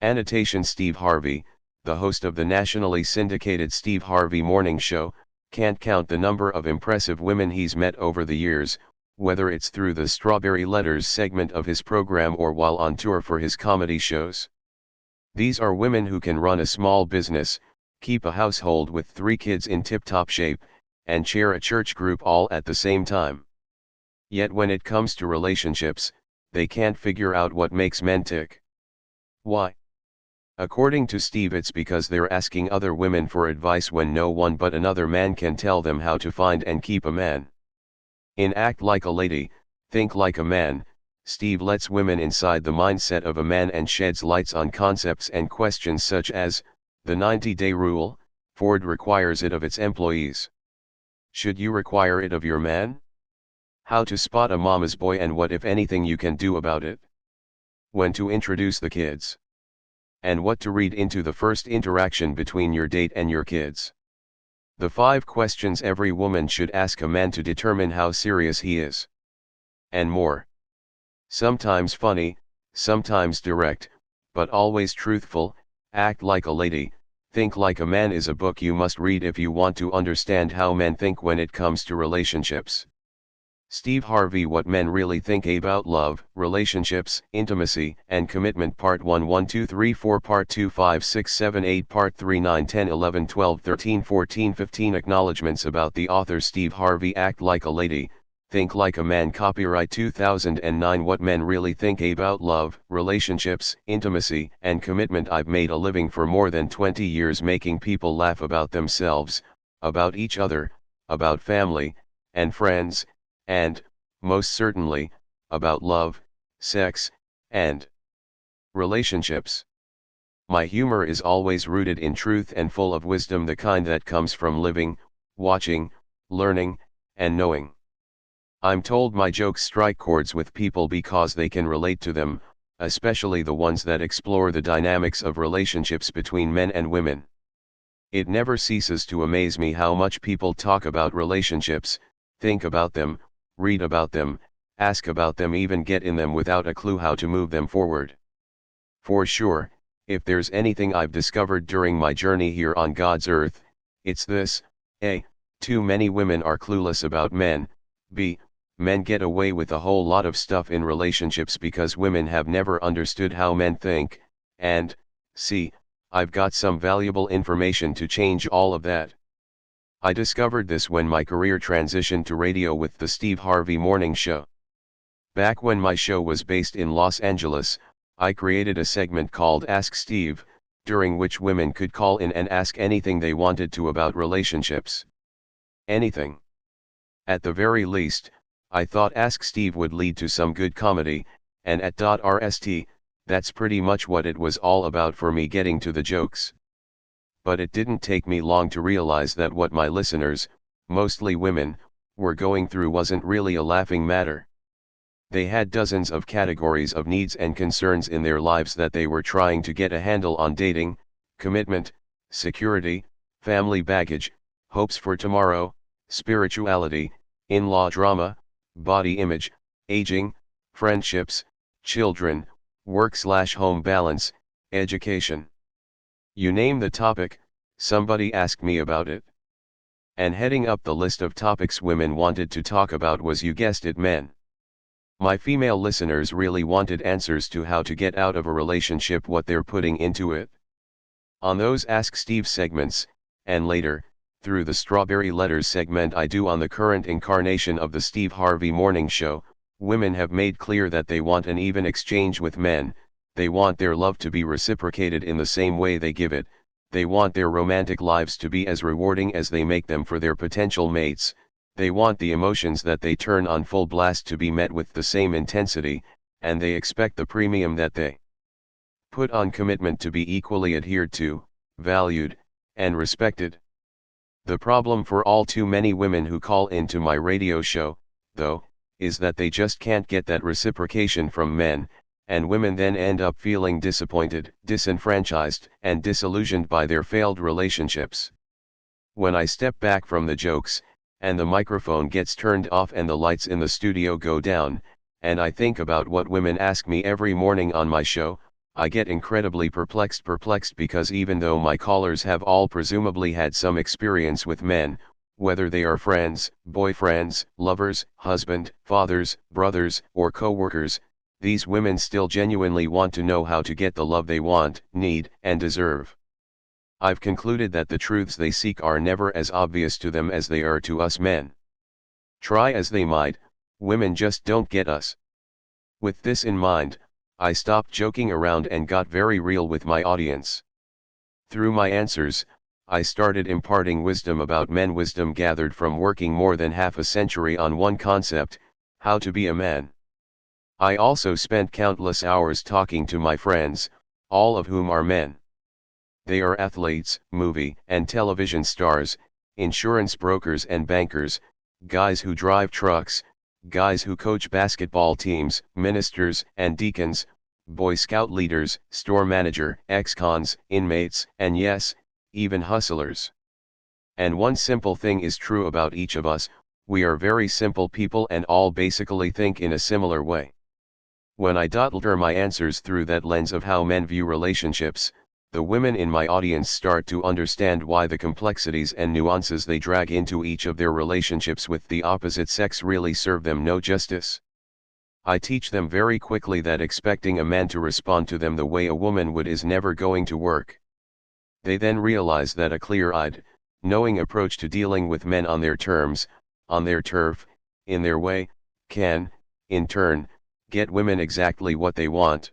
Annotation: Steve Harvey, the host of the nationally syndicated Steve Harvey Morning Show, can't count the number of impressive women he's met over the years, whether it's through the Strawberry Letters segment of his program or while on tour for his comedy shows. These are women who can run a small business, keep a household with 3 kids in tip-top shape, and chair a church group all at the same time. Yet when it comes to relationships, they can't figure out what makes men tick. Why? According to Steve, it's because they're asking other women for advice when no one but another man can tell them how to find and keep a man. In Act Like a Lady, Think Like a Man, Steve lets women inside the mindset of a man and sheds lights on concepts and questions such as, the 90-day rule, Ford requires it of its employees. Should you require it of your man? How to spot a mama's boy and what, if anything, you can do about it. When to introduce the kids. And what to read into the first interaction between your date and your kids. The 5 questions every woman should ask a man to determine how serious he is. And more. Sometimes funny, sometimes direct, but always truthful. Act Like a Lady, Think Like a Man is a book you must read if you want to understand how men think when it comes to relationships. Steve Harvey: What Men Really Think About Love, Relationships, Intimacy, and Commitment. Part 1, 1, 2, 3, 4, Part 2, 5, 6, 7, 8, Part 3, 9, 10, 11, 12, 13, 14, 15. Acknowledgements about the author Steve Harvey. Act Like a Lady, Think Like a Man. Copyright 2009. What Men Really Think About Love, Relationships, Intimacy, and Commitment. I've made a living for more than 20 years making people laugh about themselves, about each other, about family, and friends, and, most certainly, about love, sex, and relationships. My humor is always rooted in truth and full of wisdom, the kind that comes from living, watching, learning, and knowing. I'm told my jokes strike chords with people because they can relate to them, especially the ones that explore the dynamics of relationships between men and women. It never ceases to amaze me how much people talk about relationships, think about them, read about them, ask about them, even get in them without a clue how to move them forward. For sure, if there's anything I've discovered during my journey here on God's earth, it's this: A. Too many women are clueless about men. B. Men get away with a whole lot of stuff in relationships because women have never understood how men think. And C. I've got some valuable information to change all of that. I discovered this when my career transitioned to radio with the Steve Harvey Morning Show. Back when my show was based in Los Angeles, I created a segment called Ask Steve, during which women could call in and ask anything they wanted to about relationships. Anything. At the very least, I thought Ask Steve would lead to some good comedy, and at .rst, that's pretty much what it was all about for me, getting to the jokes. But it didn't take me long to realize that what my listeners, mostly women, were going through wasn't really a laughing matter. They had dozens of categories of needs and concerns in their lives that they were trying to get a handle on: dating, commitment, security, family baggage, hopes for tomorrow, spirituality, in-law drama, body image, aging, friendships, children, work/home balance, education. You name the topic, somebody asked me about it. And heading up the list of topics women wanted to talk about was, you guessed it, men. My female listeners really wanted answers to how to get out of a relationship, what they're putting into it. On those Ask Steve segments, and later, through the Strawberry Letters segment I do on the current incarnation of the Steve Harvey Morning Show, women have made clear that they want an even exchange with men. They want their love to be reciprocated in the same way they give it. They want their romantic lives to be as rewarding as they make them for their potential mates. They want the emotions that they turn on full blast to be met with the same intensity, and they expect the premium that they put on commitment to be equally adhered to, valued, and respected. The problem for all too many women who call into my radio show, though, is that they just can't get that reciprocation from men, and women then end up feeling disappointed, disenfranchised, and disillusioned by their failed relationships. When I step back from the jokes, and the microphone gets turned off and the lights in the studio go down, and I think about what women ask me every morning on my show, I get incredibly perplexed because even though my callers have all presumably had some experience with men, whether they are friends, boyfriends, lovers, husband, fathers, brothers, or co-workers, these women still genuinely want to know how to get the love they want, need, and deserve. I've concluded that the truths they seek are never as obvious to them as they are to us men. Try as they might, women just don't get us. With this in mind, I stopped joking around and got very real with my audience. Through my answers, I started imparting wisdom about men, wisdom gathered from working more than half a century on one concept: how to be a man. I also spent countless hours talking to my friends, all of whom are men. They are athletes, movie and television stars, insurance brokers and bankers, guys who drive trucks, guys who coach basketball teams, ministers and deacons, Boy Scout leaders, store manager, ex-cons, inmates, and yes, even hustlers. And one simple thing is true about each of us: we are very simple people and all basically think in a similar way. When I filter my answers through that lens of how men view relationships, the women in my audience start to understand why the complexities and nuances they drag into each of their relationships with the opposite sex really serve them no justice. I teach them very quickly that expecting a man to respond to them the way a woman would is never going to work. They then realize that a clear-eyed, knowing approach to dealing with men on their terms, on their turf, in their way, can, in turn, get women exactly what they want.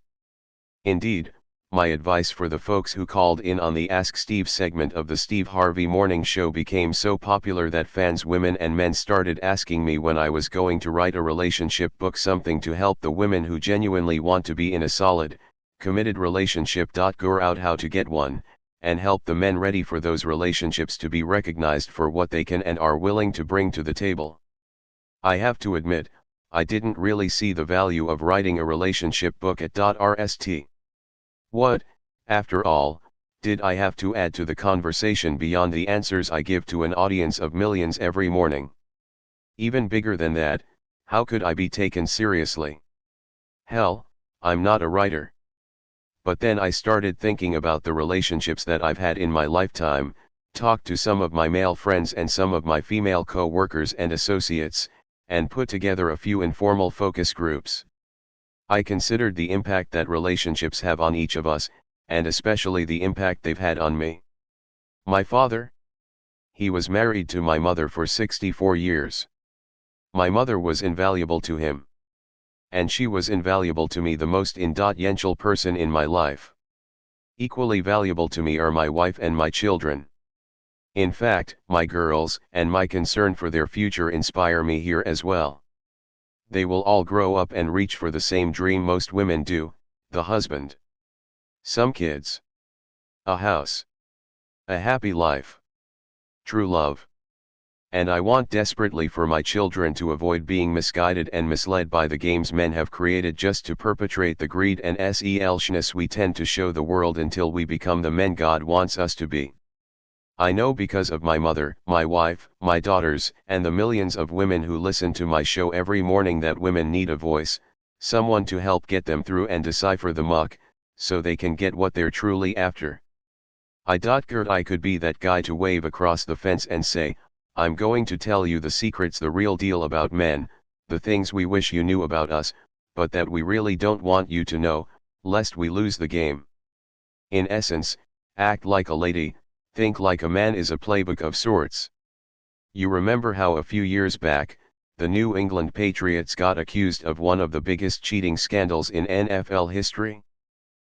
Indeed, my advice for the folks who called in on the Ask Steve segment of the Steve Harvey Morning Show became so popular that fans, women and men, started asking me when I was going to write a relationship book, something to help the women who genuinely want to be in a solid, committed relationship. Go out how to get one, and help the men ready for those relationships to be recognized for what they can and are willing to bring to the table. I have to admit, I didn't really see the value of writing a relationship book at Rst. What, after all, did I have to add to the conversation beyond the answers I give to an audience of millions every morning? Even bigger than that, how could I be taken seriously? Hell, I'm not a writer. But then I started thinking about the relationships that I've had in my lifetime, talked to some of my male friends and some of my female co-workers and associates, and put together a few informal focus groups. I considered the impact that relationships have on each of us, and especially the impact they've had on me. My father? He was married to my mother for 64 years. My mother was invaluable to him. And she was invaluable to me, the most influential person in my life. Equally valuable to me are my wife and my children. In fact, my girls and my concern for their future inspire me here as well. They will all grow up and reach for the same dream most women do: the husband. Some kids. A house. A happy life. True love. And I want desperately for my children to avoid being misguided and misled by the games men have created just to perpetrate the greed and selfishness we tend to show the world until we become the men God wants us to be. I know because of my mother, my wife, my daughters, and the millions of women who listen to my show every morning that women need a voice, someone to help get them through and decipher the muck, so they can get what they're truly after. I could be that guy to wave across the fence and say, I'm going to tell you the secrets, the real deal about men, the things we wish you knew about us, but that we really don't want you to know, lest we lose the game. In essence, act like a lady, think like a man is a playbook of sorts. You remember how a few years back, the New England Patriots got accused of one of the biggest cheating scandals in NFL history?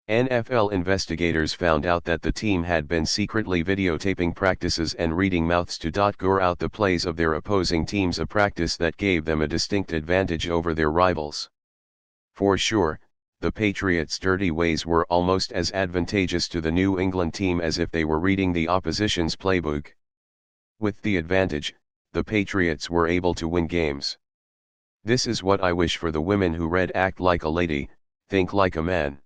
NFL investigators found out that the team had been secretly videotaping practices and reading mouths to gore out the plays of their opposing teams, a practice that gave them a distinct advantage over their rivals. For sure, the Patriots' dirty ways were almost as advantageous to the New England team as if they were reading the opposition's playbook. With the advantage, the Patriots were able to win games. This is what I wish for the women who read Act Like a Lady, Think Like a Man.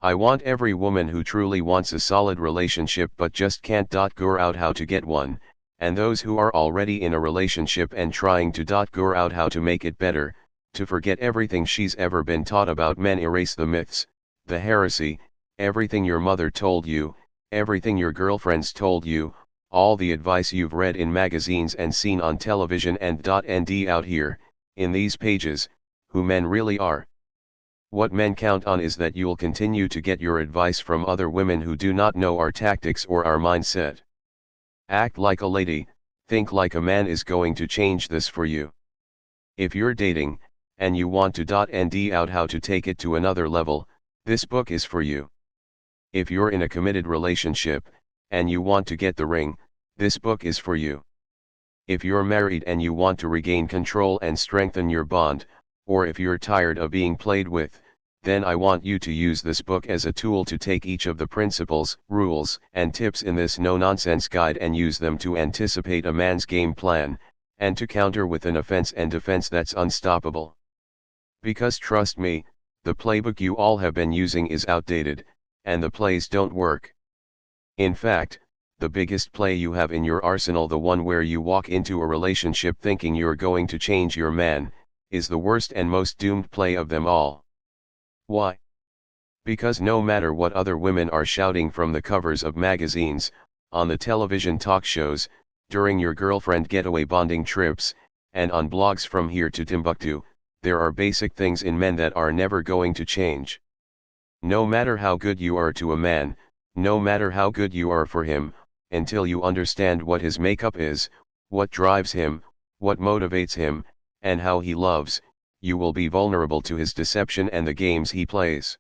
I want every woman who truly wants a solid relationship but just can't go out how to get one, and those who are already in a relationship and trying to go out how to make it better, to forget everything she's ever been taught about men, erase the myths, the heresy, everything your mother told you, everything your girlfriends told you, all the advice you've read in magazines and seen on television and out here, in these pages, who men really are. What men count on is that you'll continue to get your advice from other women who do not know our tactics or our mindset. Act like a lady, think like a man is going to change this for you. If you're dating, and you want to out how to take it to another level, this book is for you. If you're in a committed relationship, and you want to get the ring, this book is for you. If you're married and you want to regain control and strengthen your bond, or if you're tired of being played with, then I want you to use this book as a tool to take each of the principles, rules, and tips in this no-nonsense guide and use them to anticipate a man's game plan, and to counter with an offense and defense that's unstoppable. Because trust me, the playbook you all have been using is outdated, and the plays don't work. In fact, the biggest play you have in your arsenal, the one where you walk into a relationship thinking you're going to change your man, is the worst and most doomed play of them all. Why? Because no matter what other women are shouting from the covers of magazines, on the television talk shows, during your girlfriend getaway bonding trips, and on blogs from here to Timbuktu, there are basic things in men that are never going to change. No matter how good you are to a man, no matter how good you are for him, until you understand what his makeup is, what drives him, what motivates him, and how he loves, you will be vulnerable to his deception and the games he plays.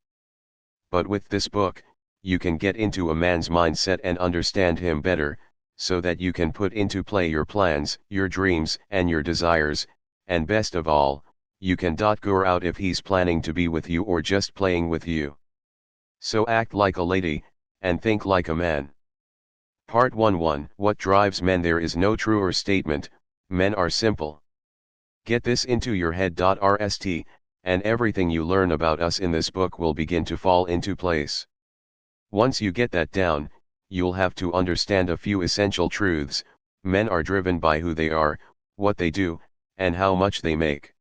But with this book, you can get into a man's mindset and understand him better, so that you can put into play your plans, your dreams, and your desires, and best of all, you can go out if he's planning to be with you or just playing with you. So act like a lady, and think like a man. Part 1. What drives men? There is no truer statement, men are simple. Get this into your head. Rst, and everything you learn about us in this book will begin to fall into place. Once you get that down, you'll have to understand a few essential truths. Men are driven by who they are, what they do, and how much they make.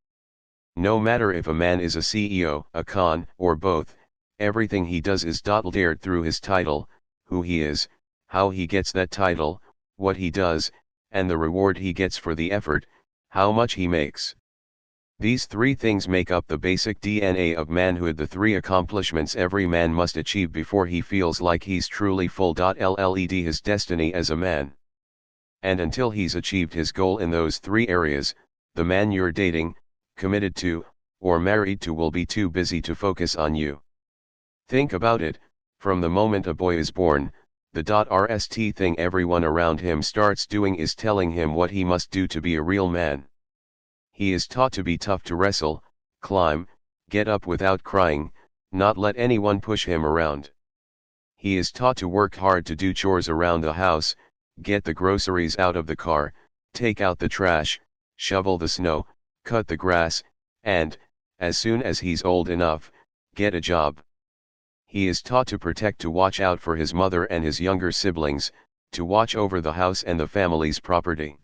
No matter if a man is a CEO, a con, or both, everything he does is dared through his title, who he is, how he gets that title, what he does, and the reward he gets for the effort, how much he makes. These three things make up the basic DNA of manhood, the three accomplishments every man must achieve before he feels like he's truly full. Led his destiny as a man. And until he's achieved his goal in those three areas, the man you're dating, committed to, or married to will be too busy to focus on you. Think about it, from the moment a boy is born, the rst thing everyone around him starts doing is telling him what he must do to be a real man. He is taught to be tough, to wrestle, climb, get up without crying, not let anyone push him around. He is taught to work hard, to do chores around the house, get the groceries out of the car, take out the trash, shovel the snow, cut the grass, and, as soon as he's old enough, get a job. He is taught to protect, to watch out for his mother and his younger siblings, to watch over the house and the family's property.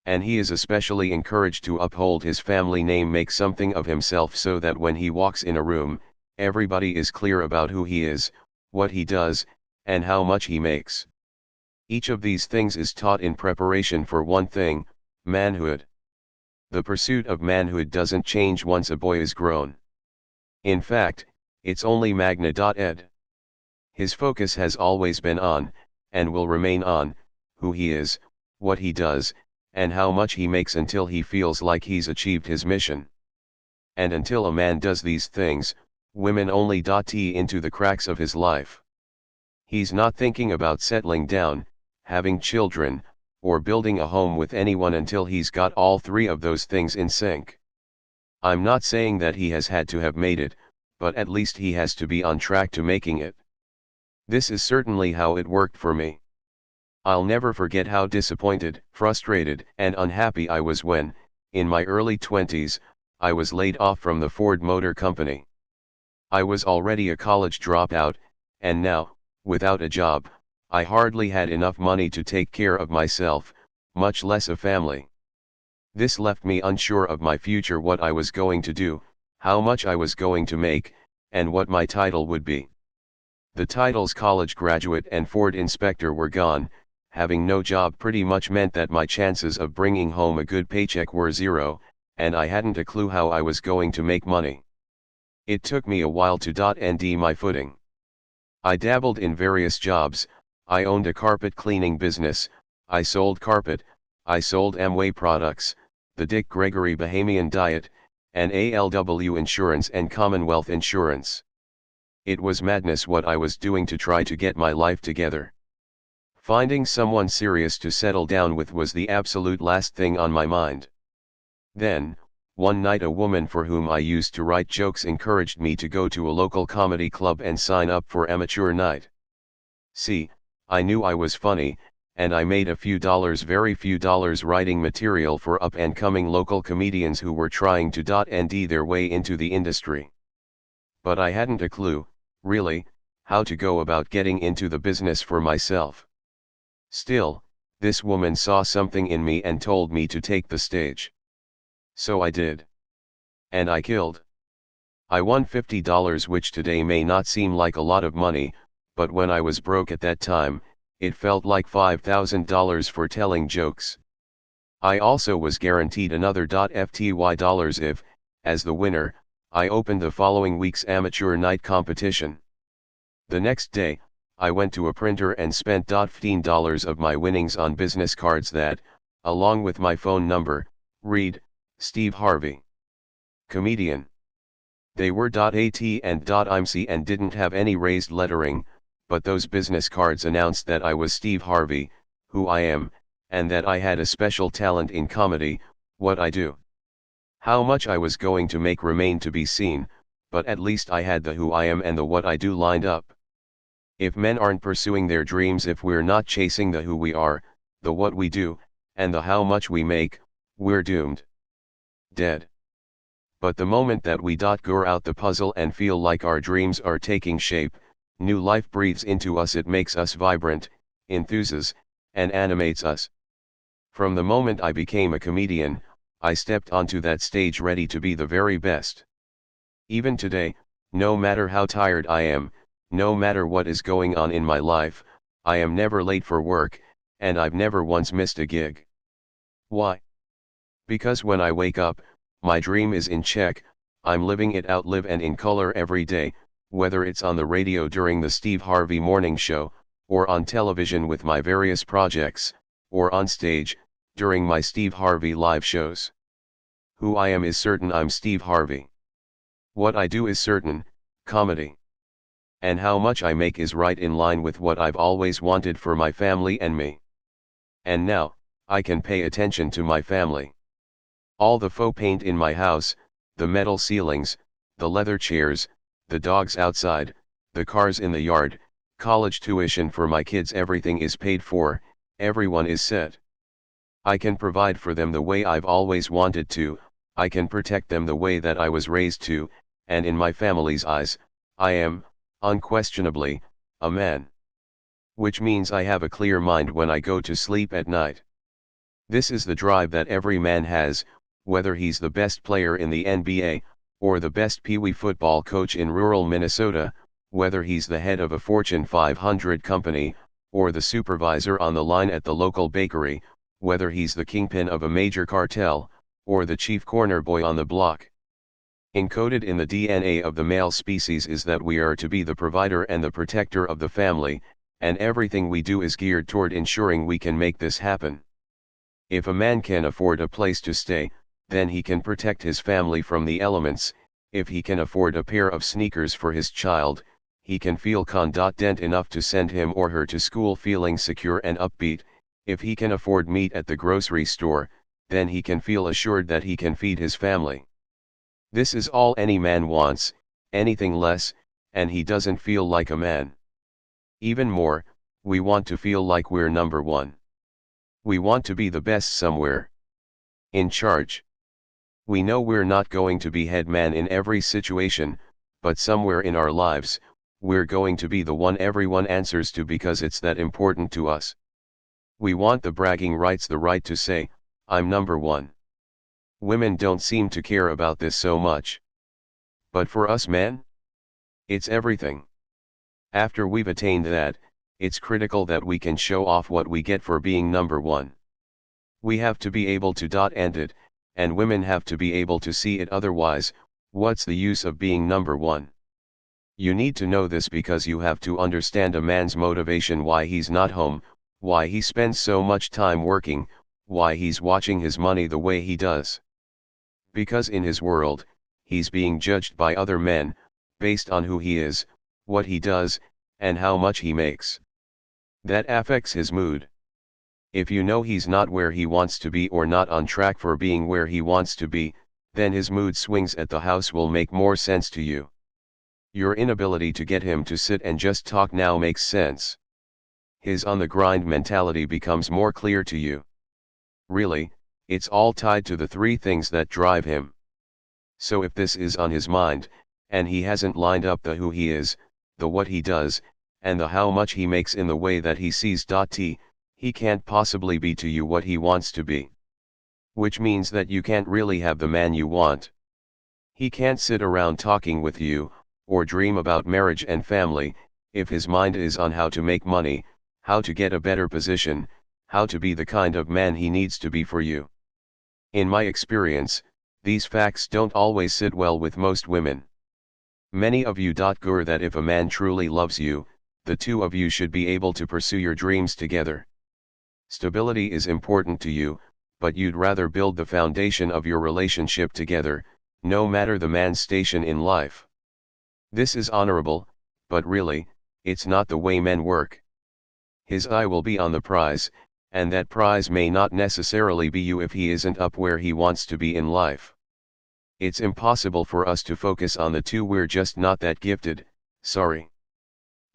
And he is especially encouraged to uphold his family name, make something of himself, so that when he walks in a room, everybody is clear about who he is, what he does, and how much he makes. Each of these things is taught in preparation for one thing, manhood. The pursuit of manhood doesn't change once a boy is grown. In fact, it's only magna. Ed. His focus has always been on, and will remain on, who he is, what he does, and how much he makes, until he feels like he's achieved his mission. And until a man does these things, women only tee into the cracks of his life. He's not thinking about settling down, having children, or building a home with anyone until he's got all three of those things in sync. I'm not saying that he has had to have made it, but at least he has to be on track to making it. This is certainly how it worked for me. I'll never forget how disappointed, frustrated, and unhappy I was when, in my early 20s, I was laid off from the Ford Motor Company. I was already a college dropout, and now, without a job, I hardly had enough money to take care of myself, much less a family. This left me unsure of my future, what I was going to do, how much I was going to make, and what my title would be. The titles college graduate and Ford inspector were gone. Having no job pretty much meant that my chances of bringing home a good paycheck were zero, and I hadn't a clue how I was going to make money. It took me a while to end my footing. I dabbled in various jobs. I owned a carpet cleaning business, I sold carpet, I sold Amway products, the Dick Gregory Bahamian diet, and ALW insurance and Commonwealth insurance. It was madness what I was doing to try to get my life together. Finding someone serious to settle down with was the absolute last thing on my mind. Then, one night a woman for whom I used to write jokes encouraged me to go to a local comedy club and sign up for amateur night. See, I knew I was funny, and I made a few dollars, very few dollars, writing material for up-and-coming local comedians who were trying to end their way into the industry. But I hadn't a clue, really, how to go about getting into the business for myself. Still, this woman saw something in me and told me to take the stage. So I did. And I killed. I won $50, which today may not seem like a lot of money, but when I was broke at that time, it felt like $5,000 for telling jokes. I also was guaranteed another $50 if, as the winner, I opened the following week's amateur night competition. The next day, I went to a printer and spent $15 of my winnings on business cards that, along with my phone number, read, Steve Harvey, comedian. They were .at and .imc and didn't have any raised lettering, but those business cards announced that I was Steve Harvey, who I am, and that I had a special talent in comedy, what I do. How much I was going to make remained to be seen, but at least I had the who I am and the what I do lined up. If men aren't pursuing their dreams, if we're not chasing the who we are, the what we do, and the how much we make, we're doomed. Dead. But the moment that we go out the puzzle and feel like our dreams are taking shape, new life breathes into us. It makes us vibrant, enthuses, and animates us. From the moment I became a comedian, I stepped onto that stage ready to be the very best. Even today, no matter how tired I am, no matter what is going on in my life, I am never late for work, and I've never once missed a gig. Why? Because when I wake up, my dream is in check, I'm living it out live and in color every day, whether it's on the radio during the Steve Harvey Morning Show, or on television with my various projects, or on stage, during my Steve Harvey live shows. Who I am is certain, I'm Steve Harvey. What I do is certain, comedy. And how much I make is right in line with what I've always wanted for my family and me. And now, I can pay attention to my family. All the faux paint in my house, the metal ceilings, the leather chairs, the dogs outside, the cars in the yard, college tuition for my kids, everything is paid for, everyone is set. I can provide for them the way I've always wanted to, I can protect them the way that I was raised to, and in my family's eyes, I am, unquestionably, a man. Which means I have a clear mind when I go to sleep at night. This is the drive that every man has, whether he's the best player in the NBA, or the best Pee-wee football coach in rural Minnesota, whether he's the head of a Fortune 500 company, or the supervisor on the line at the local bakery, whether he's the kingpin of a major cartel, or the chief corner boy on the block. Encoded in the DNA of the male species is that we are to be the provider and the protector of the family, and everything we do is geared toward ensuring we can make this happen. If a man can afford a place to stay, then he can protect his family from the elements. If he can afford a pair of sneakers for his child, he can feel content enough to send him or her to school feeling secure and upbeat. If he can afford meat at the grocery store, then he can feel assured that he can feed his family. This is all any man wants, anything less, and he doesn't feel like a man. Even more, we want to feel like we're number one. We want to be the best somewhere. In charge. We know we're not going to be head man in every situation, but somewhere in our lives, we're going to be the one everyone answers to because it's that important to us. We want the bragging rights, the right to say, I'm number one. Women don't seem to care about this so much. But for us men? It's everything. After we've attained that, it's critical that we can show off what we get for being number one. We have to be able to end it, and women have to be able to see it, otherwise, what's the use of being number one? You need to know this because you have to understand a man's motivation, why he's not home, why he spends so much time working, why he's watching his money the way he does. Because in his world, he's being judged by other men, based on who he is, what he does, and how much he makes. That affects his mood. If you know he's not where he wants to be or not on track for being where he wants to be, then his mood swings at the house will make more sense to you. Your inability to get him to sit and just talk now makes sense. His on the grind mentality becomes more clear to you. Really, it's all tied to the three things that drive him. So if this is on his mind, and he hasn't lined up the who he is, the what he does, and the how much he makes in the way that he sees he can't possibly be to you what he wants to be. Which means that you can't really have the man you want. He can't sit around talking with you, or dream about marriage and family, if his mind is on how to make money, how to get a better position, how to be the kind of man he needs to be for you. In my experience, these facts don't always sit well with most women. Many of you agree that if a man truly loves you, the two of you should be able to pursue your dreams together. Stability is important to you, but you'd rather build the foundation of your relationship together, no matter the man's station in life. This is honorable, but really, it's not the way men work. His eye will be on the prize, and that prize may not necessarily be you if he isn't up where he wants to be in life. It's impossible for us to focus on the two, we're just not that gifted, sorry.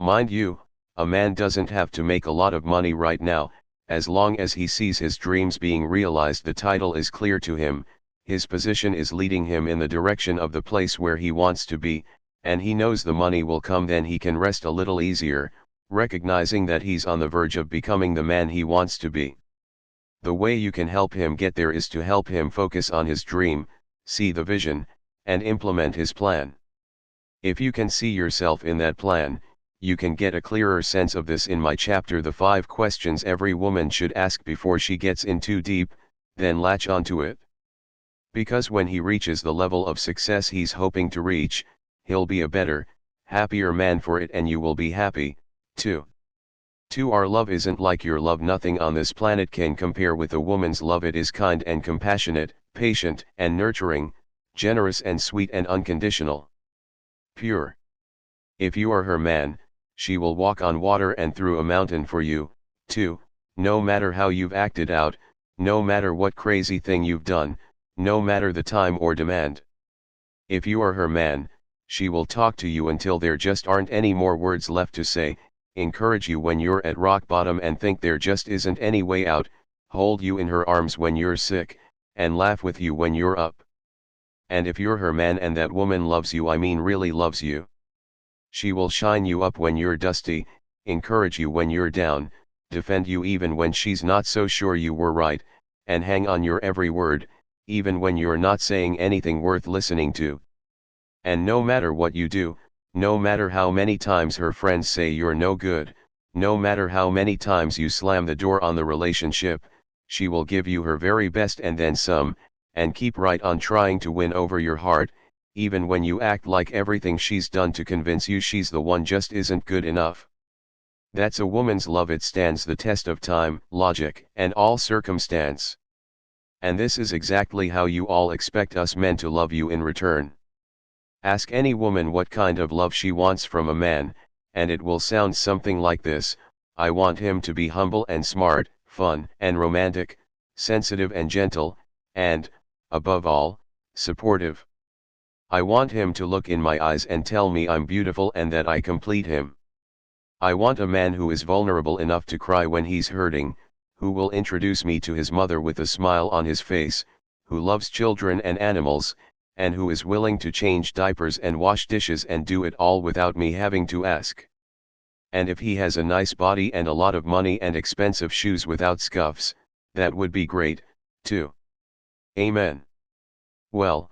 Mind you, a man doesn't have to make a lot of money right now, as long as he sees his dreams being realized, the title is clear to him, his position is leading him in the direction of the place where he wants to be, and he knows the money will come, then he can rest a little easier, recognizing that he's on the verge of becoming the man he wants to be. The way you can help him get there is to help him focus on his dream, see the vision, and implement his plan. If you can see yourself in that plan, you can get a clearer sense of this in my chapter, The 5 Questions Every Woman Should Ask Before She Gets In Too Deep, then latch onto it. Because when he reaches the level of success he's hoping to reach, he'll be a better, happier man for it, and you will be happy, too. 2. Our love isn't like your love. Nothing on this planet can compare with a woman's love. It is kind and compassionate, patient and nurturing, generous and sweet and unconditional. Pure. If you are her man, she will walk on water and through a mountain for you, too, no matter how you've acted out, no matter what crazy thing you've done, no matter the time or demand. If you are her man, she will talk to you until there just aren't any more words left to say, encourage you when you're at rock bottom and think there just isn't any way out, hold you in her arms when you're sick, and laugh with you when you're up. And if you're her man and that woman loves you, I mean really loves you, she will shine you up when you're dusty, encourage you when you're down, defend you even when she's not so sure you were right, and hang on your every word, even when you're not saying anything worth listening to. And no matter what you do, no matter how many times her friends say you're no good, no matter how many times you slam the door on the relationship, she will give you her very best and then some, and keep right on trying to win over your heart, even when you act like everything she's done to convince you she's the one just isn't good enough. That's a woman's love. It stands the test of time, logic, and all circumstance. And this is exactly how you all expect us men to love you in return. Ask any woman what kind of love she wants from a man, and it will sound something like this: I want him to be humble and smart, fun and romantic, sensitive and gentle, and, above all, supportive. I want him to look in my eyes and tell me I'm beautiful and that I complete him. I want a man who is vulnerable enough to cry when he's hurting, who will introduce me to his mother with a smile on his face, who loves children and animals, and who is willing to change diapers and wash dishes and do it all without me having to ask. And if he has a nice body and a lot of money and expensive shoes without scuffs, that would be great, too. Amen. Well,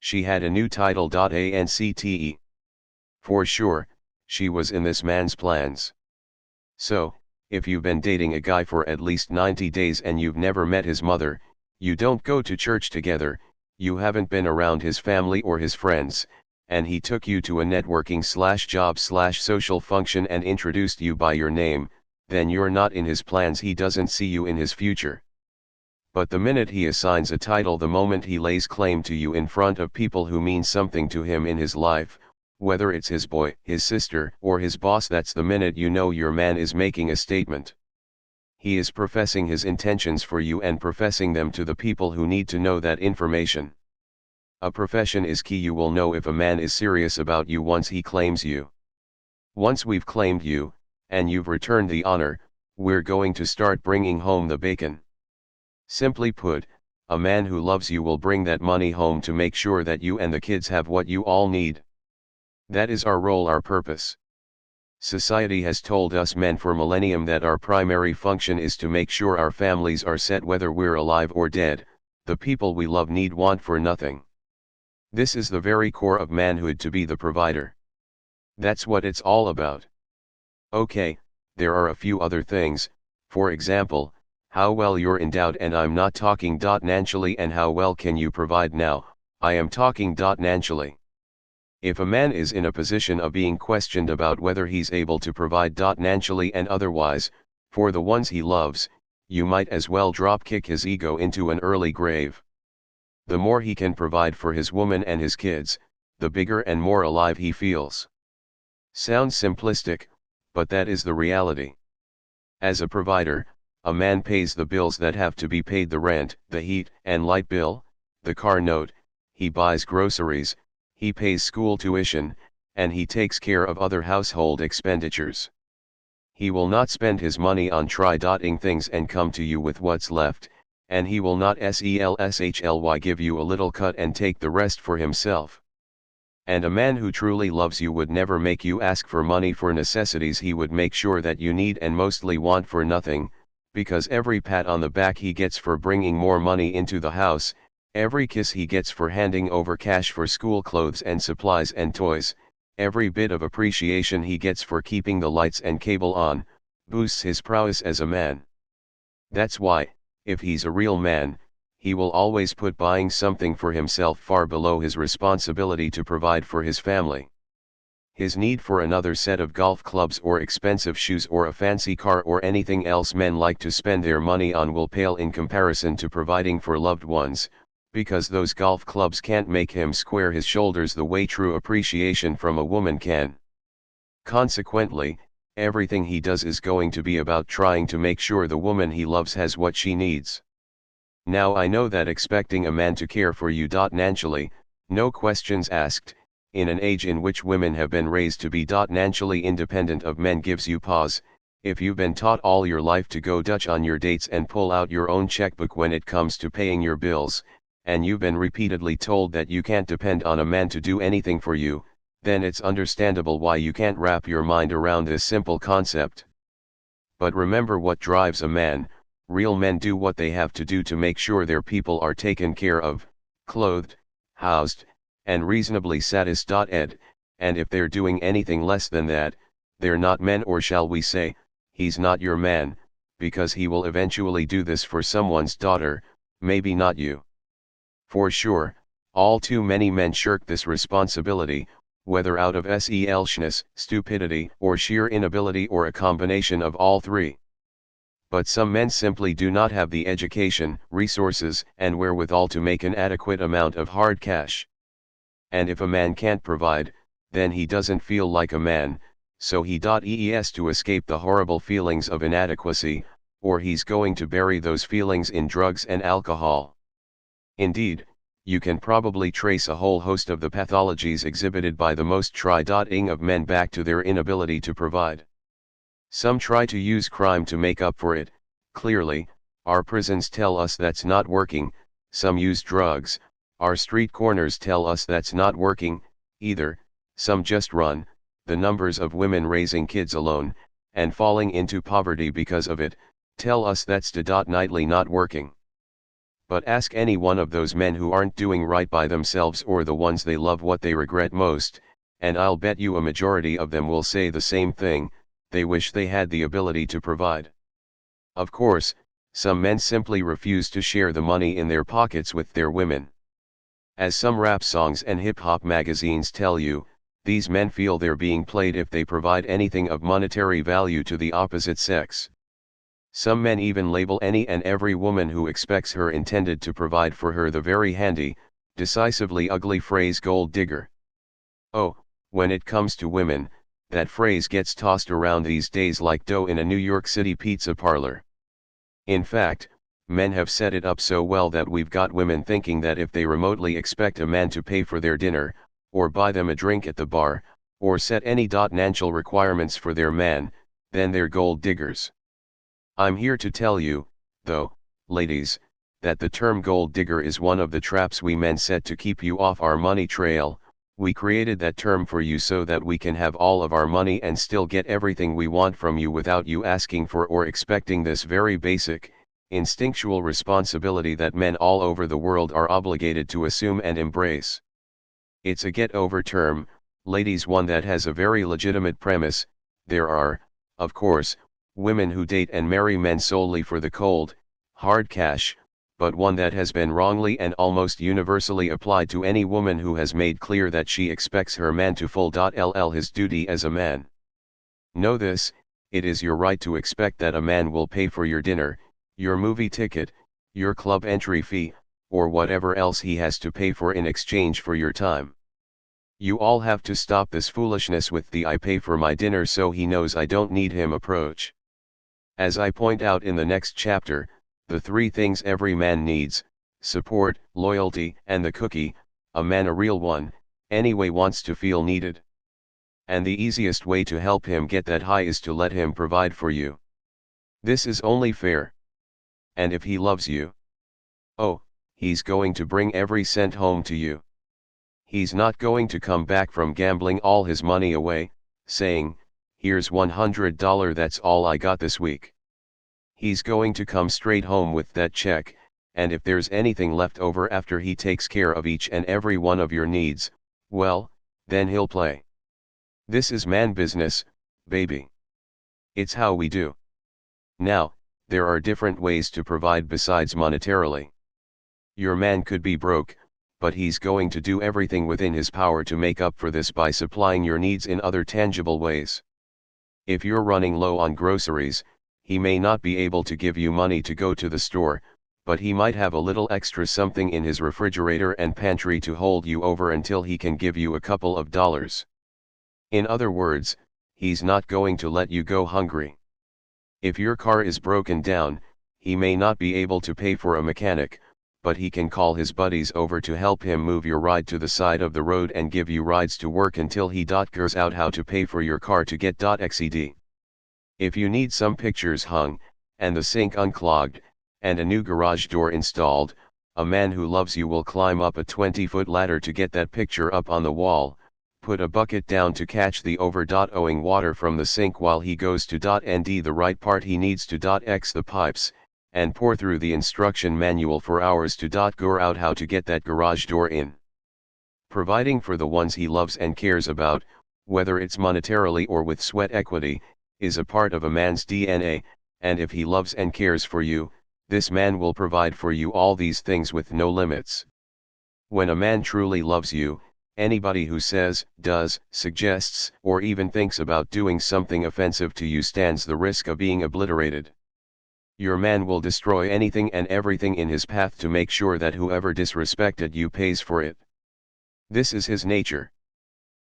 She had a new title. ANCTE. For sure, she was in this man's plans. So, if you've been dating a guy for at least 90 days and you've never met his mother, you don't go to church together, you haven't been around his family or his friends, and he took you to a networking/job/social function and introduced you by your name, then you're not in his plans. He doesn't see you in his future. But the minute he assigns a title, the moment he lays claim to you in front of people who mean something to him in his life, whether it's his boy, his sister, or his boss, that's the minute you know your man is making a statement. He is professing his intentions for you and professing them to the people who need to know that information. A profession is key. You will know if a man is serious about you once he claims you. Once we've claimed you, and you've returned the honor, we're going to start bringing home the bacon. Simply put, a man who loves you will bring that money home to make sure that you and the kids have what you all need. That is our role, our purpose. Society has told us men for millennium that our primary function is to make sure our families are set, whether we're alive or dead. The people we love need want for nothing. This is the very core of manhood, to be the provider. That's what it's all about. Okay, there are a few other things, for example, how well you're endowed, and I'm not talking financially, and how well can you provide now, I am talking financially. If a man is in a position of being questioned about whether he's able to provide financially and otherwise, for the ones he loves, you might as well drop kick his ego into an early grave. The more he can provide for his woman and his kids, the bigger and more alive he feels. Sounds simplistic, but that is the reality. As a provider, a man pays the bills that have to be paid: the rent, the heat and light bill, the car note, he buys groceries, he pays school tuition, and he takes care of other household expenditures. He will not spend his money on try-dotting things and come to you with what's left, and he will not selfishly give you a little cut and take the rest for himself. And a man who truly loves you would never make you ask for money for necessities he would make sure that you need and mostly want for nothing, because every pat on the back he gets for bringing more money into the house, every kiss he gets for handing over cash for school clothes and supplies and toys, every bit of appreciation he gets for keeping the lights and cable on, boosts his prowess as a man. That's why, if he's a real man, he will always put buying something for himself far below his responsibility to provide for his family. His need for another set of golf clubs or expensive shoes or a fancy car or anything else men like to spend their money on will pale in comparison to providing for loved ones, because those golf clubs can't make him square his shoulders the way true appreciation from a woman can. Consequently, everything he does is going to be about trying to make sure the woman he loves has what she needs. Now I know that expecting a man to care for you financially, no questions asked, in an age in which women have been raised to be financially independent of men, gives you pause. If you've been taught all your life to go Dutch on your dates and pull out your own checkbook when it comes to paying your bills, and you've been repeatedly told that you can't depend on a man to do anything for you, then it's understandable why you can't wrap your mind around this simple concept. But remember what drives a man. Real men do what they have to do to make sure their people are taken care of, clothed, housed, and reasonably satisfied, and if they're doing anything less than that, they're not men, or shall we say, he's not your man, because he will eventually do this for someone's daughter, maybe not you. For sure, all too many men shirk this responsibility, whether out of selfishness, stupidity, or sheer inability, or a combination of all three. But some men simply do not have the education, resources, and wherewithal to make an adequate amount of hard cash. And if a man can't provide, then he doesn't feel like a man, so he ees to escape the horrible feelings of inadequacy, or he's going to bury those feelings in drugs and alcohol. Indeed, you can probably trace a whole host of the pathologies exhibited by the most try-dotting of men back to their inability to provide. Some try to use crime to make up for it. Clearly, our prisons tell us that's not working. Some use drugs. Our street corners tell us that's not working, either. Some just run. The numbers of women raising kids alone, and falling into poverty because of it, tell us that's nightly not working. But ask any one of those men who aren't doing right by themselves or the ones they love what they regret most, and I'll bet you a majority of them will say the same thing: they wish they had the ability to provide. Of course, some men simply refuse to share the money in their pockets with their women. As some rap songs and hip-hop magazines tell you, these men feel they're being played if they provide anything of monetary value to the opposite sex. Some men even label any and every woman who expects her intended to provide for her the very handy, decisively ugly phrase gold digger. Oh, when it comes to women, that phrase gets tossed around these days like dough in a New York City pizza parlor. In fact, men have set it up so well that we've got women thinking that if they remotely expect a man to pay for their dinner, or buy them a drink at the bar, or set any financial requirements for their man, then they're gold diggers. I'm here to tell you, though, ladies, that the term gold digger is one of the traps we men set to keep you off our money trail. We created that term for you so that we can have all of our money and still get everything we want from you without you asking for or expecting this very basic, instinctual responsibility that men all over the world are obligated to assume and embrace. It's a get-over term, ladies, one that has a very legitimate premise. There are, of course, women who date and marry men solely for the cold, hard cash, but one that has been wrongly and almost universally applied to any woman who has made clear that she expects her man to fulfill his duty as a man. Know this: it is your right to expect that a man will pay for your dinner, your movie ticket, your club entry fee, or whatever else he has to pay for in exchange for your time. You all have to stop this foolishness with the "I pay for my dinner so he knows I don't need him" approach. As I point out in the next chapter, the three things every man needs: support, loyalty, and the cookie. A man, a real one, anyway, wants to feel needed. And the easiest way to help him get that high is to let him provide for you. This is only fair. And if he loves you, oh, he's going to bring every cent home to you. He's not going to come back from gambling all his money away, saying, "Here's $100, that's all I got this week." He's going to come straight home with that check, and if there's anything left over after he takes care of each and every one of your needs, well, then he'll play. This is man business, baby. It's how we do. Now, there are different ways to provide besides monetarily. Your man could be broke, but he's going to do everything within his power to make up for this by supplying your needs in other tangible ways. If you're running low on groceries, he may not be able to give you money to go to the store, but he might have a little extra something in his refrigerator and pantry to hold you over until he can give you a couple of dollars. In other words, he's not going to let you go hungry. If your car is broken down, he may not be able to pay for a mechanic, but he can call his buddies over to help him move your ride to the side of the road and give you rides to work until he figures out how to pay for your car to get xed. If you need some pictures hung, and the sink unclogged, and a new garage door installed, a man who loves you will climb up a 20-foot ladder to get that picture up on the wall, put a bucket down to catch the overflowing water from the sink while he goes to nd the right part he needs to x the pipes, and pour through the instruction manual for hours to figure out how to get that garage door in. Providing for the ones he loves and cares about, whether it's monetarily or with sweat equity, is a part of a man's DNA, and if he loves and cares for you, this man will provide for you all these things with no limits. When a man truly loves you, anybody who says, does, suggests, or even thinks about doing something offensive to you stands the risk of being obliterated. Your man will destroy anything and everything in his path to make sure that whoever disrespected you pays for it. This is his nature.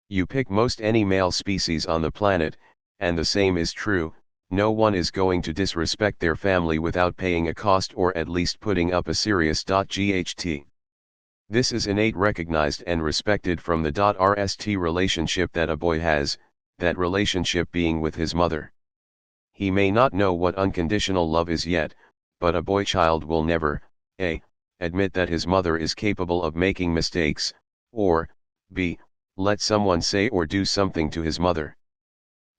You pick most any male species on the planet, and the same is true: no one is going to disrespect their family without paying a cost or at least putting up a serious ght. This is innate, recognized and respected from the rst relationship that a boy has, that relationship being with his mother. He may not know what unconditional love is yet, but a boy child will never, a, admit that his mother is capable of making mistakes, or, b, let someone say or do something to his mother.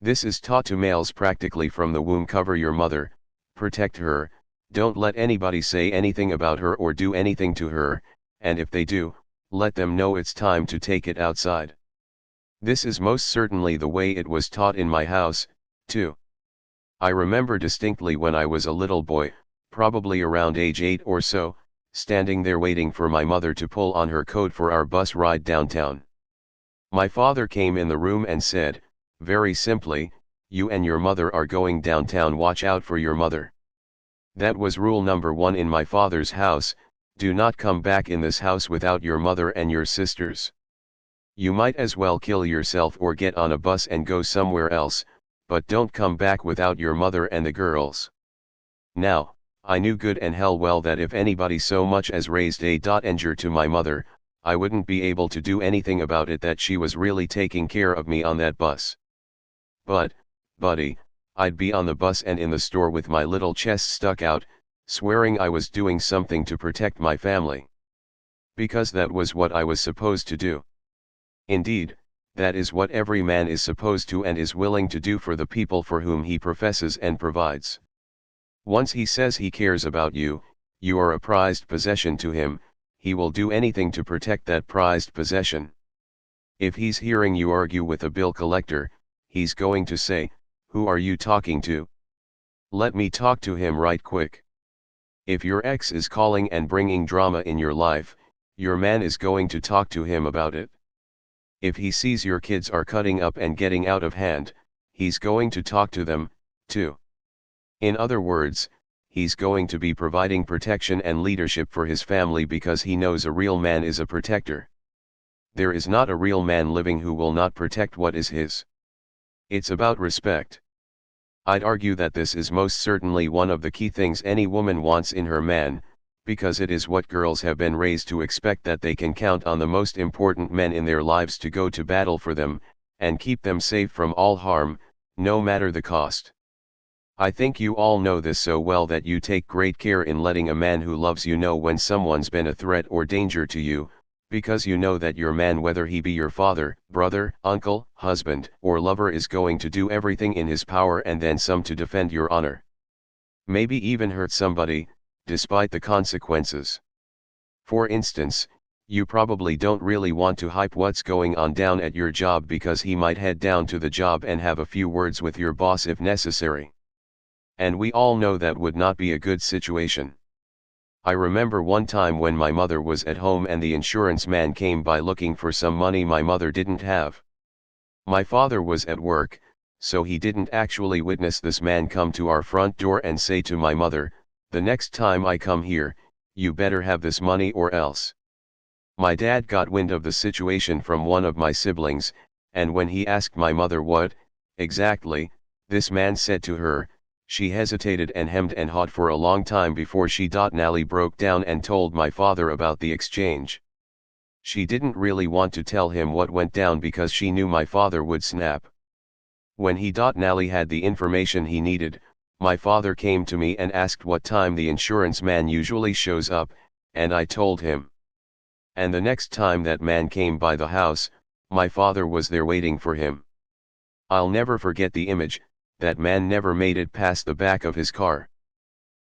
This is taught to males practically from the womb: cover your mother, protect her, Don't let anybody say anything about her or do anything to her, and if they do, let them know it's time to take it outside. This is most certainly the way it was taught in my house, too. I remember distinctly when I was a little boy, probably around age 8 or so, standing there waiting for my mother to pull on her coat for our bus ride downtown. My father came in the room and said, very simply, "You and your mother are going downtown, watch out for your mother." That was rule number 1 in my father's house: do not come back in this house without your mother and your sisters. You might as well kill yourself or get on a bus and go somewhere else, but don't come back without your mother and the girls. Now, I knew good and hell well that if anybody so much as raised a danger to my mother, I wouldn't be able to do anything about it, that she was really taking care of me on that bus. But, buddy, I'd be on the bus and in the store with my little chest stuck out, swearing I was doing something to protect my family. Because that was what I was supposed to do. Indeed, that is what every man is supposed to and is willing to do for the people for whom he professes and provides. Once he says he cares about you, you are a prized possession to him, he will do anything to protect that prized possession. If he's hearing you argue with a bill collector, he's going to say, "Who are you talking to? Let me talk to him right quick." If your ex is calling and bringing drama in your life, your man is going to talk to him about it. If he sees your kids are cutting up and getting out of hand, he's going to talk to them, too. In other words, he's going to be providing protection and leadership for his family because he knows a real man is a protector. There is not a real man living who will not protect what is his. It's about respect. I'd argue that this is most certainly one of the key things any woman wants in her man, because it is what girls have been raised to expect, that they can count on the most important men in their lives to go to battle for them, and keep them safe from all harm, no matter the cost. I think you all know this so well that you take great care in letting a man who loves you know when someone's been a threat or danger to you, because you know that your man, whether he be your father, brother, uncle, husband, or lover, is going to do everything in his power and then some to defend your honor. Maybe even hurt somebody, despite the consequences. For instance, you probably don't really want to hype what's going on down at your job because he might head down to the job and have a few words with your boss if necessary. And we all know that would not be a good situation. I remember one time when my mother was at home and the insurance man came by looking for some money my mother didn't have. My father was at work, so he didn't actually witness this man come to our front door and say to my mother, "The next time I come here, you better have this money or else." My dad got wind of the situation from one of my siblings, and when he asked my mother what, exactly, this man said to her, she hesitated and hemmed and hawed for a long time before she nearly broke down and told my father about the exchange. She didn't really want to tell him what went down because she knew my father would snap. When he nearly had the information he needed, my father came to me and asked what time the insurance man usually shows up, and I told him. And the next time that man came by the house, my father was there waiting for him. I'll never forget the image. That man never made it past the back of his car.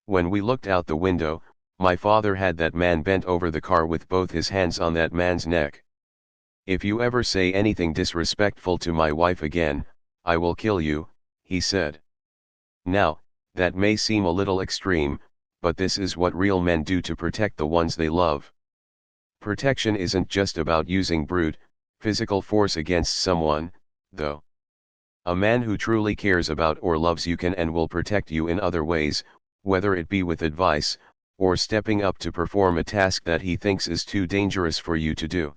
When we looked out the window, my father had that man bent over the car with both his hands on that man's neck. "If you ever say anything disrespectful to my wife again, I will kill you," he said. Now, that may seem a little extreme, but this is what real men do to protect the ones they love. Protection isn't just about using brute, physical force against someone, though. A man who truly cares about or loves you can and will protect you in other ways, whether it be with advice, or stepping up to perform a task that he thinks is too dangerous for you to do.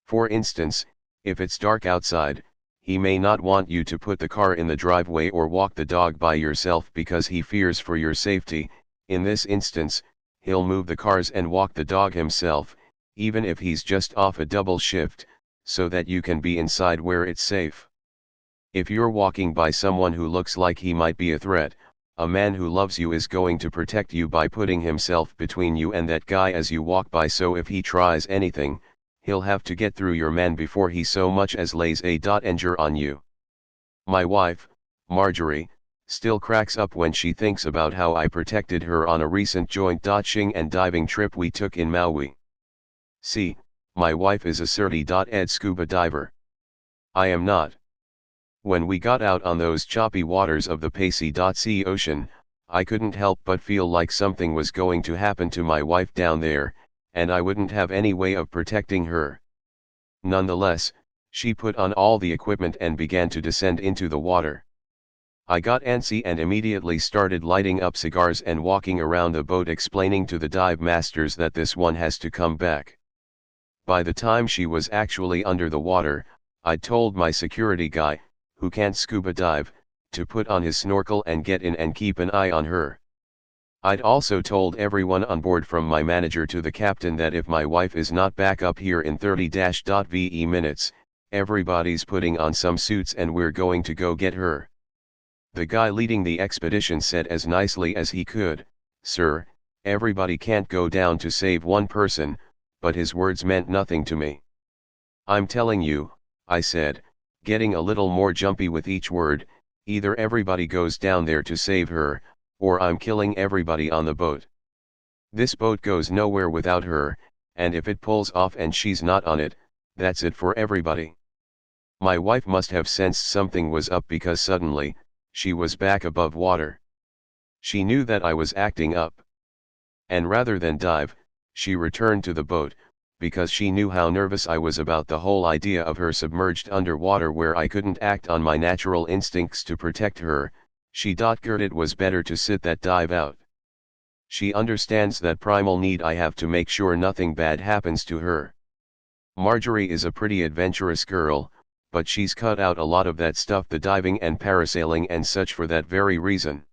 For instance, if it's dark outside, he may not want you to put the car in the driveway or walk the dog by yourself because he fears for your safety. In this instance, he'll move the cars and walk the dog himself, even if he's just off a double shift, so that you can be inside where it's safe. If you're walking by someone who looks like he might be a threat, a man who loves you is going to protect you by putting himself between you and that guy as you walk by, so if he tries anything, he'll have to get through your man before he so much as lays a danger on you. My wife, Marjorie, Still cracks up when she thinks about how I protected her on a recent joint dotching and diving trip we took in Maui. See, my wife is a certi.ed scuba diver. I am not. When we got out on those choppy waters of the Pacey.C Ocean, I couldn't help but feel like something was going to happen to my wife down there, and I wouldn't have any way of protecting her. Nonetheless, she put on all the equipment and began to descend into the water. I got antsy and immediately started lighting up cigars and walking around the boat explaining to the dive masters that this one has to come back. By the time she was actually under the water, I'd told my security guy, who can't scuba dive, to put on his snorkel and get in and keep an eye on her. I'd also told everyone on board from my manager to the captain that if my wife is not back up here in 30-VE minutes, everybody's putting on some suits and we're going to go get her. The guy leading the expedition said as nicely as he could, "Sir, everybody can't go down to save one person," but his words meant nothing to me. "I'm telling you," I said, getting a little more jumpy with each word, "either everybody goes down there to save her, or I'm killing everybody on the boat. This boat goes nowhere without her, and if it pulls off and she's not on it, that's it for everybody." My wife must have sensed something was up because suddenly, she was back above water. She knew that I was acting up. And rather than dive, she returned to the boat, because she knew how nervous I was about the whole idea of her submerged underwater where I couldn't act on my natural instincts to protect her. She .gert it was better to sit that dive out. She understands that primal need I have to make sure nothing bad happens to her. Marjorie is a pretty adventurous girl, but she's cut out a lot of that stuff, the diving and parasailing and such, for that very reason.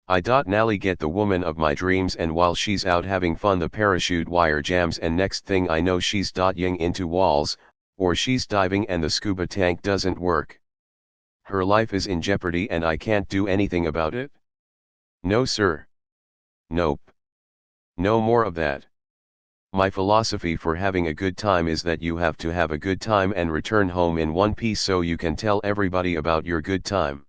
I .nally get the woman of my dreams, and while she's out having fun the parachute wire jams and next thing I know she's ying into walls, or she's diving and the scuba tank doesn't work. Her life is in jeopardy and I can't do anything about it? No sir. Nope. No more of that. My philosophy for having a good time is that you have to have a good time and return home in one piece so you can tell everybody about your good time.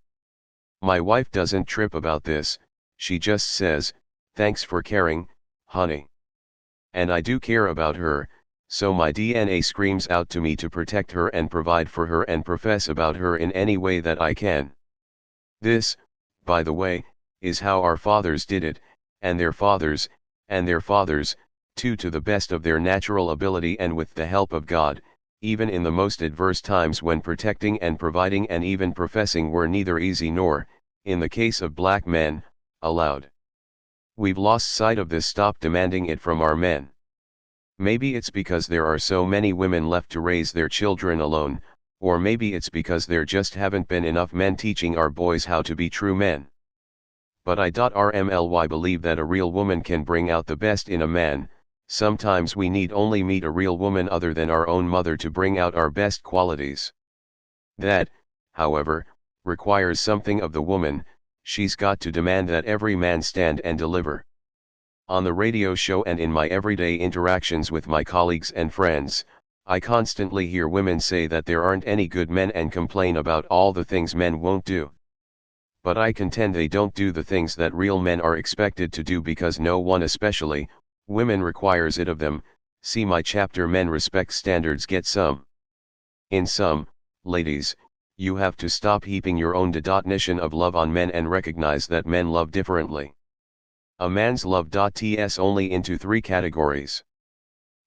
My wife doesn't trip about this, she just says, "Thanks for caring, honey." And I do care about her, so my DNA screams out to me to protect her and provide for her and profess about her in any way that I can. This, by the way, is how our fathers did it, and their fathers, too, to the best of their natural ability and with the help of God, even in the most adverse times when protecting and providing and even professing were neither easy nor, in the case of black men, allowed. We've lost sight of this, stopped demanding it from our men. Maybe it's because there are so many women left to raise their children alone, or maybe it's because there just haven't been enough men teaching our boys how to be true men. But I RMLY believe that a real woman can bring out the best in a man. Sometimes we need only meet a real woman other than our own mother to bring out our best qualities. That, however, requires something of the woman. She's got to demand that every man stand and deliver. On the radio show and in my everyday interactions with my colleagues and friends, I constantly hear women say that there aren't any good men and complain about all the things men won't do. But I contend they don't do the things that real men are expected to do because no one, especially women, requires it of them. See my chapter Men Respect Standards Get Some. In sum, ladies, you have to stop heaping your own definition of love on men and recognize that men love differently. A man's love ts only into 3 categories.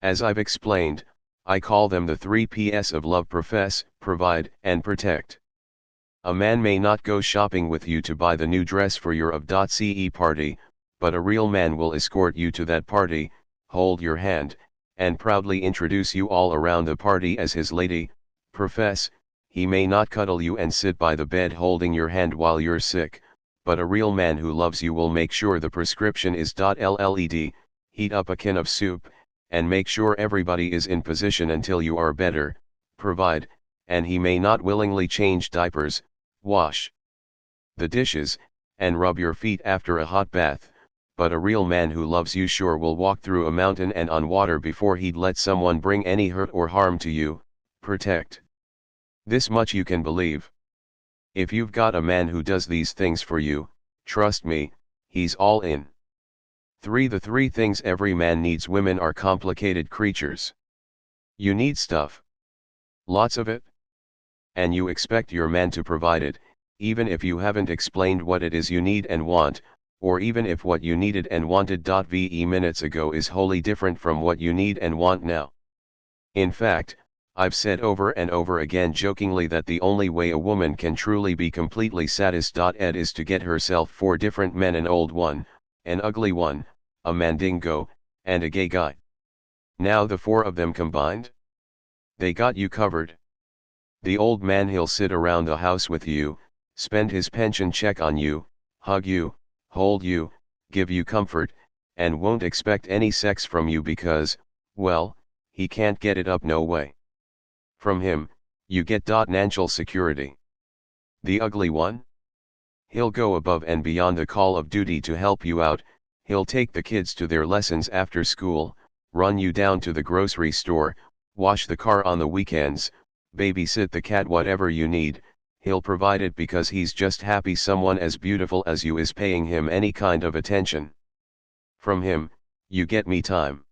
As I've explained, I call them the 3 Ps of love: profess, provide, and protect. A man may not go shopping with you to buy the new dress for your of.ce party, but a real man will escort you to that party, hold your hand, and proudly introduce you all around the party as his lady. Profess, he may not cuddle you and sit by the bed holding your hand while you're sick, but a real man who loves you will make sure the prescription is .led, heat up a can of soup, and make sure everybody is in position until you are better. Provide, and he may not willingly change diapers, wash the dishes, and rub your feet after a hot bath, but a real man who loves you sure will walk through a mountain and on water before he'd let someone bring any hurt or harm to you. Protect. This much you can believe. If you've got a man who does these things for you, trust me, he's all in. 3. The 3 things every man needs. Women are complicated creatures. You need stuff. Lots of it. And you expect your man to provide it, even if you haven't explained what it is you need and want, or even if what you needed and wanted ve minutes ago is wholly different from what you need and want now. In fact, I've said over and over again jokingly that the only way a woman can truly be completely satisfied is to get herself 4 different men: an old one, an ugly one, a mandingo, and a gay guy. Now the 4 of them combined? They got you covered. The old man, he'll sit around the house with you, spend his pension check on you, hug you, hold you, give you comfort, and won't expect any sex from you because, well, he can't get it up no way. From him, you get financial security. The ugly one? He'll go above and beyond the call of duty to help you out. He'll take the kids to their lessons after school, run you down to the grocery store, wash the car on the weekends, babysit the cat, whatever you need. He'll provide it because he's just happy someone as beautiful as you is paying him any kind of attention. From him, you get me time.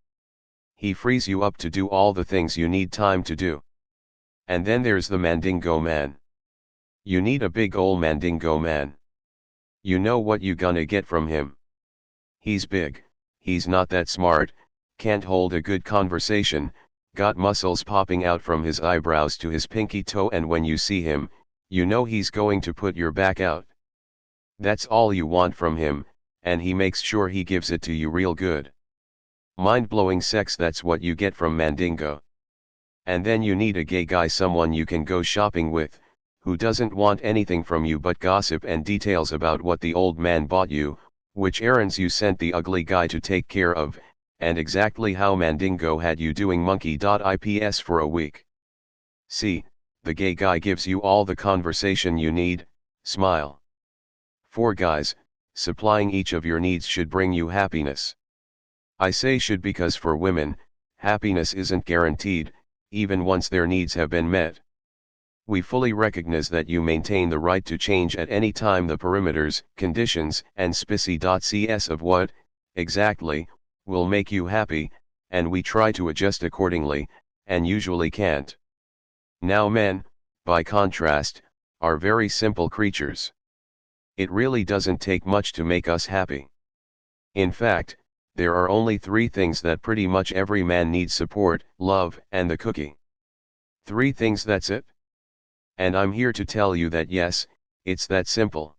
He frees you up to do all the things you need time to do. And then there's the mandingo man. You need a big ol' mandingo man. You know what you gonna get from him. He's big, he's not that smart, can't hold a good conversation, got muscles popping out from his eyebrows to his pinky toe, and when you see him, you know he's going to put your back out. That's all you want from him, and he makes sure he gives it to you real good. Mind-blowing sex, that's what you get from mandingo. And then you need a gay guy, someone you can go shopping with, who doesn't want anything from you but gossip and details about what the old man bought you, which errands you sent the ugly guy to take care of, and exactly how mandingo had you doing monkey.ips for a week. See, the gay guy gives you all the conversation you need. Smile. 4 guys, supplying each of your needs should bring you happiness. I say should because for women, happiness isn't guaranteed, even once their needs have been met. We fully recognize that you maintain the right to change at any time the parameters, conditions, and spicy.cs of what, exactly, will make you happy, and we try to adjust accordingly, and usually can't. Now men, by contrast, are very simple creatures. It really doesn't take much to make us happy. In fact, there are only 3 things that pretty much every man needs: support, love, and the cookie. 3 things, that's it? And I'm here to tell you that yes, it's that simple.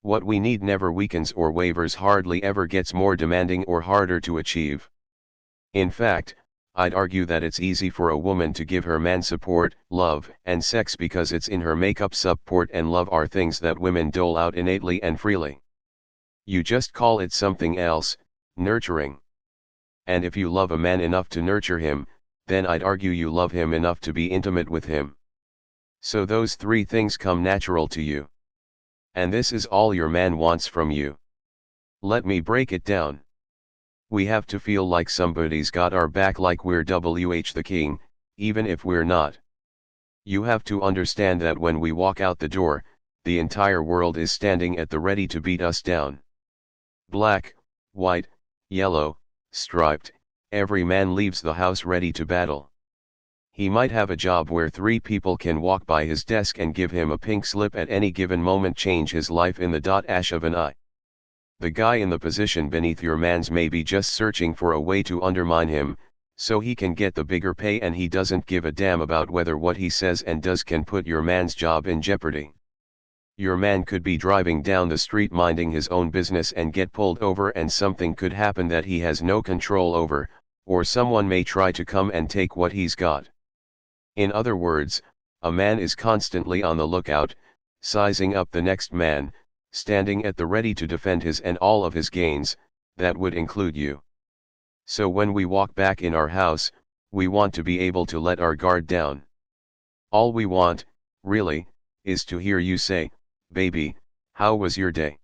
What we need never weakens or wavers, hardly ever gets more demanding or harder to achieve. In fact, I'd argue that it's easy for a woman to give her man support, love, and sex because it's in her makeup. Support and love are things that women dole out innately and freely. You just call it something else, nurturing. And if you love a man enough to nurture him, then I'd argue you love him enough to be intimate with him. So those 3 things come natural to you. And this is all your man wants from you. Let me break it down. We have to feel like somebody's got our back, like we're the king, even if we're not. You have to understand that when we walk out the door, the entire world is standing at the ready to beat us down. Black, white, yellow, striped, every man leaves the house ready to battle. He might have a job where 3 people can walk by his desk and give him a pink slip at any given moment, change his life in the dash of an eye. The guy in the position beneath your man's may be just searching for a way to undermine him, so he can get the bigger pay, and he doesn't give a damn about whether what he says and does can put your man's job in jeopardy. Your man could be driving down the street minding his own business and get pulled over, and something could happen that he has no control over, or someone may try to come and take what he's got. In other words, a man is constantly on the lookout, sizing up the next man, standing at the ready to defend his and all of his gains, that would include you. So when we walk back in our house, we want to be able to let our guard down. All we want, really, is to hear you say, "Baby, how was your day?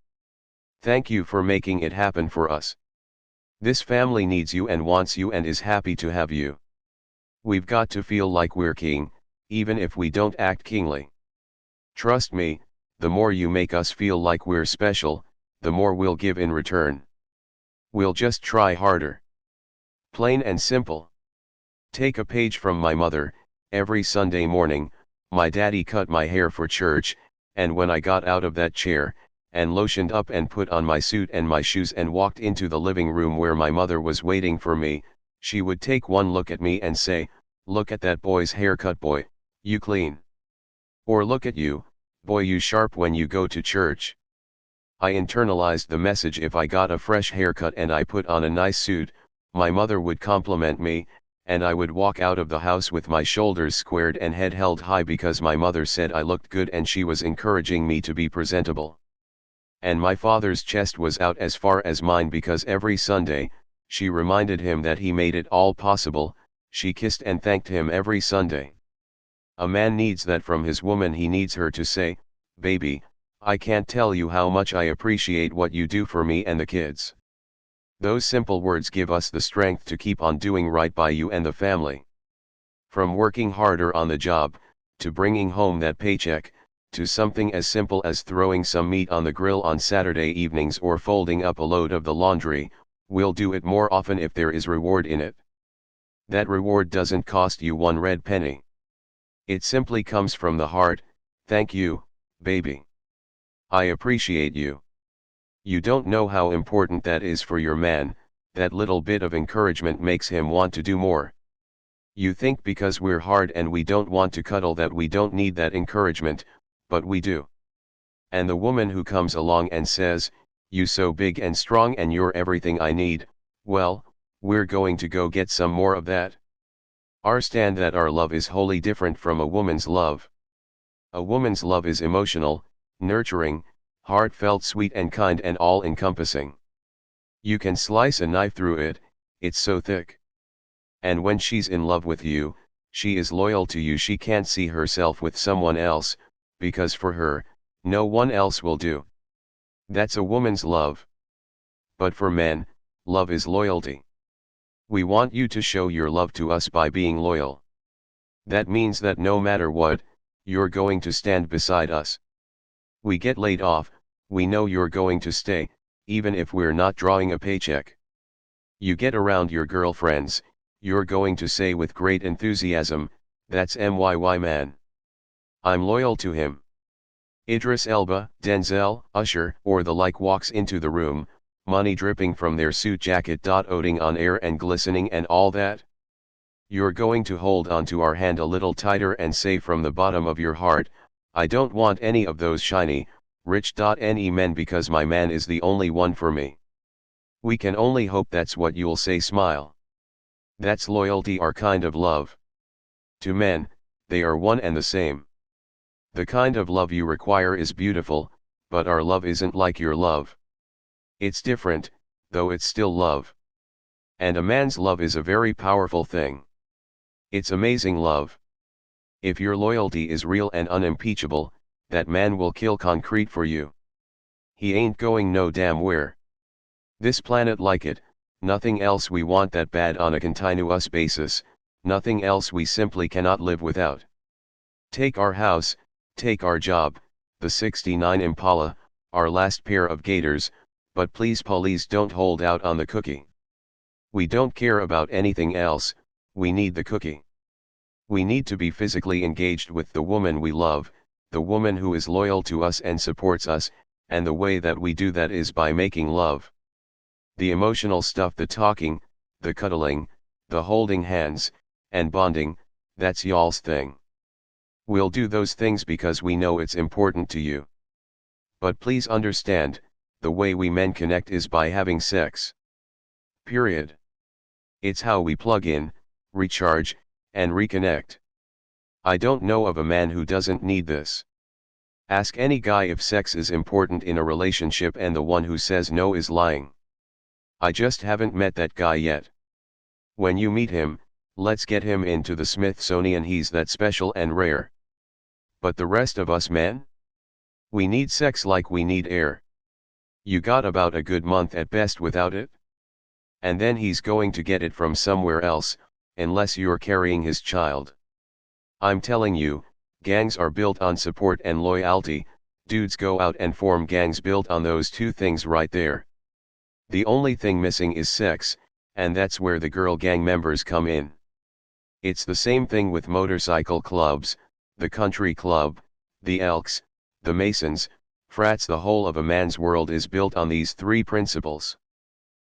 Thank you for making it happen for us. This family needs you and wants you and is happy to have you." We've got to feel like we're king, even if we don't act kingly. Trust me, the more you make us feel like we're special, the more we'll give in return. We'll just try harder. Plain and simple. Take a page from my mother. Every Sunday morning, my daddy cut my hair for church, and when I got out of that chair, and lotioned up and put on my suit and my shoes and walked into the living room where my mother was waiting for me, she would take one look at me and say, "Look at that boy's haircut, boy, you clean." Or, "Look at you, boy, you sharp when you go to church." I internalized the message. If I got a fresh haircut and I put on a nice suit, my mother would compliment me, and I would walk out of the house with my shoulders squared and head held high because my mother said I looked good and she was encouraging me to be presentable. And my father's chest was out as far as mine because every Sunday, she reminded him that he made it all possible. She kissed and thanked him every Sunday. A man needs that from his woman. He needs her to say, "Baby, I can't tell you how much I appreciate what you do for me and the kids." Those simple words give us the strength to keep on doing right by you and the family. From working harder on the job, to bringing home that paycheck, to something as simple as throwing some meat on the grill on Saturday evenings or folding up a load of the laundry, we'll do it more often if there is reward in it. That reward doesn't cost you one red penny. It simply comes from the heart. "Thank you, baby. I appreciate you." You don't know how important that is for your man. That little bit of encouragement makes him want to do more. You think because we're hard and we don't want to cuddle that we don't need that encouragement, but we do. And the woman who comes along and says, "You so big and strong and you're everything I need," well, we're going to go get some more of that. Understand that our love is wholly different from a woman's love. A woman's love is emotional, nurturing, heartfelt, sweet and kind and all-encompassing. You can slice a knife through it, it's so thick. And when she's in love with you, she is loyal to you. She can't see herself with someone else, because for her, no one else will do. That's a woman's love. But for men, love is loyalty. We want you to show your love to us by being loyal. That means that no matter what, you're going to stand beside us. We get laid off, we know you're going to stay, even if we're not drawing a paycheck. You get around your girlfriends, you're going to say with great enthusiasm, "That's MYY man. I'm loyal to him." Idris Elba, Denzel, Usher, or the like walks into the room, money dripping from their suit jacket, oating on air and glistening and all that. You're going to hold onto our hand a little tighter and say from the bottom of your heart, "I don't want any of those shiny, rich ne men because my man is the only one for me." We can only hope that's what you'll say. Smile. That's loyalty, our kind of love. To men, they are one and the same. The kind of love you require is beautiful, but our love isn't like your love. It's different, though it's still love. And a man's love is a very powerful thing. It's amazing love. If your loyalty is real and unimpeachable, that man will kill concrete for you. He ain't going no damn where. This planet like it, nothing else. We want that bad on a continuous basis, nothing else. We simply cannot live without. Take our house, take our job, the '69 Impala, our last pair of gaiters, but please police don't hold out on the cookie. We don't care about anything else, we need the cookie. We need to be physically engaged with the woman we love, the woman who is loyal to us and supports us, and the way that we do that is by making love. The emotional stuff, the talking, the cuddling, the holding hands, and bonding, that's y'all's thing. We'll do those things because we know it's important to you. But please understand, the way we men connect is by having sex. Period. It's how we plug in, recharge, and reconnect. I don't know of a man who doesn't need this. Ask any guy if sex is important in a relationship, and the one who says no is lying. I just haven't met that guy yet. When you meet him, let's get him into the Smithsonian. He's that special and rare. But the rest of us men? We need sex like we need air. You got about a good month at best without it. And then he's going to get it from somewhere else, unless you're carrying his child. I'm telling you, gangs are built on support and loyalty, Dudes go out and form gangs built on those two things right there. The only thing missing is sex, and that's where the girl gang members come in. It's the same thing with motorcycle clubs, the country club, the Elks, the Masons, frats. The whole of a man's world is built on these three principles.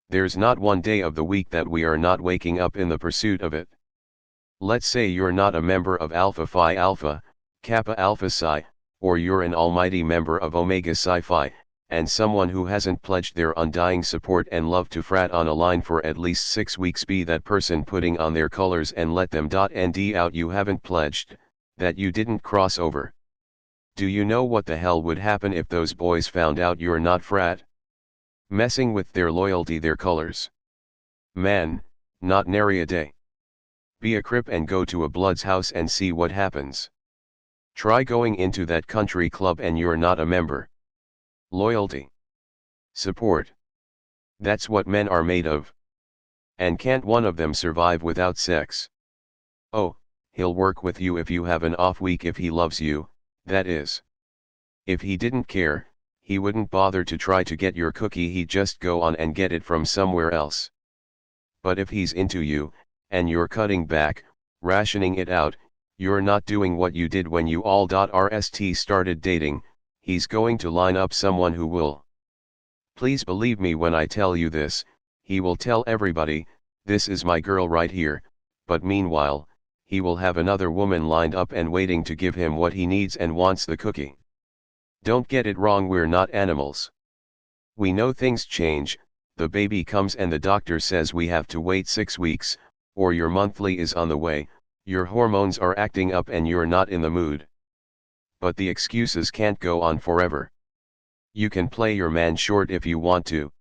There's not one day of the week that we are not waking up in the pursuit of it. Let's say you're not a member of Alpha Phi Alpha, Kappa Alpha Psi, or you're an almighty member of Omega Psi Phi, and someone who hasn't pledged their undying support and love to frat on a line for at least 6 weeks. Be that person putting on their colors and let them nd out. You haven't pledged, that you didn't cross over. Do you know what the hell would happen if those boys found out you're not frat? Messing with their loyalty, their colors. Man, not nary a day. Be a Crip and go to a Blood's house and see what happens. Try going into that country club and you're not a member. Loyalty. Support. That's what men are made of. And can't one of them survive without sex? Oh, he'll work with you if you have an off week, if he loves you, that is. If he didn't care, he wouldn't bother to try to get your cookie, he'd just go on and get it from somewhere else. But if he's into you, and you're cutting back, rationing it out, you're not doing what you did when you all started dating, he's going to line up someone who will. Please believe me when I tell you this, he will tell everybody, this is my girl right here, but meanwhile, he will have another woman lined up and waiting to give him what he needs and wants, the cookie. Don't get it wrong, we're not animals. We know things change, the baby comes and the doctor says we have to wait 6 weeks, or your monthly is on the way, your hormones are acting up and you're not in the mood. But the excuses can't go on forever. You can play your man short if you want to.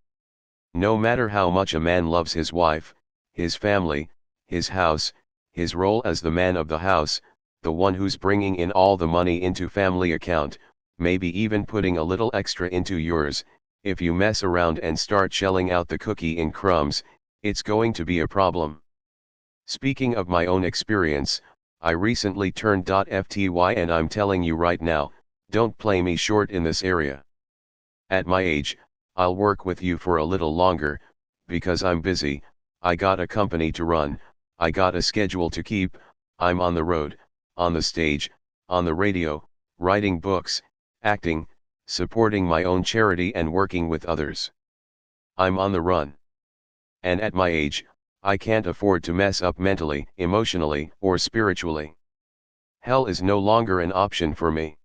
No matter how much a man loves his wife, his family, his house, his role as the man of the house, the one who's bringing in all the money into family account, maybe even putting a little extra into yours, if you mess around and start shelling out the cookie in crumbs, it's going to be a problem. Speaking of my own experience, I recently turned FTY and I'm telling you right now, don't play me short in this area. At my age, I'll work with you for a little longer, because I'm busy, I got a company to run, I got a schedule to keep, I'm on the road, on the stage, on the radio, writing books, acting, supporting my own charity and working with others. I'm on the run. And at my age, I can't afford to mess up mentally, emotionally, or spiritually. Hell is no longer an option for me.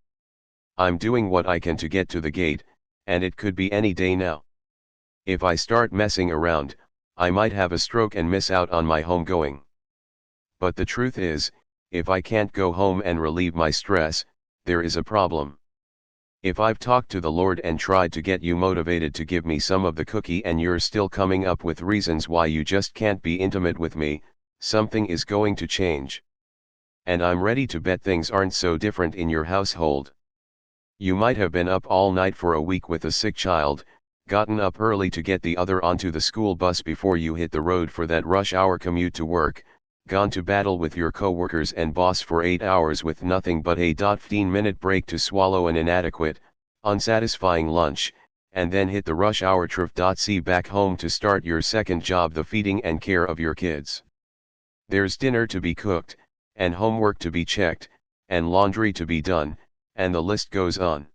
I'm doing what I can to get to the gate, and it could be any day now. If I start messing around, I might have a stroke and miss out on my homegoing. But the truth is, if I can't go home and relieve my stress, there is a problem. If I've talked to the Lord and tried to get you motivated to give me some of the cookie and you're still coming up with reasons why you just can't be intimate with me, something is going to change. And I'm ready to bet things aren't so different in your household. You might have been up all night for a week with a sick child, gotten up early to get the other onto the school bus before you hit the road for that rush hour commute to work, gone to battle with your coworkers and boss for 8 hours with nothing but a 15-minute break to swallow an inadequate, unsatisfying lunch, and then hit the rush hour traffic. Back home to start your second job, the feeding and care of your kids. There's dinner to be cooked, and homework to be checked, and laundry to be done, and the list goes on.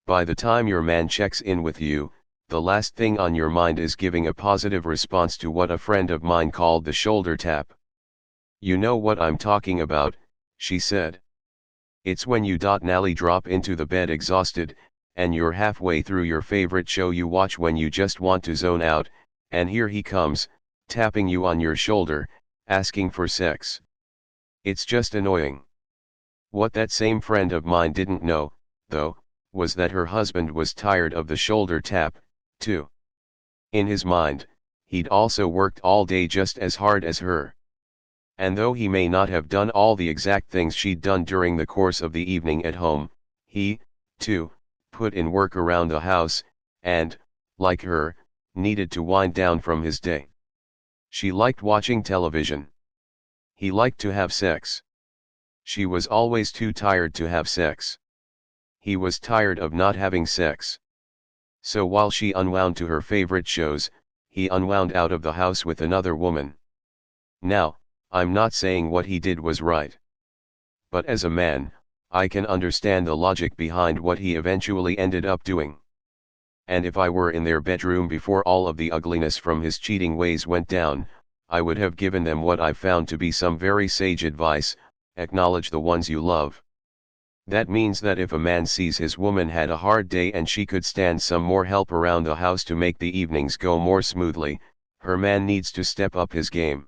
By the time your man checks in with you, the last thing on your mind is giving a positive response to what a friend of mine called the shoulder tap. You know what I'm talking about, she said. It's when you nally drop into the bed exhausted, and you're halfway through your favorite show you watch when you just want to zone out, and here he comes, tapping you on your shoulder, asking for sex. It's just annoying. What that same friend of mine didn't know, though, was that her husband was tired of the shoulder tap, too. In his mind, he'd also worked all day just as hard as her. And though he may not have done all the exact things she'd done during the course of the evening at home, he, too, put in work around the house, and, like her, needed to wind down from his day. She liked watching television. He liked to have sex. She was always too tired to have sex. He was tired of not having sex. So while she unwound to her favorite shows, he unwound out of the house with another woman. Now, I'm not saying what he did was right. But as a man, I can understand the logic behind what he eventually ended up doing. And if I were in their bedroom before all of the ugliness from his cheating ways went down, I would have given them what I found to be some very sage advice: acknowledge the ones you love. That means that if a man sees his woman had a hard day and she could stand some more help around the house to make the evenings go more smoothly, her man needs to step up his game.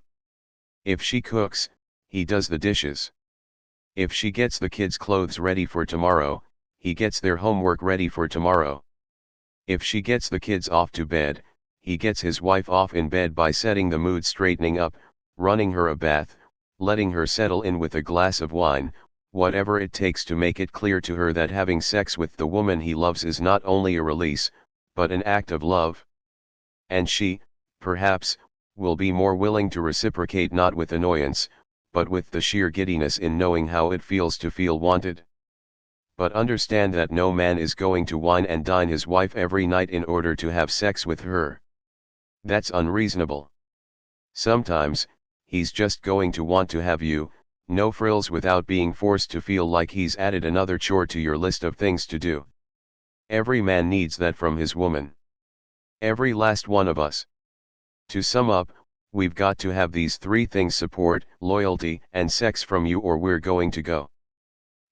If she cooks, he does the dishes. If she gets the kids' clothes ready for tomorrow, he gets their homework ready for tomorrow. If she gets the kids off to bed, he gets his wife off in bed by setting the mood, straightening up, running her a bath, letting her settle in with a glass of wine, whatever it takes to make it clear to her that having sex with the woman he loves is not only a release, but an act of love. And she, perhaps, will be more willing to reciprocate, not with annoyance, but with the sheer giddiness in knowing how it feels to feel wanted. But understand that no man is going to wine and dine his wife every night in order to have sex with her. That's unreasonable. Sometimes, he's just going to want to have you, no frills, without being forced to feel like he's added another chore to your list of things to do. Every man needs that from his woman. Every last one of us. To sum up, we've got to have these three things: support, loyalty, and sex from you, or we're going to go.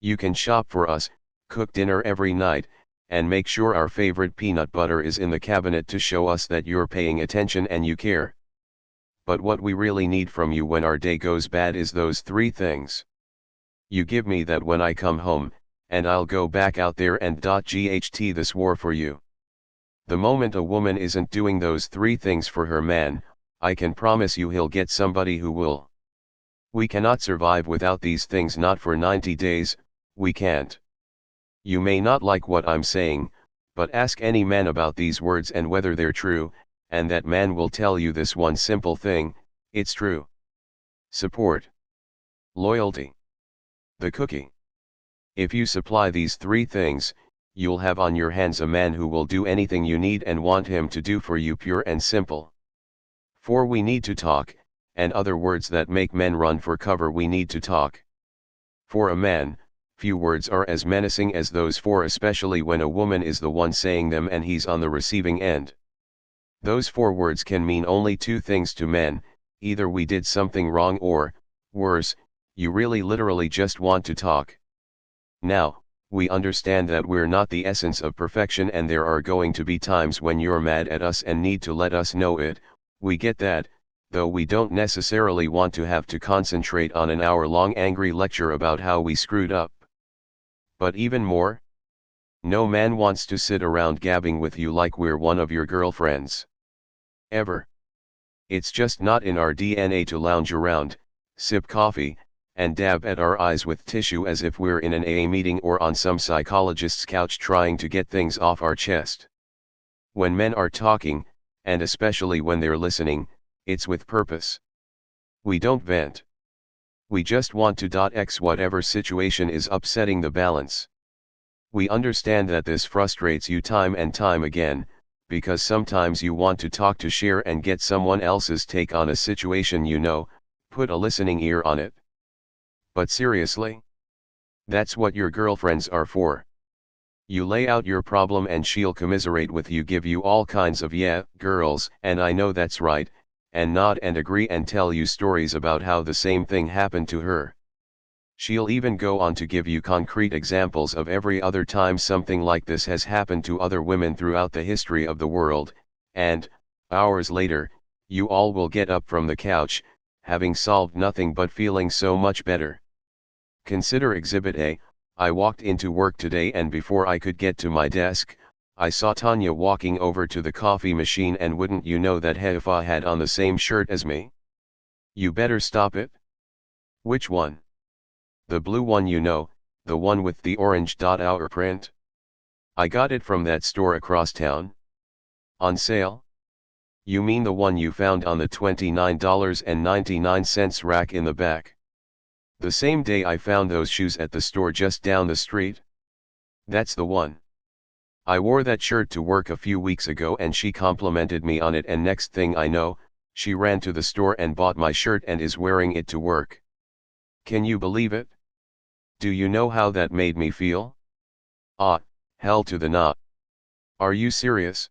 You can shop for us, cook dinner every night, and make sure our favorite peanut butter is in the cabinet to show us that you're paying attention and you care. But what we really need from you when our day goes bad is those three things. You give me that when I come home, and I'll go back out there and GHT this war for you. The moment a woman isn't doing those three things for her man, I can promise you he'll get somebody who will. We cannot survive without these things, not for 90 days, we can't. You may not like what I'm saying, but ask any man about these words and whether they're true, and that man will tell you this one simple thing: it's true. Support. Loyalty. The cookie. If you supply these three things, you'll have on your hands a man who will do anything you need and want him to do for you, pure and simple. For we need to talk, and other words that make men run for cover: we need to talk. For a man, few words are as menacing as those four, especially when a woman is the one saying them and he's on the receiving end. Those four words can mean only two things to men: either we did something wrong, or, worse, you really literally just want to talk. Now, we understand that we're not the essence of perfection, and there are going to be times when you're mad at us and need to let us know it. We get that, though we don't necessarily want to have to concentrate on an hour-long angry lecture about how we screwed up. But even more, no man wants to sit around gabbing with you like we're one of your girlfriends. Ever. It's just not in our DNA to lounge around, sip coffee, and dab at our eyes with tissue as if we're in an AA meeting or on some psychologist's couch trying to get things off our chest. When men are talking, and especially when they're listening, it's with purpose. We don't vent. We just want to X whatever situation is upsetting the balance. We understand that this frustrates you time and time again, because sometimes you want to talk, to share and get someone else's take on a situation, put a listening ear on it. But seriously? That's what your girlfriends are for. You lay out your problem and she'll commiserate with you, give you all kinds of "yeah, girls, and I know that's right," and nod and agree and tell you stories about how the same thing happened to her. She'll even go on to give you concrete examples of every other time something like this has happened to other women throughout the history of the world, and, hours later, you all will get up from the couch, having solved nothing but feeling so much better. Consider Exhibit A. I walked into work today, and before I could get to my desk, I saw Tanya walking over to the coffee machine, and wouldn't you know that Haifa had on the same shirt as me? You better stop it. Which one? The blue one, the one with the orange hour print. I got it from that store across town. On sale? You mean the one you found on the $29.99 rack in the back? The same day I found those shoes at the store just down the street? That's the one. I wore that shirt to work a few weeks ago and she complimented me on it, and next thing I know, she ran to the store and bought my shirt and is wearing it to work. Can you believe it? Do you know how that made me feel? Ah, hell to the nah. Are you serious?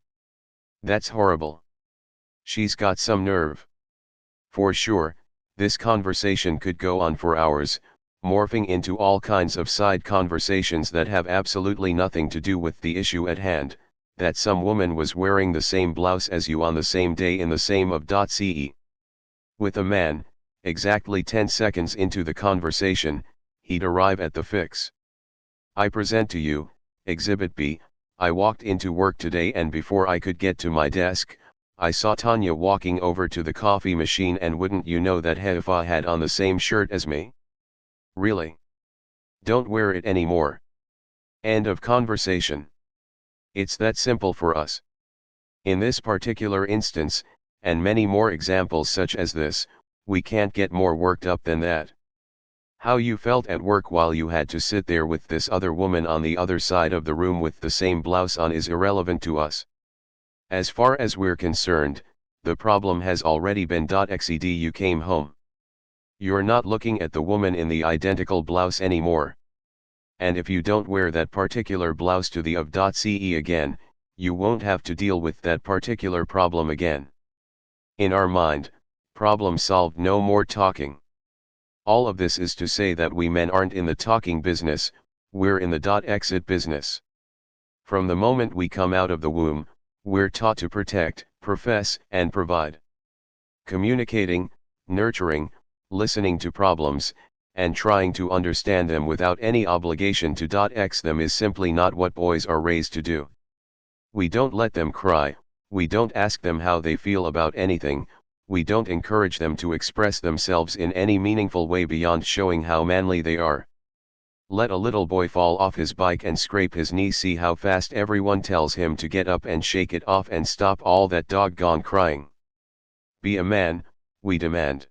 That's horrible. She's got some nerve. For sure, this conversation could go on for hours, morphing into all kinds of side conversations that have absolutely nothing to do with the issue at hand, that some woman was wearing the same blouse as you on the same day in the same of.ce. With a man, exactly 10 seconds into the conversation, he'd arrive at the fix. I present to you, Exhibit B. I walked into work today and before I could get to my desk, I saw Tanya walking over to the coffee machine, and wouldn't you know that Haifa had on the same shirt as me? Really? Don't wear it anymore. End of conversation. It's that simple for us. In this particular instance, and many more examples such as this, we can't get more worked up than that. How you felt at work while you had to sit there with this other woman on the other side of the room with the same blouse on is irrelevant to us. As far as we're concerned, the problem has already been .xed. You came home. You're not looking at the woman in the identical blouse anymore. And if you don't wear that particular blouse to the of.ce again, you won't have to deal with that particular problem again. In our mind, problem solved, no more talking. All of this is to say that we men aren't in the talking business, we're in the .exit business. From the moment we come out of the womb, we're taught to protect, profess, and provide. Communicating, nurturing, listening to problems, and trying to understand them without any obligation to x them is simply not what boys are raised to do. We don't let them cry, we don't ask them how they feel about anything, we don't encourage them to express themselves in any meaningful way beyond showing how manly they are. Let a little boy fall off his bike and scrape his knee, see how fast everyone tells him to get up and shake it off and stop all that doggone crying. Be a man, we demand.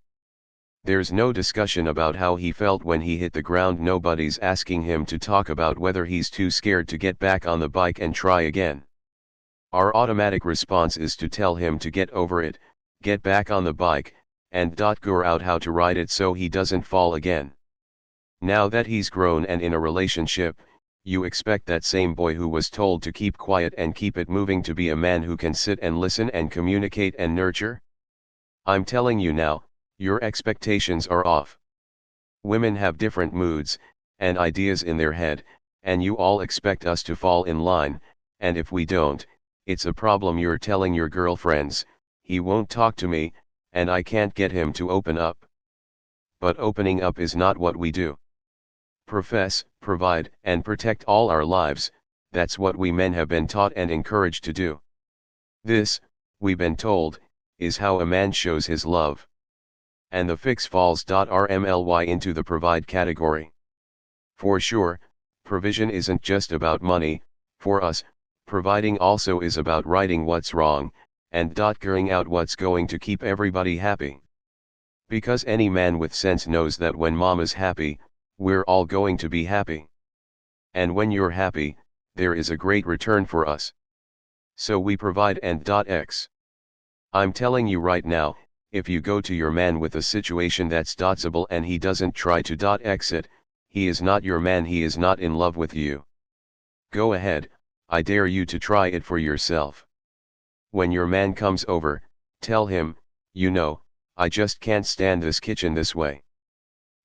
There's no discussion about how he felt when he hit the ground, nobody's asking him to talk about whether he's too scared to get back on the bike and try again. Our automatic response is to tell him to get over it, get back on the bike, and figure out how to ride it so he doesn't fall again. Now that he's grown and in a relationship, you expect that same boy who was told to keep quiet and keep it moving to be a man who can sit and listen and communicate and nurture? I'm telling you now, your expectations are off. Women have different moods and ideas in their head, and you all expect us to fall in line, and if we don't, it's a problem. You're telling your girlfriends, he won't talk to me, and I can't get him to open up. But opening up is not what we do. Profess, provide, and protect all our lives, that's what we men have been taught and encouraged to do. This, we've been told, is how a man shows his love. And the fix falls rmly into the provide category. For sure, provision isn't just about money, for us, providing also is about righting what's wrong, and figuring out what's going to keep everybody happy. Because any man with sense knows that when mama's happy, we're all going to be happy. And when you're happy, there is a great return for us. So we provide and x. I'm telling you right now, if you go to your man with a situation that's dotsable and he doesn't try to x it, he is not your man, he is not in love with you. Go ahead, I dare you to try it for yourself. When your man comes over, tell him, you know, I just can't stand this kitchen this way.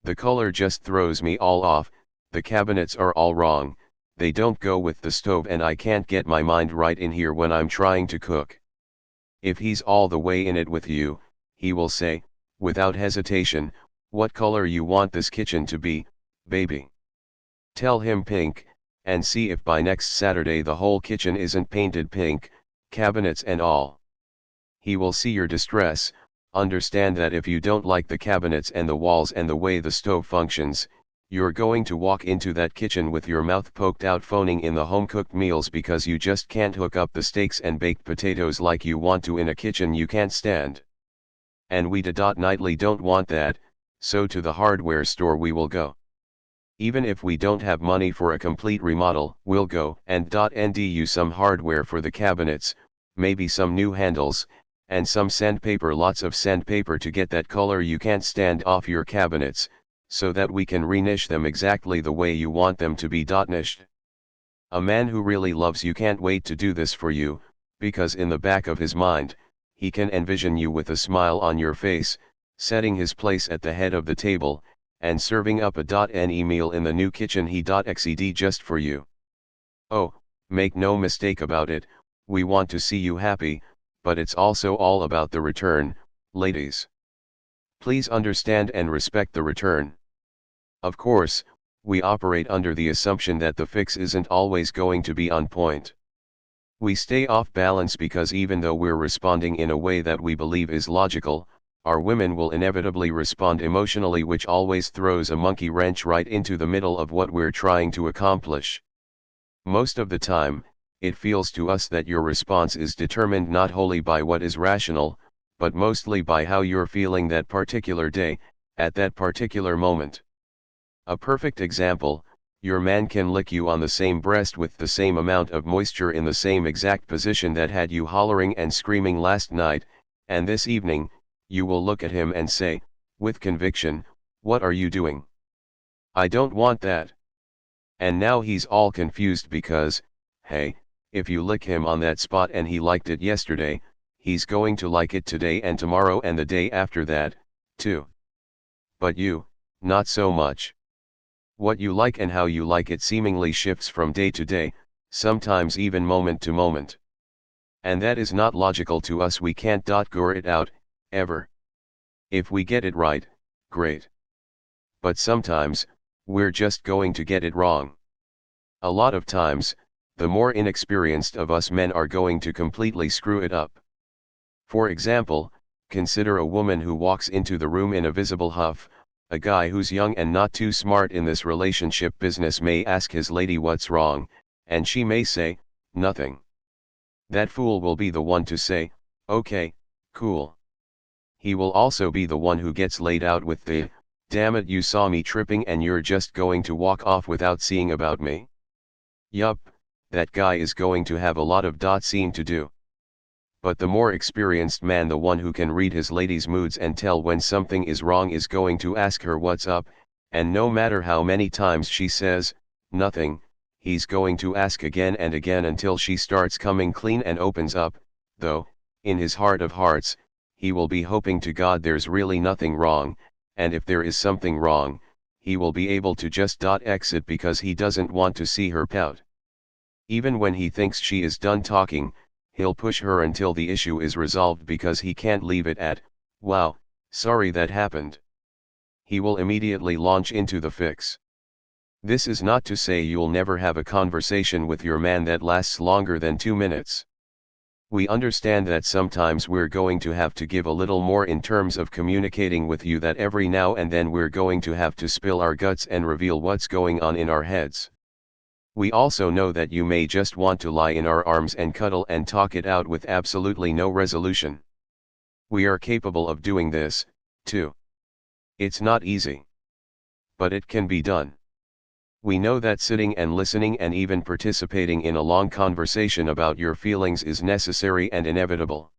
The color just throws me all off, the cabinets are all wrong, they don't go with the stove, and I can't get my mind right in here when I'm trying to cook. If he's all the way in it with you, he will say, without hesitation, what color you want this kitchen to be, baby. Tell him pink, and see if by next Saturday the whole kitchen isn't painted pink, cabinets and all. He will see your distress, understand that if you don't like the cabinets and the walls and the way the stove functions, you're going to walk into that kitchen with your mouth poked out phoning in the home-cooked meals because you just can't hook up the steaks and baked potatoes like you want to in a kitchen you can't stand. And we nightly don't want that, so to the hardware store we will go. Even if we don't have money for a complete remodel, we'll go and nd some hardware for the cabinets, maybe some new handles, and some sandpaper, lots of sandpaper to get that color you can't stand off your cabinets, so that we can renish them exactly the way you want them to be nished. A man who really loves you can't wait to do this for you, because in the back of his mind, he can envision you with a smile on your face, setting his place at the head of the table, and serving up a .ne meal in the new kitchen he .xed just for you. Oh, make no mistake about it, we want to see you happy, but it's also all about the return, ladies. Please understand and respect the return. Of course, we operate under the assumption that the fix isn't always going to be on point. We stay off balance because even though we're responding in a way that we believe is logical, our women will inevitably respond emotionally, which always throws a monkey wrench right into the middle of what we're trying to accomplish. Most of the time, it feels to us that your response is determined not wholly by what is rational, but mostly by how you're feeling that particular day, at that particular moment. A perfect example: your man can lick you on the same breast with the same amount of moisture in the same exact position that had you hollering and screaming last night, and this evening, you will look at him and say, with conviction, "What are you doing? I don't want that." And now he's all confused because, hey, if you lick him on that spot and he liked it yesterday, he's going to like it today and tomorrow and the day after that, too. But you, not so much. What you like and how you like it seemingly shifts from day to day, sometimes even moment to moment. And that is not logical to us. We can't gore it out, ever. If we get it right, great. But sometimes, we're just going to get it wrong. A lot of times, the more inexperienced of us men are going to completely screw it up. For example, consider a woman who walks into the room in a visible huff. A guy who's young and not too smart in this relationship business may ask his lady what's wrong, and she may say, nothing. That fool will be the one to say, okay, cool. He will also be the one who gets laid out with the, damn it, you saw me tripping and you're just going to walk off without seeing about me. Yup, that guy is going to have a lot of scene to do. But the more experienced man, the one who can read his lady's moods and tell when something is wrong, is going to ask her what's up, and no matter how many times she says, nothing, he's going to ask again and again until she starts coming clean and opens up, though, in his heart of hearts, he will be hoping to God there's really nothing wrong, and if there is something wrong, he will be able to just exit because he doesn't want to see her pout. Even when he thinks she is done talking, he'll push her until the issue is resolved because he can't leave it at, wow, sorry that happened. He will immediately launch into the fix. This is not to say you'll never have a conversation with your man that lasts longer than 2 minutes. We understand that sometimes we're going to have to give a little more in terms of communicating with you, that every now and then we're going to have to spill our guts and reveal what's going on in our heads. We also know that you may just want to lie in our arms and cuddle and talk it out with absolutely no resolution. We are capable of doing this, too. It's not easy. But it can be done. We know that sitting and listening and even participating in a long conversation about your feelings is necessary and inevitable.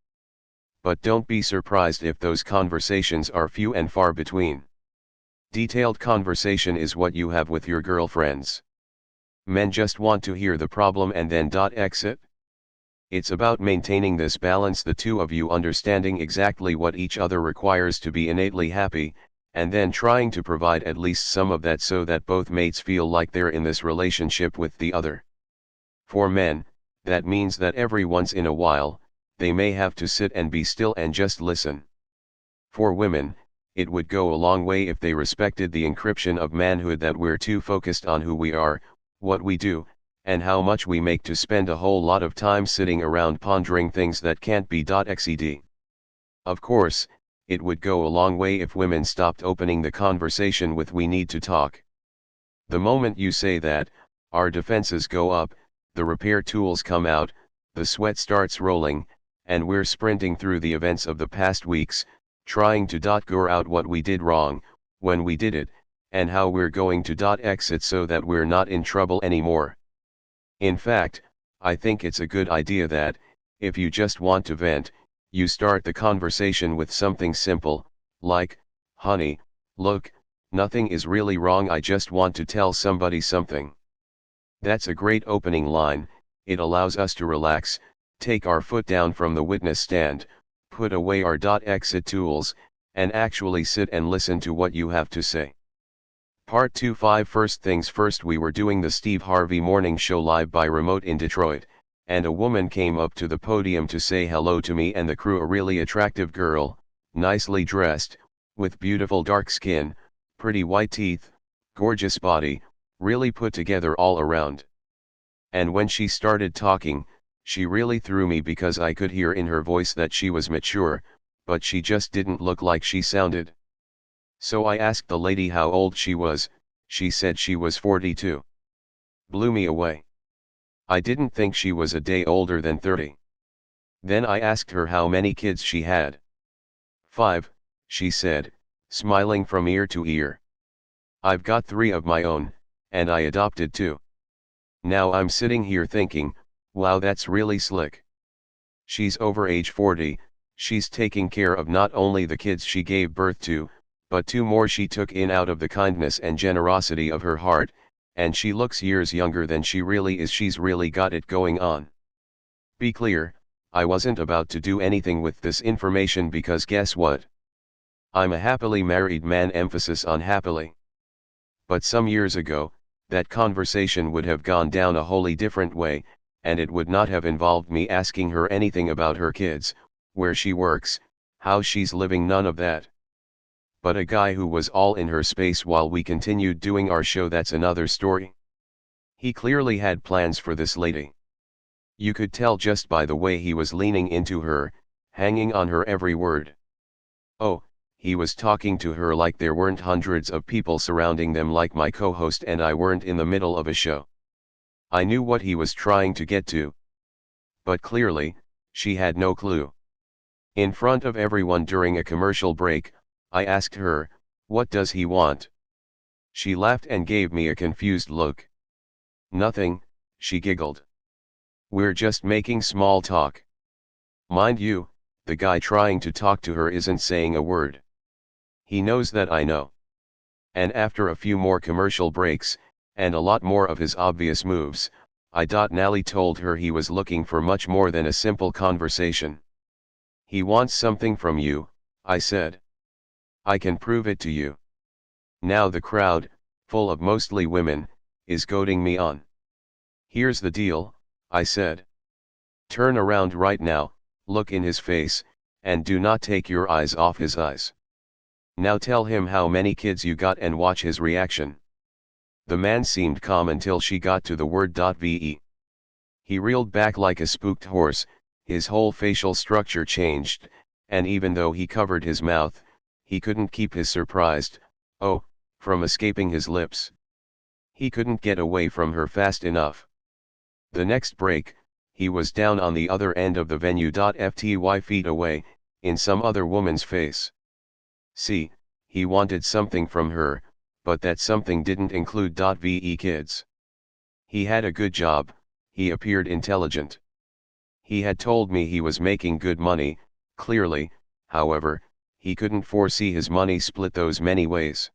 But don't be surprised if those conversations are few and far between. Detailed conversation is what you have with your girlfriends. Men just want to hear the problem and then exit. It's about maintaining this balance, the two of you understanding exactly what each other requires to be innately happy, and then trying to provide at least some of that so that both mates feel like they're in this relationship with the other. For men, that means that every once in a while, they may have to sit and be still and just listen. For women, it would go a long way if they respected the encryption of manhood that we're too focused on who we are, what we do, and how much we make to spend a whole lot of time sitting around pondering things that can't be xed. Of course, it would go a long way if women stopped opening the conversation with "we need to talk." The moment you say that, our defenses go up, the repair tools come out, the sweat starts rolling, and we're sprinting through the events of the past weeks, trying to gore out what we did wrong, when we did it, and how we're going to exit so that we're not in trouble anymore. In fact, I think it's a good idea that, if you just want to vent, you start the conversation with something simple, like, "Honey, look, nothing is really wrong, I just want to tell somebody something." That's a great opening line. It allows us to relax, take our foot down from the witness stand, put away our exit tools, and actually sit and listen to what you have to say. Part 25. First things first, we were doing the Steve Harvey morning show live by remote in Detroit, and a woman came up to the podium to say hello to me and the crew, a really attractive girl, nicely dressed, with beautiful dark skin, pretty white teeth, gorgeous body, really put together all around. And when she started talking, she really threw me because I could hear in her voice that she was mature, but she just didn't look like she sounded. So I asked the lady how old she was. She said she was 42. Blew me away. I didn't think she was a day older than 30. Then I asked her how many kids she had. 5, she said, smiling from ear to ear. I've got 3 of my own, and I adopted 2. Now I'm sitting here thinking, wow, that's really slick. She's over age 40, she's taking care of not only the kids she gave birth to, but 2 more she took in out of the kindness and generosity of her heart, and she looks years younger than she really is. She's really got it going on. Be clear, I wasn't about to do anything with this information because guess what? I'm a happily married man, emphasis on happily. But some years ago, that conversation would have gone down a wholly different way, and it would not have involved me asking her anything about her kids, where she works, how she's living, none of that. But a guy who was all in her space while we continued doing our show, that's another story. He clearly had plans for this lady. You could tell just by the way he was leaning into her, hanging on her every word. Oh, he was talking to her like there weren't hundreds of people surrounding them like my co-host and I weren't in the middle of a show. I knew what he was trying to get to. But clearly, she had no clue. In front of everyone during a commercial break, I asked her, "What does he want?" She laughed and gave me a confused look. "Nothing," she giggled. "We're just making small talk." Mind you, the guy trying to talk to her isn't saying a word. He knows that I know. And after a few more commercial breaks, and a lot more of his obvious moves, I Nally told her he was looking for much more than a simple conversation. "He wants something from you," I said. "I can prove it to you." Now the crowd, full of mostly women, is goading me on. "Here's the deal," I said. "Turn around right now, look in his face, and do not take your eyes off his eyes. Now tell him how many kids you got and watch his reaction." The man seemed calm until she got to the word "ve." He reeled back like a spooked horse, his whole facial structure changed, and even though he covered his mouth, he couldn't keep his surprised "oh" from escaping his lips. He couldn't get away from her fast enough. The next break, he was down on the other end of the venue, fty feet away, in some other woman's face. See, he wanted something from her, but that something didn't include ve kids. He had a good job, he appeared intelligent. He had told me he was making good money. Clearly, however, he couldn't foresee his money split those many ways.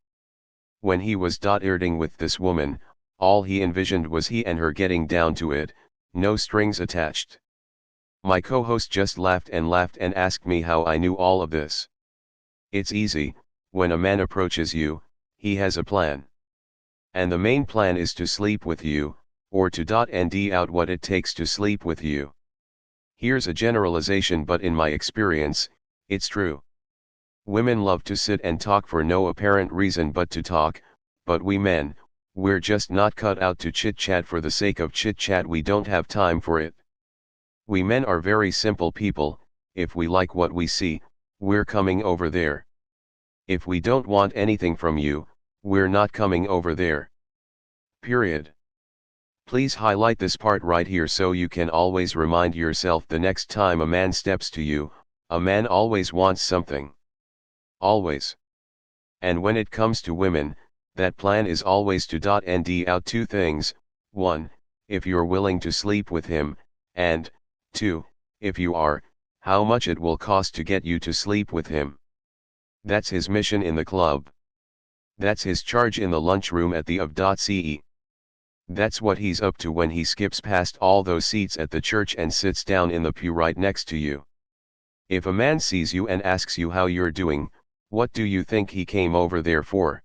When he was flirting with this woman, all he envisioned was he and her getting down to it, no strings attached. My co-host just laughed and asked me how I knew all of this. It's easy, when a man approaches you, he has a plan. And the main plan is to sleep with you, or to nd out what it takes to sleep with you. Here's a generalization, but in my experience, it's true. Women love to sit and talk for no apparent reason but to talk, but we men, we're just not cut out to chit-chat for the sake of chit-chat. We don't have time for it. We men are very simple people. If we like what we see, we're coming over there. If we don't want anything from you, we're not coming over there. Period. Please highlight this part right here so you can always remind yourself the next time a man steps to you, a man always wants something. Always. And when it comes to women, That plan is always to end out two things: 1, if you're willing to sleep with him, and 2, if you are, how much it will cost to get you to sleep with him. That's his mission in the club. That's his charge in the lunchroom at the of.ce. That's what he's up to when he skips past all those seats at the church and sits down in the pew right next to you. If a man sees you and asks you how you're doing, what do you think he came over there for?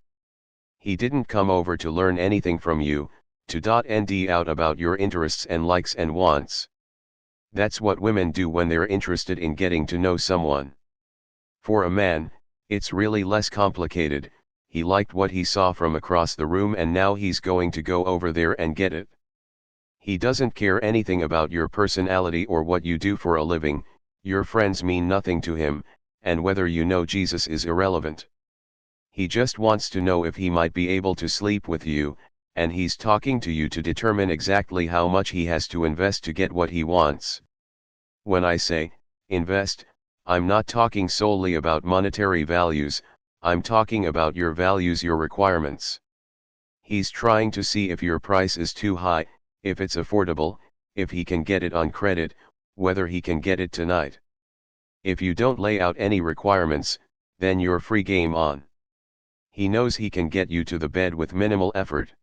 He didn't come over to learn anything from you, to end out about your interests and likes and wants. That's what women do when they're interested in getting to know someone. For a man, it's really less complicated. He liked what he saw from across the room and now he's going to go over there and get it. He doesn't care anything about your personality or what you do for a living. Your friends mean nothing to him, and whether you know Jesus is irrelevant. He just wants to know if he might be able to sleep with you, and he's talking to you to determine exactly how much he has to invest to get what he wants. When I say invest, I'm not talking solely about monetary values, I'm talking about your values, your requirements. He's trying to see if your price is too high, if it's affordable, if he can get it on credit, whether he can get it tonight. If you don't lay out any requirements, then you're free game on. He knows he can get you to the bed with minimal effort.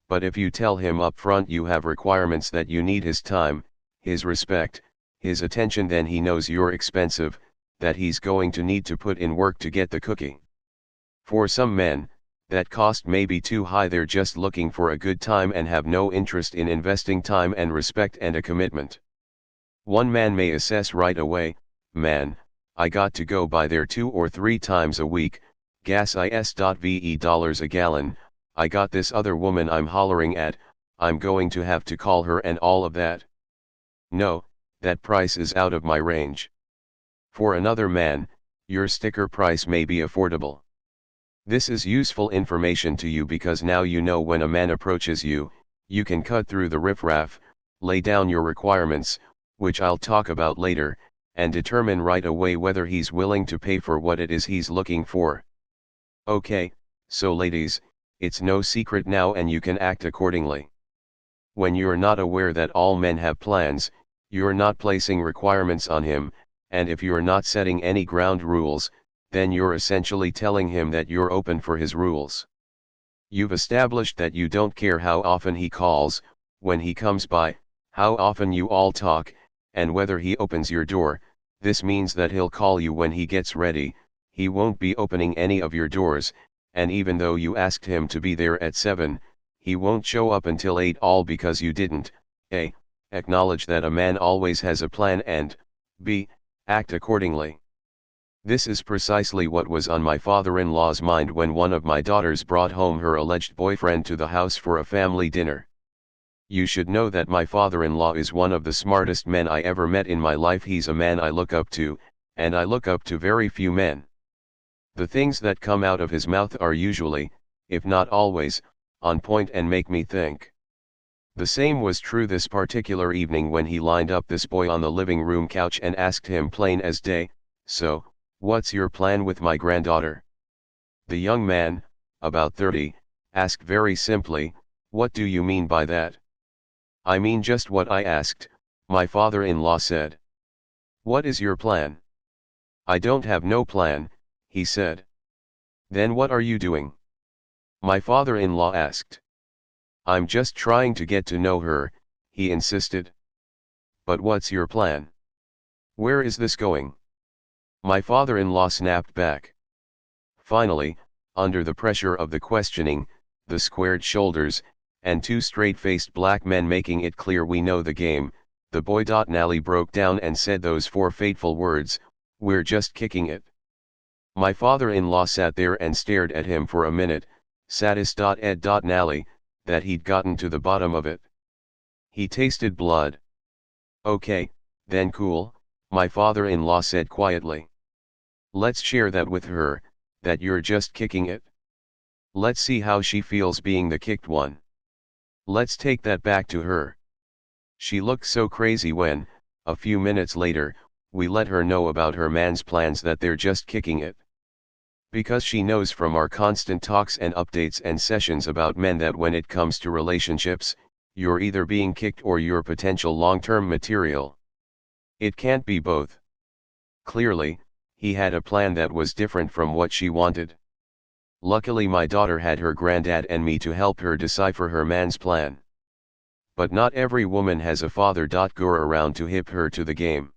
But if you tell him up front you have requirements, that you need his time, his respect, his attention, then he knows you're expensive, that he's going to need to put in work to get the cookie. For some men, that cost may be too high. They're just looking for a good time and have no interest in investing time and respect and a commitment. One man may assess right away, man, I got to go by there 2 or 3 times a week, gas is.ve dollars a gallon, I got this other woman I'm hollering at, I'm going to have to call her and all of that. No, that price is out of my range. For another man, your sticker price may be affordable. This is useful information to you because now you know when a man approaches you, you can cut through the riffraff, lay down your requirements, which I'll talk about later, and determine right away whether he's willing to pay for what it is he's looking for. Okay, so ladies, it's no secret now and you can act accordingly. When you're not aware that all men have plans, you're not placing requirements on him, and if you're not setting any ground rules, then you're essentially telling him that you're open for his rules. You've established that you don't care how often he calls, when he comes by, how often you all talk, and whether he opens your door. This means that he'll call you when he gets ready, he won't be opening any of your doors, and even though you asked him to be there at 7, he won't show up until 8, all because you didn't A. acknowledge that a man always has a plan, and B. act accordingly. This is precisely what was on my father-in-law's mind when one of my daughters brought home her alleged boyfriend to the house for a family dinner. You should know that my father-in-law is one of the smartest men I ever met in my life. He's a man I look up to, and I look up to very few men. The things that come out of his mouth are usually, if not always, on point and make me think. The same was true this particular evening when he lined up this boy on the living room couch and asked him plain as day, "So, what's your plan with my granddaughter?" The young man, about 30, asked very simply, "What do you mean by that?" "I mean just what I asked," my father-in-law said. "What is your plan?" "I don't have no plan," he said. "Then what are you doing?" my father-in-law asked. "I'm just trying to get to know her," he insisted. "But what's your plan? Where is this going?" my father-in-law snapped back. Finally, under the pressure of the questioning, the squared shoulders, and 2 straight-faced black men making it clear we know the game, the boy Nally broke down and said those 4 fateful words, "We're just kicking it." My father-in-law sat there and stared at him for a minute, satis.ed.nally, that he'd gotten to the bottom of it. He tasted blood. "Okay, then cool," my father-in-law said quietly. "Let's share that with her, that you're just kicking it. Let's see how she feels being the kicked one. Let's take that back to her." She looked so crazy when, a few minutes later, we let her know about her man's plans that they're just kicking it. Because she knows from our constant talks and updates and sessions about men that when it comes to relationships, you're either being kicked or you're potential long-term material. It can't be both. Clearly, he had a plan that was different from what she wanted. Luckily my daughter had her granddad and me to help her decipher her man's plan. But not every woman has a father. Go around to hip her to the game.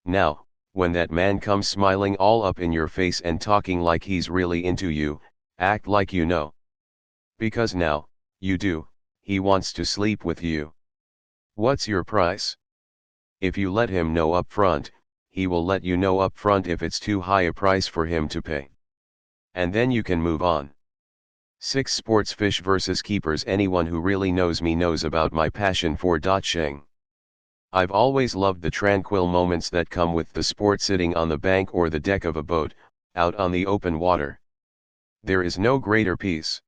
Now, when that man comes smiling all up in your face and talking like he's really into you, act like you know. Because now, you do, he wants to sleep with you. What's your price? If you let him know up front, he will let you know up front if it's too high a price for him to pay. And then you can move on. 6 Sports fish versus keepers. Anyone who really knows me knows about my passion for Sheng. I've always loved the tranquil moments that come with the sport, sitting on the bank or the deck of a boat, out on the open water. There is no greater peace.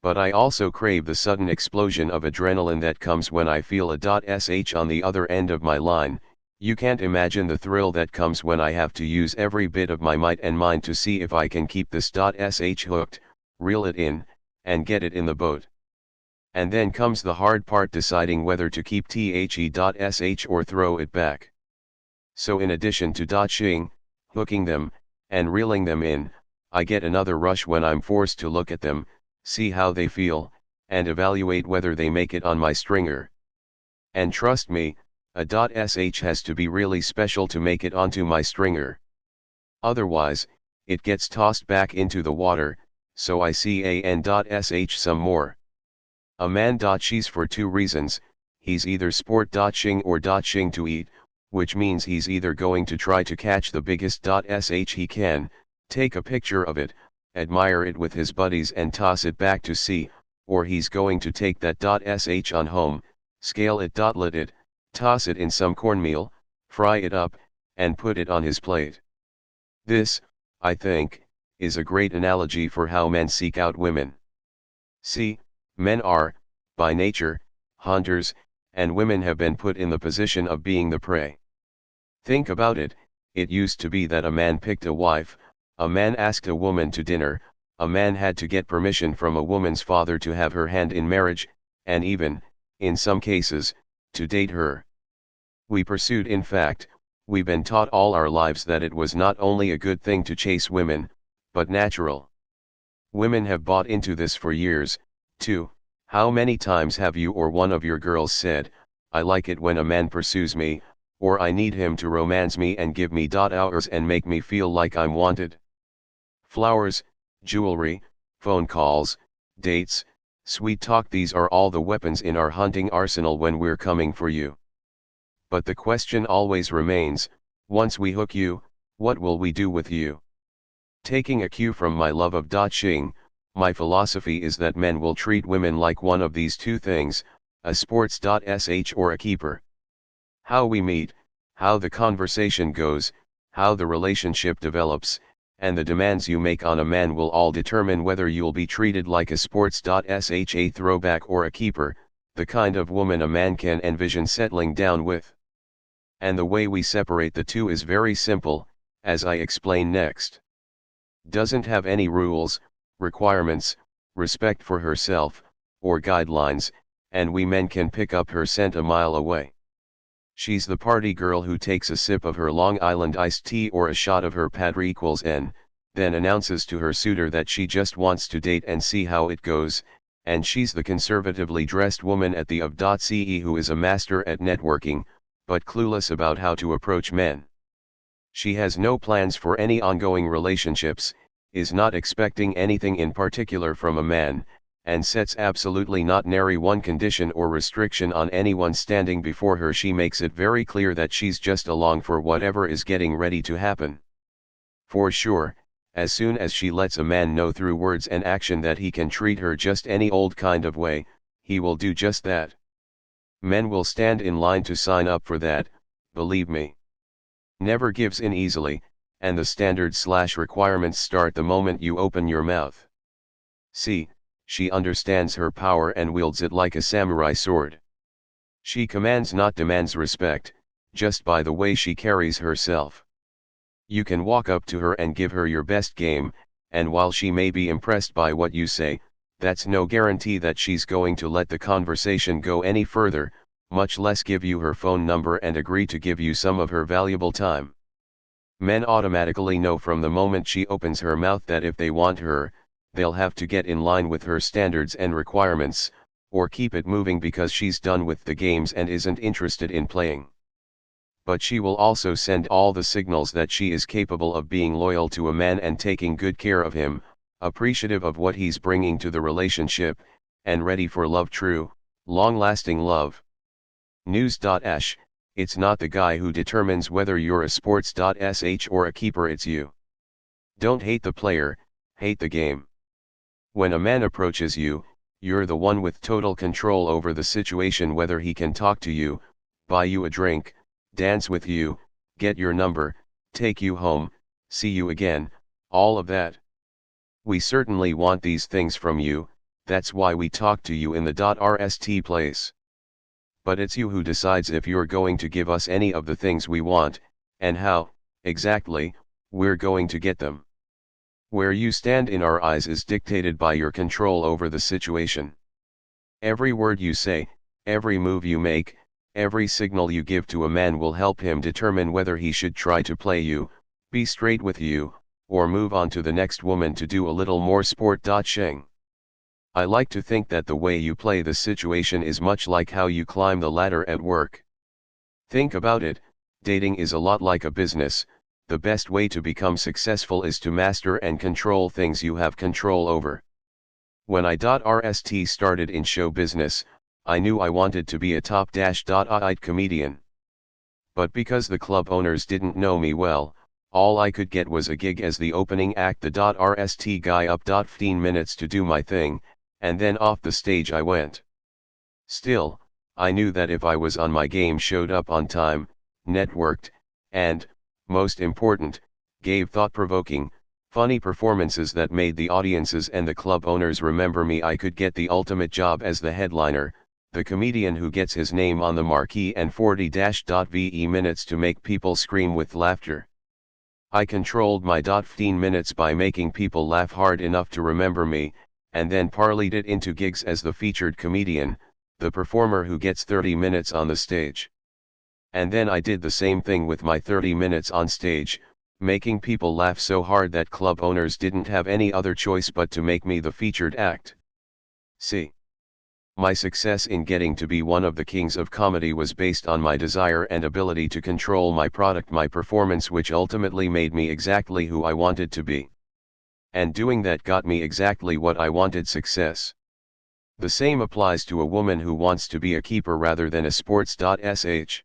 But I also crave the sudden explosion of adrenaline that comes when I feel a sh on the other end of my line. You can't imagine the thrill that comes when I have to use every bit of my might and mind to see if I can keep this sh hooked, reel it in, and get it in the boat. And then comes the hard part, deciding whether to keep the.sh or throw it back. So in addition to dodging, hooking them, and reeling them in, I get another rush when I'm forced to look at them, see how they feel, and evaluate whether they make it on my stringer. And trust me, a .sh has to be really special to make it onto my stringer. Otherwise, it gets tossed back into the water, so I see an.sh some more. A man .shes for 2 reasons: he's either sport .shing or .shing to eat, which means he's either going to try to catch the biggest .sh he can, take a picture of it, admire it with his buddies and toss it back to sea, or he's going to take that .sh on home, scale it, let it, toss it in some cornmeal, fry it up, and put it on his plate. This, I think, is a great analogy for how men seek out women. See, men are, by nature, hunters, and women have been put in the position of being the prey. Think about it. It used to be that a man picked a wife, a man asked a woman to dinner, a man had to get permission from a woman's father to have her hand in marriage, and even, in some cases, to date her. We pursued, in fact, we've been taught all our lives that it was not only a good thing to chase women, but natural. Women have bought into this for years, too. How many times have you or one of your girls said, "I like it when a man pursues me," or "I need him to romance me and give me hours and make me feel like I'm wanted"? Flowers, jewelry, phone calls, dates, sweet talk, these are all the weapons in our hunting arsenal when we're coming for you. But the question always remains, once we hook you, what will we do with you? Taking a cue from my love of Shing, my philosophy is that men will treat women like one of these 2 things, a sports sh or a keeper. How we meet, how the conversation goes, how the relationship develops, and the demands you make on a man will all determine whether you'll be treated like a sports sh, a throwback, or a keeper, the kind of woman a man can envision settling down with. And the way we separate the 2 is very simple, as I explain next. Doesn't have any rules, requirements, respect for herself, or guidelines, and we men can pick up her scent a mile away. She's the party girl who takes a sip of her Long Island iced tea or a shot of her Padre equals N, then announces to her suitor that she just wants to date and see how it goes, and she's the conservatively dressed woman at the of.ce who is a master at networking, but clueless about how to approach men. She has no plans for any ongoing relationships, is not expecting anything in particular from a man, and sets absolutely not nary one condition or restriction on anyone standing before her. She makes it very clear that she's just along for whatever is getting ready to happen. For sure, as soon as she lets a man know through words and action that he can treat her just any old kind of way, he will do just that. Men will stand in line to sign up for that, believe me. Never gives in easily, and the standards/requirements start the moment you open your mouth. See, she understands her power and wields it like a samurai sword. She commands, not demands, respect, just by the way she carries herself. You can walk up to her and give her your best game, and while she may be impressed by what you say, that's no guarantee that she's going to let the conversation go any further, much less give you her phone number and agree to give you some of her valuable time. Men automatically know from the moment she opens her mouth that if they want her, they'll have to get in line with her standards and requirements, or keep it moving because she's done with the games and isn't interested in playing. But she will also send all the signals that she is capable of being loyal to a man and taking good care of him, appreciative of what he's bringing to the relationship, and ready for love, true, long-lasting love. News.sh, it's not the guy who determines whether you're a sports.sh or a keeper, it's you. Don't hate the player, hate the game. When a man approaches you, you're the one with total control over the situation, whether he can talk to you, buy you a drink, dance with you, get your number, take you home, see you again, all of that. We certainly want these things from you, that's why we talk to you in the .rst place. But it's you who decides if you're going to give us any of the things we want, and how, exactly, we're going to get them. Where you stand in our eyes is dictated by your control over the situation. Every word you say, every move you make, every signal you give to a man will help him determine whether he should try to play you, be straight with you, or move on to the next woman to do a little more sport.shing. I like to think that the way you play the situation is much like how you climb the ladder at work. Think about it, dating is a lot like a business. The best way to become successful is to master and control things you have control over. When I.rst started in show business, I knew I wanted to be a top-.ite comedian. But because the club owners didn't know me well, all I could get was a gig as the opening act, the .rst guy up 15 minutes to do my thing, and then off the stage I went. Still, I knew that if I was on my game, showed up on time, networked, and, most important, gave thought-provoking, funny performances that made the audiences and the club owners remember me, I could get the ultimate job as the headliner, the comedian who gets his name on the marquee and 40-VE minutes to make people scream with laughter. I controlled my 15 minutes by making people laugh hard enough to remember me, and then parlayed it into gigs as the featured comedian, the performer who gets 30 minutes on the stage. And then I did the same thing with my 30 minutes on stage, making people laugh so hard that club owners didn't have any other choice but to make me the featured act. See, my success in getting to be one of the kings of comedy was based on my desire and ability to control my product, my performance, which ultimately made me exactly who I wanted to be. And doing that got me exactly what I wanted: success. The same applies to a woman who wants to be a keeper rather than a sports.sh.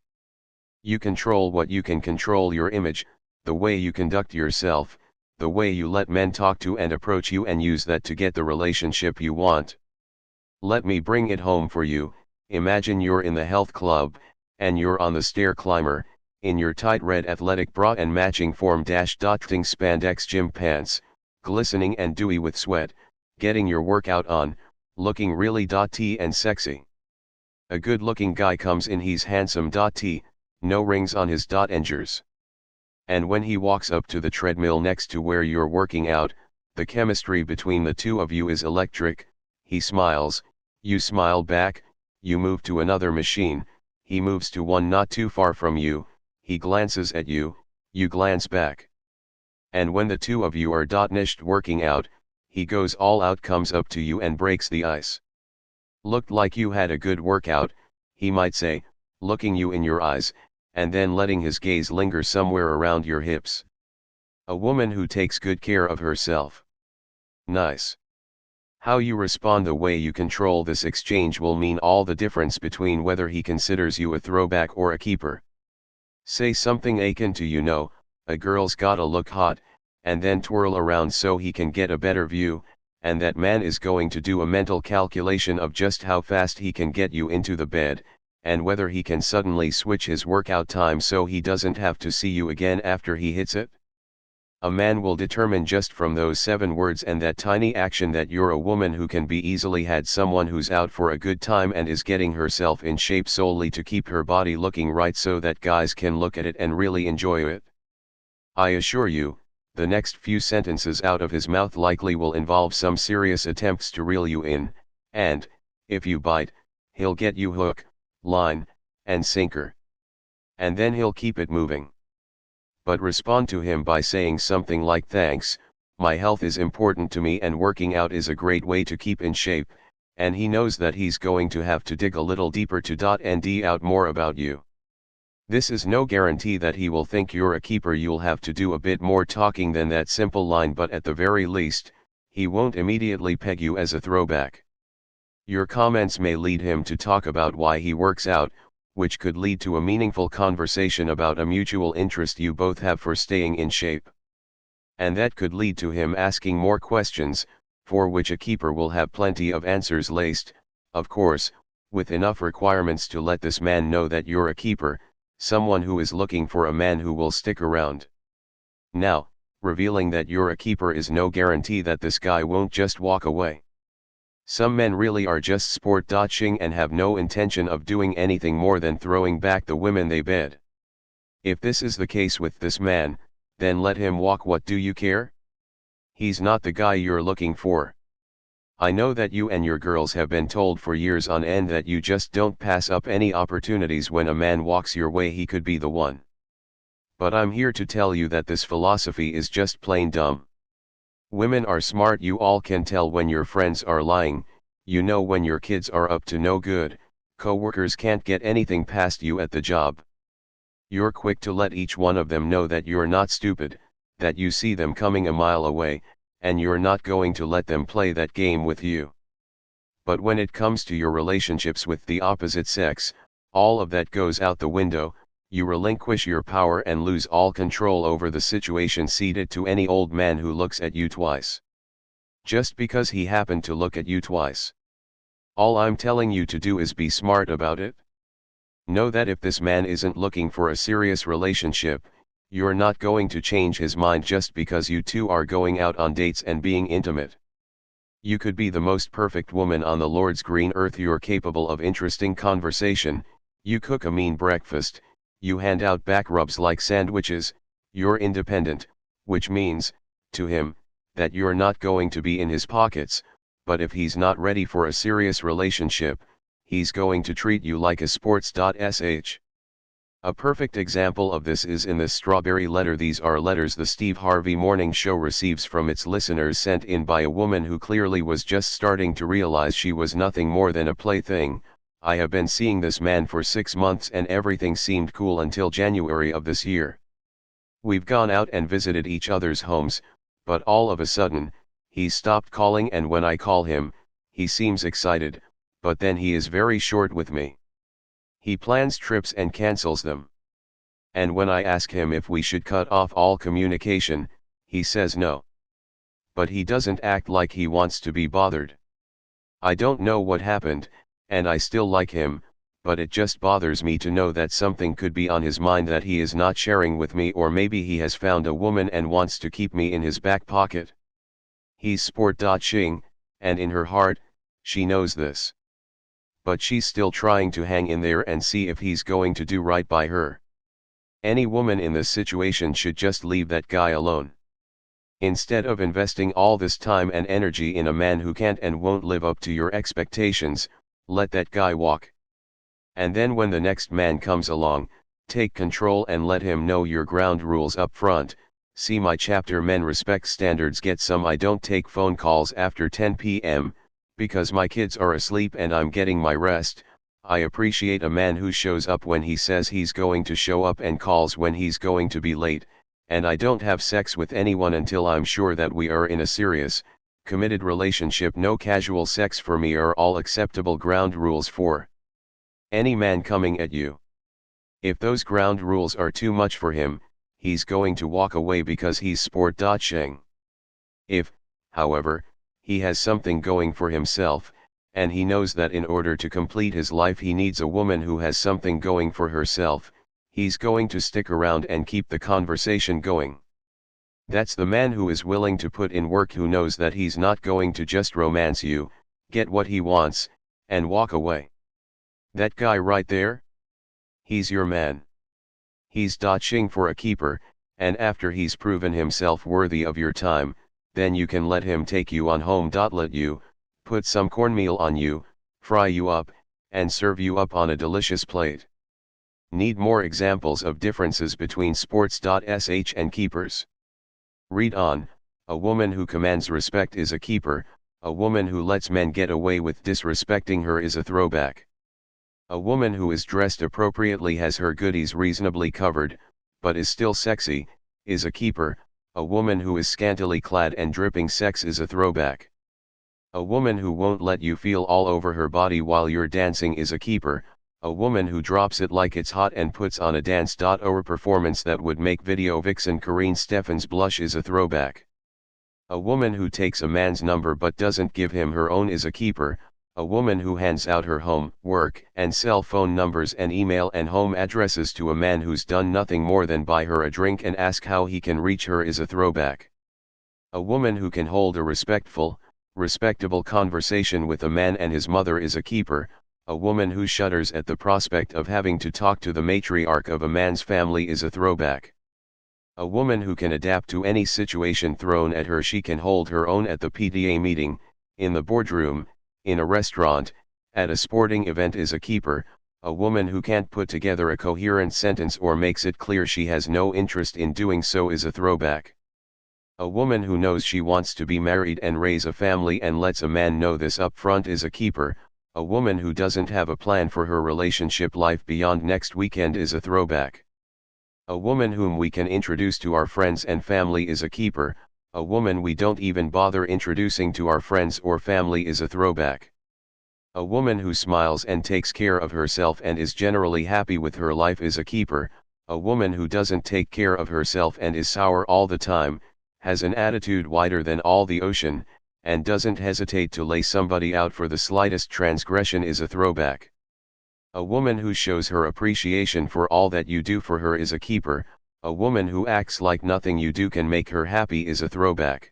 You control what you can control: your image, the way you conduct yourself, the way you let men talk to and approach you, and use that to get the relationship you want. Let me bring it home for you. Imagine you're in the health club, and you're on the stair climber, in your tight red athletic bra and matching form-ting spandex gym pants, glistening and dewy with sweat, getting your workout on, looking really tea and sexy. A good-looking guy comes in, he's handsome tea, no rings on his engers. And when he walks up to the treadmill next to where you're working out, the chemistry between the two of you is electric. He smiles, you smile back, you move to another machine, he moves to one not too far from you, he glances at you, you glance back. And when the two of you are nished working out, he goes all out, comes up to you and breaks the ice. Looked like you had a good workout, he might say, looking you in your eyes, and then letting his gaze linger somewhere around your hips. A woman who takes good care of herself. Nice. How you respond, the way you control this exchange, will mean all the difference between whether he considers you a throwback or a keeper. Say something akin to, you know, a girl's gotta look hot, and then twirl around so he can get a better view, and that man is going to do a mental calculation of just how fast he can get you into the bed, and whether he can suddenly switch his workout time so he doesn't have to see you again after he hits it. A man will determine just from those 7 words and that tiny action that you're a woman who can be easily had, someone who's out for a good time and is getting herself in shape solely to keep her body looking right so that guys can look at it and really enjoy it. I assure you, the next few sentences out of his mouth likely will involve some serious attempts to reel you in, and, if you bite, he'll get you hook, line, and sinker. And then he'll keep it moving. But respond to him by saying something like thanks, my health is important to me and working out is a great way to keep in shape, and he knows that he's going to have to dig a little deeper to and out more about you. This is no guarantee that he will think you're a keeper. You'll have to do a bit more talking than that simple line, but at the very least, he won't immediately peg you as a throwback. Your comments may lead him to talk about why he works out, which could lead to a meaningful conversation about a mutual interest you both have for staying in shape. And that could lead to him asking more questions, for which a keeper will have plenty of answers laced, of course, with enough requirements to let this man know that you're a keeper, someone who is looking for a man who will stick around. Now, revealing that you're a keeper is no guarantee that this guy won't just walk away. Some men really are just sport-dodging and have no intention of doing anything more than throwing back the women they bed. If this is the case with this man, then let him walk. What do you care? He's not the guy you're looking for. I know that you and your girls have been told for years on end that you just don't pass up any opportunities when a man walks your way. He could be the one. But I'm here to tell you that this philosophy is just plain dumb. Women are smart. You all can tell when your friends are lying, you know when your kids are up to no good, co-workers can't get anything past you at the job. You're quick to let each one of them know that you're not stupid, that you see them coming a mile away, and you're not going to let them play that game with you. But when it comes to your relationships with the opposite sex, all of that goes out the window. You relinquish your power and lose all control over the situation. Cede it to any old man who looks at you twice. Just because he happened to look at you twice. All I'm telling you to do is be smart about it. Know that if this man isn't looking for a serious relationship, you're not going to change his mind just because you two are going out on dates and being intimate. You could be the most perfect woman on the Lord's green earth. You're capable of interesting conversation, you cook a mean breakfast, you hand out back rubs like sandwiches, you're independent, which means, to him, that you're not going to be in his pockets, but if he's not ready for a serious relationship, he's going to treat you like a sports.sh. A perfect example of this is in this strawberry letter. These are letters the Steve Harvey Morning Show receives from its listeners, sent in by a woman who clearly was just starting to realize she was nothing more than a plaything. I have been seeing this man for 6 months and everything seemed cool until January of this year. We've gone out and visited each other's homes, but all of a sudden, he's stopped calling, and when I call him, he seems excited, but then he is very short with me. He plans trips and cancels them. And when I ask him if we should cut off all communication, he says no. But he doesn't act like he wants to be bothered. I don't know what happened, and I still like him, but it just bothers me to know that something could be on his mind that he is not sharing with me, or maybe he has found a woman and wants to keep me in his back pocket. He's sport-dodging, and in her heart, she knows this. But she's still trying to hang in there and see if he's going to do right by her. Any woman in this situation should just leave that guy alone. Instead of investing all this time and energy in a man who can't and won't live up to your expectations, let that guy walk. And then when the next man comes along, take control and let him know your ground rules up front. See my chapter Men Respect Standards. Get some. I don't take phone calls after 10 p.m. because my kids are asleep and I'm getting my rest. I appreciate a man who shows up when he says he's going to show up and calls when he's going to be late, and I don't have sex with anyone until I'm sure that we are in a serious, committed relationship. No casual sex for me are all acceptable ground rules for any man coming at you. If those ground rules are too much for him, he's going to walk away because he's sport-dodging. If, however, he has something going for himself, and he knows that in order to complete his life he needs a woman who has something going for herself, he's going to stick around and keep the conversation going. That's the man who is willing to put in work, who knows that he's not going to just romance you, get what he wants, and walk away. That guy right there? He's your man. He's dodging for a keeper, and after he's proven himself worthy of your time, then you can let him take you on home. Let you, put some cornmeal on you, fry you up, and serve you up on a delicious plate. Need more examples of differences between sports.sh and keepers? Read on. A woman who commands respect is a keeper, a woman who lets men get away with disrespecting her is a throwback. A woman who is dressed appropriately, has her goodies reasonably covered, but is still sexy, is a keeper. A woman who is scantily clad and dripping sex is a throwback. A woman who won't let you feel all over her body while you're dancing is a keeper. A woman who drops it like it's hot and puts on a dance.or performance that would make video vixen Karine Steffens blush is a throwback. A woman who takes a man's number but doesn't give him her own is a keeper. A woman who hands out her home, work, and cell phone numbers and email and home addresses to a man who's done nothing more than buy her a drink and ask how he can reach her is a throwback. A woman who can hold a respectable conversation with a man and his mother is a keeper. A woman who shudders at the prospect of having to talk to the matriarch of a man's family is a throwback. A woman who can adapt to any situation thrown at her. She can hold her own at the PTA meeting, in the boardroom, in a restaurant, at a sporting event is a keeper. A woman who can't put together a coherent sentence or makes it clear she has no interest in doing so is a throwback. A woman who knows she wants to be married and raise a family and lets a man know this up front is a keeper. A woman who doesn't have a plan for her relationship life beyond next weekend is a throwback. A woman whom we can introduce to our friends and family is a keeper. A woman we don't even bother introducing to our friends or family is a throwback. A woman who smiles and takes care of herself and is generally happy with her life is a keeper. A woman who doesn't take care of herself and is sour all the time, has an attitude wider than all the ocean, and doesn't hesitate to lay somebody out for the slightest transgression is a throwback. A woman who shows her appreciation for all that you do for her is a keeper. A woman who acts like nothing you do can make her happy is a throwback.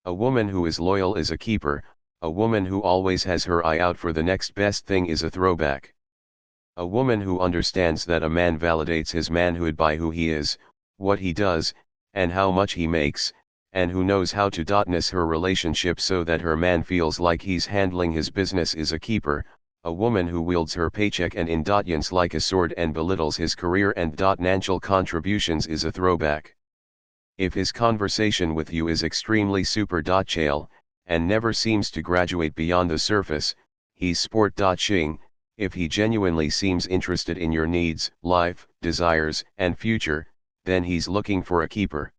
A woman who is loyal is a keeper. A woman who always has her eye out for the next best thing is a throwback. A woman who understands that a man validates his manhood by who he is, what he does, and how much he makes, and who knows how to .ness her relationship so that her man feels like he's handling his business is a keeper. A woman who wields her paycheck and indulgence like a sword and belittles his career and financial contributions is a throwback. If his conversation with you is extremely super chill, and never seems to graduate beyond the surface, he's sport.shing. If he genuinely seems interested in your needs, life, desires, and future, then he's looking for a keeper.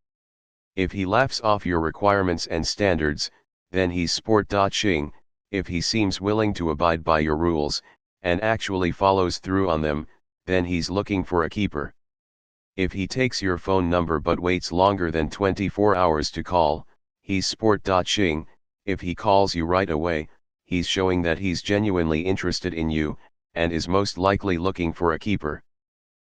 If he laughs off your requirements and standards, then he's sport.shing. If he seems willing to abide by your rules, and actually follows through on them, then he's looking for a keeper. If he takes your phone number but waits longer than 24 hours to call, he's sport.shing. If he calls you right away, he's showing that he's genuinely interested in you, and is most likely looking for a keeper.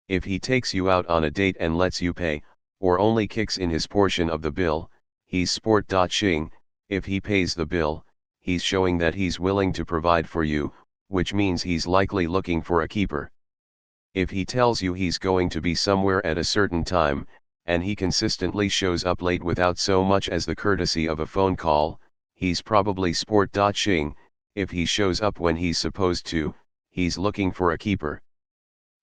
If he takes you out on a date and lets you pay, or only kicks in his portion of the bill, he's sport.shing. If he pays the bill, he's showing that he's willing to provide for you, which means he's likely looking for a keeper. If he tells you he's going to be somewhere at a certain time, and he consistently shows up late without so much as the courtesy of a phone call, he's probably sport.shing. If he shows up when he's supposed to, he's looking for a keeper.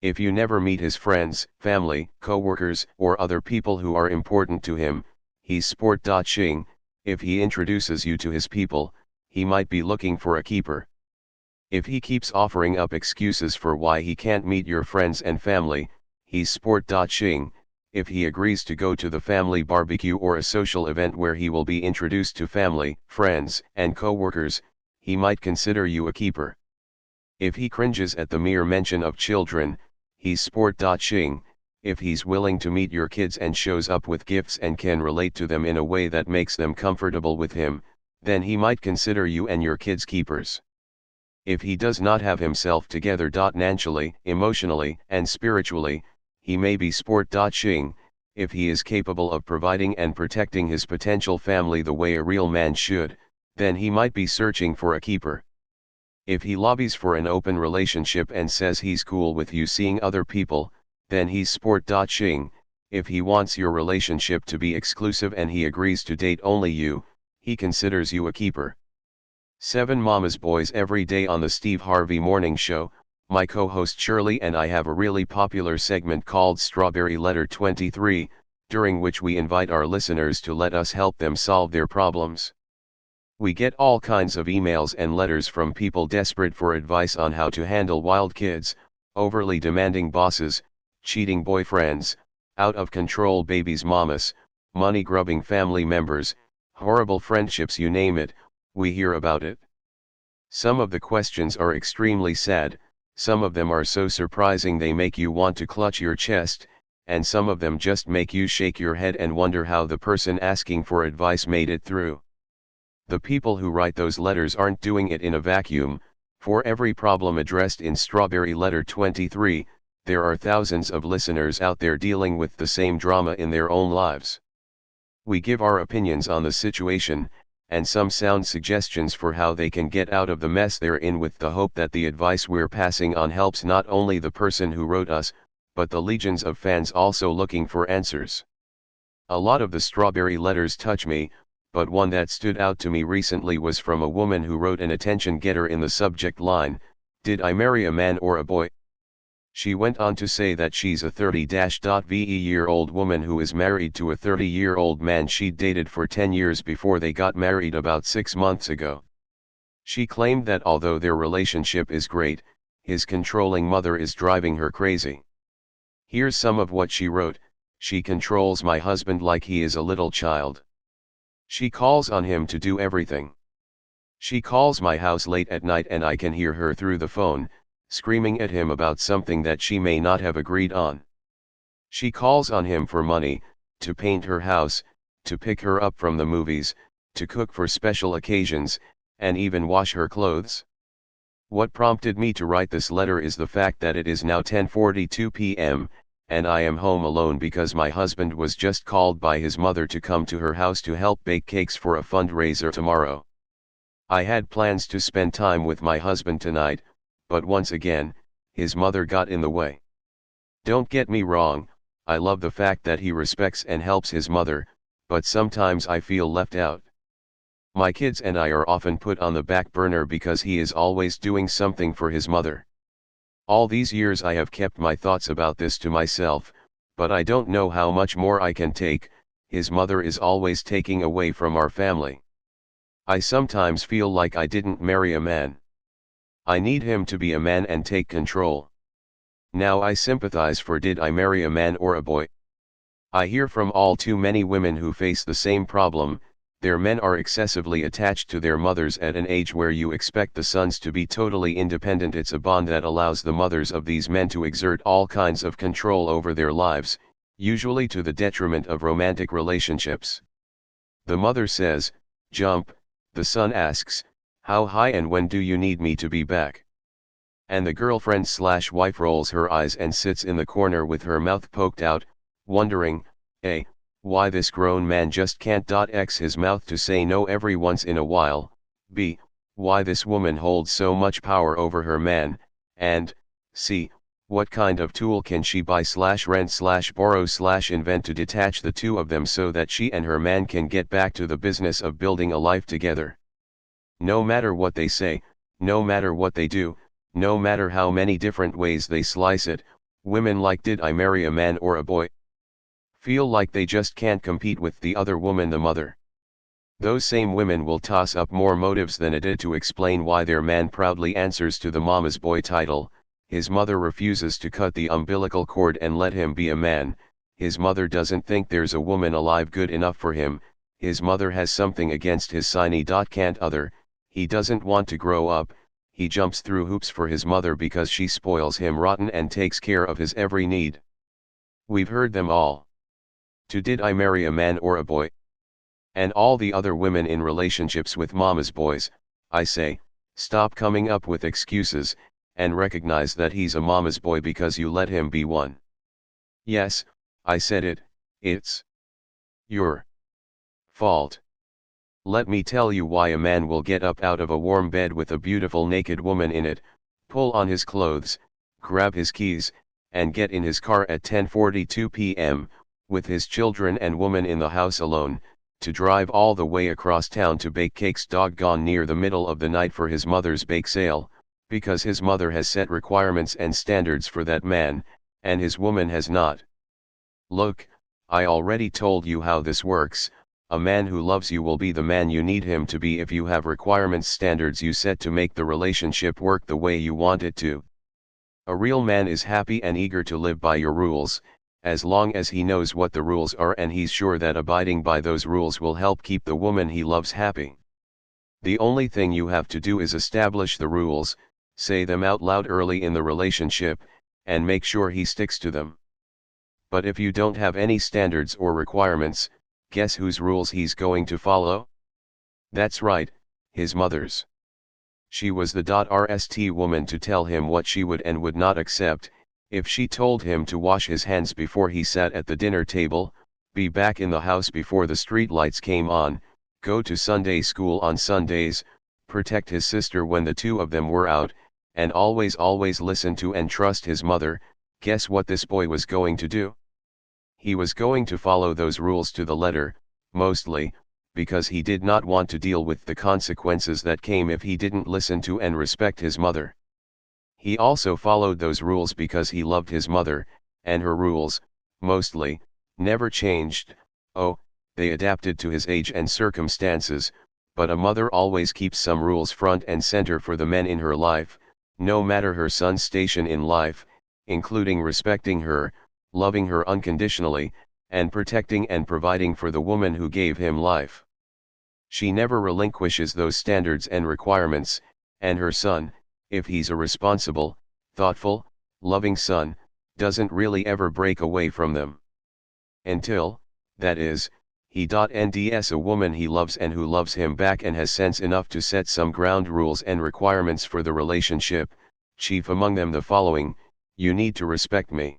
If you never meet his friends, family, co-workers, or other people who are important to him, he's sport.shing. If he introduces you to his people, he might be looking for a keeper. If he keeps offering up excuses for why he can't meet your friends and family, he's sport.shing. If he agrees to go to the family barbecue or a social event where he will be introduced to family, friends, and co-workers, he might consider you a keeper. If he cringes at the mere mention of children, he's sport.shing. If he's willing to meet your kids and shows up with gifts and can relate to them in a way that makes them comfortable with him, then he might consider you and your kids keepers. If he does not have himself together financially, emotionally, and spiritually, he may be sport.shing. If he is capable of providing and protecting his potential family the way a real man should, then he might be searching for a keeper. If he lobbies for an open relationship and says he's cool with you seeing other people, then he's sport.shing. If he wants your relationship to be exclusive and he agrees to date only you, he considers you a keeper. 7 Mama's Boys. Every day on the Steve Harvey Morning Show, my co-host Shirley and I have a really popular segment called Strawberry Letter 23, during which we invite our listeners to let us help them solve their problems. We get all kinds of emails and letters from people desperate for advice on how to handle wild kids, overly demanding bosses, cheating boyfriends, out-of-control babies' mamas, money-grubbing family members, horrible friendships, you name it, we hear about it. Some of the questions are extremely sad, some of them are so surprising they make you want to clutch your chest, and some of them just make you shake your head and wonder how the person asking for advice made it through. The people who write those letters aren't doing it in a vacuum. For every problem addressed in Strawberry Letter 23, there are thousands of listeners out there dealing with the same drama in their own lives. We give our opinions on the situation, and some sound suggestions for how they can get out of the mess they're in, with the hope that the advice we're passing on helps not only the person who wrote us, but the legions of fans also looking for answers. A lot of the Strawberry letters touch me, but one that stood out to me recently was from a woman who wrote an attention getter in the subject line, "Did I marry a man or a boy?" She went on to say that she's a 30-year-old woman who is married to a 30-year-old man she'd dated for 10 years before they got married about 6 months ago. She claimed that although their relationship is great, his controlling mother is driving her crazy. Here's some of what she wrote: "She controls my husband like he is a little child. She calls on him to do everything. She calls my house late at night and I can hear her through the phone, screaming at him about something that she may not have agreed on. She calls on him for money, to paint her house, to pick her up from the movies, to cook for special occasions, and even wash her clothes." What prompted me to write this letter is the fact that it is now 10:42 p.m., and I am home alone because my husband was just called by his mother to come to her house to help bake cakes for a fundraiser tomorrow. I had plans to spend time with my husband tonight, but once again, his mother got in the way. Don't get me wrong, I love the fact that he respects and helps his mother, but sometimes I feel left out. My kids and I are often put on the back burner because he is always doing something for his mother. All these years I have kept my thoughts about this to myself, but I don't know how much more I can take. His mother is always taking away from our family. I sometimes feel like I didn't marry a man. I need him to be a man and take control. Now I sympathize for "Did I marry a man or a boy?" I hear from all too many women who face the same problem. Their men are excessively attached to their mothers at an age where you expect the sons to be totally independent. It's a bond that allows the mothers of these men to exert all kinds of control over their lives, usually to the detriment of romantic relationships. The mother says, "Jump," the son asks, "How high and when do you need me to be back?" And the girlfriend/wife rolls her eyes and sits in the corner with her mouth poked out, wondering, A, why this grown man just can't x his mouth to say no every once in a while, B, why this woman holds so much power over her man, and C, what kind of tool can she buy/rent/borrow/invent to detach the two of them so that she and her man can get back to the business of building a life together. No matter what they say, no matter what they do, no matter how many different ways they slice it, women like "Did I marry a man or a boy?" feel like they just can't compete with the other woman, the mother. Those same women will toss up more motives than a did to explain why their man proudly answers to the mama's boy title. His mother refuses to cut the umbilical cord and let him be a man. His mother doesn't think there's a woman alive good enough for him. His mother has something against his "siny can't other." He doesn't want to grow up. He jumps through hoops for his mother because she spoils him rotten and takes care of his every need. We've heard them all. To "Did I marry a man or a boy?" And all the other women in relationships with mama's boys, I say, stop coming up with excuses, and recognize that he's a mama's boy because you let him be one. Yes, I said it, it's your fault. Let me tell you why a man will get up out of a warm bed with a beautiful naked woman in it, pull on his clothes, grab his keys, and get in his car at 10:42 p.m., with his children and woman in the house alone, to drive all the way across town to bake cakes doggone near the middle of the night for his mother's bake sale, because his mother has set requirements and standards for that man, and his woman has not. Look, I already told you how this works. A man who loves you will be the man you need him to be if you have requirements, standards you set to make the relationship work the way you want it to. A real man is happy and eager to live by your rules, as long as he knows what the rules are and he's sure that abiding by those rules will help keep the woman he loves happy. The only thing you have to do is establish the rules, say them out loud early in the relationship, and make sure he sticks to them. But if you don't have any standards or requirements, guess whose rules he's going to follow? That's right, his mother's. She was the RST woman to tell him what she would and would not accept. If she told him to wash his hands before he sat at the dinner table, be back in the house before the street lights came on, go to Sunday school on Sundays, protect his sister when the two of them were out, and always listen to and trust his mother, guess what this boy was going to do? He was going to follow those rules to the letter, mostly, because he did not want to deal with the consequences that came if he didn't listen to and respect his mother. He also followed those rules because he loved his mother, and her rules, mostly, never changed. Oh, they adapted to his age and circumstances, but a mother always keeps some rules front and center for the men in her life, no matter her son's station in life, including respecting her, loving her unconditionally, and protecting and providing for the woman who gave him life. She never relinquishes those standards and requirements, and her son, if he's a responsible, thoughtful, loving son, doesn't really ever break away from them. Until, that is, he nds a woman he loves and who loves him back and has sense enough to set some ground rules and requirements for the relationship, chief among them the following: you need to respect me.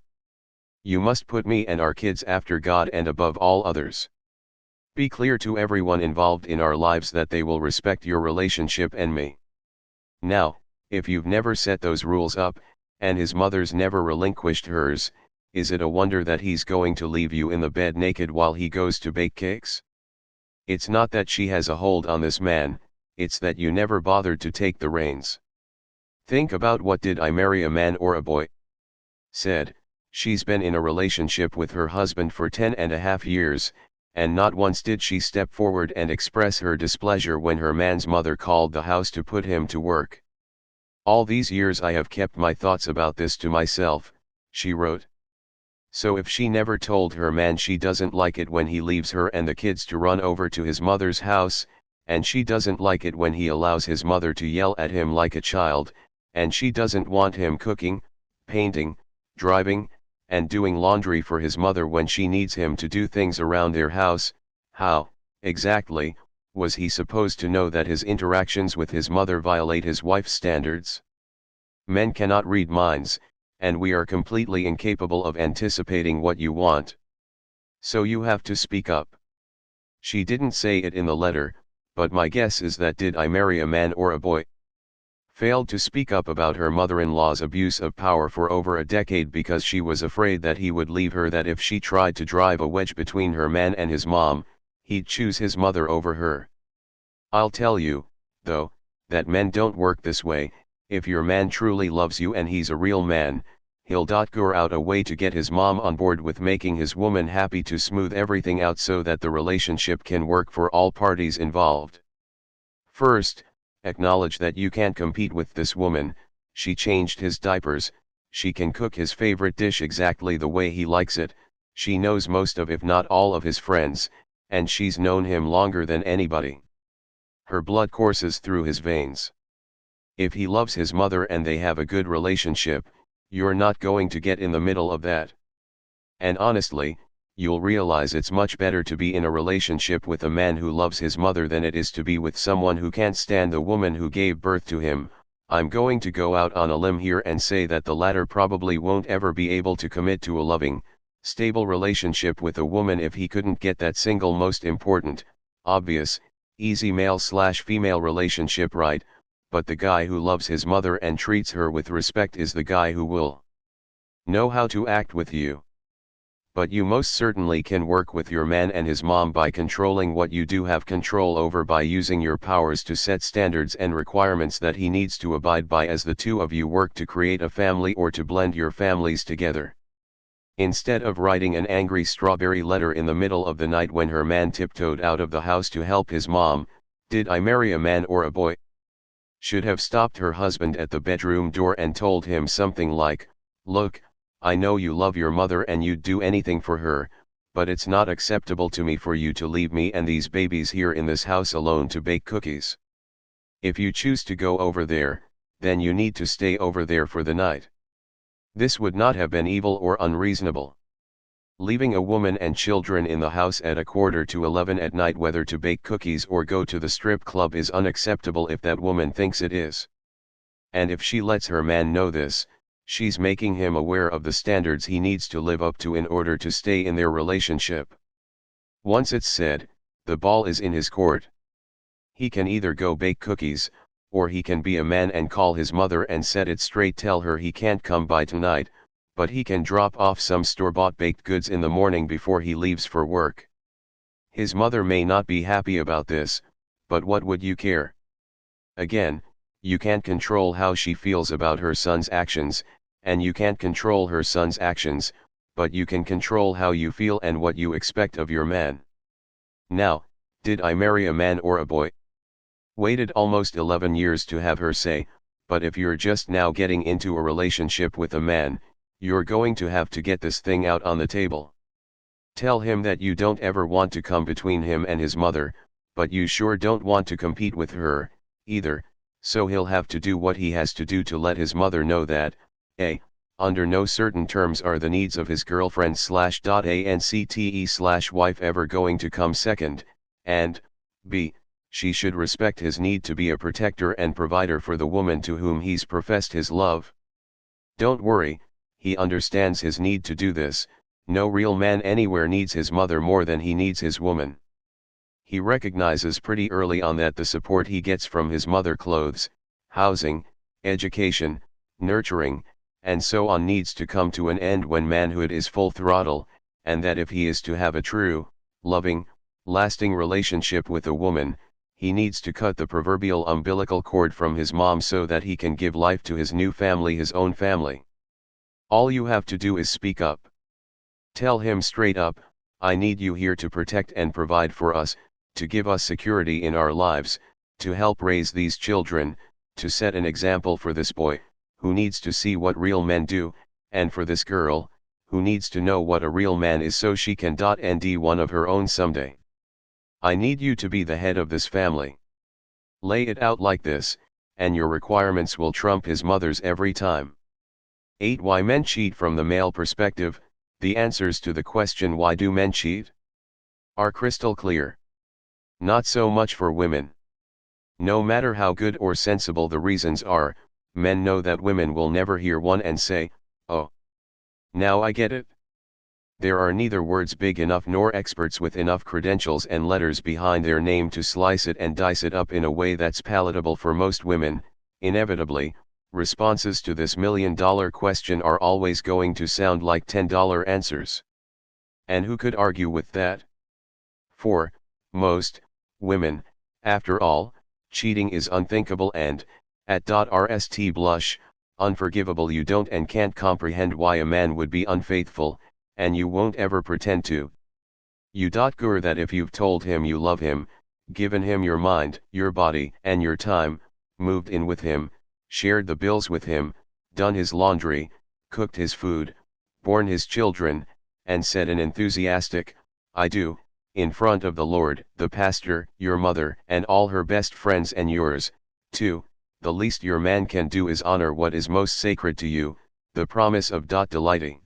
You must put me and our kids after God and above all others. Be clear to everyone involved in our lives that they will respect your relationship and me. Now, if you've never set those rules up, and his mother's never relinquished hers, is it a wonder that he's going to leave you in the bed naked while he goes to bake cakes? It's not that she has a hold on this man, it's that you never bothered to take the reins. Think about what did I marry a man or a boy? Said. She's been in a relationship with her husband for 10.5 years, and not once did she step forward and express her displeasure when her man's mother called the house to put him to work. All these years I have kept my thoughts about this to myself, she wrote. So if she never told her man she doesn't like it when he leaves her and the kids to run over to his mother's house, and she doesn't like it when he allows his mother to yell at him like a child, and she doesn't want him cooking, painting, driving, and doing laundry for his mother when she needs him to do things around their house, how, exactly, was he supposed to know that his interactions with his mother violate his wife's standards? Men cannot read minds, and we are completely incapable of anticipating what you want. So you have to speak up. She didn't say it in the letter, but my guess is that did I marry a man or a boy? Failed to speak up about her mother-in-law's abuse of power for over a decade because she was afraid that he would leave her, that if she tried to drive a wedge between her man and his mom, he'd choose his mother over her. I'll tell you, though, that men don't work this way. If your man truly loves you and he's a real man, he'll go out a way to get his mom on board with making his woman happy, to smooth everything out so that the relationship can work for all parties involved. First, acknowledge that you can't compete with this woman. She changed his diapers, she can cook his favorite dish exactly the way he likes it, she knows most of if not all of his friends, and she's known him longer than anybody. Her blood courses through his veins. If he loves his mother and they have a good relationship, you're not going to get in the middle of that. And honestly, you'll realize it's much better to be in a relationship with a man who loves his mother than it is to be with someone who can't stand the woman who gave birth to him. I'm going to go out on a limb here and say that the latter probably won't ever be able to commit to a loving, stable relationship with a woman if he couldn't get that single most important, obvious, easy male/female relationship right. But the guy who loves his mother and treats her with respect is the guy who will know how to act with you. But you most certainly can work with your man and his mom by controlling what you do have control over, by using your powers to set standards and requirements that he needs to abide by as the two of you work to create a family or to blend your families together. Instead of writing an angry strawberry letter in the middle of the night when her man tiptoed out of the house to help his mom, "Did I marry a man or a boy?" should have stopped her husband at the bedroom door and told him something like, "Look, I know you love your mother and you'd do anything for her, but it's not acceptable to me for you to leave me and these babies here in this house alone to bake cookies. If you choose to go over there, then you need to stay over there for the night." This would not have been evil or unreasonable. Leaving a woman and children in the house at 11:15 at night, whether to bake cookies or go to the strip club, is unacceptable if that woman thinks it is. And if she lets her man know this, she's making him aware of the standards he needs to live up to in order to stay in their relationship. Once it's said, the ball is in his court. He can either go bake cookies, or he can be a man and call his mother and set it straight, tell her he can't come by tonight, but he can drop off some store-bought baked goods in the morning before he leaves for work. His mother may not be happy about this, but what would you care? Again, you can't control how she feels about her son's actions, and you can't control her son's actions, but you can control how you feel and what you expect of your man. Now, did I marry a man or a boy? Waited almost 11 years to have her say, but if you're just now getting into a relationship with a man, you're going to have to get this thing out on the table. Tell him that you don't ever want to come between him and his mother, but you sure don't want to compete with her, either, so he'll have to do what he has to do to let his mother know that, A, under no certain terms are the needs of his girlfriend/ancte/wife ever going to come second, and, B, she should respect his need to be a protector and provider for the woman to whom he's professed his love. Don't worry, he understands his need to do this. No real man anywhere needs his mother more than he needs his woman. He recognizes pretty early on that the support he gets from his mother, clothes, housing, education, nurturing, and so on, needs to come to an end when manhood is full throttle, and that if he is to have a true, loving, lasting relationship with a woman, he needs to cut the proverbial umbilical cord from his mom so that he can give life to his new family, his own family. All you have to do is speak up. Tell him straight up, "I need you here to protect and provide for us, to give us security in our lives, to help raise these children, to set an example for this boy, who needs to see what real men do, and for this girl, who needs to know what a real man is so she can end one of her own someday. I need you to be the head of this family." Lay it out like this, and your requirements will trump his mother's every time. 8. Why men cheat. From the male perspective, the answers to the question "why do men cheat?" are crystal clear. Not so much for women. No matter how good or sensible the reasons are, men know that women will never hear one and say, "Oh, now I get it." There are neither words big enough nor experts with enough credentials and letters behind their name to slice it and dice it up in a way that's palatable for most women. Inevitably, responses to this million-dollar question are always going to sound like $10 answers. And who could argue with that? For most women, after all, cheating is unthinkable and, at rst blush, unforgivable. You don't and can't comprehend why a man would be unfaithful, and you won't ever pretend to. You gur that if you've told him you love him, given him your mind, your body, and your time, moved in with him, shared the bills with him, done his laundry, cooked his food, born his children, and said an enthusiastic, "I do," in front of the Lord, the pastor, your mother, and all her best friends and yours, too, the least your man can do is honor what is most sacred to you, the promise of delighting.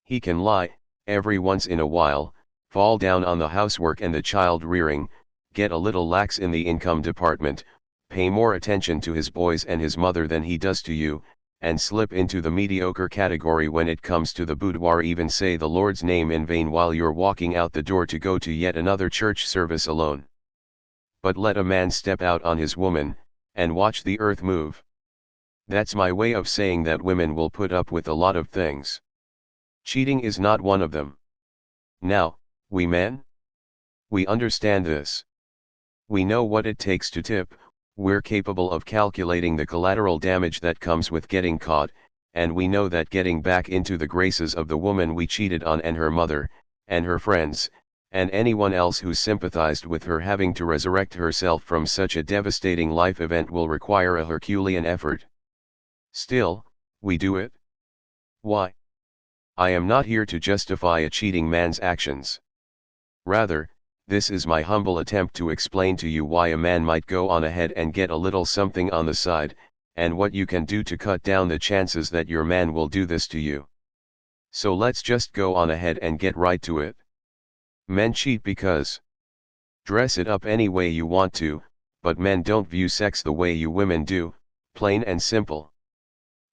He can lie, every once in a while, fall down on the housework and the child rearing, get a little lax in the income department, pay more attention to his boys and his mother than he does to you, and slip into the mediocre category when it comes to the boudoir, even say the Lord's name in vain while you're walking out the door to go to yet another church service alone. But let a man step out on his woman, and watch the earth move. That's my way of saying that women will put up with a lot of things. Cheating is not one of them. Now, we men? We understand this. We know what it takes to tip, we're capable of calculating the collateral damage that comes with getting caught, and we know that getting back into the graces of the woman we cheated on and her mother, and her friends, and anyone else who sympathized with her having to resurrect herself from such a devastating life event will require a Herculean effort. Still, we do it. Why? I am not here to justify a cheating man's actions. Rather, this is my humble attempt to explain to you why a man might go on ahead and get a little something on the side, and what you can do to cut down the chances that your man will do this to you. So let's just go on ahead and get right to it. Men cheat because dress it up any way you want to, but men don't view sex the way you women do, plain and simple.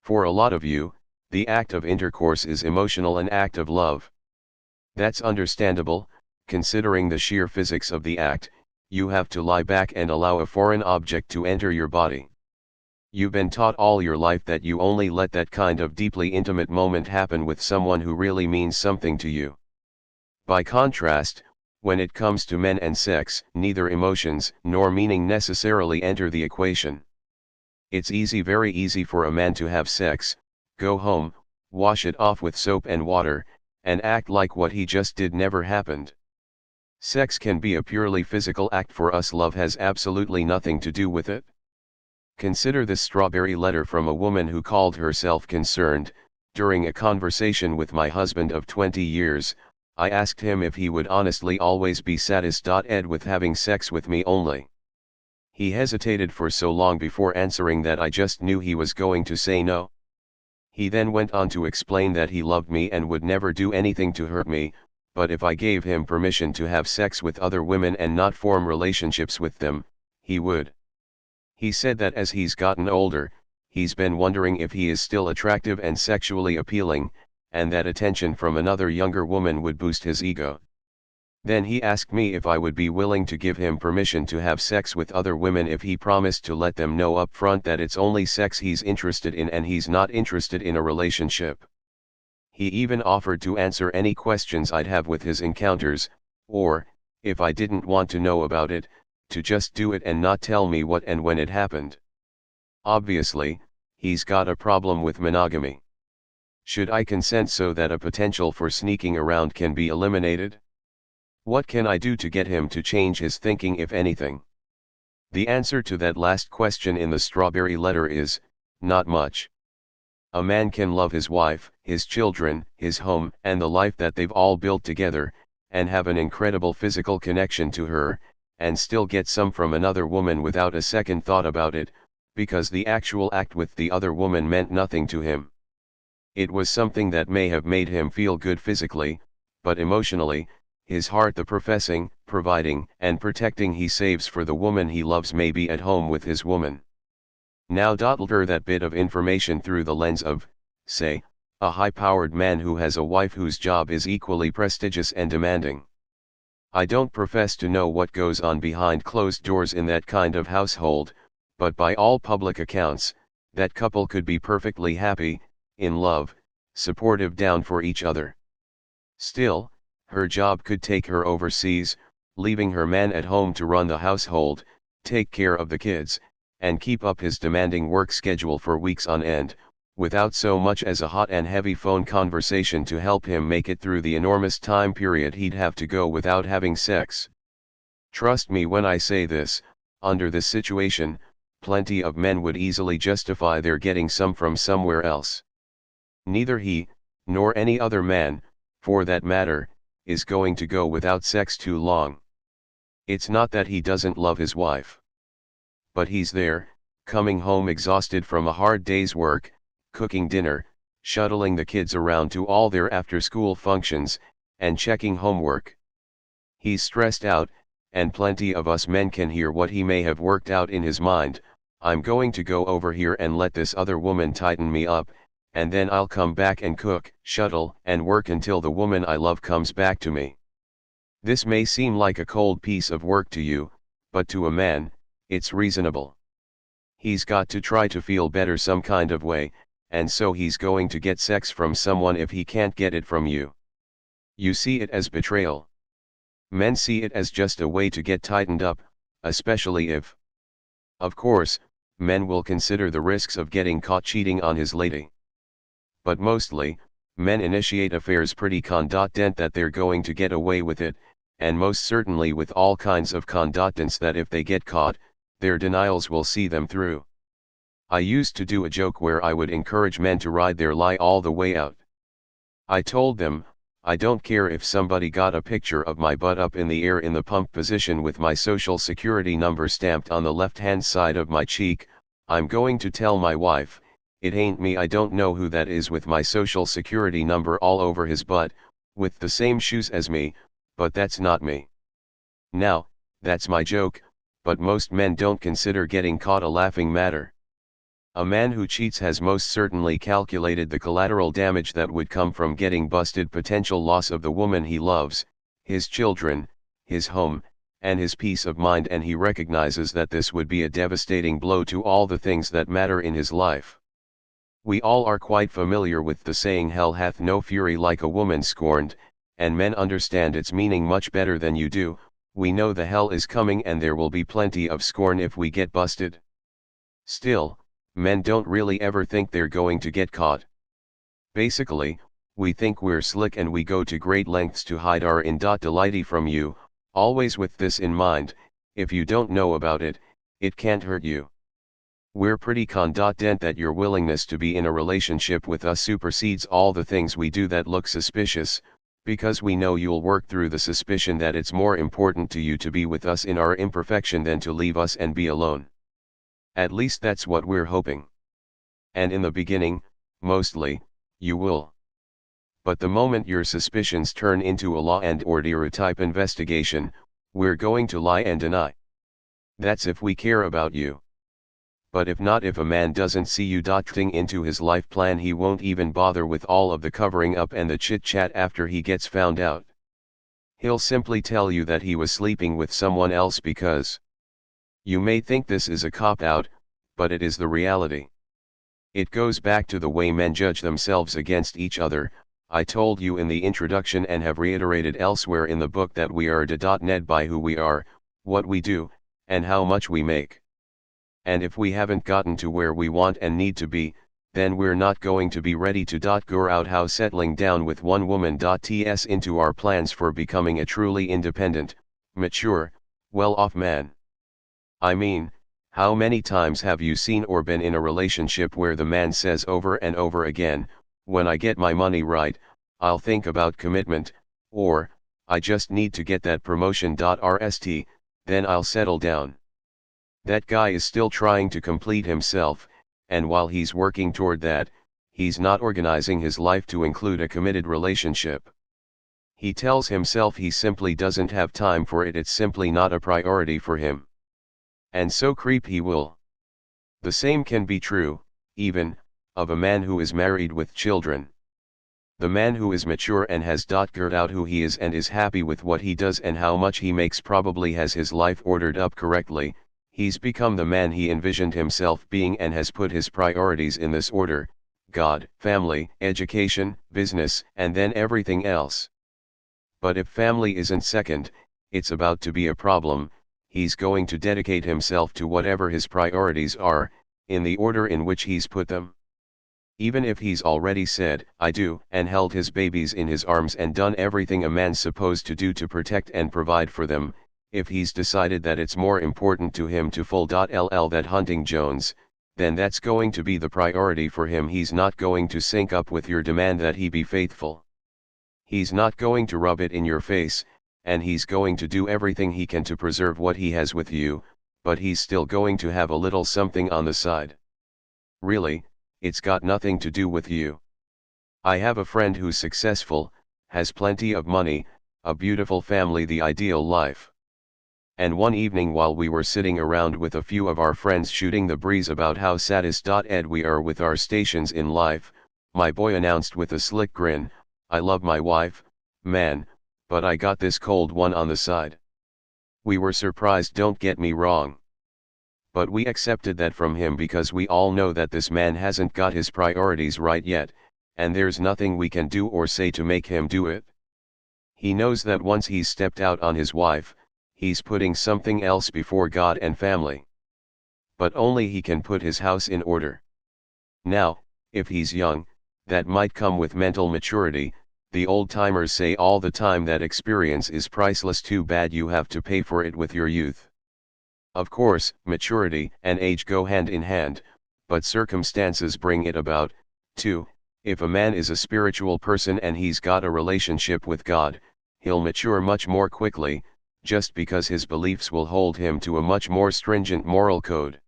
For a lot of you, the act of intercourse is emotional, an act of love. That's understandable. Considering the sheer physics of the act, you have to lie back and allow a foreign object to enter your body. You've been taught all your life that you only let that kind of deeply intimate moment happen with someone who really means something to you. By contrast, when it comes to men and sex, neither emotions nor meaning necessarily enter the equation. It's easy, very easy for a man to have sex, go home, wash it off with soap and water, and act like what he just did never happened. Sex can be a purely physical act for us. Love has absolutely nothing to do with it. Consider this strawberry letter from a woman who called herself concerned. During a conversation with my husband of 20 years, I asked him if he would honestly always be satisfied with having sex with me only. He hesitated for so long before answering that I just knew he was going to say no. He then went on to explain that he loved me and would never do anything to hurt me, but if I gave him permission to have sex with other women and not form relationships with them, he would. He said that as he's gotten older, he's been wondering if he is still attractive and sexually appealing, and that attention from another younger woman would boost his ego. Then he asked me if I would be willing to give him permission to have sex with other women if he promised to let them know up front that it's only sex he's interested in and he's not interested in a relationship. He even offered to answer any questions I'd have with his encounters, or, if I didn't want to know about it, to just do it and not tell me what and when it happened. Obviously, he's got a problem with monogamy. Should I consent so that a potential for sneaking around can be eliminated? What can I do to get him to change his thinking, if anything? The answer to that last question in the strawberry letter is, not much. A man can love his wife, his children, his home, and the life that they've all built together, and have an incredible physical connection to her, and still get some from another woman without a second thought about it, because the actual act with the other woman meant nothing to him. It was something that may have made him feel good physically, but emotionally, his heart, the professing, providing, and protecting he saves for the woman he loves, may be at home with his woman. Now filter that bit of information through the lens of, say, a high-powered man who has a wife whose job is equally prestigious and demanding. I don't profess to know what goes on behind closed doors in that kind of household, but by all public accounts, that couple could be perfectly happy, in love, supportive, down for each other. Still, her job could take her overseas, leaving her man at home to run the household, take care of the kids, and keep up his demanding work schedule for weeks on end, without so much as a hot and heavy phone conversation to help him make it through the enormous time period he'd have to go without having sex. Trust me when I say this, under this situation, plenty of men would easily justify their getting some from somewhere else. Neither he, nor any other man, for that matter, is going to go without sex too long. It's not that he doesn't love his wife. But he's there, coming home exhausted from a hard day's work, cooking dinner, shuttling the kids around to all their after-school functions, and checking homework. He's stressed out, and plenty of us men can hear what he may have worked out in his mind. I'm going to go over here and let this other woman tighten me up, and then I'll come back and cook, shuttle, and work until the woman I love comes back to me. This may seem like a cold piece of work to you, but to a man, it's reasonable. He's got to try to feel better some kind of way, and so he's going to get sex from someone if he can't get it from you. You see it as betrayal. Men see it as just a way to get tightened up, especially if, of course, men will consider the risks of getting caught cheating on his lady. But mostly, men initiate affairs pretty confident that they're going to get away with it, and most certainly with all kinds of confidence that if they get caught, their denials will see them through. I used to do a joke where I would encourage men to ride their lie all the way out. I told them, I don't care if somebody got a picture of my butt up in the air in the pump position with my social security number stamped on the left-hand side of my cheek, I'm going to tell my wife, it ain't me, I don't know who that is with my social security number all over his butt, with the same shoes as me, but that's not me. Now, that's my joke, but most men don't consider getting caught a laughing matter. A man who cheats has most certainly calculated the collateral damage that would come from getting busted, potential loss of the woman he loves, his children, his home, and his peace of mind, and he recognizes that this would be a devastating blow to all the things that matter in his life. We all are quite familiar with the saying, hell hath no fury like a woman scorned, and men understand its meaning much better than you do. We know the hell is coming and there will be plenty of scorn if we get busted. Still, men don't really ever think they're going to get caught. Basically, we think we're slick and we go to great lengths to hide our infidelity from you, always with this in mind, if you don't know about it, it can't hurt you. We're pretty confident that your willingness to be in a relationship with us supersedes all the things we do that look suspicious, because we know you'll work through the suspicion that it's more important to you to be with us in our imperfection than to leave us and be alone. At least that's what we're hoping. And in the beginning, mostly, you will. But the moment your suspicions turn into a law and order type investigation, we're going to lie and deny. That's if we care about you. But if not, if a man doesn't see you fitting into his life plan, he won't even bother with all of the covering up and the chit-chat after he gets found out. He'll simply tell you that he was sleeping with someone else because. You may think this is a cop-out, but it is the reality. It goes back to the way men judge themselves against each other. I told you in the introduction and have reiterated elsewhere in the book that we are defined by who we are, what we do, and how much we make. And if we haven't gotten to where we want and need to be, then we're not going to be ready to go out how settling down with one woman ts into our plans for becoming a truly independent, mature, well-off man. I mean, how many times have you seen or been in a relationship where the man says over and over again, when I get my money right, I'll think about commitment, or, I just need to get that promotion rst, then I'll settle down. That guy is still trying to complete himself, and while he's working toward that, he's not organizing his life to include a committed relationship. He tells himself he simply doesn't have time for it, it's simply not a priority for him. And so creep he will. The same can be true, even, of a man who is married with children. The man who is mature and has figured out who he is and is happy with what he does and how much he makes probably has his life ordered up correctly. He's become the man he envisioned himself being and has put his priorities in this order: God, family, education, business, and then everything else. But if family isn't second, it's about to be a problem. He's going to dedicate himself to whatever his priorities are, in the order in which he's put them. Even if he's already said, I do, and held his babies in his arms and done everything a man's supposed to do to protect and provide for them, if he's decided that it's more important to him to full.ll that hunting Jones, then that's going to be the priority for him. He's not going to sync up with your demand that he be faithful. He's not going to rub it in your face, and he's going to do everything he can to preserve what he has with you, but he's still going to have a little something on the side. Really, it's got nothing to do with you. I have a friend who's successful, has plenty of money, a beautiful family, the ideal life. And one evening while we were sitting around with a few of our friends shooting the breeze about how satis.ed we are with our stations in life, my boy announced with a slick grin, I love my wife, man, but I got this cold one on the side. We were surprised, don't get me wrong. But we accepted that from him because we all know that this man hasn't got his priorities right yet, and there's nothing we can do or say to make him do it. He knows that once he's stepped out on his wife, he's putting something else before God and family. But only he can put his house in order. Now, if he's young, that might come with mental maturity. The old-timers say all the time that experience is priceless, too bad you have to pay for it with your youth. Of course, maturity and age go hand in hand, but circumstances bring it about, too. If a man is a spiritual person and he's got a relationship with God, he'll mature much more quickly, just because his beliefs will hold him to a much more stringent moral code.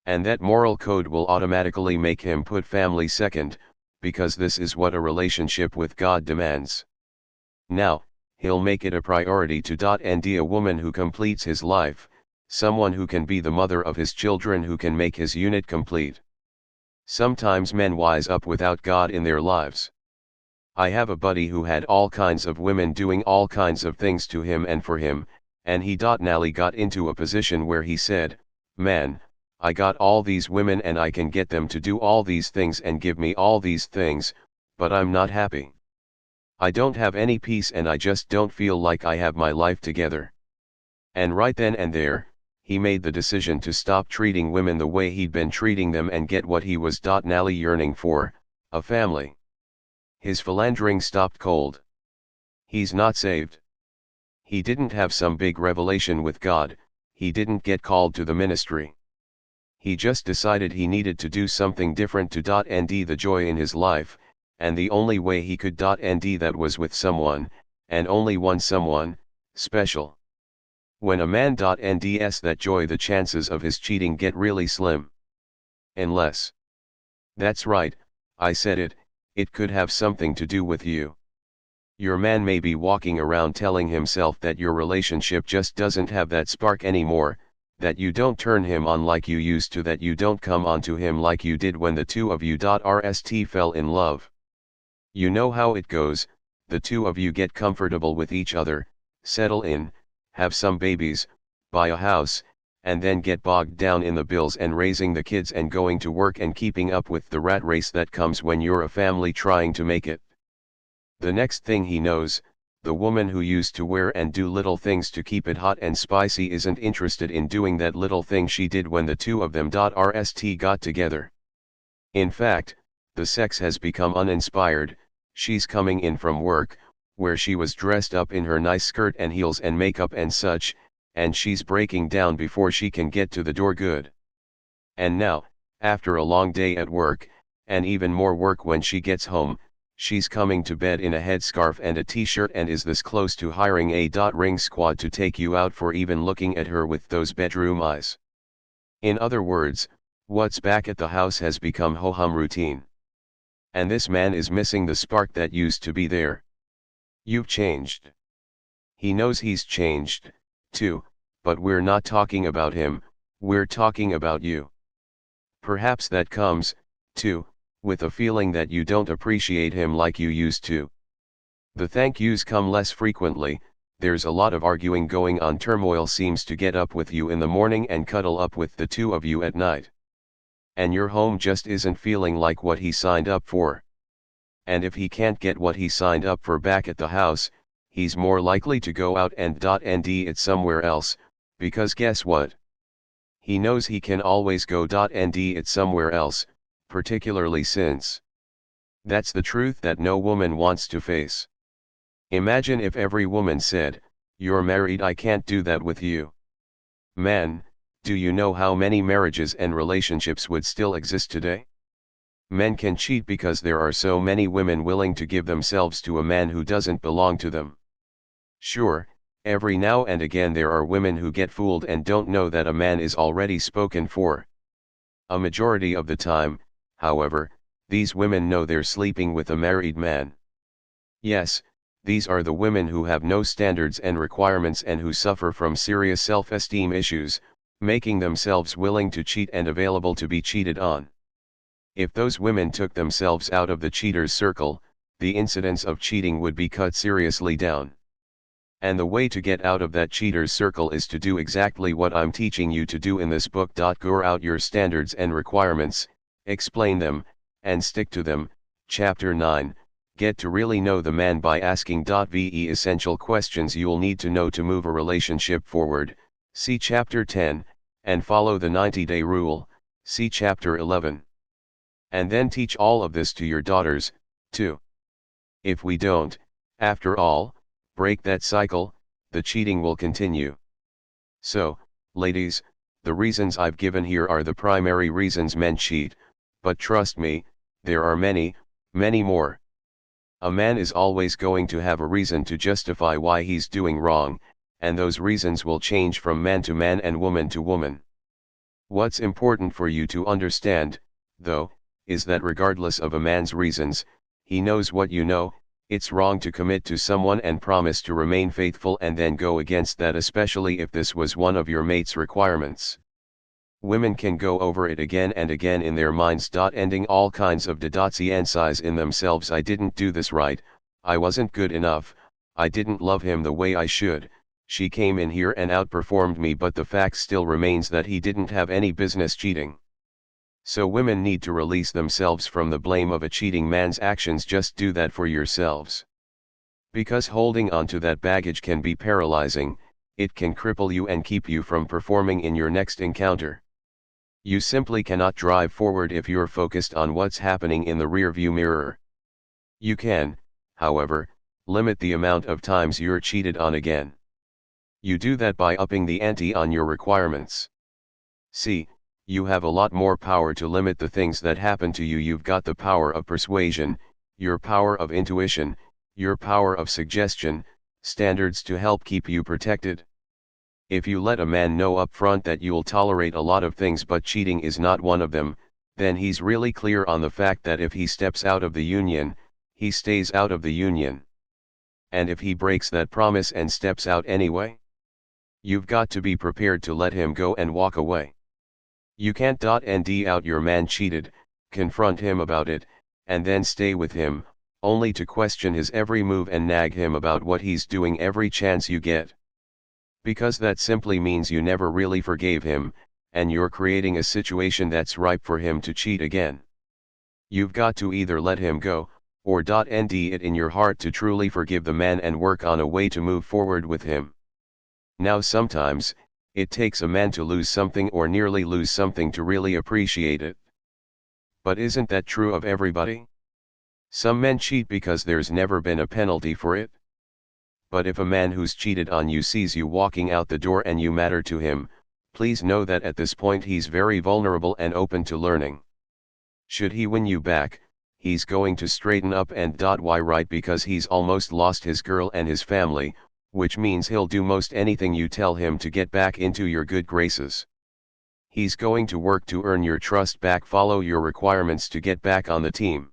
And that moral code will automatically make him put family second, because this is what a relationship with God demands. Now, he'll make it a priority to and a woman who completes his life, someone who can be the mother of his children, who can make his unit complete. Sometimes men wise up without God in their lives. I have a buddy who had all kinds of women doing all kinds of things to him and for him, and he nally got into a position where he said, "Man, I got all these women and I can get them to do all these things and give me all these things, but I'm not happy. I don't have any peace and I just don't feel like I have my life together." And right then and there, he made the decision to stop treating women the way he'd been treating them and get what he was nally yearning for, a family. His philandering stopped cold. He's not saved. He didn't have some big revelation with God, he didn't get called to the ministry. He just decided he needed to do something different to the joy in his life, and the only way he could that was with someone, and only one someone, special. When a man has that joy, the chances of his cheating get really slim. Unless. That's right, I said it, it could have something to do with you. Your man may be walking around telling himself that your relationship just doesn't have that spark anymore, that you don't turn him on like you used to, that you don't come on to him like you did when the two of you fell in love. You know how it goes, the two of you get comfortable with each other, settle in, have some babies, buy a house, and then get bogged down in the bills and raising the kids and going to work and keeping up with the rat race that comes when you're a family trying to make it. The next thing he knows, the woman who used to wear and do little things to keep it hot and spicy isn't interested in doing that little thing she did when the two of them got together. In fact, the sex has become uninspired. She's coming in from work, where she was dressed up in her nice skirt and heels and makeup and such, and she's breaking down before she can get to the door good. And now, after a long day at work, and even more work when she gets home, she's coming to bed in a headscarf and a t-shirt and is this close to hiring a ring squad to take you out for even looking at her with those bedroom eyes. In other words, what's back at the house has become ho-hum routine. And this man is missing the spark that used to be there. You've changed. He knows he's changed, too, but we're not talking about him, we're talking about you. Perhaps that comes, too, with a feeling that you don't appreciate him like you used to. The thank yous come less frequently, there's a lot of arguing going on, turmoil seems to get up with you in the morning and cuddle up with the two of you at night. And your home just isn't feeling like what he signed up for. And if he can't get what he signed up for back at the house, he's more likely to go out and it somewhere else, because guess what? He knows he can always go it somewhere else, particularly since. That's the truth that no woman wants to face. Imagine if every woman said, "You're married, I can't do that with you." Man, do you know how many marriages and relationships would still exist today? Men can cheat because there are so many women willing to give themselves to a man who doesn't belong to them. Sure, every now and again there are women who get fooled and don't know that a man is already spoken for. A majority of the time, however, these women know they're sleeping with a married man. Yes, these are the women who have no standards and requirements and who suffer from serious self-esteem issues, making themselves willing to cheat and available to be cheated on. If those women took themselves out of the cheater's circle, the incidence of cheating would be cut seriously down. And the way to get out of that cheater's circle is to do exactly what I'm teaching you to do in this book. Go out your standards and requirements, explain them, and stick to them. Chapter 9, Get to really know the man by asking ve essential questions you'll need to know to move a relationship forward, see Chapter 10, and follow the 90-day rule, see Chapter 11. And then teach all of this to your daughters, too. If we don't, after all, break that cycle, the cheating will continue. So, ladies, the reasons I've given here are the primary reasons men cheat, but trust me, there are many, many more. A man is always going to have a reason to justify why he's doing wrong, and those reasons will change from man to man and woman to woman. What's important for you to understand, though, is that regardless of a man's reasons, he knows what you know. It's wrong to commit to someone and promise to remain faithful and then go against that, especially if this was one of your mate's requirements. Women can go over it again and again in their minds, ending all kinds of sighs in themselves. I didn't do this right, I wasn't good enough, I didn't love him the way I should, she came in here and outperformed me, but the fact still remains that he didn't have any business cheating. So women need to release themselves from the blame of a cheating man's actions. Just do that for yourselves. Because holding on to that baggage can be paralyzing, it can cripple you and keep you from performing in your next encounter. You simply cannot drive forward if you're focused on what's happening in the rearview mirror. You can, however, limit the amount of times you're cheated on again. You do that by upping the ante on your requirements. See, you have a lot more power to limit the things that happen to you. You've got the power of persuasion, your power of intuition, your power of suggestion, standards to help keep you protected. If you let a man know up front that you'll tolerate a lot of things but cheating is not one of them, then he's really clear on the fact that if he steps out of the union, he stays out of the union. And if he breaks that promise and steps out anyway, you've got to be prepared to let him go and walk away. You can't end out your man cheated, confront him about it, and then stay with him, only to question his every move and nag him about what he's doing every chance you get. Because that simply means you never really forgave him, and you're creating a situation that's ripe for him to cheat again. You've got to either let him go, or end it in your heart to truly forgive the man and work on a way to move forward with him. Now sometimes, it takes a man to lose something or nearly lose something to really appreciate it. But isn't that true of everybody? Some men cheat because there's never been a penalty for it. But if a man who's cheated on you sees you walking out the door and you matter to him, please know that at this point he's very vulnerable and open to learning. Should he win you back, he's going to straighten up and why right, because he's almost lost his girl and his family, which means he'll do most anything you tell him to get back into your good graces. He's going to work to earn your trust back, follow your requirements to get back on the team.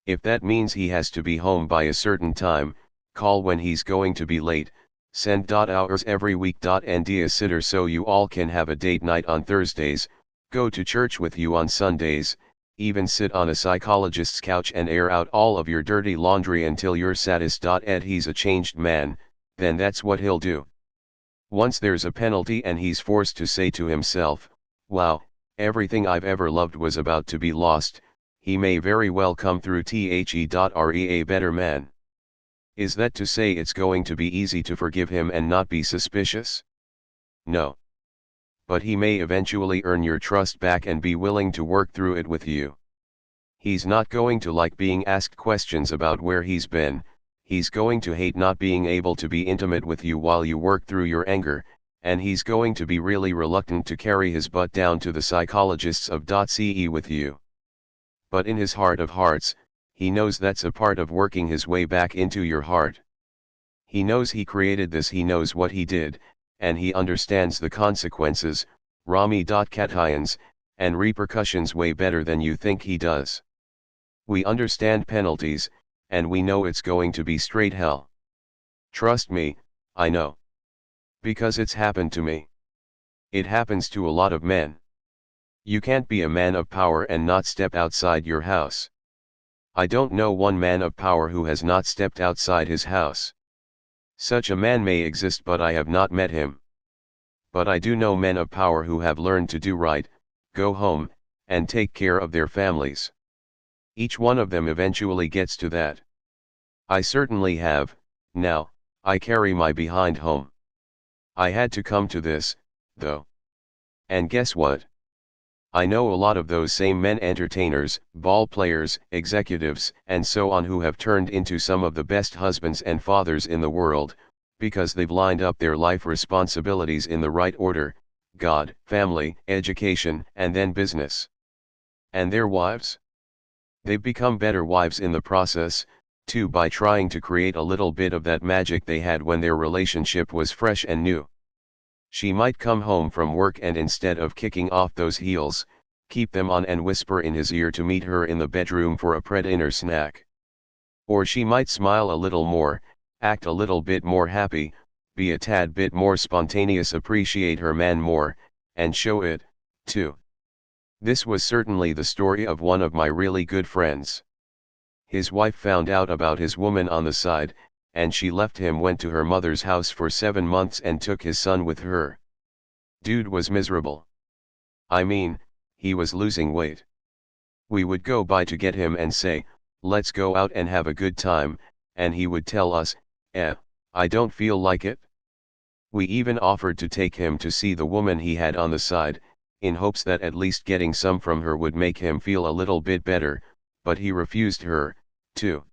If that means he has to be home by a certain time, call when he's going to be late, send hours every week and a sitter so you all can have a date night on Thursdays, go to church with you on Sundays, even sit on a psychologist's couch and air out all of your dirty laundry until you're satisfied. He's a changed man, then that's what he'll do. Once there's a penalty and he's forced to say to himself, wow, everything I've ever loved was about to be lost, he may very well come through a better man. Is that to say it's going to be easy to forgive him and not be suspicious? No. But he may eventually earn your trust back and be willing to work through it with you. He's not going to like being asked questions about where he's been, he's going to hate not being able to be intimate with you while you work through your anger, and he's going to be really reluctant to carry his butt down to the psychologists of .ce with you. But in his heart of hearts, he knows that's a part of working his way back into your heart. He knows he created this, he knows what he did, and he understands the consequences, Rami.cations, and repercussions way better than you think he does. We understand penalties, and we know it's going to be straight hell. Trust me, I know. Because it's happened to me. It happens to a lot of men. You can't be a man of power and not step outside your house. I don't know one man of power who has not stepped outside his house. Such a man may exist, but I have not met him. But I do know men of power who have learned to do right, go home, and take care of their families. Each one of them eventually gets to that. I certainly have. Now, I carry my behind home. I had to come to this, though. And guess what? I know a lot of those same men, entertainers, ball players, executives, and so on, who have turned into some of the best husbands and fathers in the world, because they've lined up their life responsibilities in the right order: God, family, education, and then business. And their wives? They've become better wives in the process, too, by trying to create a little bit of that magic they had when their relationship was fresh and new. She might come home from work and, instead of kicking off those heels, keep them on and whisper in his ear to meet her in the bedroom for a pre-dinner snack. Or she might smile a little more, act a little bit more happy, be a tad bit more spontaneous, appreciate her man more, and show it, too. This was certainly the story of one of my really good friends. His wife found out about his woman on the side, and she left him, went to her mother's house for 7 months, and took his son with her. Dude was miserable. I mean, he was losing weight. We would go by to get him and say, "Let's go out and have a good time," and he would tell us, I don't feel like it." We even offered to take him to see the woman he had on the side, in hopes that at least getting some from her would make him feel a little bit better, but he refused her, too.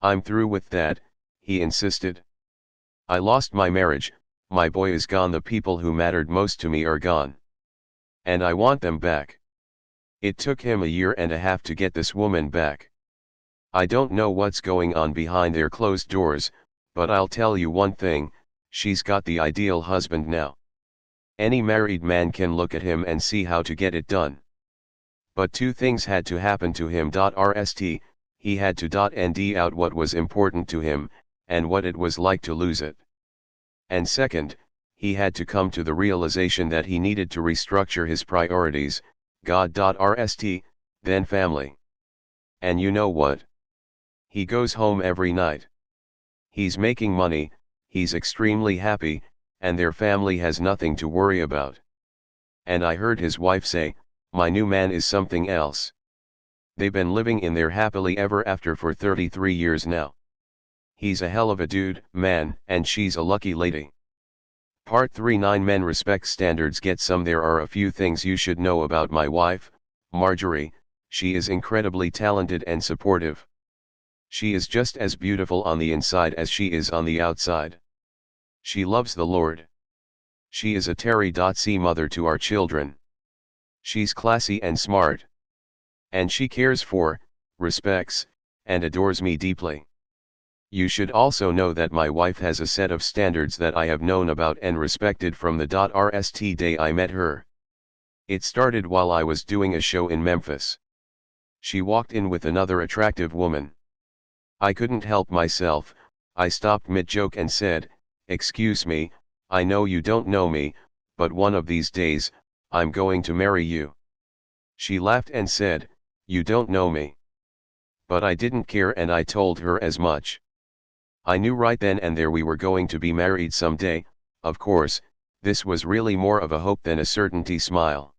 "I'm through with that," he insisted. "I lost my marriage, my boy is gone, the people who mattered most to me are gone. And I want them back." It took him a year and a half to get this woman back. I don't know what's going on behind their closed doors, but I'll tell you one thing: she's got the ideal husband now. Any married man can look at him and see how to get it done. But two things had to happen to him. Rst, he had to nd out what was important to him, and what it was like to lose it. And second, he had to come to the realization that he needed to restructure his priorities: God. Rst, then family. And you know what? He goes home every night. He's making money, he's extremely happy, and their family has nothing to worry about. And I heard his wife say, "My new man is something else." They've been living in their happily ever after for 33 years now. He's a hell of a dude, man, and she's a lucky lady. Part 3. 9 Men Respect Standards. Get some. There are a few things you should know about my wife, Marjorie. She is incredibly talented and supportive. She is just as beautiful on the inside as she is on the outside. She loves the Lord. She is a Terry.C mother to our children. She's classy and smart. And she cares for, respects, and adores me deeply. You should also know that my wife has a set of standards that I have known about and respected from the Rst day I met her. It started while I was doing a show in Memphis. She walked in with another attractive woman. I couldn't help myself. I stopped mid-joke and said, "Excuse me, I know you don't know me, but one of these days, I'm going to marry you." She laughed and said, "You don't know me." But I didn't care, and I told her as much. I knew right then and there we were going to be married someday. Of course, this was really more of a hope than a certainty. Smile.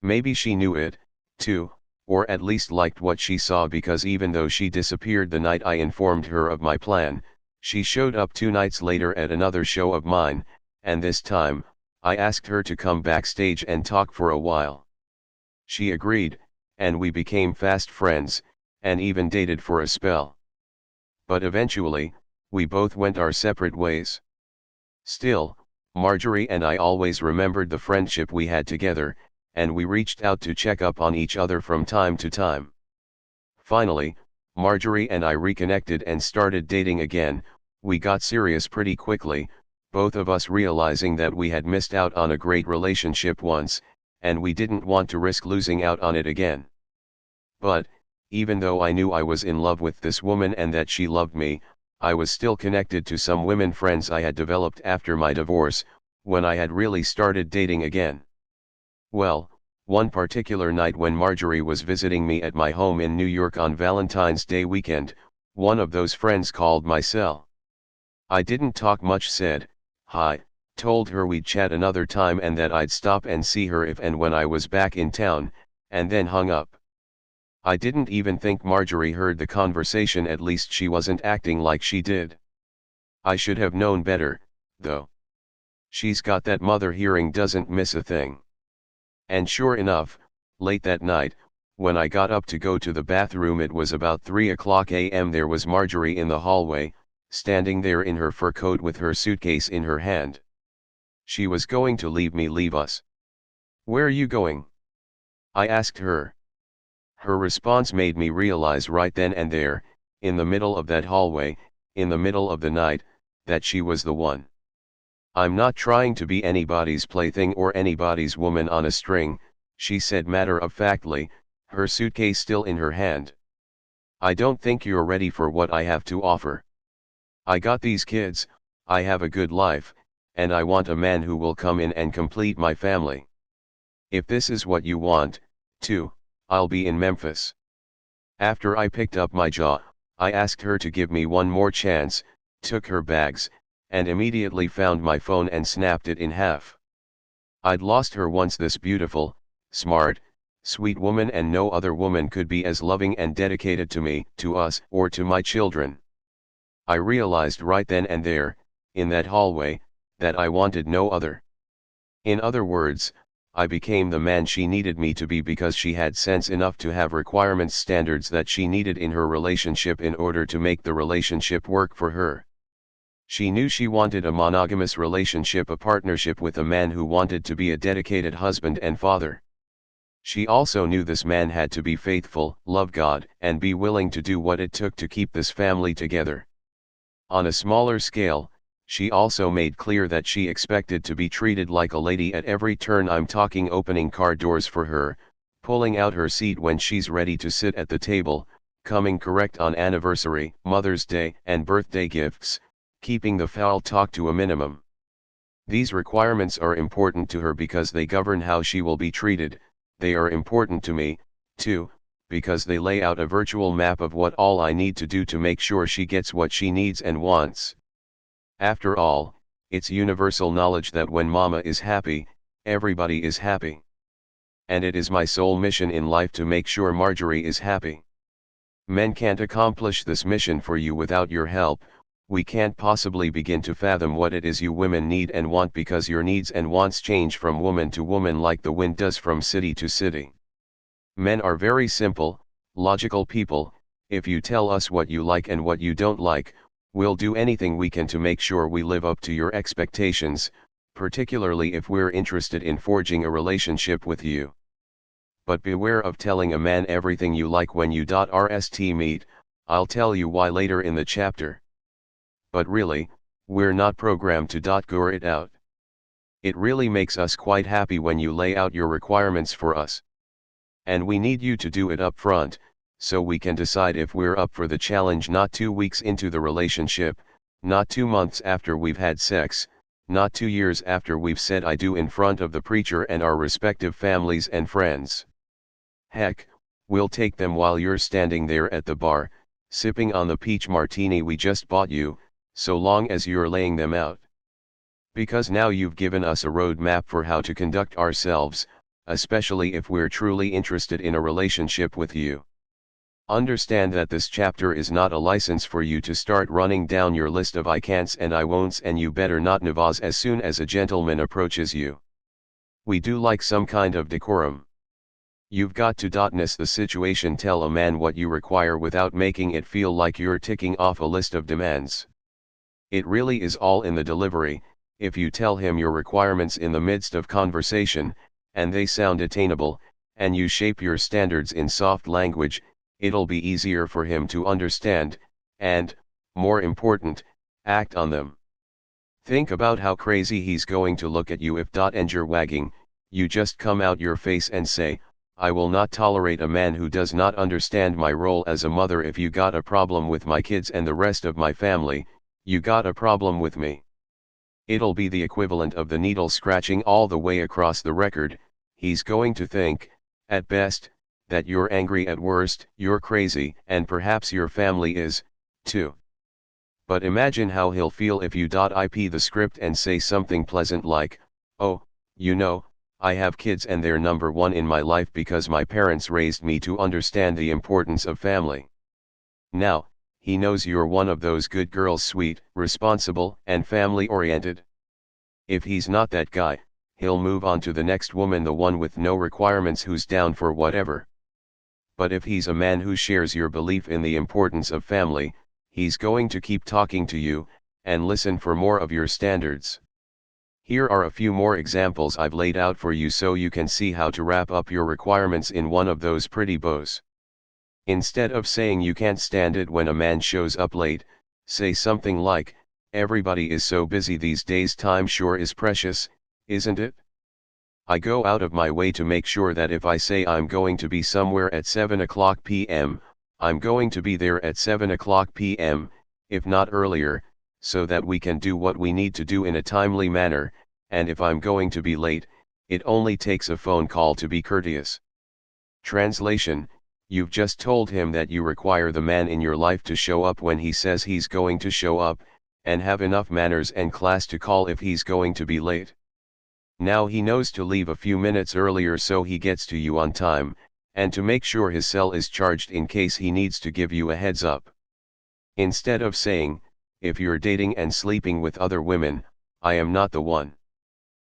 Maybe she knew it, too, or at least liked what she saw, because even though she disappeared the night I informed her of my plan, she showed up 2 nights later at another show of mine, and this time, I asked her to come backstage and talk for a while. She agreed, and we became fast friends, and even dated for a spell. But eventually, we both went our separate ways. Still, Marjorie and I always remembered the friendship we had together, and we reached out to check up on each other from time to time. Finally, Marjorie and I reconnected and started dating again. We got serious pretty quickly, both of us realizing that we had missed out on a great relationship once, and we didn't want to risk losing out on it again. But, even though I knew I was in love with this woman and that she loved me, I was still connected to some women friends I had developed after my divorce, when I had really started dating again. Well, one particular night when Marjorie was visiting me at my home in New York on Valentine's Day weekend, one of those friends called my cell. I didn't talk much, said hi, told her we'd chat another time and that I'd stop and see her if and when I was back in town, and then hung up. I didn't even think Marjorie heard the conversation, at least she wasn't acting like she did. I should have known better, though. She's got that mother hearing, doesn't miss a thing. And sure enough, late that night, when I got up to go to the bathroom, it was about 3 o'clock a.m. There was Marjorie in the hallway, standing there in her fur coat with her suitcase in her hand. She was going to leave us. "Where are you going?" I asked her. Her response made me realize right then and there, in the middle of that hallway, in the middle of the night, that she was the one. "I'm not trying to be anybody's plaything or anybody's woman on a string," she said matter-of-factly, her suitcase still in her hand. "I don't think you're ready for what I have to offer. I got these kids, I have a good life, and I want a man who will come in and complete my family. If this is what you want, too, I'll be in Memphis." After I picked up my jaw, I asked her to give me one more chance, took her bags, and immediately found my phone and snapped it in half. I'd lost her once, this beautiful, smart, sweet woman, and no other woman could be as loving and dedicated to me, to us, or to my children. I realized right then and there, in that hallway, that I wanted no other. In other words, I became the man she needed me to be because she had sense enough to have requirements, standards that she needed in her relationship in order to make the relationship work for her. She knew she wanted a monogamous relationship, a partnership with a man who wanted to be a dedicated husband and father. She also knew this man had to be faithful, love God, and be willing to do what it took to keep this family together. On a smaller scale, she also made clear that she expected to be treated like a lady at every turn. I'm talking opening car doors for her, pulling out her seat when she's ready to sit at the table, coming correct on anniversary, Mother's Day, and birthday gifts, keeping the foul talk to a minimum. These requirements are important to her because they govern how she will be treated. They are important to me, too, because they lay out a virtual map of what all I need to do to make sure she gets what she needs and wants. After all, it's universal knowledge that when Mama is happy, everybody is happy. And it is my sole mission in life to make sure Marjorie is happy. Men can't accomplish this mission for you without your help. We can't possibly begin to fathom what it is you women need and want, because your needs and wants change from woman to woman like the wind does from city to city. Men are very simple, logical people. If you tell us what you like and what you don't like, we'll do anything we can to make sure we live up to your expectations, particularly if we're interested in forging a relationship with you. But beware of telling a man everything you like when you rst meet. I'll tell you why later in the chapter. But really, we're not programmed to gore it out. It really makes us quite happy when you lay out your requirements for us. And we need you to do it up front, so we can decide if we're up for the challenge, not 2 weeks into the relationship, not 2 months after we've had sex, not 2 years after we've said I do in front of the preacher and our respective families and friends. Heck, we'll take them while you're standing there at the bar, sipping on the peach martini we just bought you, so long as you're laying them out. Because now you've given us a road map for how to conduct ourselves, especially if we're truly interested in a relationship with you. Understand that this chapter is not a license for you to start running down your list of I can'ts and I won'ts, and you better not navaz as soon as a gentleman approaches you. We do like some kind of decorum. You've got to ness the situation, tell a man what you require without making it feel like you're ticking off a list of demands. It really is all in the delivery. If you tell him your requirements in the midst of conversation, and they sound attainable, and you shape your standards in soft language, it'll be easier for him to understand, and, more important, act on them. Think about how crazy he's going to look at you if and you're wagging, you just come out your face and say, I will not tolerate a man who does not understand my role as a mother. If you got a problem with my kids and the rest of my family, you got a problem with me. It'll be the equivalent of the needle scratching all the way across the record. He's going to think, at best, that you're angry, at worst, you're crazy, and perhaps your family is, too. But imagine how he'll feel if you ip the script and say something pleasant like, oh, you know, I have kids and they're number one in my life because my parents raised me to understand the importance of family. Now, he knows you're one of those good girls, sweet, responsible, and family-oriented. If he's not that guy, he'll move on to the next woman, the one with no requirements who's down for whatever. But if he's a man who shares your belief in the importance of family, he's going to keep talking to you, and listen for more of your standards. Here are a few more examples I've laid out for you so you can see how to wrap up your requirements in one of those pretty bows. Instead of saying you can't stand it when a man shows up late, say something like, "Everybody is so busy these days, time sure is precious, isn't it? I go out of my way to make sure that if I say I'm going to be somewhere at 7 o'clock p.m., I'm going to be there at 7 o'clock p.m., if not earlier, so that we can do what we need to do in a timely manner, and if I'm going to be late, it only takes a phone call to be courteous." Translation: you've just told him that you require the man in your life to show up when he says he's going to show up, and have enough manners and class to call if he's going to be late. Now he knows to leave a few minutes earlier so he gets to you on time, and to make sure his cell is charged in case he needs to give you a heads up. Instead of saying, "If you're dating and sleeping with other women, I am not the one."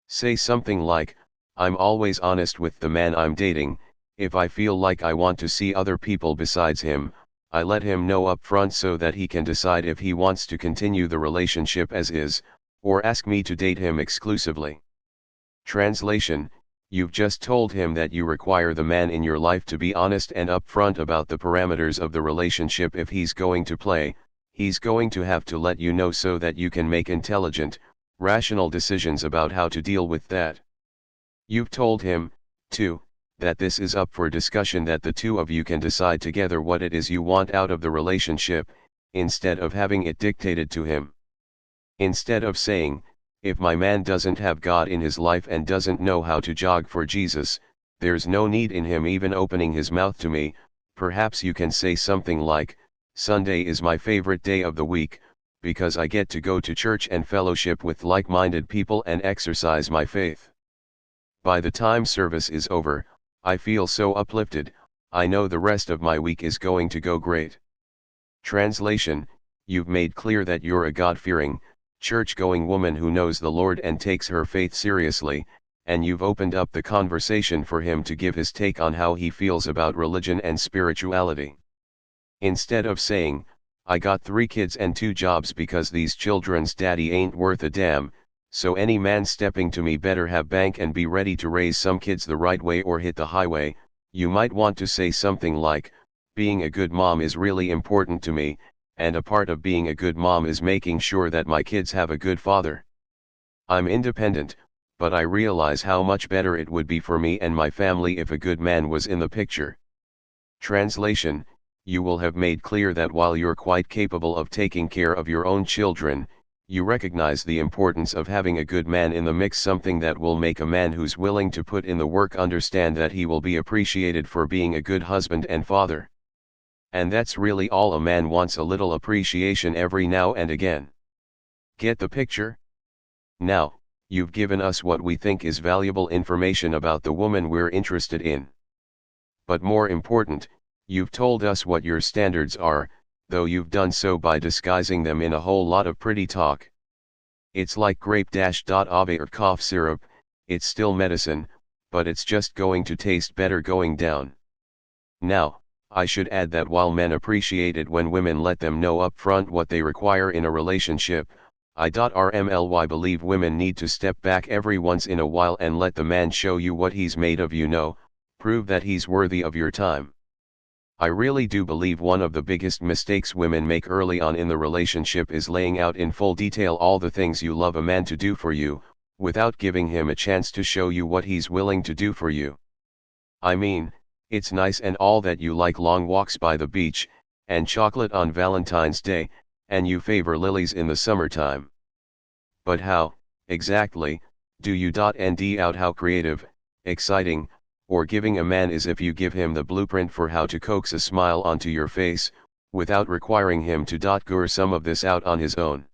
Say something like, "I'm always honest with the man I'm dating. If I feel like I want to see other people besides him, I let him know up front so that he can decide if he wants to continue the relationship as is, or ask me to date him exclusively." Translation: you've just told him that you require the man in your life to be honest and upfront about the parameters of the relationship. If he's going to play, he's going to have to let you know so that you can make intelligent, rational decisions about how to deal with that. You've told him, too, that this is up for discussion, that the two of you can decide together what it is you want out of the relationship, instead of having it dictated to him. Instead of saying, "If my man doesn't have God in his life and doesn't know how to jog for Jesus, there's no need in him even opening his mouth to me," perhaps you can say something like, "Sunday is my favorite day of the week, because I get to go to church and fellowship with like-minded people and exercise my faith. By the time service is over, I feel so uplifted, I know the rest of my week is going to go great." Translation: you've made clear that you're a God-fearing, church-going woman who knows the Lord and takes her faith seriously, and you've opened up the conversation for him to give his take on how he feels about religion and spirituality. Instead of saying, "I got 3 kids and 2 jobs because these children's daddy ain't worth a damn, so any man stepping to me better have bank and be ready to raise some kids the right way or hit the highway," you might want to say something like, "Being a good mom is really important to me, and a part of being a good mom is making sure that my kids have a good father. I'm independent, but I realize how much better it would be for me and my family if a good man was in the picture." Translation: you will have made clear that while you're quite capable of taking care of your own children, you recognize the importance of having a good man in the mix, something that will make a man who's willing to put in the work understand that he will be appreciated for being a good husband and father. And that's really all a man wants, a little appreciation every now and again. Get the picture? Now, you've given us what we think is valuable information about the woman we're interested in. But more important, you've told us what your standards are, though you've done so by disguising them in a whole lot of pretty talk. It's like grape-ave or cough syrup, it's still medicine, but it's just going to taste better going down. Now, I should add that while men appreciate it when women let them know up front what they require in a relationship, I believe women need to step back every once in a while and let the man show you what he's made of, prove that he's worthy of your time. I really do believe one of the biggest mistakes women make early on in the relationship is laying out in full detail all the things you love a man to do for you, without giving him a chance to show you what he's willing to do for you. I mean, it's nice and all that you like long walks by the beach, and chocolate on Valentine's Day, and you favor lilies in the summertime. But how, exactly, do you out how creative, exciting, or giving a man is if you give him the blueprint for how to coax a smile onto your face, without requiring him to gur some of this out on his own?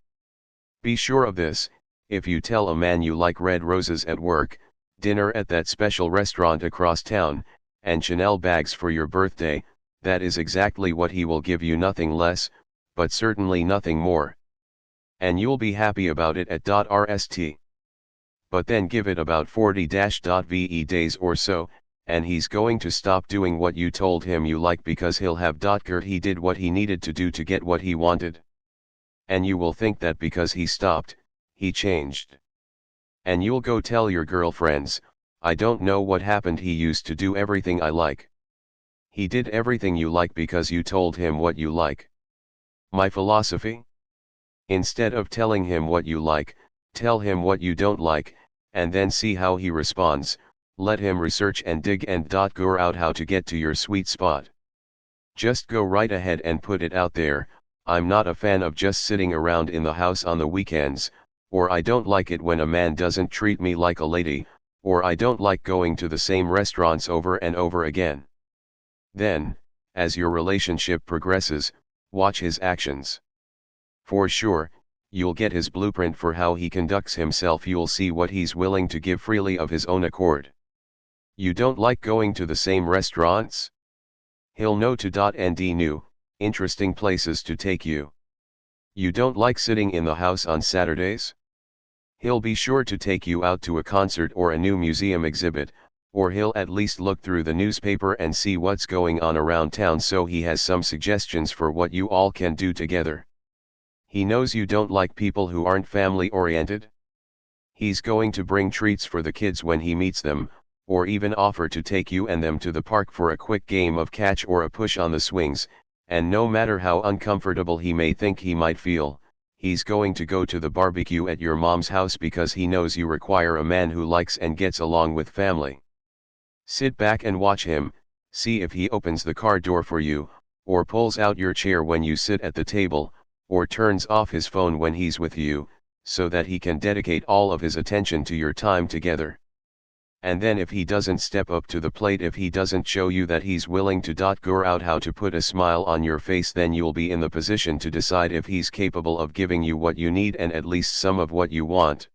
Be sure of this: if you tell a man you like red roses at work, dinner at that special restaurant across town, and Chanel bags for your birthday. That is exactly what he will give you, nothing less, but certainly nothing more. And you'll be happy about it at .rst. But then give it about 40-VE days or so, and he's going to stop doing what you told him you like, because he'll have .gert he did what he needed to do to get what he wanted. And you will think that because he stopped, he changed. And you'll go tell your girlfriends, I don't know what happened, he used to do everything I like. He did everything you like because you told him what you like. My philosophy? Instead of telling him what you like, tell him what you don't like, and then see how he responds. Let him research and dig and go out how to get to your sweet spot. Just go right ahead and put it out there. I'm not a fan of just sitting around in the house on the weekends, or I don't like it when a man doesn't treat me like a lady, or I don't like going to the same restaurants over and over again. Then, as your relationship progresses, watch his actions. For sure, you'll get his blueprint for how he conducts himself. You'll see what he's willing to give freely of his own accord. You don't like going to the same restaurants? He'll know to and new, interesting places to take you. You don't like sitting in the house on Saturdays? He'll be sure to take you out to a concert or a new museum exhibit, or he'll at least look through the newspaper and see what's going on around town, so he has some suggestions for what you all can do together. He knows you don't like people who aren't family-oriented. He's going to bring treats for the kids when he meets them, or even offer to take you and them to the park for a quick game of catch or a push on the swings, and no matter how uncomfortable he may think he might feel, he's going to go to the barbecue at your mom's house because he knows you require a man who likes and gets along with family. Sit back and watch him, see if he opens the car door for you, or pulls out your chair when you sit at the table, or turns off his phone when he's with you, so that he can dedicate all of his attention to your time together. And then if he doesn't step up to the plate, if he doesn't show you that he's willing to go out how to put a smile on your face, then you'll be in the position to decide if he's capable of giving you what you need and at least some of what you want.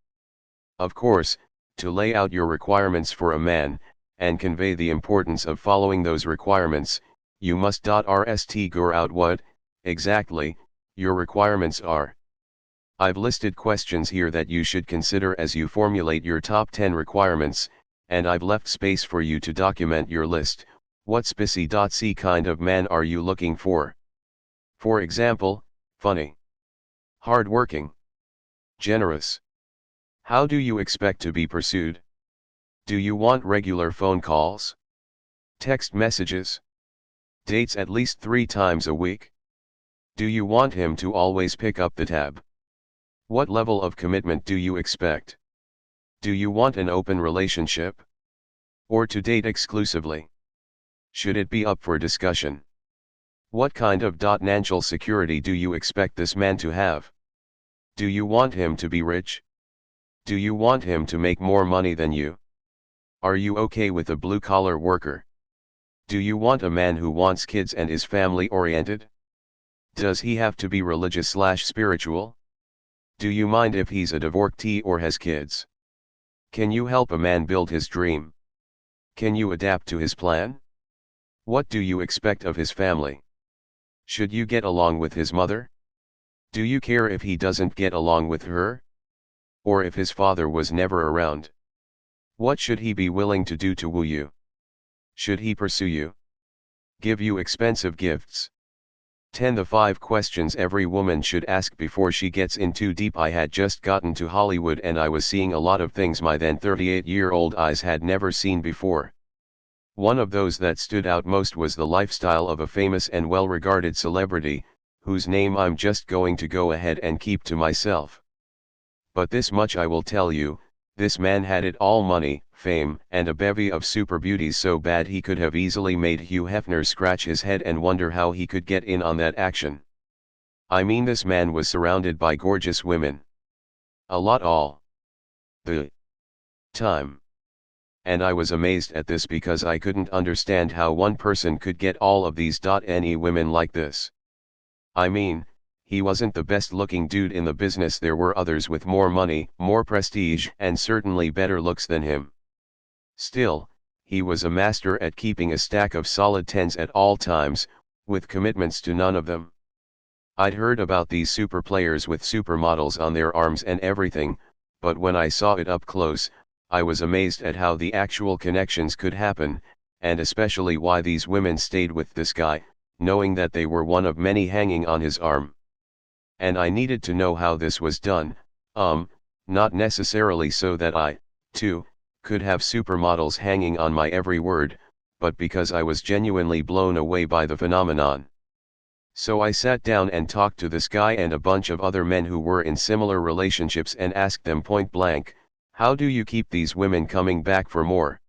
Of course, to lay out your requirements for a man, and convey the importance of following those requirements, you must rst go out what, exactly, your requirements are. I've listed questions here that you should consider as you formulate your top 10 requirements, and I've left space for you to document your list. What spicy.c kind of man are you looking for? For example, funny, hardworking, generous. How do you expect to be pursued? Do you want regular phone calls? Text messages? Dates at least 3 times a week? Do you want him to always pick up the tab? What level of commitment do you expect? Do you want an open relationship? Or to date exclusively? Should it be up for discussion? What kind of financial security do you expect this man to have? Do you want him to be rich? Do you want him to make more money than you? Are you okay with a blue-collar worker? Do you want a man who wants kids and is family-oriented? Does he have to be religious/spiritual? Do you mind if he's a divorcee or has kids? Can you help a man build his dream? Can you adapt to his plan? What do you expect of his family? Should you get along with his mother? Do you care if he doesn't get along with her? Or if his father was never around? What should he be willing to do to woo you? Should he pursue you? Give you expensive gifts? 10. The 5 questions every woman should ask before she gets in too deep. I had just gotten to Hollywood and I was seeing a lot of things my then 38-year-old eyes had never seen before. One of those that stood out most was the lifestyle of a famous and well-regarded celebrity, whose name I'm just going to go ahead and keep to myself. But this much I will tell you, this man had it all: money, fame, and a bevy of super beauties so bad he could have easily made Hugh Hefner scratch his head and wonder how he could get in on that action. I mean, this man was surrounded by gorgeous women. A lot all the time. And I was amazed at this because I couldn't understand how one person could get all of these any women like this. I mean, he wasn't the best looking dude in the business. There were others with more money, more prestige, and certainly better looks than him. Still, he was a master at keeping a stack of solid tens at all times, with commitments to none of them. I'd heard about these super players with supermodels on their arms and everything, but when I saw it up close, I was amazed at how the actual connections could happen, and especially why these women stayed with this guy, knowing that they were one of many hanging on his arm. And I needed to know how this was done, not necessarily so that I, too, could have supermodels hanging on my every word, but because I was genuinely blown away by the phenomenon. So I sat down and talked to this guy and a bunch of other men who were in similar relationships and asked them point blank, how do you keep these women coming back for more?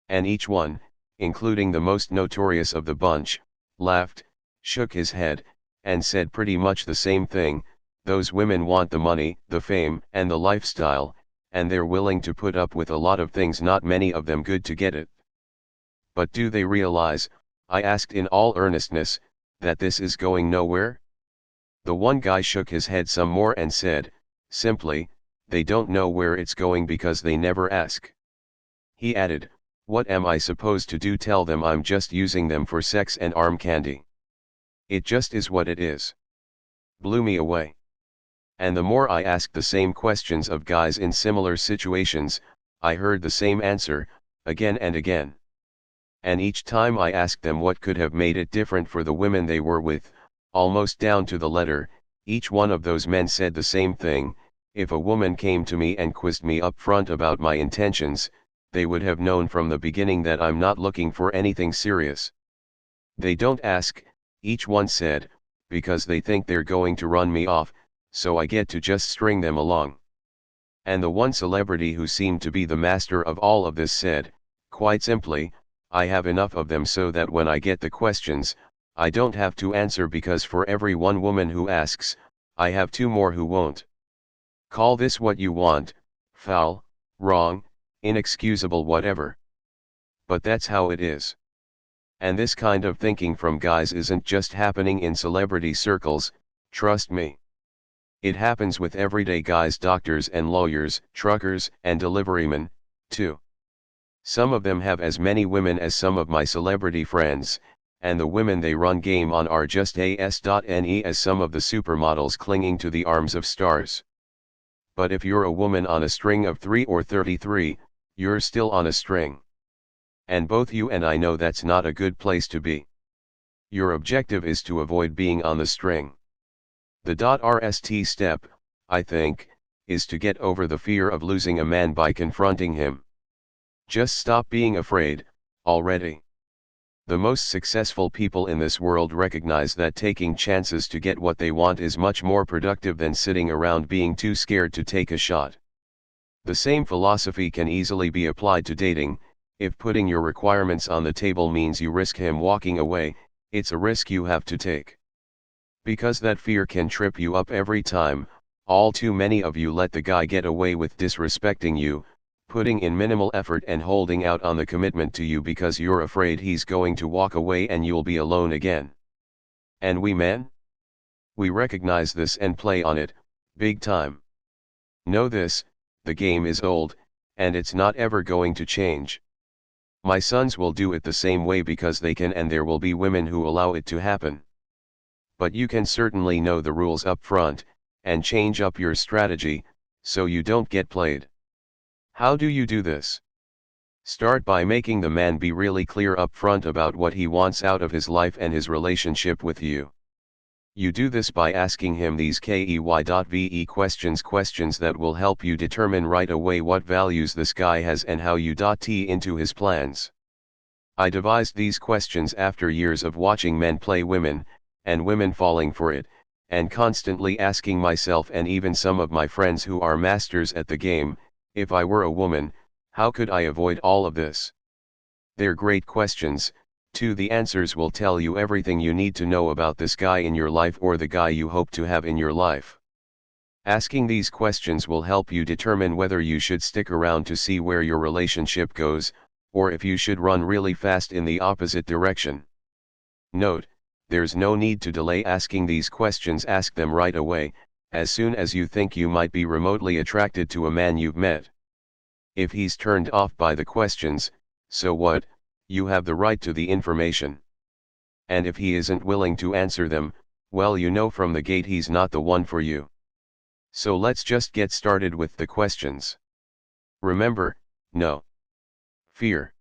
And each one, including the most notorious of the bunch, laughed, shook his head, and said pretty much the same thing: those women want the money, the fame, and the lifestyle, and they're willing to put up with a lot of things, not many of them good, to get it. But do they realize, I asked in all earnestness, that this is going nowhere? The one guy shook his head some more and said, simply, they don't know where it's going because they never ask. He added, what am I supposed to do? Tell them I'm just using them for sex and arm candy? It just is what it is. Blew me away. And the more I asked the same questions of guys in similar situations, I heard the same answer, again and again. And each time I asked them what could have made it different for the women they were with, almost down to the letter, each one of those men said the same thing: if a woman came to me and quizzed me up front about my intentions, they would have known from the beginning that I'm not looking for anything serious. They don't ask, each one said, because they think they're going to run me off, so I get to just string them along. And the one celebrity who seemed to be the master of all of this said, quite simply, I have enough of them so that when I get the questions, I don't have to answer, because for every one woman who asks, I have two more who won't. Call this what you want, foul, wrong, inexcusable, whatever. But that's how it is. And this kind of thinking from guys isn't just happening in celebrity circles, trust me. It happens with everyday guys, doctors and lawyers, truckers and deliverymen, too. Some of them have as many women as some of my celebrity friends, and the women they run game on are just as.ne as some of the supermodels clinging to the arms of stars. But if you're a woman on a string of 3 or 33, you're still on a string. And both you and I know that's not a good place to be. Your objective is to avoid being on the string. The RST step, I think, is to get over the fear of losing a man by confronting him. Just stop being afraid, already. The most successful people in this world recognize that taking chances to get what they want is much more productive than sitting around being too scared to take a shot. The same philosophy can easily be applied to dating. If putting your requirements on the table means you risk him walking away, it's a risk you have to take. Because that fear can trip you up every time. All too many of you let the guy get away with disrespecting you, putting in minimal effort and holding out on the commitment to you because you're afraid he's going to walk away and you'll be alone again. And we men? We recognize this and play on it, big time. Know this, the game is old, and it's not ever going to change. My sons will do it the same way because they can, and there will be women who allow it to happen. But you can certainly know the rules up front, and change up your strategy, so you don't get played. How do you do this? Start by making the man be really clear up front about what he wants out of his life and his relationship with you. You do this by asking him these KEY.VE questions that will help you determine right away what values this guy has and how you T into his plans. I devised these questions after years of watching men play women, and women falling for it, and constantly asking myself and even some of my friends who are masters at the game, if I were a woman, how could I avoid all of this? They're great questions, too. The answers will tell you everything you need to know about this guy in your life or the guy you hope to have in your life. Asking these questions will help you determine whether you should stick around to see where your relationship goes, or if you should run really fast in the opposite direction. Note, there's no need to delay asking these questions. Ask them right away, as soon as you think you might be remotely attracted to a man you've met. If he's turned off by the questions, so what, you have the right to the information. And if he isn't willing to answer them, well, you know from the gate he's not the one for you. So let's just get started with the questions. Remember, no fear.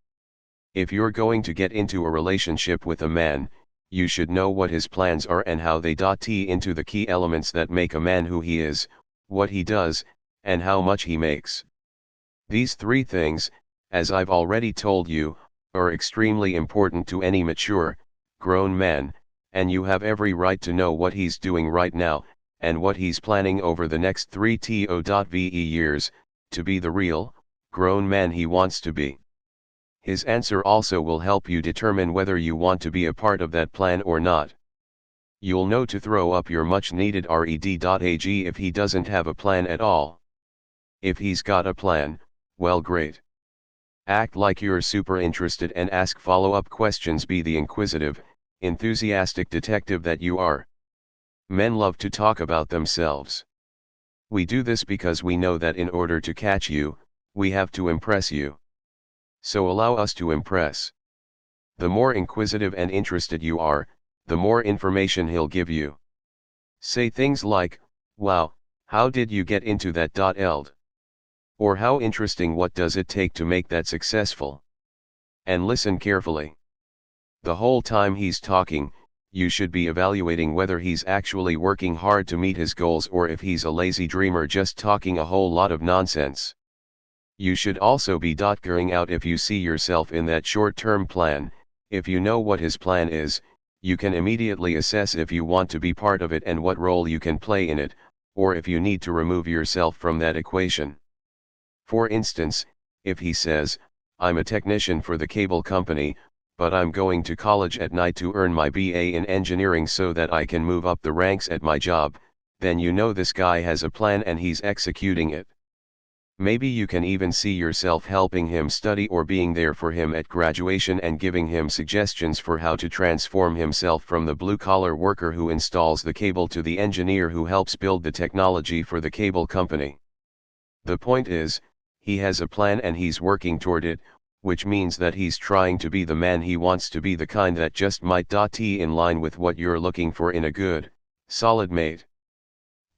If you're going to get into a relationship with a man, you should know what his plans are and how they tie into the key elements that make a man who he is, what he does, and how much he makes. These three things, as I've already told you, are extremely important to any mature, grown man, and you have every right to know what he's doing right now, and what he's planning over the next 3-ve years, to be the real, grown man he wants to be. His answer also will help you determine whether you want to be a part of that plan or not. You'll know to throw up your much needed red.ag if he doesn't have a plan at all. If he's got a plan, well, great. Act like you're super interested and ask follow-up questions. Be the inquisitive, enthusiastic detective that you are. Men love to talk about themselves. We do this because we know that in order to catch you, we have to impress you. So allow us to impress. The more inquisitive and interested you are, the more information he'll give you. Say things like, wow, how did you get into that .eld? Or how interesting, what does it take to make that successful? And listen carefully. The whole time he's talking, you should be evaluating whether he's actually working hard to meet his goals or if he's a lazy dreamer just talking a whole lot of nonsense. You should also be gearing out if you see yourself in that short-term plan. If you know what his plan is, you can immediately assess if you want to be part of it and what role you can play in it, or if you need to remove yourself from that equation. For instance, if he says, I'm a technician for the cable company, but I'm going to college at night to earn my BA in engineering so that I can move up the ranks at my job, then you know this guy has a plan and he's executing it. Maybe you can even see yourself helping him study or being there for him at graduation and giving him suggestions for how to transform himself from the blue-collar worker who installs the cable to the engineer who helps build the technology for the cable company. The point is, he has a plan and he's working toward it, which means that he's trying to be the man he wants to be, the kind that just might be in line with what you're looking for in a good, solid mate.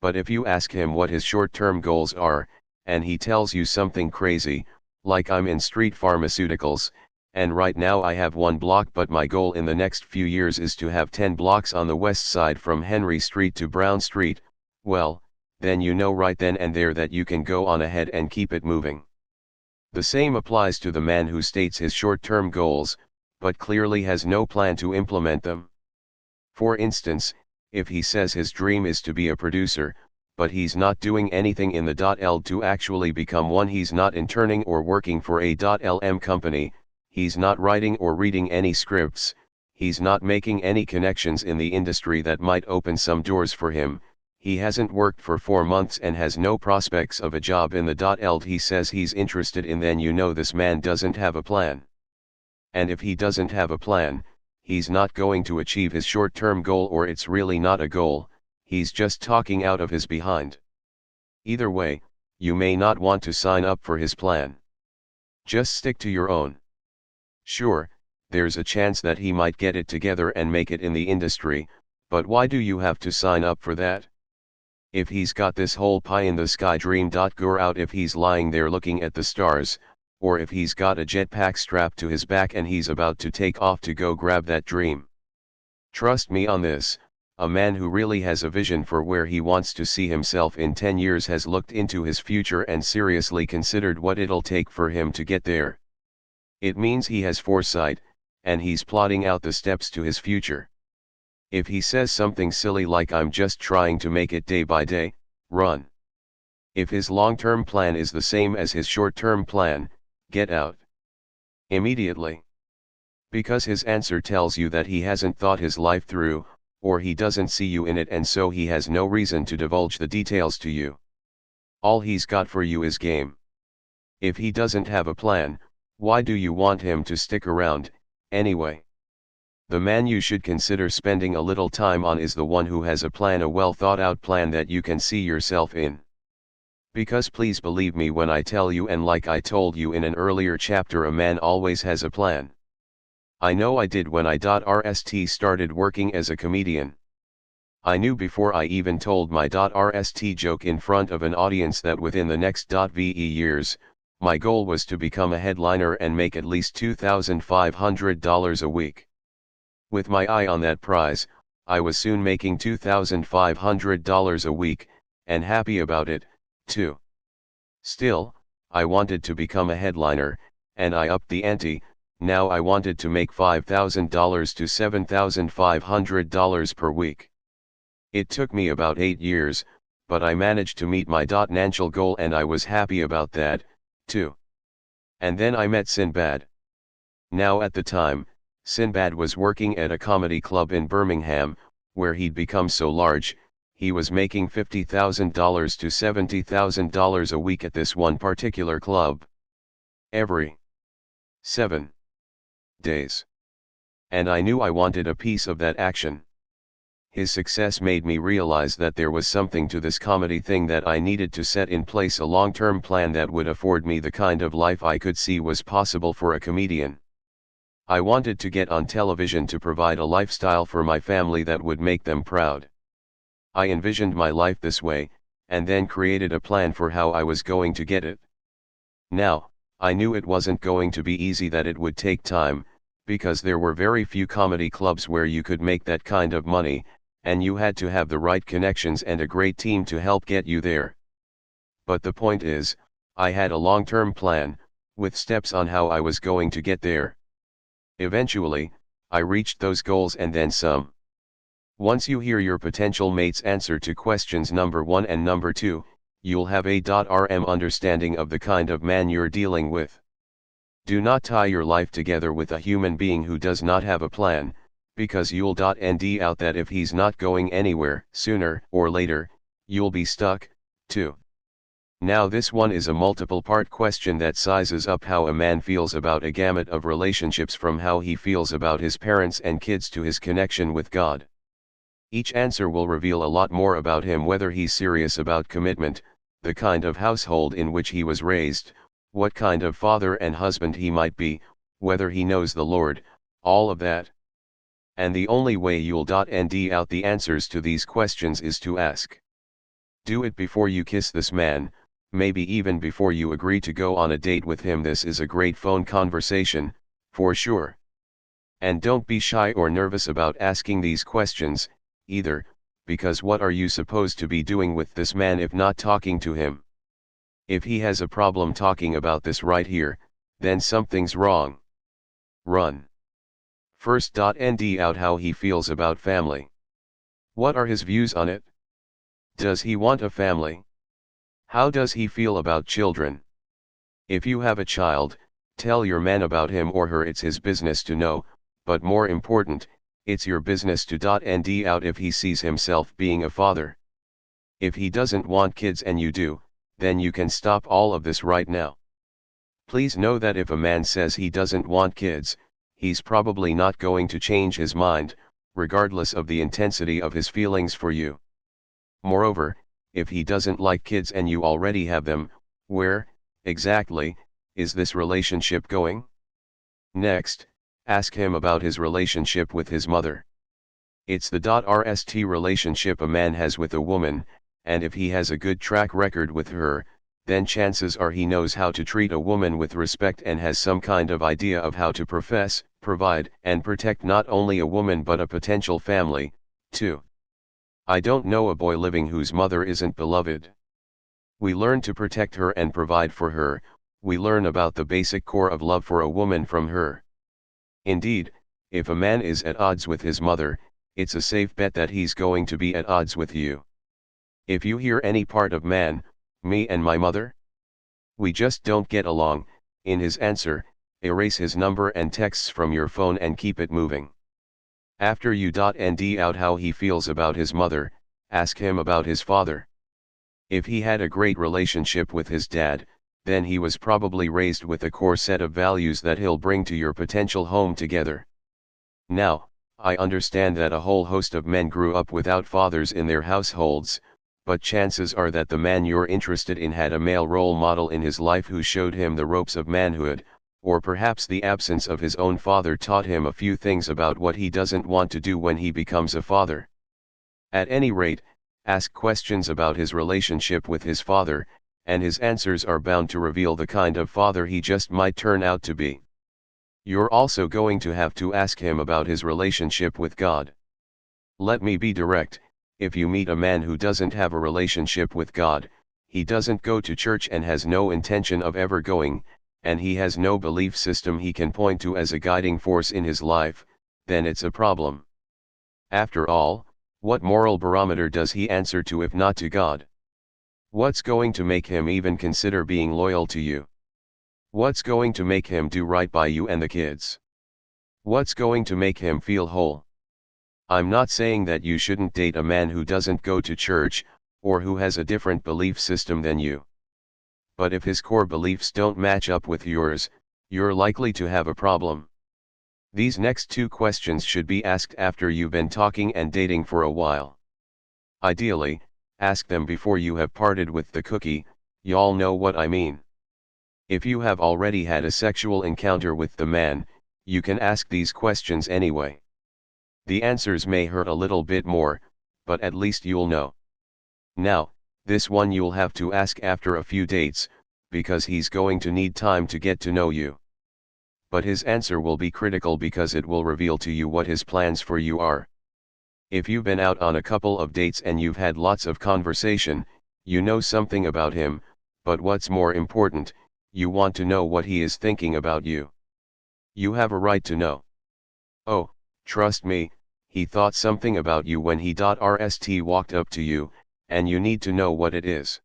But if you ask him what his short-term goals are, and he tells you something crazy, like I'm in street pharmaceuticals, and right now I have 1 block but my goal in the next few years is to have 10 blocks on the west side from Henry Street to Brown Street, well, then you know right then and there that you can go on ahead and keep it moving. The same applies to the man who states his short-term goals, but clearly has no plan to implement them. For instance, if he says his dream is to be a producer, but he's not doing anything in the .ld to actually become one, he's not interning or working for a .lm company, he's not writing or reading any scripts, he's not making any connections in the industry that might open some doors for him, he hasn't worked for 4 months and has no prospects of a job in the .ld he says he's interested in, then you know this man doesn't have a plan. And if he doesn't have a plan, he's not going to achieve his short-term goal, or it's really not a goal, he's just talking out of his behind. Either way, you may not want to sign up for his plan. Just stick to your own. Sure, there's a chance that he might get it together and make it in the industry, but why do you have to sign up for that? If he's got this whole pie-in-the-sky dream, go out if he's lying there looking at the stars, or if he's got a jetpack strapped to his back and he's about to take off to go grab that dream. Trust me on this, a man who really has a vision for where he wants to see himself in 10 years has looked into his future and seriously considered what it'll take for him to get there. It means he has foresight, and he's plotting out the steps to his future. If he says something silly like I'm just trying to make it day by day, run. If his long-term plan is the same as his short-term plan, get out immediately. Because his answer tells you that he hasn't thought his life through, or he doesn't see you in it, and so he has no reason to divulge the details to you. All he's got for you is game. If he doesn't have a plan, why do you want him to stick around, anyway? The man you should consider spending a little time on is the one who has a plan, a well thought out plan that you can see yourself in. Because please believe me when I tell you, and like I told you in an earlier chapter, a man always has a plan. I know I did when I rst started working as a comedian. I knew before I even told my rst joke in front of an audience that within the next ve years, my goal was to become a headliner and make at least $2,500 a week. With my eye on that prize, I was soon making $2,500 a week, and happy about it, too. Still, I wanted to become a headliner, and I upped the ante. Now I wanted to make $5,000 to $7,500 per week. It took me about 8 years, but I managed to meet my financial goal, and I was happy about that, too. And then I met Sinbad. Now at the time, Sinbad was working at a comedy club in Birmingham, where he'd become so large, he was making $50,000 to $70,000 a week at this one particular club. Every 7 days. And I knew I wanted a piece of that action. His success made me realize that there was something to this comedy thing, that I needed to set in place a long-term plan that would afford me the kind of life I could see was possible for a comedian. I wanted to get on television to provide a lifestyle for my family that would make them proud. I envisioned my life this way, and then created a plan for how I was going to get it. Now, I knew it wasn't going to be easy, that it would take time, because there were very few comedy clubs where you could make that kind of money, and you had to have the right connections and a great team to help get you there. But the point is, I had a long-term plan, with steps on how I was going to get there. Eventually, I reached those goals and then some. Once you hear your potential mate's answer to questions number 1 and number 2, you'll have a rm understanding of the kind of man you're dealing with. Do not tie your life together with a human being who does not have a plan, because you'll end out that if he's not going anywhere, sooner or later, you'll be stuck, too. Now this one is a multiple-part question that sizes up how a man feels about a gamut of relationships, from how he feels about his parents and kids to his connection with God. Each answer will reveal a lot more about him, whether he's serious about commitment, the kind of household in which he was raised, what kind of father and husband he might be, whether he knows the Lord, all of that. And the only way you'll end out the answers to these questions is to ask. Do it before you kiss this man, maybe even before you agree to go on a date with him. This is a great phone conversation, for sure. And don't be shy or nervous about asking these questions, either, because what are you supposed to be doing with this man if not talking to him? If he has a problem talking about this right here, then something's wrong. Run. First. End out how he feels about family. What are his views on it? Does he want a family? How does he feel about children? If you have a child, tell your man about him or her. It's his business to know, but more important, it's your business to end out if he sees himself being a father. If he doesn't want kids and you do, then you can stop all of this right now. Please know that if a man says he doesn't want kids, he's probably not going to change his mind, regardless of the intensity of his feelings for you. Moreover, if he doesn't like kids and you already have them, where, exactly, is this relationship going? Next, ask him about his relationship with his mother. It's the rst relationship a man has with a woman, and if he has a good track record with her, then chances are he knows how to treat a woman with respect and has some kind of idea of how to profess, provide, and protect not only a woman but a potential family, too. I don't know a boy living whose mother isn't beloved. We learn to protect her and provide for her. We learn about the basic core of love for a woman from her. Indeed, if a man is at odds with his mother, it's a safe bet that he's going to be at odds with you. If you hear any part of man, me and my mother, we just don't get along, in his answer, erase his number and texts from your phone and keep it moving. After you end out how he feels about his mother, ask him about his father. If he had a great relationship with his dad, then he was probably raised with a core set of values that he'll bring to your potential home together. Now, I understand that a whole host of men grew up without fathers in their households, but chances are that the man you're interested in had a male role model in his life who showed him the ropes of manhood, or perhaps the absence of his own father taught him a few things about what he doesn't want to do when he becomes a father. At any rate, ask questions about his relationship with his father, and his answers are bound to reveal the kind of father he just might turn out to be. You're also going to have to ask him about his relationship with God. Let me be direct, if you meet a man who doesn't have a relationship with God, he doesn't go to church and has no intention of ever going, and he has no belief system he can point to as a guiding force in his life, then it's a problem. After all, what moral barometer does he answer to if not to God? What's going to make him even consider being loyal to you? What's going to make him do right by you and the kids? What's going to make him feel whole? I'm not saying that you shouldn't date a man who doesn't go to church, or who has a different belief system than you. But if his core beliefs don't match up with yours, you're likely to have a problem. These next two questions should be asked after you've been talking and dating for a while. Ideally, ask them before you have parted with the cookie, y'all know what I mean. If you have already had a sexual encounter with the man, you can ask these questions anyway. The answers may hurt a little bit more, but at least you'll know. Now, this one you'll have to ask after a few dates, because he's going to need time to get to know you. But his answer will be critical because it will reveal to you what his plans for you are. If you've been out on a couple of dates and you've had lots of conversation, you know something about him, but what's more important, you want to know what he is thinking about you. You have a right to know. Oh, trust me, he thought something about you when he walked up to you, and you need to know what it is.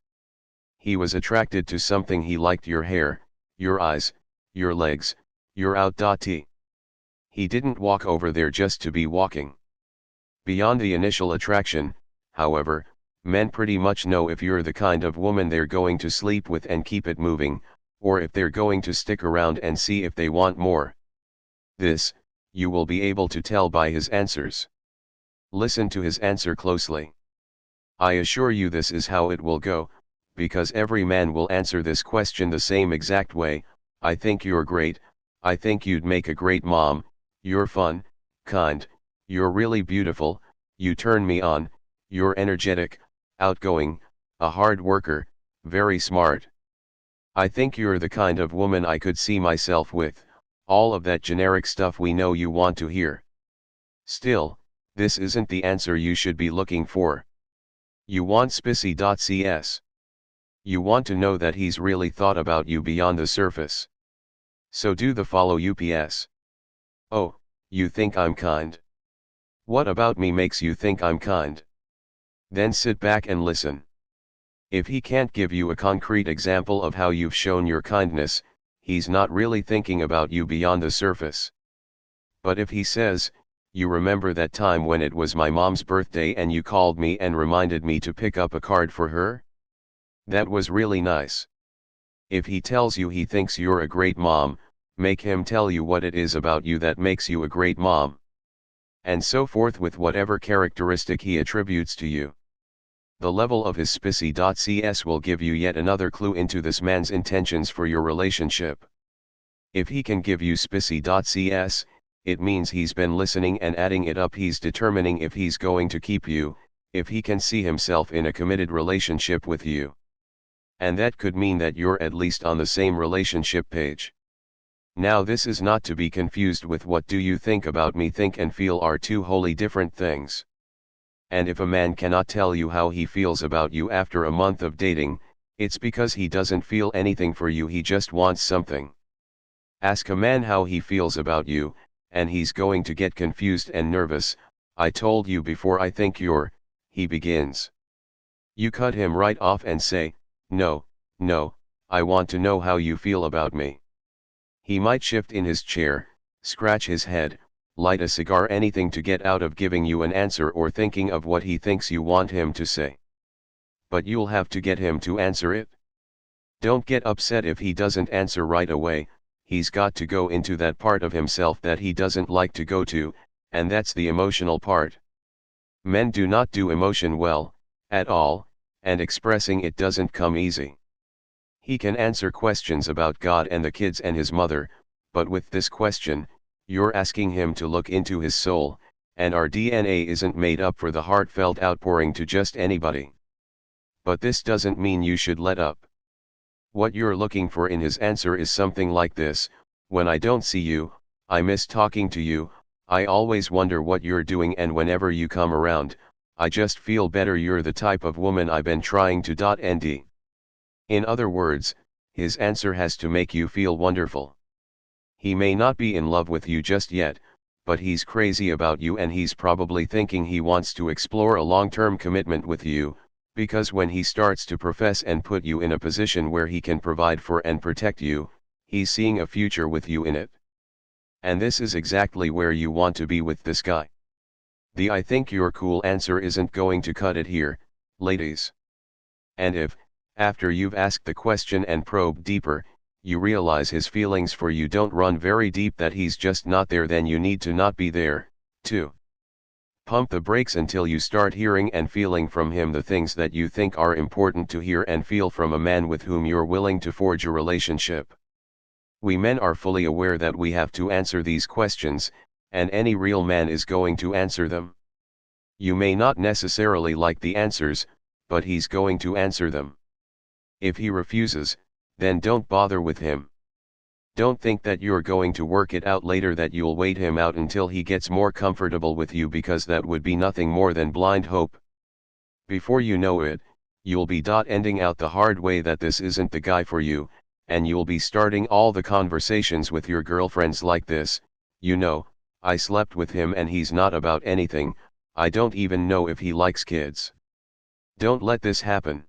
He was attracted to something. He liked your hair, your eyes, your legs, your He didn't walk over there just to be walking. Beyond the initial attraction, however, men pretty much know if you're the kind of woman they're going to sleep with and keep it moving, or if they're going to stick around and see if they want more. This, you will be able to tell by his answers. Listen to his answer closely. I assure you this is how it will go, because every man will answer this question the same exact way. I think you're great, I think you'd make a great mom, you're fun, kind, you're really beautiful, you turn me on, you're energetic, outgoing, a hard worker, very smart. I think you're the kind of woman I could see myself with, all of that generic stuff we know you want to hear. Still, this isn't the answer you should be looking for. You want spissy.cs. You want to know that he's really thought about you beyond the surface. So do the follow UPS. Oh, you think I'm kind? What about me makes you think I'm kind? Then sit back and listen. If he can't give you a concrete example of how you've shown your kindness, he's not really thinking about you beyond the surface. But if he says, you remember that time when it was my mom's birthday and you called me and reminded me to pick up a card for her? That was really nice. If he tells you he thinks you're a great mom, make him tell you what it is about you that makes you a great mom. And so forth with whatever characteristic he attributes to you. The level of his spissy.cs will give you yet another clue into this man's intentions for your relationship. If he can give you spissy.cs, it means he's been listening and adding it up. He's determining if he's going to keep you, if he can see himself in a committed relationship with you. And that could mean that you're at least on the same relationship page. Now this is not to be confused with what do you think about me think and feel are two wholly different things. And if a man cannot tell you how he feels about you after a month of dating, it's because he doesn't feel anything for you, he just wants something. Ask a man how he feels about you, and he's going to get confused and nervous. I told you before, I think you're, he begins. You cut him right off and say, no, I want to know how you feel about me. He might shift in his chair, scratch his head, light a cigar, anything to get out of giving you an answer or thinking of what he thinks you want him to say. But you'll have to get him to answer it. Don't get upset if he doesn't answer right away. He's got to go into that part of himself that he doesn't like to go to, and that's the emotional part. Men do not do emotion well, at all, and expressing it doesn't come easy. He can answer questions about God and the kids and his mother, but with this question, you're asking him to look into his soul, and our DNA isn't made up for the heartfelt outpouring to just anybody. But this doesn't mean you should let up. What you're looking for in his answer is something like this: when I don't see you, I miss talking to you, I always wonder what you're doing, and whenever you come around, I just feel better. You're the type of woman I've been trying to nd. In other words, his answer has to make you feel wonderful. He may not be in love with you just yet, but he's crazy about you, and he's probably thinking he wants to explore a long-term commitment with you, because when he starts to profess and put you in a position where he can provide for and protect you, he's seeing a future with you in it. And this is exactly where you want to be with this guy. The "I think you're cool" answer isn't going to cut it here, ladies. And if, after you've asked the question and probed deeper, you realize his feelings for you don't run very deep, that he's just not there, then you need to not be there, too. Pump the brakes until you start hearing and feeling from him the things that you think are important to hear and feel from a man with whom you're willing to forge a relationship. We men are fully aware that we have to answer these questions, and any real man is going to answer them. You may not necessarily like the answers, but he's going to answer them. If he refuses, then don't bother with him. Don't think that you're going to work it out later, that you'll wait him out until he gets more comfortable with you, because that would be nothing more than blind hope. Before you know it, you'll be ending out the hard way that this isn't the guy for you, and you'll be starting all the conversations with your girlfriends like this: you know, I slept with him and he's not about anything, I don't even know if he likes kids. Don't let this happen.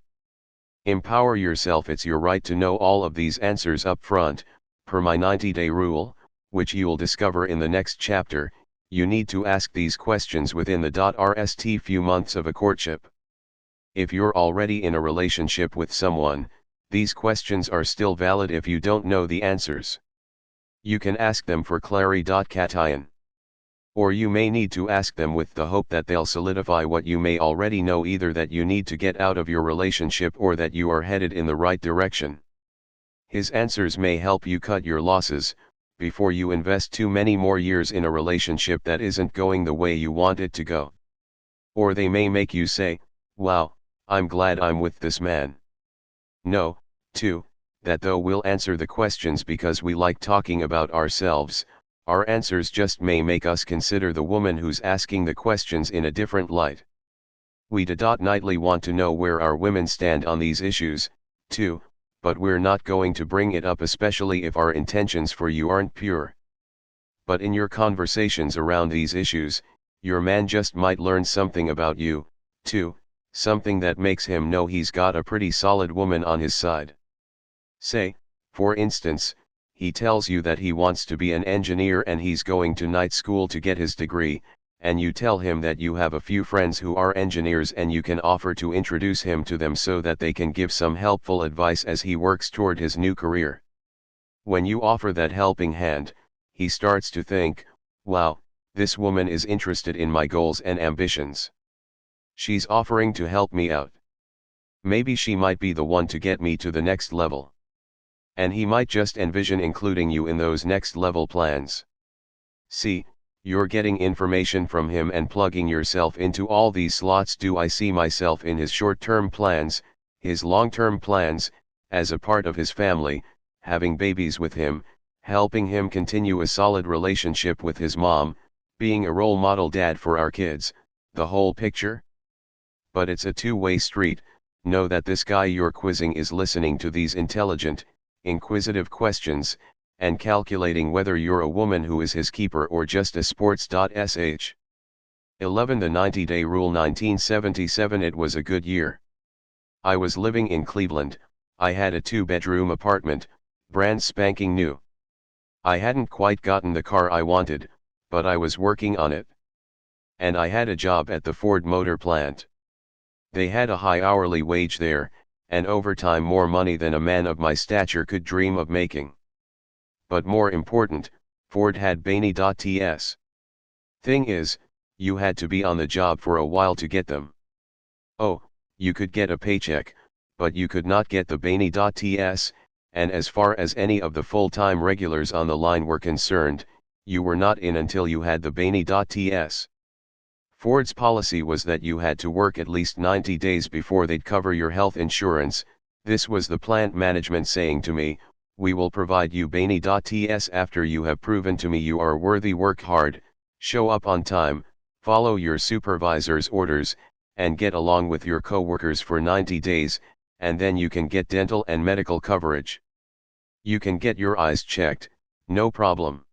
Empower yourself. It's your right to know all of these answers up front. Per my 90-day rule, which you'll discover in the next chapter, you need to ask these questions within the rst few months of a courtship. If you're already in a relationship with someone, these questions are still valid if you don't know the answers. You can ask them for clarity. Or you may need to ask them with the hope that they'll solidify what you may already know, either that you need to get out of your relationship or that you are headed in the right direction. His answers may help you cut your losses, before you invest too many more years in a relationship that isn't going the way you want it to go. Or they may make you say, wow, I'm glad I'm with this man. Know, too, that though we'll answer the questions because we like talking about ourselves, our answers just may make us consider the woman who's asking the questions in a different light. We nightly want to know where our women stand on these issues, too, but we're not going to bring it up, especially if our intentions for you aren't pure. But in your conversations around these issues, your man just might learn something about you, too, something that makes him know he's got a pretty solid woman on his side. Say, for instance, he tells you that he wants to be an engineer and he's going to night school to get his degree, and you tell him that you have a few friends who are engineers and you can offer to introduce him to them so that they can give some helpful advice as he works toward his new career. When you offer that helping hand, he starts to think, wow, this woman is interested in my goals and ambitions. She's offering to help me out. Maybe she might be the one to get me to the next level. And he might just envision including you in those next level plans. See, you're getting information from him and plugging yourself into all these slots. Do I see myself in his short-term plans, his long-term plans, as a part of his family, having babies with him, helping him continue a solid relationship with his mom, being a role model dad for our kids, the whole picture? But it's a two-way street. Know that this guy you're quizzing is listening to these intelligent, inquisitive questions, and calculating whether you're a woman who is his keeper or just a sports.sh. 11. The 90-day rule. 1977. It was a good year. I was living in Cleveland. I had a 2-bedroom apartment, brand spanking new. I hadn't quite gotten the car I wanted, but I was working on it. And I had a job at the Ford Motor plant. They had a high hourly wage there, and overtime more money than a man of my stature could dream of making. But more important, Ford had Bainey.ts. Thing is, you had to be on the job for a while to get them. Oh, You could get a paycheck, but you could not get the Bani.ts, and as far as any of the full-time regulars on the line were concerned, you were not in until you had the Bani.ts. Ford's policy was that you had to work at least 90 days before they'd cover your health insurance. This was the plant management saying to me, "We will provide you Bani.ts after you have proven to me you are worthy, work hard, show up on time, follow your supervisor's orders, and get along with your co-workers for 90 days, and then you can get dental and medical coverage. You can get your eyes checked, no problem.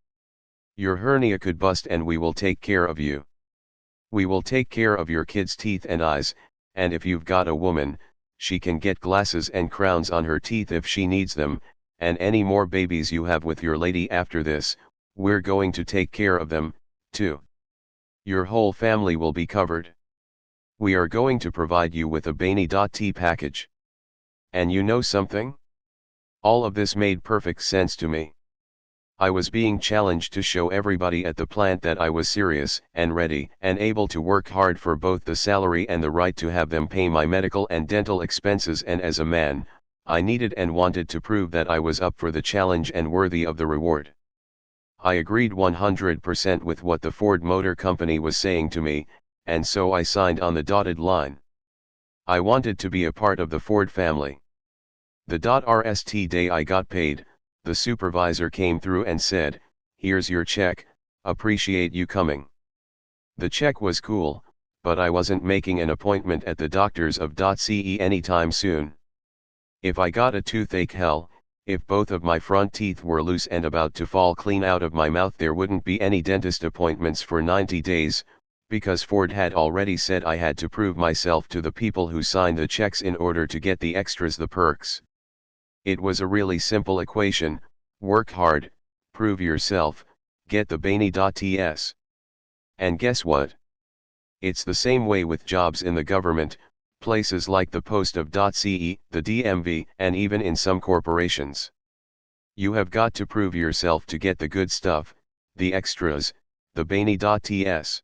Your hernia could bust and we will take care of you. We will take care of your kids' teeth and eyes, and if you've got a woman, she can get glasses and crowns on her teeth if she needs them, and any more babies you have with your lady after this, we're going to take care of them, too. Your whole family will be covered. We are going to provide you with a Bani.t package. And you know something? All of this made perfect sense to me. I was being challenged to show everybody at the plant that I was serious and ready and able to work hard for both the salary and the right to have them pay my medical and dental expenses, and as a man, I needed and wanted to prove that I was up for the challenge and worthy of the reward. I agreed 100% with what the Ford Motor Company was saying to me, and so I signed on the dotted line. I wanted to be a part of the Ford family. The RST day I got paid, the supervisor came through and said, "Here's your check, appreciate you coming." The check was cool, but I wasn't making an appointment at the doctors of .ce anytime soon. If I got a toothache, hell, if both of my front teeth were loose and about to fall clean out of my mouth, there wouldn't be any dentist appointments for 90 days, because Ford had already said I had to prove myself to the people who signed the checks in order to get the extras, the perks. It was a really simple equation: work hard, prove yourself, get the Bani.ts. And guess what? It's the same way with jobs in the government, places like the post of .ce, the DMV, and even in some corporations. You have got to prove yourself to get the good stuff, the extras, the Bani.ts.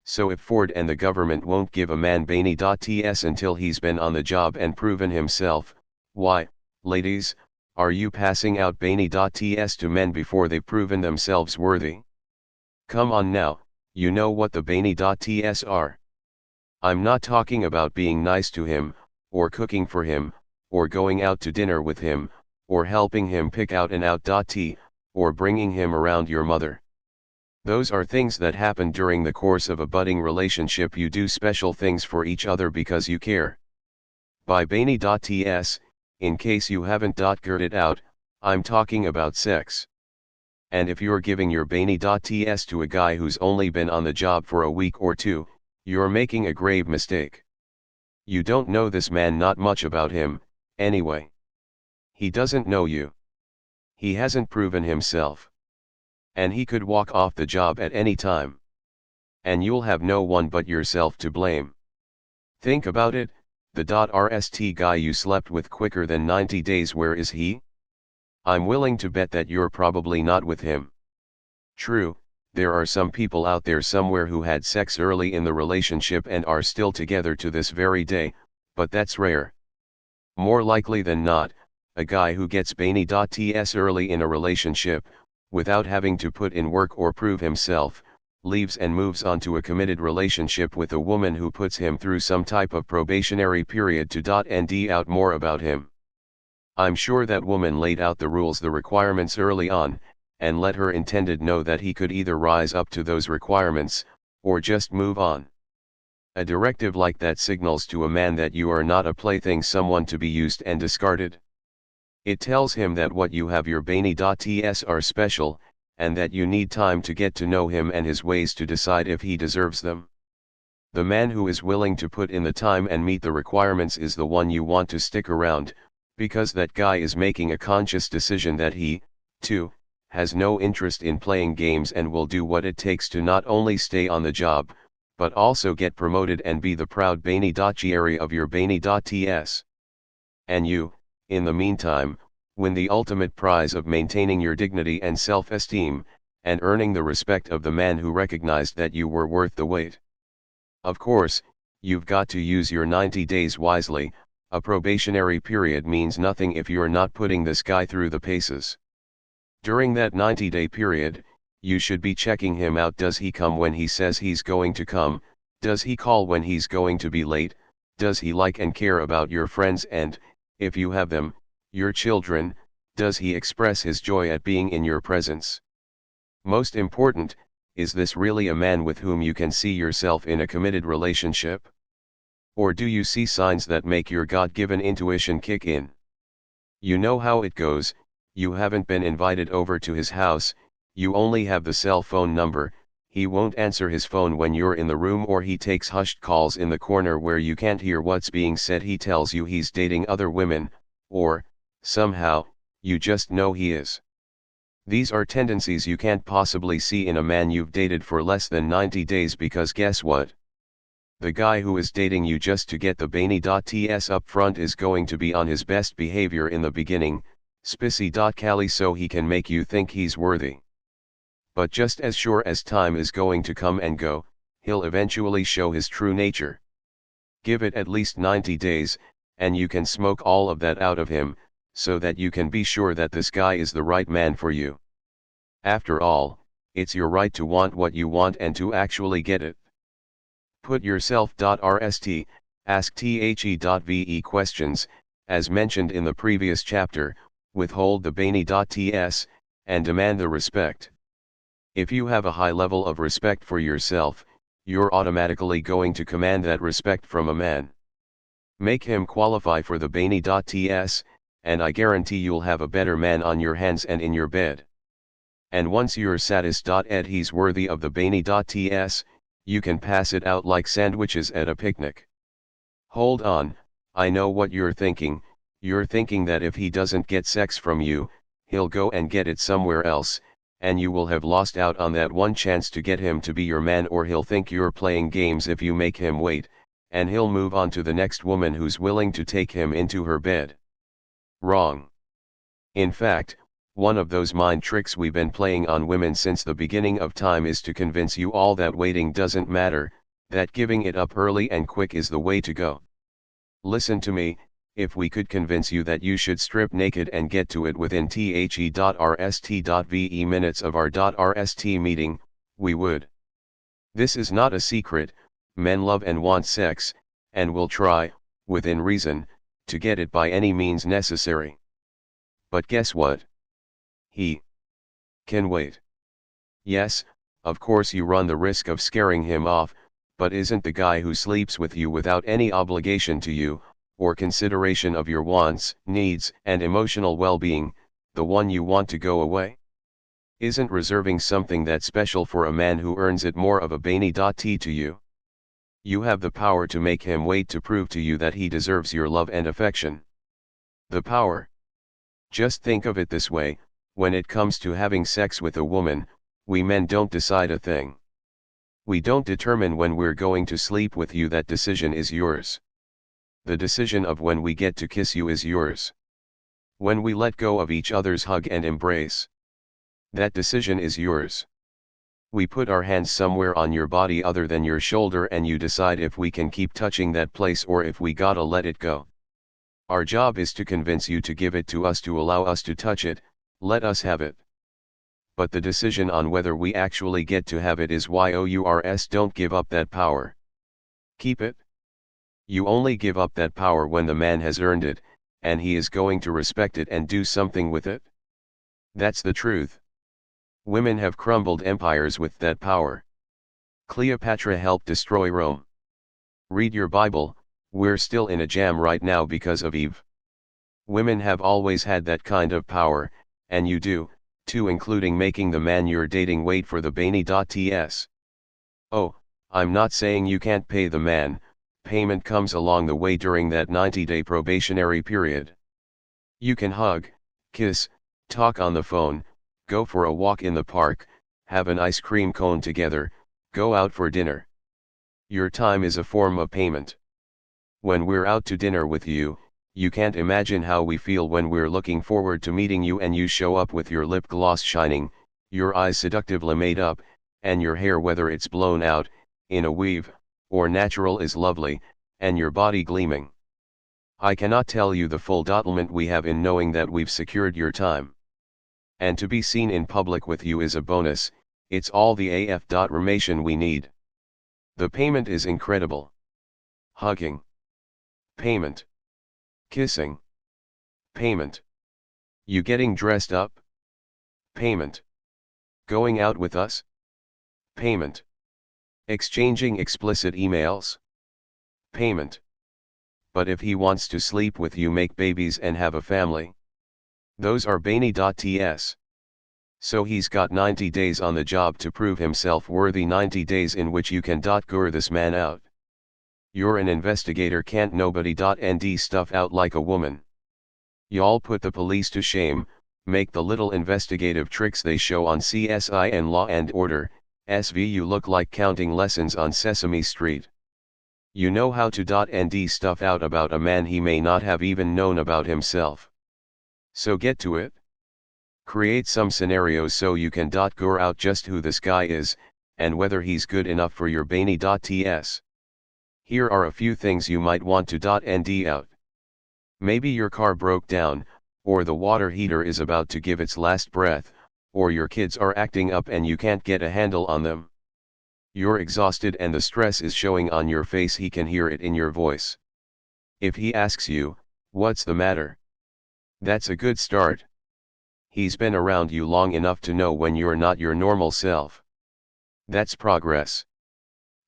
So if Ford and the government won't give a man Bani.ts until he's been on the job and proven himself, why, ladies, are you passing out Bani.ts to men before they've proven themselves worthy? Come on now, you know what the Bani.ts are. I'm not talking about being nice to him, or cooking for him, or going out to dinner with him, or helping him pick out an out.t, or bringing him around your mother. Those are things that happen during the course of a budding relationship. You do special things for each other because you care. By Bani.ts, in case you haven't girded it out, I'm talking about sex. And if you're giving your Bani.ts to a guy who's only been on the job for a week or two, you're making a grave mistake. You don't know this man, not much about him, anyway. He doesn't know you. He hasn't proven himself. And he could walk off the job at any time. And you'll have no one but yourself to blame. Think about it, the .rst guy you slept with quicker than 90 days, where is he? I'm willing to bet that you're probably not with him. True, there are some people out there somewhere who had sex early in the relationship and are still together to this very day, but that's rare. More likely than not, a guy who gets Bani.ts early in a relationship, without having to put in work or prove himself, leaves and moves on to a committed relationship with a woman who puts him through some type of probationary period to nd out more about him. I'm sure that woman laid out the rules, the requirements early on, and let her intended know that he could either rise up to those requirements, or just move on. A directive like that signals to a man that you are not a plaything, someone to be used and discarded. It tells him that what you have, your Bani.ts, are special, and that you need time to get to know him and his ways to decide if he deserves them. The man who is willing to put in the time and meet the requirements is the one you want to stick around, because that guy is making a conscious decision that he, too, has no interest in playing games and will do what it takes to not only stay on the job, but also get promoted and be the proud Bani.ary of your Bani.ts. And you, in the meantime, win the ultimate prize of maintaining your dignity and self-esteem, and earning the respect of the man who recognized that you were worth the wait. Of course, You've got to use your 90 days wisely. A probationary period means nothing if you're not putting this guy through the paces. During that 90-day period, you should be checking him out. Does he come when he says he's going to come? Does he call when he's going to be late? Does he like and care about your friends and, if you have them, your children? Does he express his joy at being in your presence? Most important, is this really a man with whom you can see yourself in a committed relationship? Or do you see signs that make your God-given intuition kick in? You know how it goes. You haven't been invited over to his house, you only have the cell phone number. He won't answer his phone when you're in the room, or he takes hushed calls in the corner where you can't hear what's being said. He tells you he's dating other women, or, somehow, you just know he is. These are tendencies you can't possibly see in a man you've dated for less than 90 days, because guess what? The guy who is dating you just to get the Bainey.ts up front is going to be on his best behavior in the beginning, spissy.cali, so he can make you think he's worthy. But just as sure as time is going to come and go, he'll eventually show his true nature. Give it at least 90 days, and you can smoke all of that out of him, so that you can be sure that this guy is the right man for you. After all, it's your right to want what you want and to actually get it. Put yourself.rst, ask the.ve questions, as mentioned in the previous chapter, withhold the Bainey.ts, and demand the respect. If you have a high level of respect for yourself, you're automatically going to command that respect from a man. Make him qualify for the Bainey.ts, and I guarantee you'll have a better man on your hands and in your bed. And once you're satisfied he's worthy of the Bainey.ts, you can pass it out like sandwiches at a picnic. Hold on, I know what you're thinking. You're thinking that if he doesn't get sex from you, he'll go and get it somewhere else, and you will have lost out on that one chance to get him to be your man, or he'll think you're playing games if you make him wait, and he'll move on to the next woman who's willing to take him into her bed. Wrong. In fact, one of those mind tricks we've been playing on women since the beginning of time is to convince you all that waiting doesn't matter, that giving it up early and quick is the way to go. Listen to me, if we could convince you that you should strip naked and get to it within the.rst.ve minutes of our .rst meeting, we would. This is not a secret. Men love and want sex, and will try, within reason, to get it by any means necessary. But guess what? He can wait. Yes, of course you run the risk of scaring him off, but isn't the guy who sleeps with you without any obligation to you, or consideration of your wants, needs, and emotional well-being, the one you want to go away? Isn't reserving something that special for a man who earns it more of a Bainey.t to you? You have the power to make him wait, to prove to you that he deserves your love and affection. The power. Just think of it this way, when it comes to having sex with a woman, we men don't decide a thing. We don't determine when we're going to sleep with you. That decision is yours. The decision of when we get to kiss you is yours. When we let go of each other's hug and embrace, that decision is yours. We put our hands somewhere on your body other than your shoulder, and you decide if we can keep touching that place or if we gotta let it go. Our job is to convince you to give it to us, to allow us to touch it, let us have it. But the decision on whether we actually get to have it is yours. Don't give up that power. Keep it. You only give up that power when the man has earned it, and he is going to respect it and do something with it. That's the truth. Women have crumbled empires with that power. Cleopatra helped destroy Rome. Read your Bible, we're still in a jam right now because of Eve. Women have always had that kind of power, and you do, too, including making the man you're dating wait for the Bainey.ts. Oh, I'm not saying you can't pay the man. Payment comes along the way during that 90-day probationary period. You can hug, kiss, talk on the phone, go for a walk in the park, have an ice cream cone together, go out for dinner. Your time is a form of payment. When we're out to dinner with you, you can't imagine how we feel when we're looking forward to meeting you and you show up with your lip gloss shining, your eyes seductively made up, and your hair, whether it's blown out, in a weave, or natural is lovely, and your body gleaming. I cannot tell you the fulfillment we have in knowing that we've secured your time. And to be seen in public with you is a bonus, it's all the AF.ramation we need. The payment is incredible. Hugging. Payment. Kissing. Payment. You getting dressed up? Payment. Going out with us? Payment. Exchanging explicit emails? Payment. But if he wants to sleep with you, make babies and have a family? Those are Bainy.ts. So he's got 90 days on the job to prove himself worthy, 90 days in which you can gur this man out. You're an investigator, can't nobody.nd stuff out like a woman. Y'all put the police to shame, make the little investigative tricks they show on CSI and Law and Order, SVU look like counting lessons on Sesame Street. You know how to .nd stuff out about a man he may not have even known about himself. So get to it. Create some scenarios so you can gur out just who this guy is, and whether he's good enough for your Bainy.ts. Here are a few things you might want to .nd out. Maybe your car broke down, or the water heater is about to give its last breath, or your kids are acting up and you can't get a handle on them. You're exhausted and the stress is showing on your face, he can hear it in your voice. If he asks you, "What's the matter?" That's a good start. He's been around you long enough to know when you're not your normal self. That's progress.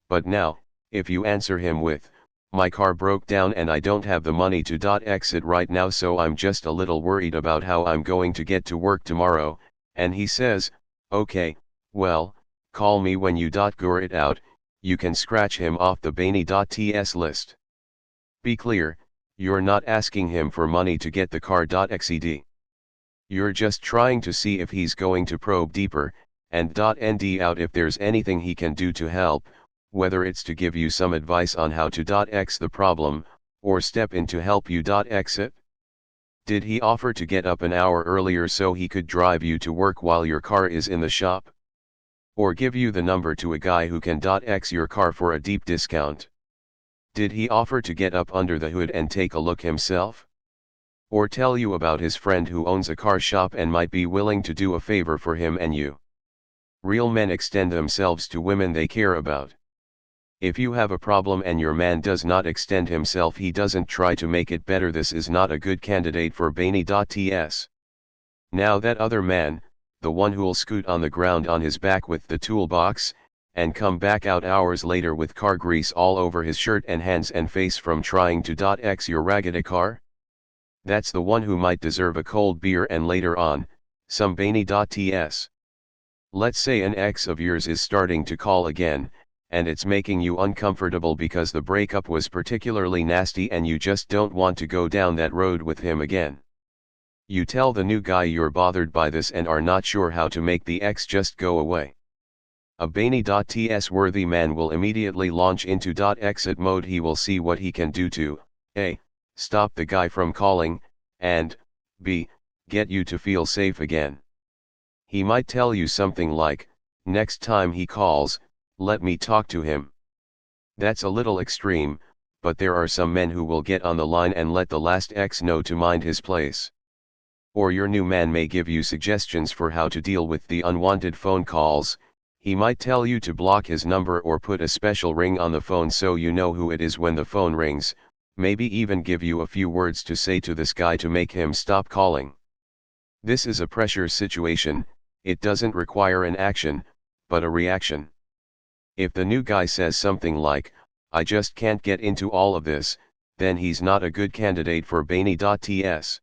But now, if you answer him with, "My car broke down and I don't have the money to exit right now, so I'm just a little worried about how I'm going to get to work tomorrow," and he says, "Okay, well, call me when you gur it out," you can scratch him off the Bainy.ts list. Be clear, you're not asking him for money to get the car .xed. You're just trying to see if he's going to probe deeper, and .nd out if there's anything he can do to help, whether it's to give you some advice on how to x the problem, or step in to help you exit. Did he offer to get up an hour earlier so he could drive you to work while your car is in the shop? Or give you the number to a guy who can x your car for a deep discount? Did he offer to get up under the hood and take a look himself? Or tell you about his friend who owns a car shop and might be willing to do a favor for him and you? Real men extend themselves to women they care about. If you have a problem and your man does not extend himself, he doesn't try to make it better, this is not a good candidate for Bainy.ts. Now that other man, the one who'll scoot on the ground on his back with the toolbox, and come back out hours later with car grease all over his shirt and hands and face from trying to x your raggedy car? That's the one who might deserve a cold beer and later on, some Bainy.ts. Let's say an ex of yours is starting to call again, and it's making you uncomfortable because the breakup was particularly nasty and you just don't want to go down that road with him again. You tell the new guy you're bothered by this and are not sure how to make the ex just go away. A Bainy.ts worthy man will immediately launch into exit mode. He will see what he can do to A. Stop the guy from calling, and B. Get you to feel safe again. He might tell you something like, "Next time he calls, let me talk to him." That's a little extreme, but there are some men who will get on the line and let the last ex know to mind his place. Or your new man may give you suggestions for how to deal with the unwanted phone calls. He might tell you to block his number or put a special ring on the phone so you know who it is when the phone rings, maybe even give you a few words to say to this guy to make him stop calling. This is a pressure situation, it doesn't require an action, but a reaction. If the new guy says something like, "I just can't get into all of this," then he's not a good candidate for Bainy.ts.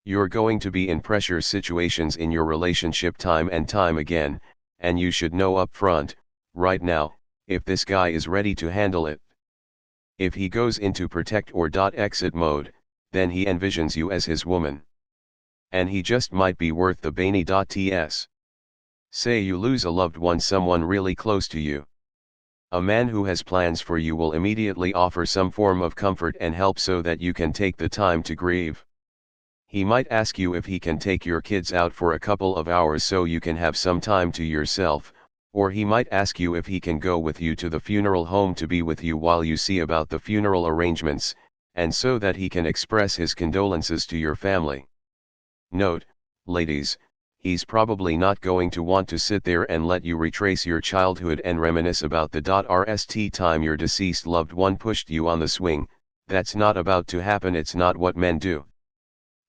You're going to be in pressure situations in your relationship time and time again, and you should know up front, right now, if this guy is ready to handle it. If he goes into protect or exit mode, then he envisions you as his woman. And he just might be worth the Bainy.ts. Say you lose a loved one, someone really close to you. A man who has plans for you will immediately offer some form of comfort and help so that you can take the time to grieve. He might ask you if he can take your kids out for a couple of hours so you can have some time to yourself, Or he might ask you if he can go with you to the funeral home to be with you while you see about the funeral arrangements, and so that he can express his condolences to your family. Note, ladies, he's probably not going to want to sit there and let you retrace your childhood and reminisce about the rst time your deceased loved one pushed you on the swing. That's not about to happen. It's not what men do.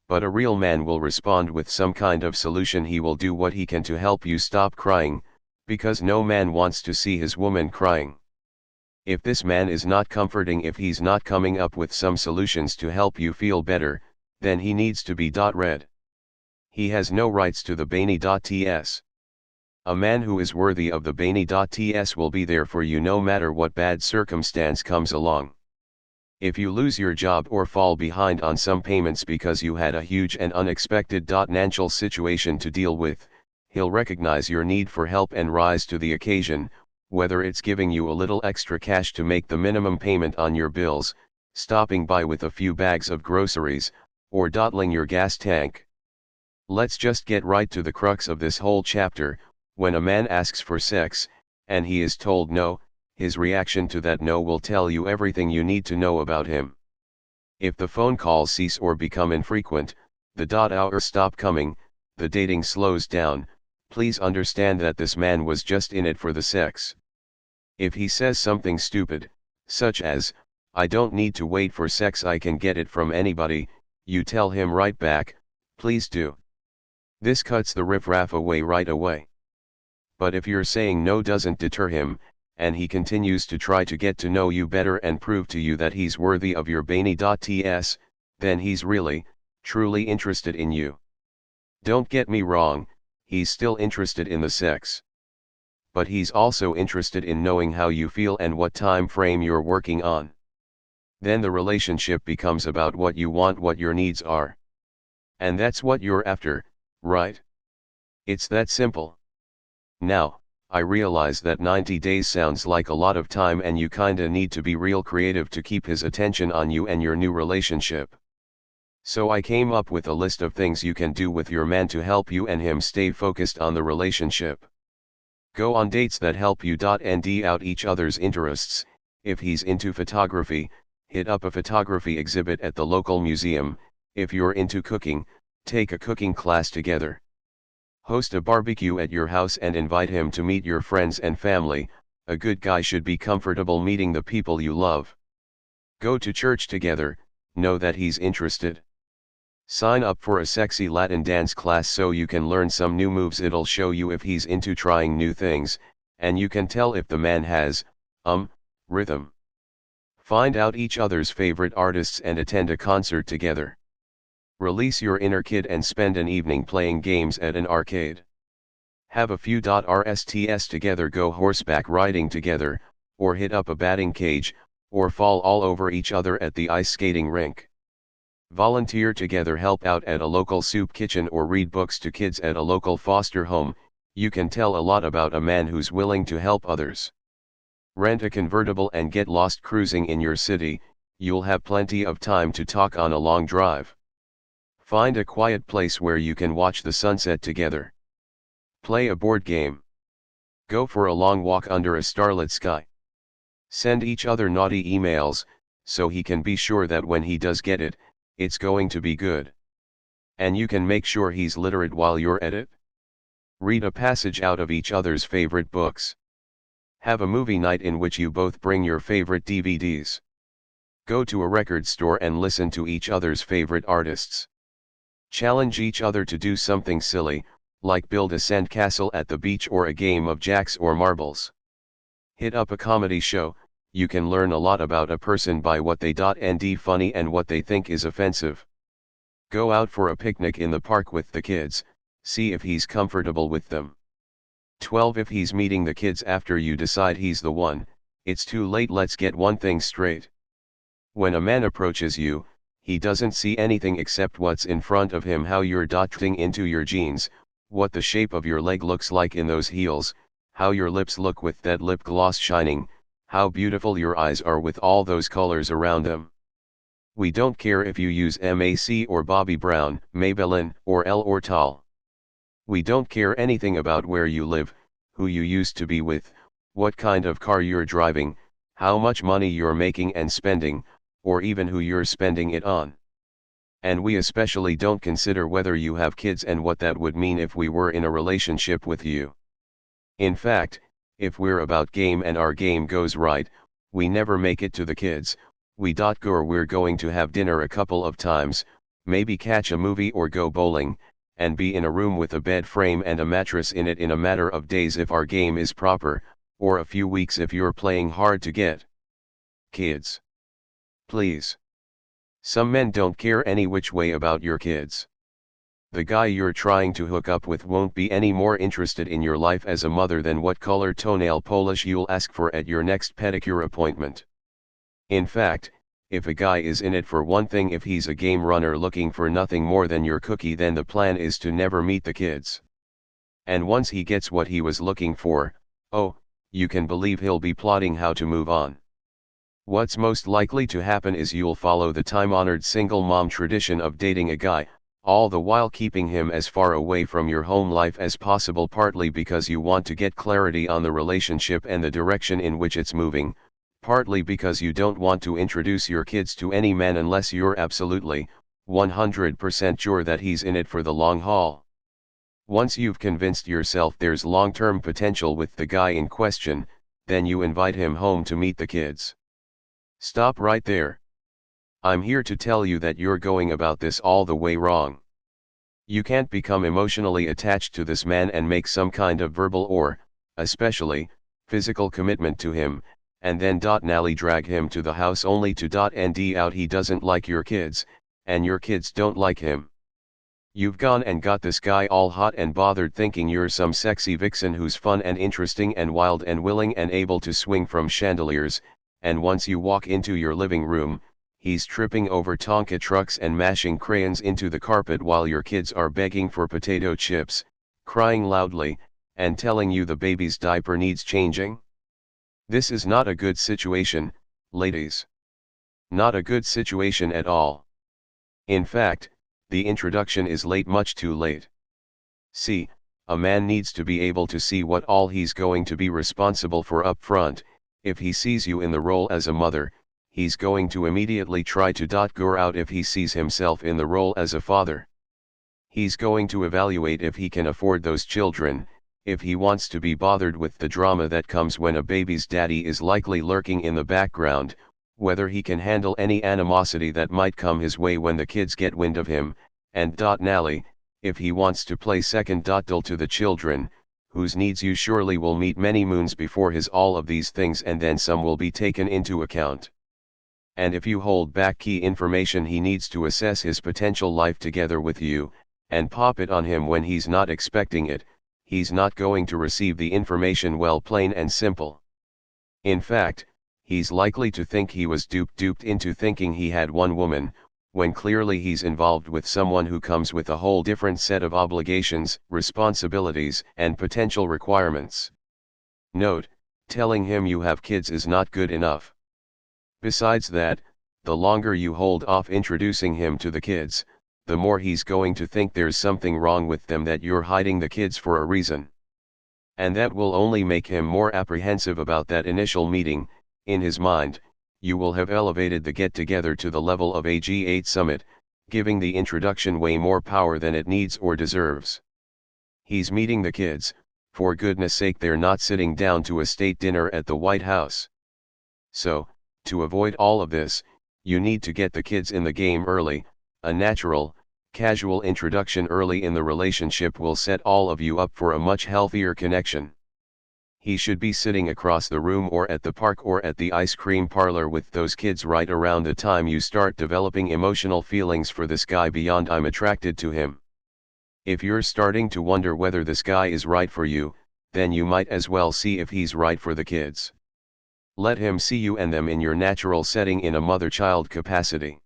But a real man will respond with some kind of solution. He will do what he can to help you stop crying, because no man wants to see his woman crying. If this man is not comforting, if he's not coming up with some solutions to help you feel better, then he needs to be read. He has no rights to the Bainey.ts. A man who is worthy of the Bainey.ts will be there for you no matter what bad circumstance comes along. If you lose your job or fall behind on some payments because you had a huge and unexpected financial situation to deal with, he'll recognize your need for help and rise to the occasion, whether it's giving you a little extra cash to make the minimum payment on your bills, stopping by with a few bags of groceries, or dotling your gas tank. Let's just get right to the crux of this whole chapter. When a man asks for sex, and he is told no, his reaction to that no will tell you everything you need to know about him. If the phone calls cease or become infrequent, the hours stop coming, the dating slows down, please understand that this man was just in it for the sex. If he says something stupid, such as, "I don't need to wait for sex, I can get it from anybody," you tell him right back, "Please do." This cuts the riffraff away right away. But if your saying no doesn't deter him, and he continues to try to get to know you better and prove to you that he's worthy of your Bainey.ts, then he's really, truly interested in you. Don't get me wrong, he's still interested in the sex. But he's also interested in knowing how you feel and what time frame you're working on. Then the relationship becomes about what you want, what your needs are. And that's what you're after, right? It's that simple. Now, I realize that 90 days sounds like a lot of time and you kinda need to be real creative to keep his attention on you and your new relationship. So I came up with a list of things you can do with your man to help you and him stay focused on the relationship. Go on dates that help you and out each other's interests. If he's into photography, hit up a photography exhibit at the local museum. If you're into cooking, take a cooking class together. Host a barbecue at your house and invite him to meet your friends and family. A good guy should be comfortable meeting the people you love. Go to church together, know that he's interested. Sign up for a sexy Latin dance class so you can learn some new moves. It'll show you if he's into trying new things, and you can tell if the man has, rhythm. Find out each other's favorite artists and attend a concert together. Release your inner kid and spend an evening playing games at an arcade. Have a few rsts together, go horseback riding together, or hit up a batting cage, or fall all over each other at the ice skating rink. Volunteer together, help out at a local soup kitchen, or read books to kids at a local foster home. You can tell a lot about a man who's willing to help others. Rent a convertible and get lost cruising in your city. You'll have plenty of time to talk on a long drive. Find a quiet place where you can watch the sunset together. Play a board game. Go for a long walk under a starlit sky. Send each other naughty emails, so he can be sure that when he does get it, it's going to be good. And you can make sure he's literate while you're at it. Read a passage out of each other's favorite books. Have a movie night in which you both bring your favorite DVDs. Go to a record store and listen to each other's favorite artists. Challenge each other to do something silly, like build a sandcastle at the beach or a game of jacks or marbles. Hit up a comedy show. You can learn a lot about a person by what they nd funny and what they think is offensive. Go out for a picnic in the park with the kids, see if he's comfortable with them. 12 If he's meeting the kids after you decide he's the one, it's too late. Let's get one thing straight. When a man approaches you, he doesn't see anything except what's in front of him, how you're fitting into your jeans, what the shape of your leg looks like in those heels, how your lips look with that lip gloss shining, how beautiful your eyes are with all those colors around them. We don't care if you use MAC or Bobbi Brown, Maybelline, or L'Oreal. We don't care anything about where you live, who you used to be with, what kind of car you're driving, how much money you're making and spending, or even who you're spending it on. And we especially don't consider whether you have kids and what that would mean if we were in a relationship with you. In fact, if we're about game and our game goes right, we never make it to the kids. We're going to have dinner a couple of times, maybe catch a movie or go bowling, and be in a room with a bed frame and a mattress in it in a matter of days if our game is proper, or a few weeks if you're playing hard to get kids. Please. Some men don't care any which way about your kids. The guy you're trying to hook up with won't be any more interested in your life as a mother than what color toenail polish you'll ask for at your next pedicure appointment. In fact, if a guy is in it for one thing, if he's a game runner looking for nothing more than your cookie, then the plan is to never meet the kids. And once he gets what he was looking for, oh, you can believe he'll be plotting how to move on. What's most likely to happen is you'll follow the time-honored single mom tradition of dating a guy, all the while keeping him as far away from your home life as possible, partly because you want to get clarity on the relationship and the direction in which it's moving, partly because you don't want to introduce your kids to any man unless you're absolutely, 100% sure that he's in it for the long haul. Once you've convinced yourself there's long-term potential with the guy in question, then you invite him home to meet the kids. Stop right there. I'm here to tell you that you're going about this all the way wrong. You can't become emotionally attached to this man and make some kind of verbal or, especially, physical commitment to him, and then nally drag him to the house only to end out he doesn't like your kids, and your kids don't like him. You've gone and got this guy all hot and bothered thinking you're some sexy vixen who's fun and interesting and wild and willing and able to swing from chandeliers, and once you walk into your living room, he's tripping over Tonka trucks and mashing crayons into the carpet while your kids are begging for potato chips, crying loudly, and telling you the baby's diaper needs changing. This is not a good situation, ladies. Not a good situation at all. In fact, the introduction is late, much too late. See, a man needs to be able to see what all he's going to be responsible for up front. If he sees you in the role as a mother, he's going to immediately try to go out if he sees himself in the role as a father. He's going to evaluate if he can afford those children, if he wants to be bothered with the drama that comes when a baby's daddy is likely lurking in the background, whether he can handle any animosity that might come his way when the kids get wind of him, and nally, if he wants to play second to the children, whose needs you surely will meet many moons before his. All of these things and then some will be taken into account. And if you hold back key information he needs to assess his potential life together with you, and pop it on him when he's not expecting it, he's not going to receive the information well, plain and simple. In fact, he's likely to think he was duped into thinking he had one woman, when clearly he's involved with someone who comes with a whole different set of obligations, responsibilities, and potential requirements. Note, telling him you have kids is not good enough. Besides that, the longer you hold off introducing him to the kids, the more he's going to think there's something wrong with them, that you're hiding the kids for a reason. And that will only make him more apprehensive about that initial meeting. In his mind, you will have elevated the get-together to the level of a G8 summit, giving the introduction way more power than it needs or deserves. He's meeting the kids, for goodness sake, they're not sitting down to a state dinner at the White House. So, to avoid all of this, you need to get the kids in the game early. A natural, casual introduction early in the relationship will set all of you up for a much healthier connection. He should be sitting across the room or at the park or at the ice cream parlor with those kids right around the time you start developing emotional feelings for this guy beyond "I'm attracted to him." If you're starting to wonder whether this guy is right for you, then you might as well see if he's right for the kids. Let him see you and them in your natural setting in a mother-child capacity.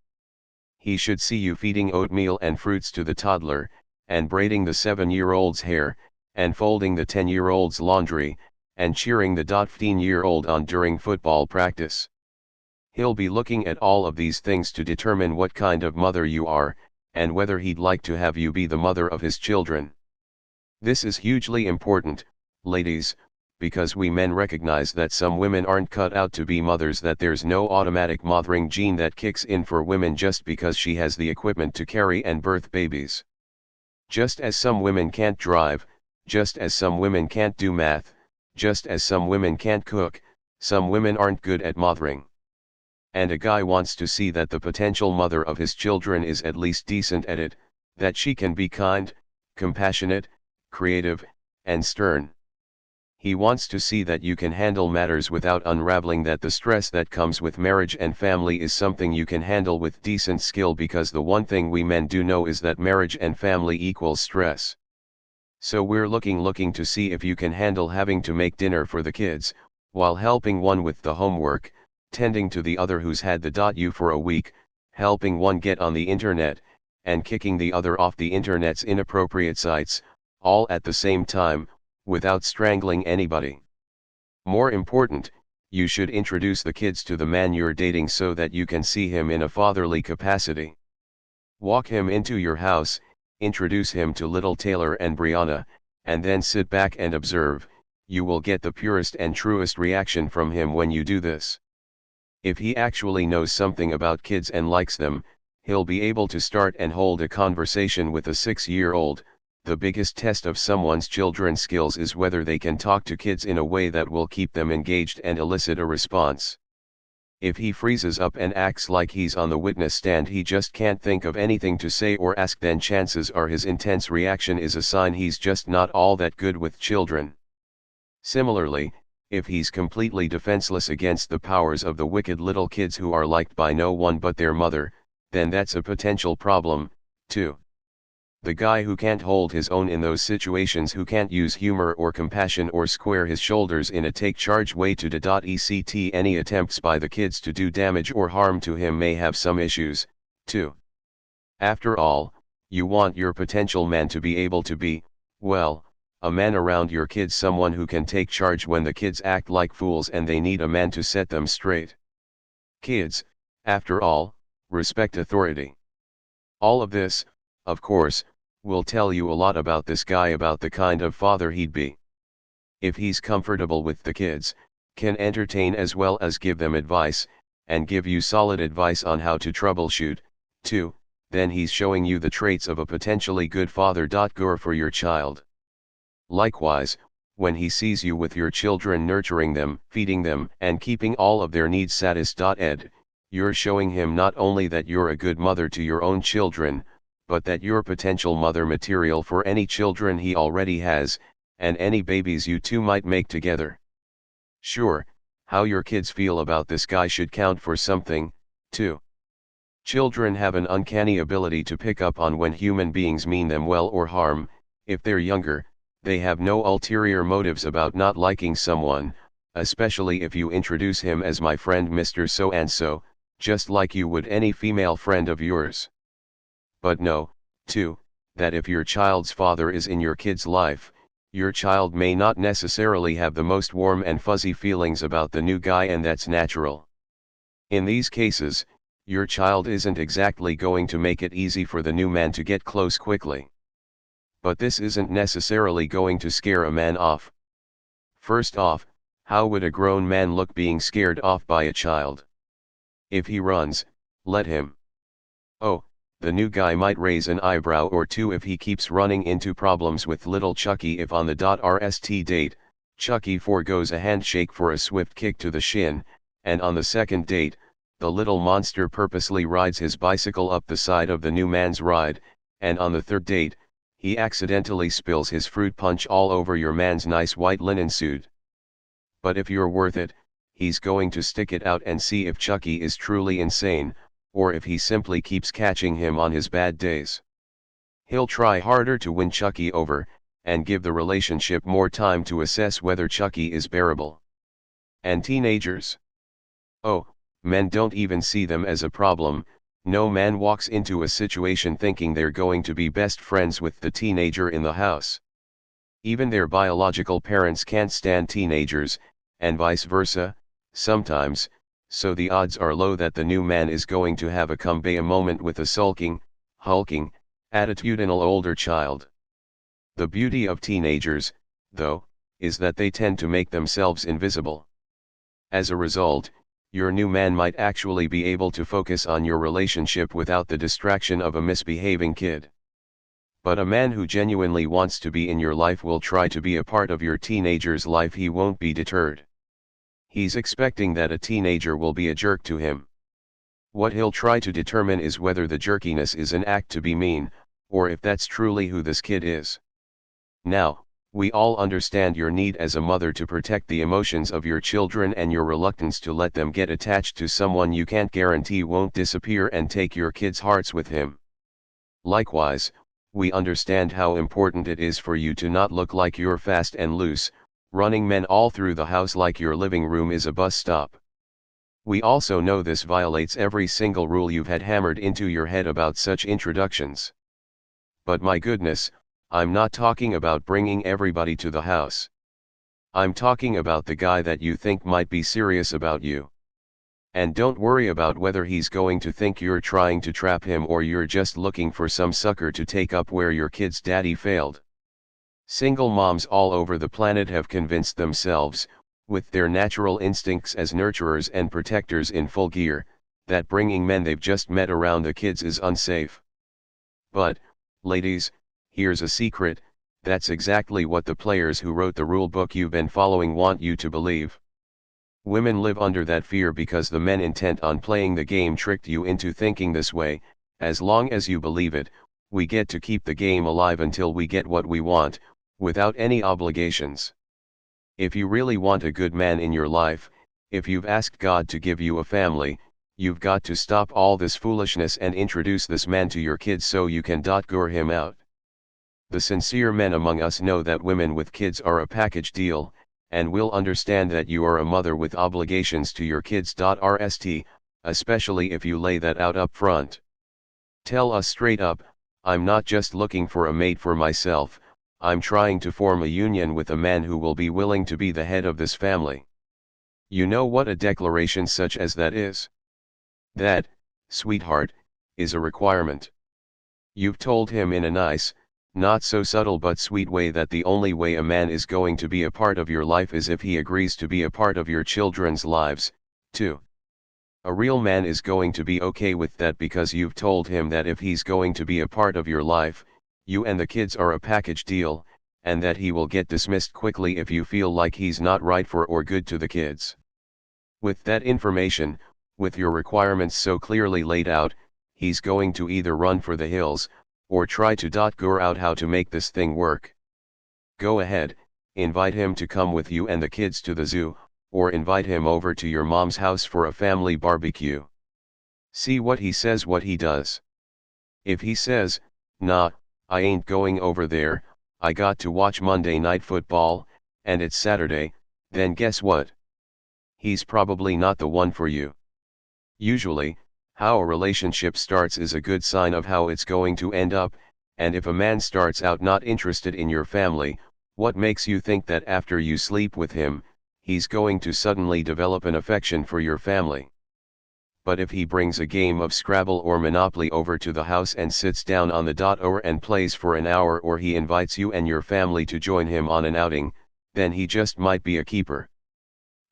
He should see you feeding oatmeal and fruits to the toddler, and braiding the 7-year-old's hair, and folding the 10-year-old's laundry, and cheering the 15-year-old on during football practice. He'll be looking at all of these things to determine what kind of mother you are, and whether he'd like to have you be the mother of his children. This is hugely important, Ladies, because we men recognize that some women aren't cut out to be mothers, that there's no automatic mothering gene that kicks in for women just because she has the equipment to carry and birth babies. Just as some women can't drive, just as some women can't do math, just as some women can't cook, some women aren't good at mothering. And a guy wants to see that the potential mother of his children is at least decent at it, that she can be kind, compassionate, creative, and stern. He wants to see that you can handle matters without unraveling, that the stress that comes with marriage and family is something you can handle with decent skill, because the one thing we men do know is that marriage and family equals stress. So we're looking to see if you can handle having to make dinner for the kids, while helping one with the homework, tending to the other who's had the .u for a week, helping one get on the internet, and kicking the other off the internet's inappropriate sites, all at the same time, without strangling anybody. More important, you should introduce the kids to the man you're dating so that you can see him in a fatherly capacity. Walk him into your house, introduce him to little Taylor and Brianna, and then sit back and observe. You will get the purest and truest reaction from him when you do this. If he actually knows something about kids and likes them, he'll be able to start and hold a conversation with a 6-year-old. The biggest test of someone's children's skills is whether they can talk to kids in a way that will keep them engaged and elicit a response. If he freezes up and acts like he's on the witness stand, he just can't think of anything to say or ask, then chances are his intense reaction is a sign he's just not all that good with children. Similarly, if he's completely defenseless against the powers of the wicked little kids who are liked by no one but their mother, then that's a potential problem, too. The guy who can't hold his own in those situations, who can't use humor or compassion or square his shoulders in a take-charge way to ect any attempts by the kids to do damage or harm to him, may have some issues, too. After all, you want your potential man to be able to be, well, a man around your kids, someone who can take charge when the kids act like fools and they need a man to set them straight. Kids, after all, respect authority. All of this, of course, will tell you a lot about this guy, about the kind of father he'd be. If he's comfortable with the kids, can entertain as well as give them advice, and give you solid advice on how to troubleshoot, too, then he's showing you the traits of a potentially good father. Good for your child. Likewise, when he sees you with your children, nurturing them, feeding them, and keeping all of their needs satisfied, you're showing him not only that you're a good mother to your own children, but that you're potential mother material for any children he already has, and any babies you two might make together. Sure, how your kids feel about this guy should count for something, too. Children have an uncanny ability to pick up on when human beings mean them well or harm. If they're younger, they have no ulterior motives about not liking someone, especially if you introduce him as my friend Mr. So-and-so, just like you would any female friend of yours. But know, too, that if your child's father is in your kid's life, your child may not necessarily have the most warm and fuzzy feelings about the new guy, and that's natural. In these cases, your child isn't exactly going to make it easy for the new man to get close quickly. But this isn't necessarily going to scare a man off. First off, how would a grown man look being scared off by a child? If he runs, let him. Oh, the new guy might raise an eyebrow or two if he keeps running into problems with little Chucky. If on the .rst date, Chucky forgoes a handshake for a swift kick to the shin, and on the second date, the little monster purposely rides his bicycle up the side of the new man's ride, and on the third date, he accidentally spills his fruit punch all over your man's nice white linen suit. But if you're worth it, he's going to stick it out and see if Chucky is truly insane, or if he simply keeps catching him on his bad days. He'll try harder to win Chucky over, and give the relationship more time to assess whether Chucky is bearable. And teenagers? Oh, men don't even see them as a problem. No man walks into a situation thinking they're going to be best friends with the teenager in the house. Even their biological parents can't stand teenagers, and vice versa, sometimes, so the odds are low that the new man is going to have a kumbaya moment with a sulking, hulking, attitudinal older child. The beauty of teenagers, though, is that they tend to make themselves invisible. As a result, your new man might actually be able to focus on your relationship without the distraction of a misbehaving kid. But a man who genuinely wants to be in your life will try to be a part of your teenager's life. He won't be deterred. He's expecting that a teenager will be a jerk to him. What he'll try to determine is whether the jerkiness is an act to be mean, or if that's truly who this kid is. Now, we all understand your need as a mother to protect the emotions of your children and your reluctance to let them get attached to someone you can't guarantee won't disappear and take your kids' hearts with him. Likewise, we understand how important it is for you to not look like you're fast and loose, running men all through the house like your living room is a bus stop. We also know this violates every single rule you've had hammered into your head about such introductions. But my goodness, I'm not talking about bringing everybody to the house. I'm talking about the guy that you think might be serious about you. And don't worry about whether he's going to think you're trying to trap him or you're just looking for some sucker to take up where your kid's daddy failed. Single moms all over the planet have convinced themselves, with their natural instincts as nurturers and protectors in full gear, that bringing men they've just met around the kids is unsafe. But, ladies, here's a secret: that's exactly what the players who wrote the rule book you've been following want you to believe. Women live under that fear because the men intent on playing the game tricked you into thinking this way. As long as you believe it, we get to keep the game alive until we get what we want, without any obligations. If you really want a good man in your life, if you've asked God to give you a family, you've got to stop all this foolishness and introduce this man to your kids so you can gore him out. The sincere men among us know that women with kids are a package deal, and will understand that you are a mother with obligations to your kids. Rst, especially if you lay that out up front. Tell us straight up, I'm not just looking for a mate for myself, I'm trying to form a union with a man who will be willing to be the head of this family. You know what a declaration such as that is? That, sweetheart, is a requirement. You've told him in a nice, not so subtle but sweet way that the only way a man is going to be a part of your life is if he agrees to be a part of your children's lives, too. A real man is going to be okay with that because you've told him that if he's going to be a part of your life, you and the kids are a package deal, and that he will get dismissed quickly if you feel like he's not right for or good to the kids. With that information, with your requirements so clearly laid out, he's going to either run for the hills, or try to figure out how to make this thing work. Go ahead, invite him to come with you and the kids to the zoo, or invite him over to your mom's house for a family barbecue. See what he says, what he does. If he says, "Nah, I ain't going over there, I got to watch Monday Night Football, and it's Saturday," then guess what? He's probably not the one for you. Usually, how a relationship starts is a good sign of how it's going to end up, and if a man starts out not interested in your family, what makes you think that after you sleep with him, he's going to suddenly develop an affection for your family? But if he brings a game of Scrabble or Monopoly over to the house and sits down on the hour and plays for an hour, or he invites you and your family to join him on an outing, then he just might be a keeper.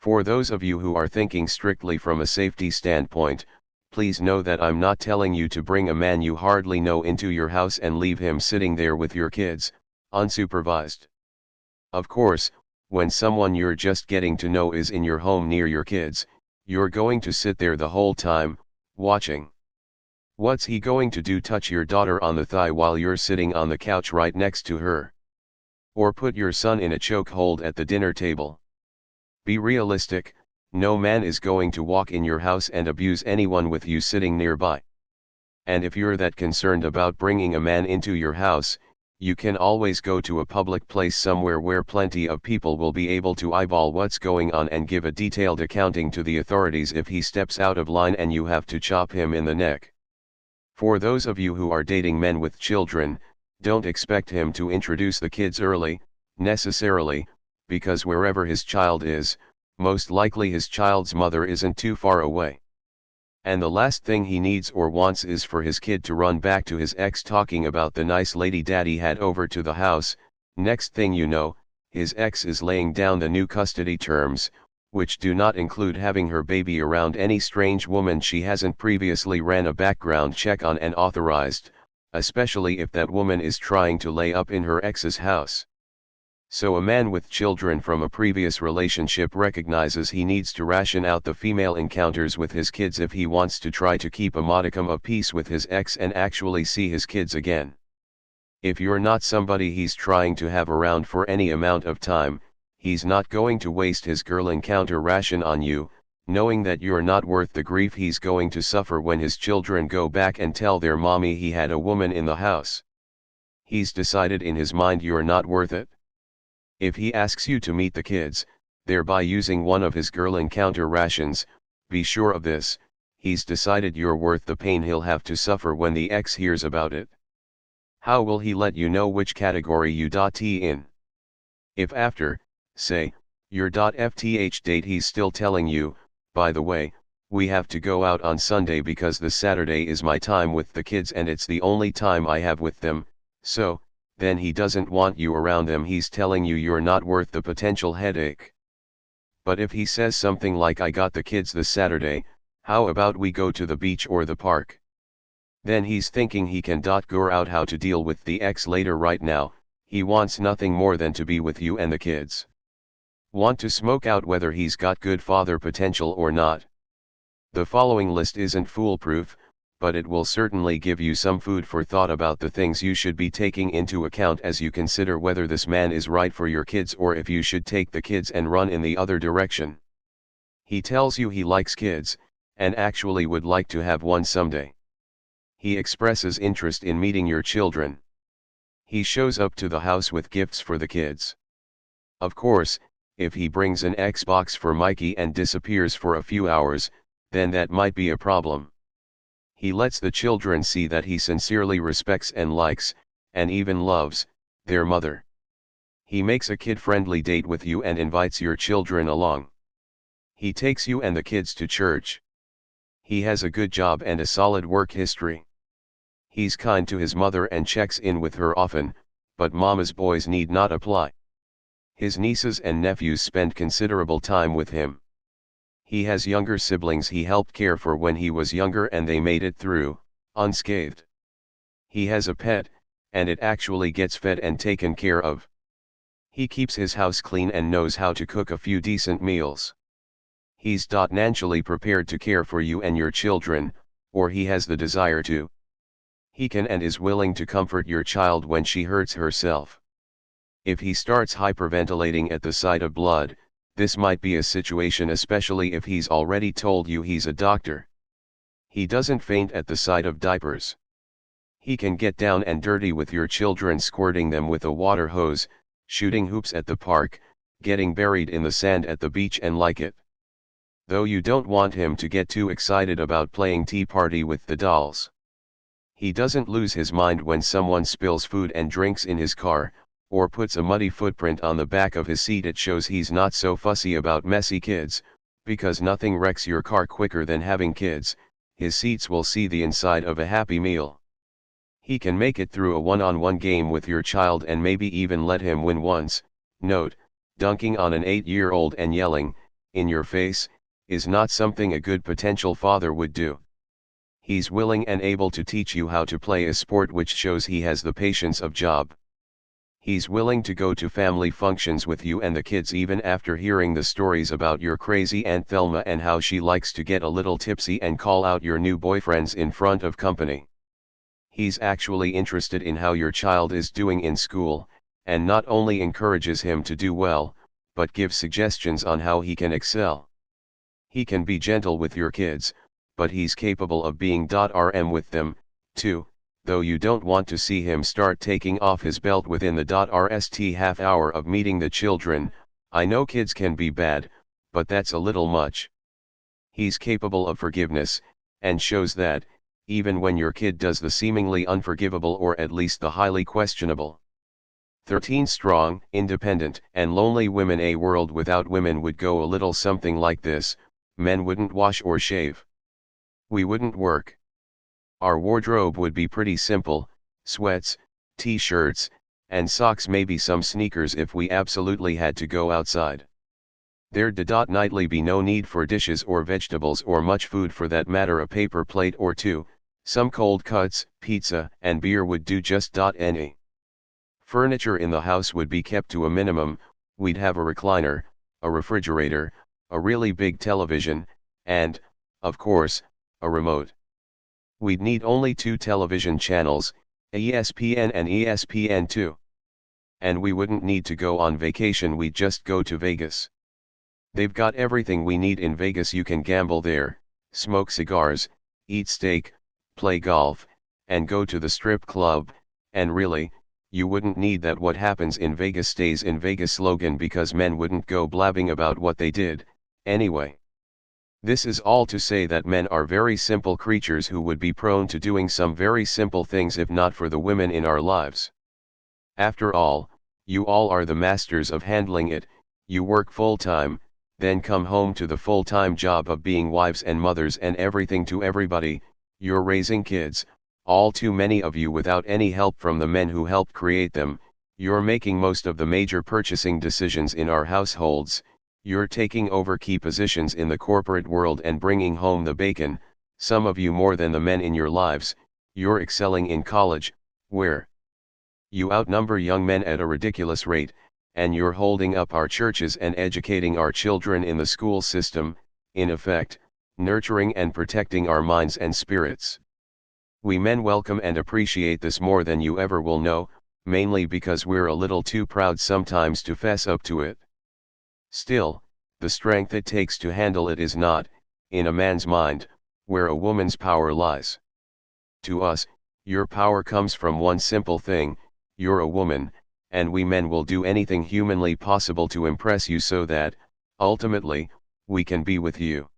For those of you who are thinking strictly from a safety standpoint, please know that I'm not telling you to bring a man you hardly know into your house and leave him sitting there with your kids, unsupervised. Of course, when someone you're just getting to know is in your home near your kids, you're going to sit there the whole time, watching. What's he going to do? Touch your daughter on the thigh while you're sitting on the couch right next to her? Or put your son in a chokehold at the dinner table? Be realistic. No man is going to walk in your house and abuse anyone with you sitting nearby. And if you're that concerned about bringing a man into your house, you can always go to a public place somewhere where plenty of people will be able to eyeball what's going on and give a detailed accounting to the authorities if he steps out of line and you have to chop him in the neck. For those of you who are dating men with children, don't expect him to introduce the kids early, necessarily, because wherever his child is, most likely his child's mother isn't too far away. And the last thing he needs or wants is for his kid to run back to his ex talking about the nice lady daddy had over to the house. Next thing you know, his ex is laying down the new custody terms, which do not include having her baby around any strange woman she hasn't previously ran a background check on and authorized, especially if that woman is trying to lay up in her ex's house. So a man with children from a previous relationship recognizes he needs to ration out the female encounters with his kids if he wants to try to keep a modicum of peace with his ex and actually see his kids again. If you're not somebody he's trying to have around for any amount of time, he's not going to waste his girl encounter ration on you, knowing that you're not worth the grief he's going to suffer when his children go back and tell their mommy he had a woman in the house. He's decided in his mind you're not worth it. If he asks you to meet the kids, thereby using one of his girl encounter rations, be sure of this, he's decided you're worth the pain he'll have to suffer when the ex hears about it. How will he let you know which category you t in? If after, say, your FTH date he's still telling you, by the way, we have to go out on Sunday because the Saturday is my time with the kids and it's the only time I have with them, so, then he doesn't want you around them, he's telling you you're not worth the potential headache. But if he says something like I got the kids this Saturday, how about we go to the beach or the park? Then he's thinking he can go out how to deal with the ex later. Right now, he wants nothing more than to be with you and the kids. Want to smoke out whether he's got good father potential or not. The following list isn't foolproof, but it will certainly give you some food for thought about the things you should be taking into account as you consider whether this man is right for your kids or if you should take the kids and run in the other direction. He tells you he likes kids, and actually would like to have one someday. He expresses interest in meeting your children. He shows up to the house with gifts for the kids. Of course, if he brings an Xbox for Mikey and disappears for a few hours, then that might be a problem. He lets the children see that he sincerely respects and likes, and even loves, their mother. He makes a kid-friendly date with you and invites your children along. He takes you and the kids to church. He has a good job and a solid work history. He's kind to his mother and checks in with her often, but mama's boys need not apply. His nieces and nephews spend considerable time with him. He has younger siblings he helped care for when he was younger and they made it through, unscathed. He has a pet, and it actually gets fed and taken care of. He keeps his house clean and knows how to cook a few decent meals. He's financially prepared to care for you and your children, or he has the desire to. He can and is willing to comfort your child when she hurts herself. If he starts hyperventilating at the sight of blood, this might be a situation, especially if he's already told you he's a doctor. He doesn't faint at the sight of diapers. He can get down and dirty with your children, squirting them with a water hose, shooting hoops at the park, getting buried in the sand at the beach, and like it. Though you don't want him to get too excited about playing tea party with the dolls. He doesn't lose his mind when someone spills food and drinks in his car, or puts a muddy footprint on the back of his seat. It shows he's not so fussy about messy kids, because nothing wrecks your car quicker than having kids. His seats will see the inside of a Happy Meal. He can make it through a one-on-one game with your child and maybe even let him win once. Note, dunking on an 8-year-old and yelling, "in your face," is not something a good potential father would do. He's willing and able to teach you how to play a sport, which shows he has the patience of Job. He's willing to go to family functions with you and the kids even after hearing the stories about your crazy Aunt Thelma and how she likes to get a little tipsy and call out your new boyfriends in front of company. He's actually interested in how your child is doing in school, and not only encourages him to do well, but gives suggestions on how he can excel. He can be gentle with your kids, but he's capable of being rm with them, too, though you don't want to see him start taking off his belt within the rst half hour of meeting the children. I know kids can be bad, but that's a little much. He's capable of forgiveness, and shows that, even when your kid does the seemingly unforgivable or at least the highly questionable. 13 strong, independent, and lonely women. A world without women would go a little something like this: men wouldn't wash or shave. We wouldn't work. Our wardrobe would be pretty simple: sweats, t-shirts, and socks, maybe some sneakers if we absolutely had to go outside. There'd nightly be no need for dishes or vegetables or much food for that matter, a paper plate or two, some cold cuts, pizza, and beer would do just. Any furniture in the house would be kept to a minimum. We'd have a recliner, a refrigerator, a really big television, and, of course, a remote. We'd need only 2 television channels, ESPN and ESPN2. And we wouldn't need to go on vacation, we'd just go to Vegas. They've got everything we need in Vegas. You can gamble there, smoke cigars, eat steak, play golf, and go to the strip club, and really, you wouldn't need that. What happens in Vegas stays in Vegas slogan, because men wouldn't go blabbing about what they did, anyway. This is all to say that men are very simple creatures who would be prone to doing some very simple things if not for the women in our lives. After all, you all are the masters of handling it. You work full-time, then come home to the full-time job of being wives and mothers and everything to everybody. You're raising kids, all too many of you without any help from the men who helped create them. You're making most of the major purchasing decisions in our households. You're taking over key positions in the corporate world and bringing home the bacon, some of you more than the men in your lives. You're excelling in college, where you outnumber young men at a ridiculous rate, and you're holding up our churches and educating our children in the school system, in effect, nurturing and protecting our minds and spirits. We men welcome and appreciate this more than you ever will know, mainly because we're a little too proud sometimes to fess up to it. Still, the strength it takes to handle it is not, in a man's mind, where a woman's power lies. To us, your power comes from one simple thing: you're a woman, and we men will do anything humanly possible to impress you so that, ultimately, we can be with you.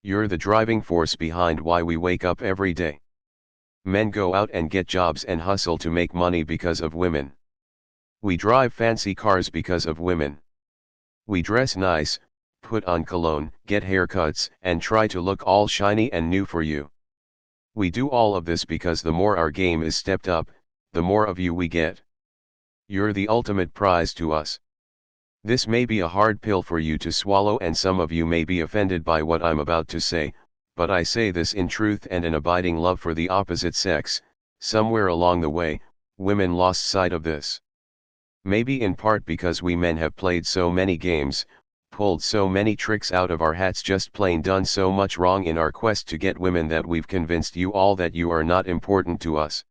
You're the driving force behind why we wake up every day. Men go out and get jobs and hustle to make money because of women. We drive fancy cars because of women. We dress nice, put on cologne, get haircuts, and try to look all shiny and new for you. We do all of this because the more our game is stepped up, the more of you we get. You're the ultimate prize to us. This may be a hard pill for you to swallow, and some of you may be offended by what I'm about to say, but I say this in truth and an abiding love for the opposite sex. Somewhere along the way, women lost sight of this. Maybe in part because we men have played so many games, pulled so many tricks out of our hats, just plain done so much wrong in our quest to get women, that we've convinced you all that you are not important to us.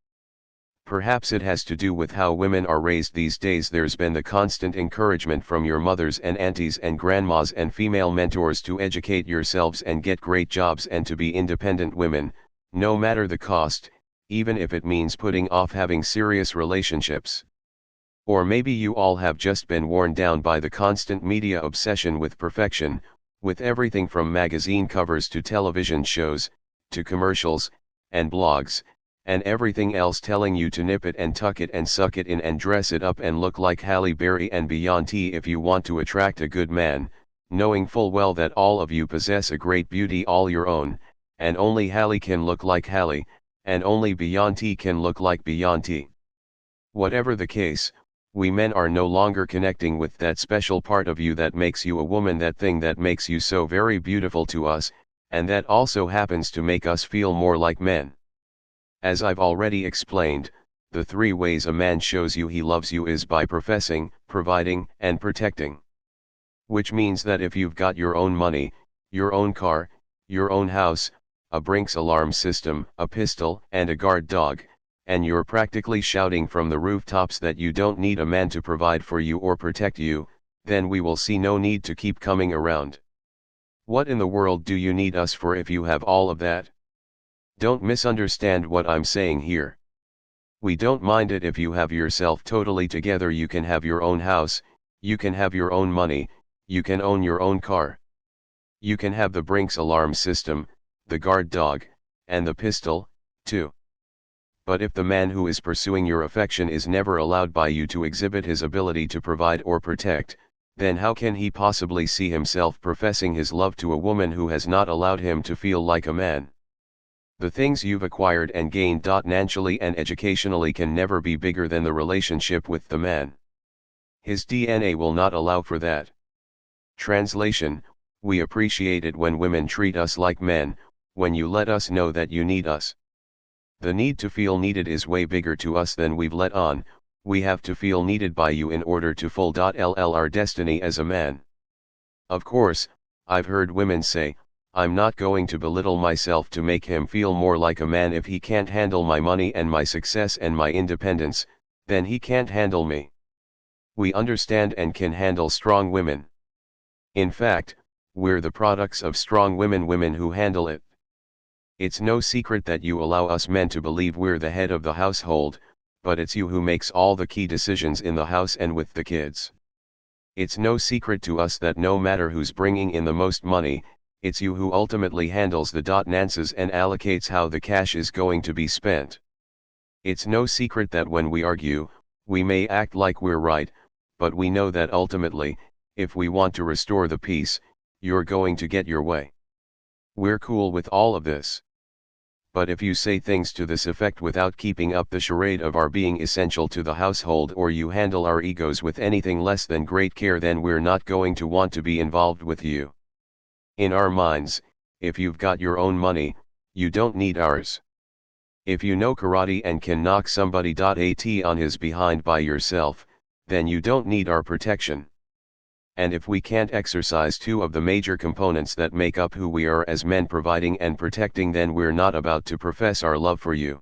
Perhaps it has to do with how women are raised these days. There's been the constant encouragement from your mothers and aunties and grandmas and female mentors to educate yourselves and get great jobs and to be independent women, no matter the cost, even if it means putting off having serious relationships. Or maybe you all have just been worn down by the constant media obsession with perfection, with everything from magazine covers to television shows, to commercials, and blogs, and everything else telling you to nip it and tuck it and suck it in and dress it up and look like Halle Berry and Beyonce if you want to attract a good man, knowing full well that all of you possess a great beauty all your own, and only Halle can look like Halle, and only Beyonce can look like Beyonce. Whatever the case, we men are no longer connecting with that special part of you that makes you a woman, that thing that makes you so very beautiful to us, and that also happens to make us feel more like men. As I've already explained, the 3 ways a man shows you he loves you is by professing, providing, and protecting. Which means that if you've got your own money, your own car, your own house, a Brinks alarm system, a pistol, and a guard dog, and you're practically shouting from the rooftops that you don't need a man to provide for you or protect you, then we will see no need to keep coming around. What in the world do you need us for if you have all of that? Don't misunderstand what I'm saying here. We don't mind it if you have yourself totally together. You can have your own house, you can have your own money, you can own your own car. You can have the Brinks alarm system, the guard dog, and the pistol, too. But if the man who is pursuing your affection is never allowed by you to exhibit his ability to provide or protect, then how can he possibly see himself professing his love to a woman who has not allowed him to feel like a man? The things you've acquired and gained financially and educationally can never be bigger than the relationship with the man. His DNA will not allow for that. Translation: we appreciate it when women treat us like men, when you let us know that you need us. The need to feel needed is way bigger to us than we've let on. We have to feel needed by you in order to fulfill our destiny as a man. Of course, I've heard women say, I'm not going to belittle myself to make him feel more like a man. If he can't handle my money and my success and my independence, then he can't handle me. We understand and can handle strong women. In fact, we're the products of strong women, women who handle it. It's no secret that you allow us men to believe we're the head of the household, but it's you who makes all the key decisions in the house and with the kids. It's no secret to us that no matter who's bringing in the most money, it's you who ultimately handles the finances and allocates how the cash is going to be spent. It's no secret that when we argue, we may act like we're right, but we know that ultimately, if we want to restore the peace, you're going to get your way. We're cool with all of this. But if you say things to this effect without keeping up the charade of our being essential to the household, or you handle our egos with anything less than great care, then we're not going to want to be involved with you. In our minds, if you've got your own money, you don't need ours. If you know karate and can knock somebody on his behind by yourself, then you don't need our protection. And if we can't exercise two of the major components that make up who we are as men, providing and protecting, then we're not about to profess our love for you.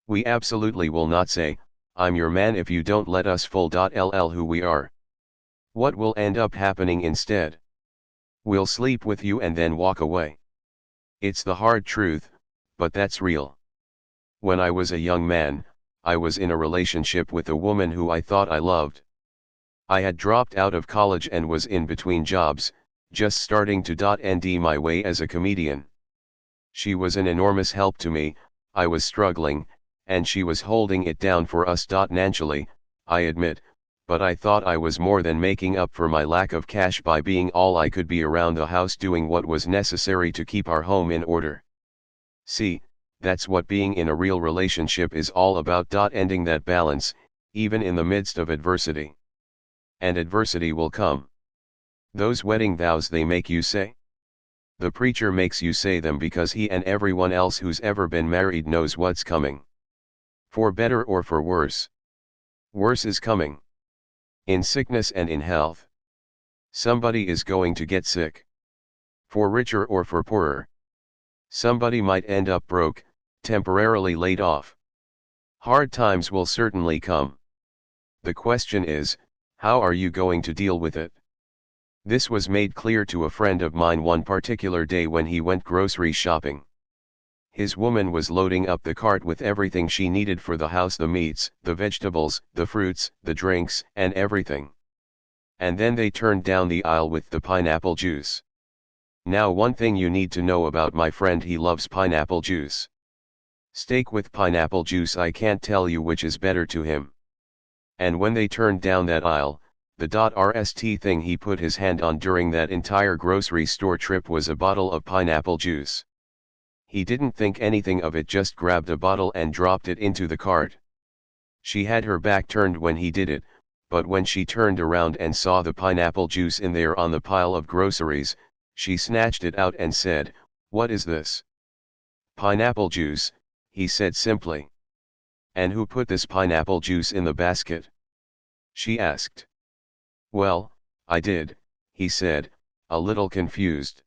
We absolutely will not say, I'm your man, if you don't let us fulfill who we are. What will end up happening instead? We'll sleep with you and then walk away. It's the hard truth, but that's real. When I was a young man, I was in a relationship with a woman who I thought I loved. I had dropped out of college and was in between jobs, just starting to end my way as a comedian. She was an enormous help to me. I was struggling, and she was holding it down for us financially, I admit, but I thought I was more than making up for my lack of cash by being all I could be around the house, doing what was necessary to keep our home in order. See, that's what being in a real relationship is all about. Ending that balance, even in the midst of adversity. And adversity will come. Those wedding vows they make you say? The preacher makes you say them because he and everyone else who's ever been married knows what's coming. For better or for worse. Worse is coming. In sickness and in health. Somebody is going to get sick. For richer or for poorer. Somebody might end up broke, temporarily laid off. Hard times will certainly come. The question is, how are you going to deal with it? This was made clear to a friend of mine one particular day when he went grocery shopping. His woman was loading up the cart with everything she needed for the house: the meats, the vegetables, the fruits, the drinks, and everything. And then they turned down the aisle with the pineapple juice. Now, one thing you need to know about my friend: he loves pineapple juice. Steak with pineapple juice, I can't tell you which is better to him. And when they turned down that aisle, the rst thing he put his hand on during that entire grocery store trip was a bottle of pineapple juice. He didn't think anything of it, just grabbed a bottle and dropped it into the cart. She had her back turned when he did it, but when she turned around and saw the pineapple juice in there on the pile of groceries, she snatched it out and said, "What is this?" "Pineapple juice," he said simply. "And who put this pineapple juice in the basket?" she asked. "Well, I did," he said, a little confused.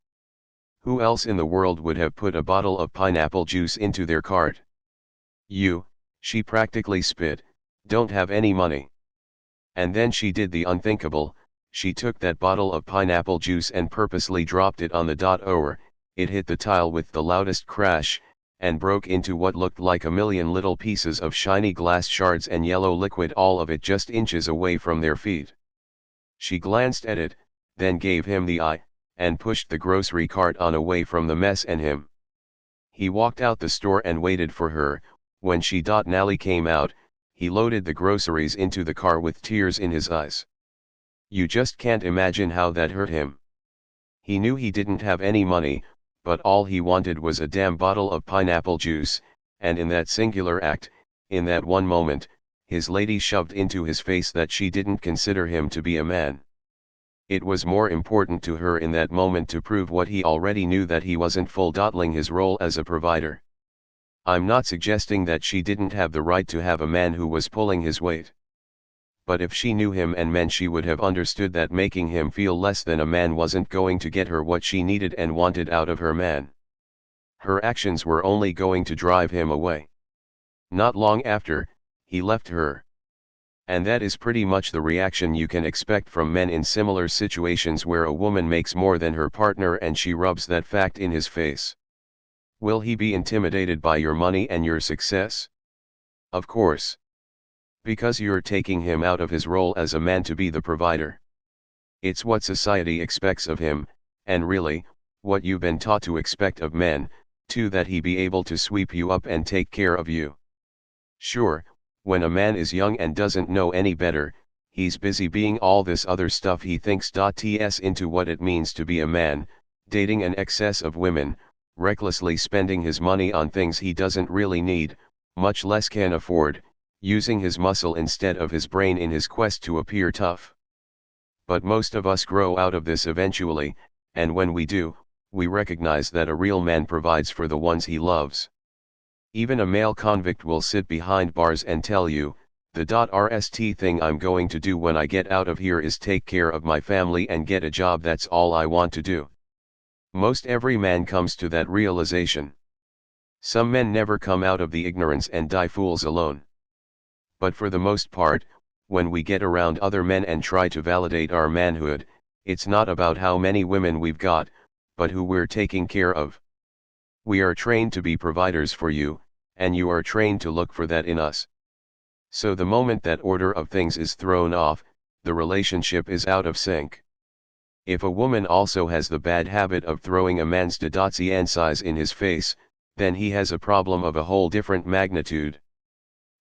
"Who else in the world would have put a bottle of pineapple juice into their cart?" "You," she practically spit, "don't have any money." And then she did the unthinkable. She took that bottle of pineapple juice and purposely dropped it on the it hit the tile with the loudest crash, and broke into what looked like a million little pieces of shiny glass shards and yellow liquid, all of it just inches away from their feet. She glanced at it, then gave him the eye, and pushed the grocery cart on away from the mess and him. He walked out the store and waited for her. When she nally came out, he loaded the groceries into the car with tears in his eyes. You just can't imagine how that hurt him. He knew he didn't have any money, but all he wanted was a damn bottle of pineapple juice, and in that singular act, in that one moment, his lady shoved into his face that she didn't consider him to be a man. It was more important to her in that moment to prove what he already knew, that he wasn't full-throttling his role as a provider. I'm not suggesting that she didn't have the right to have a man who was pulling his weight. But if she knew him and men, she would have understood that making him feel less than a man wasn't going to get her what she needed and wanted out of her man. Her actions were only going to drive him away. Not long after, he left her. And that is pretty much the reaction you can expect from men in similar situations where a woman makes more than her partner and she rubs that fact in his face. Will he be intimidated by your money and your success? Of course. Because you're taking him out of his role as a man to be the provider. It's what society expects of him, and really, what you've been taught to expect of men, too, that he be able to sweep you up and take care of you. Sure, when a man is young and doesn't know any better, he's busy being all this other stuff he thinks ts into what it means to be a man, dating an excess of women, recklessly spending his money on things he doesn't really need, much less can afford, using his muscle instead of his brain in his quest to appear tough. But most of us grow out of this eventually, and when we do, we recognize that a real man provides for the ones he loves. Even a male convict will sit behind bars and tell you, the rst thing I'm going to do when I get out of here is take care of my family and get a job. That's all I want to do. Most every man comes to that realization. Some men never come out of the ignorance and die fools alone. But for the most part, when we get around other men and try to validate our manhood, it's not about how many women we've got, but who we're taking care of. We are trained to be providers for you, and you are trained to look for that in us. So the moment that order of things is thrown off, the relationship is out of sync. If a woman also has the bad habit of throwing a man's size in his face, then he has a problem of a whole different magnitude.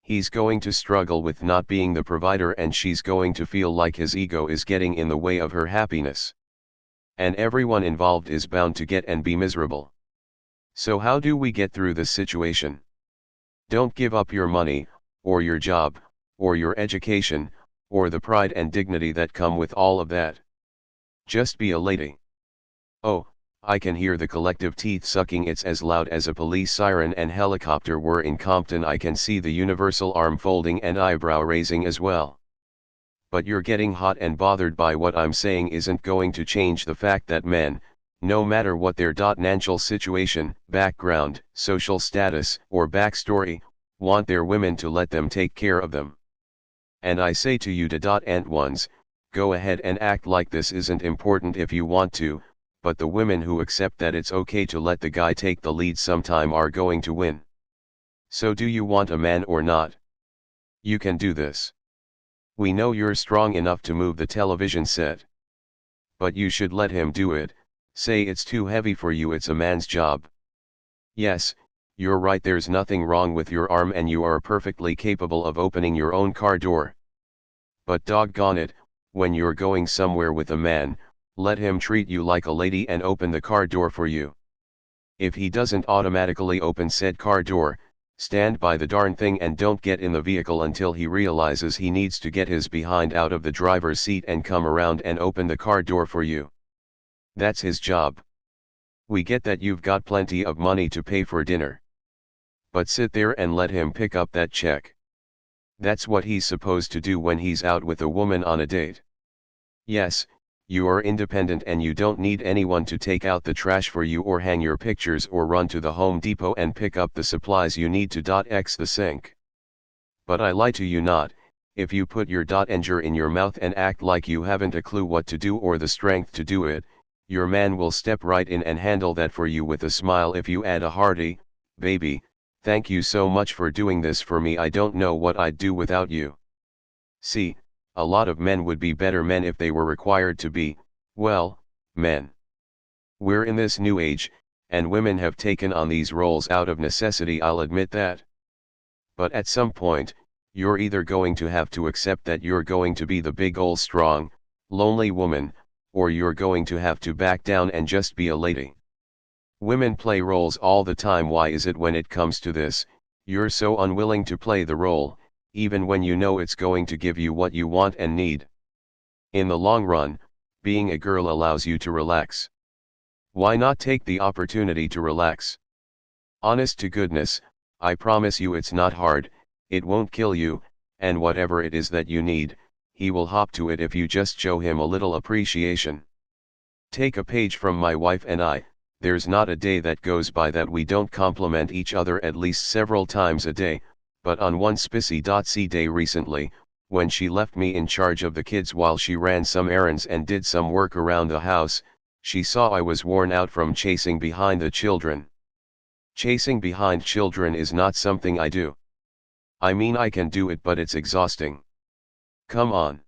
He's going to struggle with not being the provider, and she's going to feel like his ego is getting in the way of her happiness. And everyone involved is bound to get and be miserable. So how do we get through this situation? Don't give up your money, or your job, or your education, or the pride and dignity that come with all of that. Just be a lady. Oh, I can hear the collective teeth sucking. It's as loud as a police siren and helicopter were in Compton. I can see the universal arm folding and eyebrow raising as well. But you're getting hot and bothered by what I'm saying isn't going to change the fact that men, no matter what their financial situation, background, social status, or backstory, want their women to let them take care of them. And I say to you and ones, go ahead and act like this isn't important if you want to, but the women who accept that it's okay to let the guy take the lead sometime are going to win. So do you want a man or not? You can do this. We know you're strong enough to move the television set. But you should let him do it. Say it's too heavy for you, it's a man's job. Yes, you're right, there's nothing wrong with your arm and you are perfectly capable of opening your own car door. But doggone it, when you're going somewhere with a man, let him treat you like a lady and open the car door for you. If he doesn't automatically open said car door, stand by the darn thing and don't get in the vehicle until he realizes he needs to get his behind out of the driver's seat and come around and open the car door for you. That's his job. We get that you've got plenty of money to pay for dinner. But sit there and let him pick up that check. That's what he's supposed to do when he's out with a woman on a date. Yes, you are independent and you don't need anyone to take out the trash for you or hang your pictures or run to the Home Depot and pick up the supplies you need to x the sink. But I lie to you not, if you put your anger in your mouth and act like you haven't a clue what to do or the strength to do it, your man will step right in and handle that for you with a smile. If you add a hearty, baby, thank you so much for doing this for me, I don't know what I'd do without you. See, a lot of men would be better men if they were required to be, well, men. We're in this new age, and women have taken on these roles out of necessity, I'll admit that. But at some point, you're either going to have to accept that you're going to be the big ol' strong, lonely woman, or you're going to have to back down and just be a lady. Women play roles all the time. Why is it when it comes to this, you're so unwilling to play the role, even when you know it's going to give you what you want and need? In the long run, being a girl allows you to relax. Why not take the opportunity to relax? Honest to goodness, I promise you it's not hard, it won't kill you, and whatever it is that you need, he will hop to it if you just show him a little appreciation. Take a page from my wife and I. There's not a day that goes by that we don't compliment each other at least several times a day, but on one spicy.c day recently, when she left me in charge of the kids while she ran some errands and did some work around the house, she saw I was worn out from chasing behind the children. Chasing behind children is not something I do. I mean, I can do it, but it's exhausting. Come on.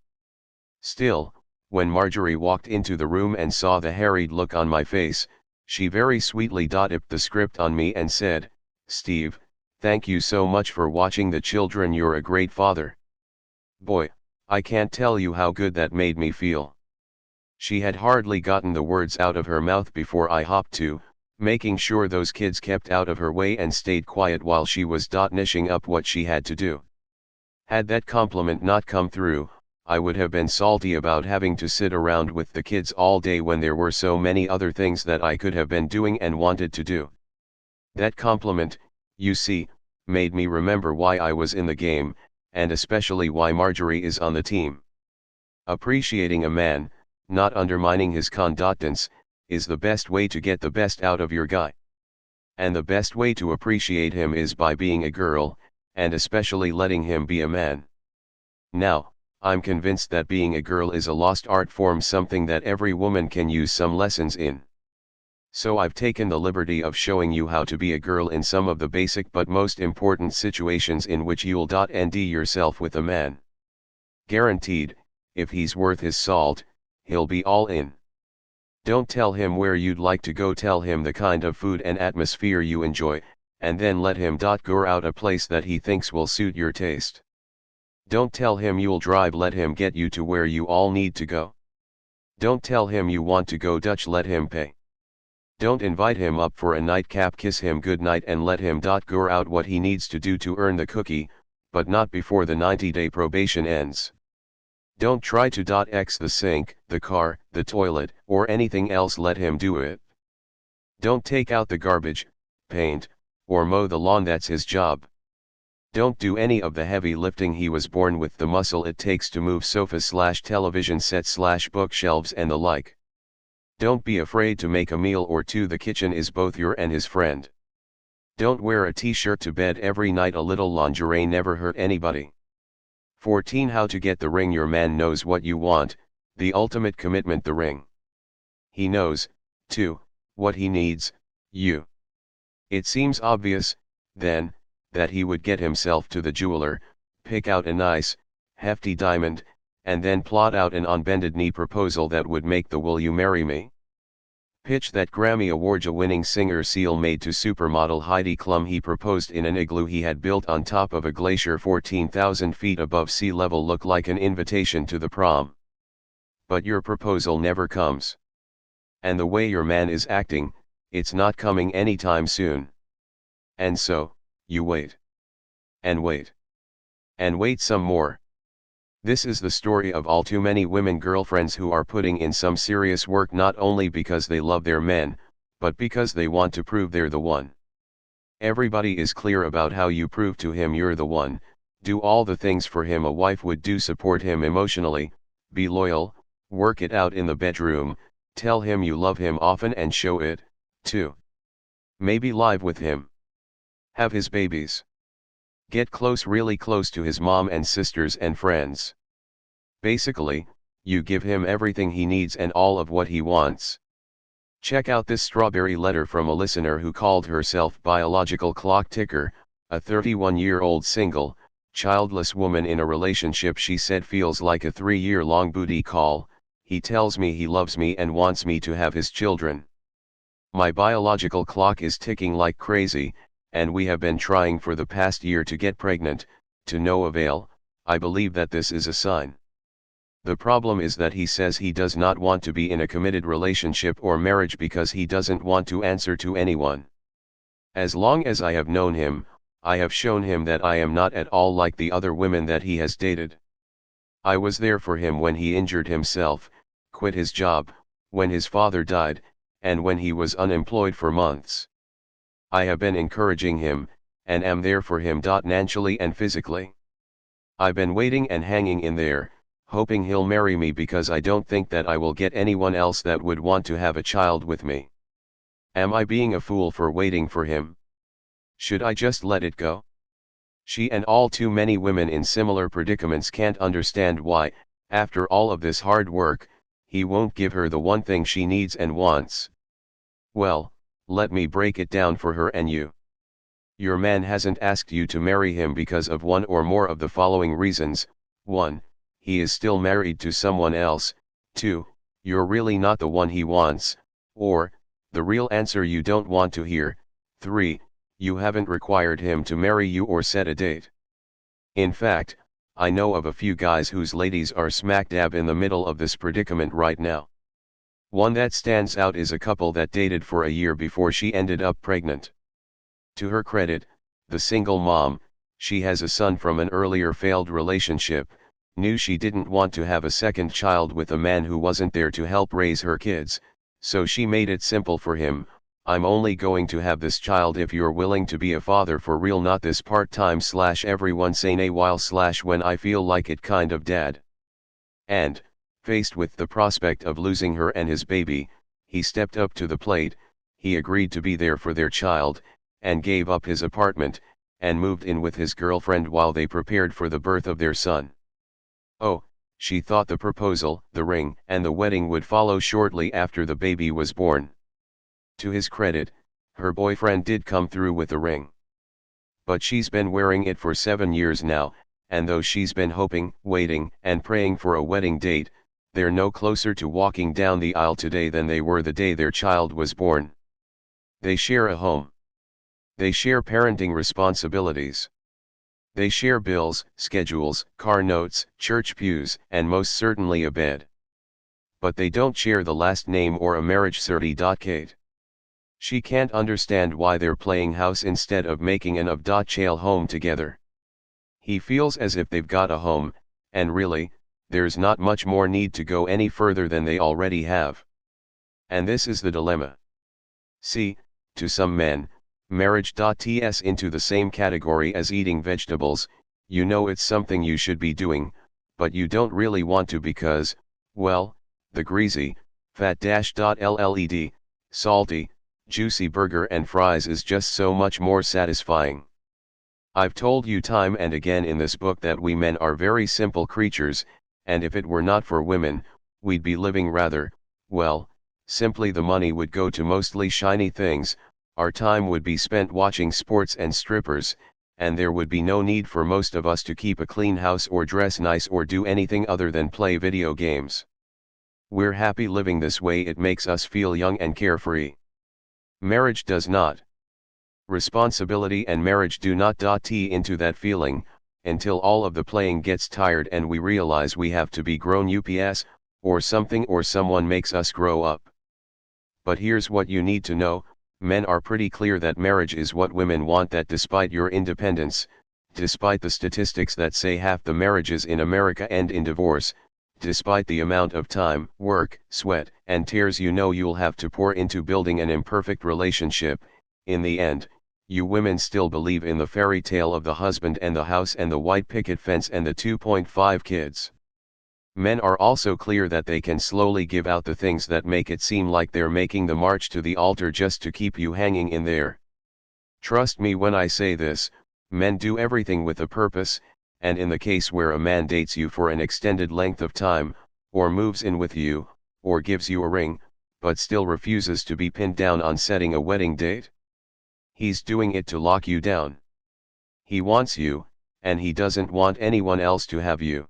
Still, when Marjorie walked into the room and saw the harried look on my face, she very sweetly dipped the script on me and said, "Steve, thank you so much for watching the children. You're a great father." Boy, I can't tell you how good that made me feel. She had hardly gotten the words out of her mouth before I hopped to, making sure those kids kept out of her way and stayed quiet while she was finishing up what she had to do. Had that compliment not come through, I would have been salty about having to sit around with the kids all day when there were so many other things that I could have been doing and wanted to do. That compliment, you see, made me remember why I was in the game, and especially why Marjorie is on the team. Appreciating a man, not undermining his competence, is the best way to get the best out of your guy. And the best way to appreciate him is by being a girl, and especially letting him be a man. Now, I'm convinced that being a girl is a lost art form, something that every woman can use some lessons in. So I've taken the liberty of showing you how to be a girl in some of the basic but most important situations in which you'll end yourself with a man. Guaranteed, if he's worth his salt, he'll be all in. Don't tell him where you'd like to go, tell him the kind of food and atmosphere you enjoy, and then let him go out a place that he thinks will suit your taste. Don't tell him you'll drive, let him get you to where you all need to go. Don't tell him you want to go Dutch, let him pay. Don't invite him up for a nightcap, kiss him goodnight and let him go out what he needs to do to earn the cookie, but not before the 90-day probation ends. Don't try to x the sink, the car, the toilet, or anything else, let him do it. Don't take out the garbage, paint, or mow the lawn, that's his job. Don't do any of the heavy lifting. He was born with the muscle it takes to move sofa/television set/bookshelves and the like. Don't be afraid to make a meal or two. The kitchen is both your and his friend. Don't wear a t-shirt to bed every night. A little lingerie never hurt anybody. 14. How to get the ring. Your man knows what you want, the ultimate commitment, the ring. He knows, too, what he needs, you. It seems obvious, then, that he would get himself to the jeweler, pick out a nice, hefty diamond, and then plot out an on bended knee proposal that would make the "will you marry me?" pitch that Grammy Award-winning singer Seal made to supermodel Heidi Klum. He proposed in an igloo he had built on top of a glacier 14,000 feet above sea level. Look like an invitation to the prom. But your proposal never comes. And the way your man is acting, it's not coming anytime soon. And so, you wait. And wait. And wait some more. This is the story of all too many women girlfriends who are putting in some serious work, not only because they love their men, but because they want to prove they're the one. Everybody is clear about how you prove to him you're the one. Do all the things for him a wife would do. Support him emotionally, be loyal, work it out in the bedroom, tell him you love him often and show it, too. Maybe live with him. Have his babies. Get close, really close to his mom and sisters and friends. Basically, you give him everything he needs and all of what he wants. Check out this strawberry letter from a listener who called herself Biological Clock Ticker, a 31-year-old single, childless woman in a relationship she said feels like a 3-year-long booty call. He tells me he loves me and wants me to have his children. My biological clock is ticking like crazy, and we have been trying for the past year to get pregnant, to no avail. I believe that this is a sign. The problem is that he says he does not want to be in a committed relationship or marriage because he doesn't want to answer to anyone. As long as I have known him, I have shown him that I am not at all like the other women that he has dated. I was there for him when he injured himself, quit his job, when his father died, and when he was unemployed for months. I have been encouraging him, and am there for him financially and physically. I've been waiting and hanging in there, hoping he'll marry me because I don't think that I will get anyone else that would want to have a child with me. Am I being a fool for waiting for him? Should I just let it go? She and all too many women in similar predicaments can't understand why, after all of this hard work, he won't give her the one thing she needs and wants. Well, let me break it down for her and you. Your man hasn't asked you to marry him because of one or more of the following reasons. 1. He is still married to someone else. 2. You're really not the one he wants, or, the real answer you don't want to hear. 3. You haven't required him to marry you or set a date. In fact, I know of a few guys whose ladies are smack dab in the middle of this predicament right now. One that stands out is a couple that dated for a year before she ended up pregnant. To her credit, the single mom, she has a son from an earlier failed relationship, knew she didn't want to have a second child with a man who wasn't there to help raise her kids, so she made it simple for him. I'm only going to have this child if you're willing to be a father for real, not this part-time / every once in a while / when I feel like it kind of dad. And, faced with the prospect of losing her and his baby, he stepped up to the plate. He agreed to be there for their child, and gave up his apartment, and moved in with his girlfriend while they prepared for the birth of their son. Oh, she thought the proposal, the ring, and the wedding would follow shortly after the baby was born. To his credit, her boyfriend did come through with the ring. But she's been wearing it for 7 years now, and though she's been hoping, waiting, and praying for a wedding date, they're no closer to walking down the aisle today than they were the day their child was born. They share a home. They share parenting responsibilities. They share bills, schedules, car notes, church pews, and most certainly a bed. But they don't share the last name or a marriage certificate. She can't understand why they're playing house instead of making an of-child home together. He feels as if they've got a home, and really, there's not much more need to go any further than they already have. And this is the dilemma. See, to some men, marriage ts into the same category as eating vegetables. You know it's something you should be doing, but you don't really want to because, well, the greasy, fat lled, salty, juicy burger and fries is just so much more satisfying. I've told you time and again in this book that we men are very simple creatures, and if it were not for women, we'd be living rather, well, simply the money would go to mostly shiny things. Our time would be spent watching sports and strippers, and there would be no need for most of us to keep a clean house or dress nice or do anything other than play video games. We're happy living this way. It makes us feel young and carefree. Marriage does not. Responsibility and marriage do not t into that feeling, until all of the playing gets tired and we realize we have to be grown ups, or something or someone makes us grow up. But here's what you need to know. Men are pretty clear that marriage is what women want, that despite your independence, despite the statistics that say half the marriages in America end in divorce, despite the amount of time, work, sweat, and tears you know you'll have to pour into building an imperfect relationship, in the end, you women still believe in the fairy tale of the husband and the house and the white picket fence and the 2.5 kids. Men are also clear that they can slowly give out the things that make it seem like they're making the march to the altar just to keep you hanging in there. Trust me when I say this, men do everything with a purpose, and in the case where a man dates you for an extended length of time, or moves in with you, or gives you a ring, but still refuses to be pinned down on setting a wedding date, he's doing it to lock you down. He wants you, and he doesn't want anyone else to have you.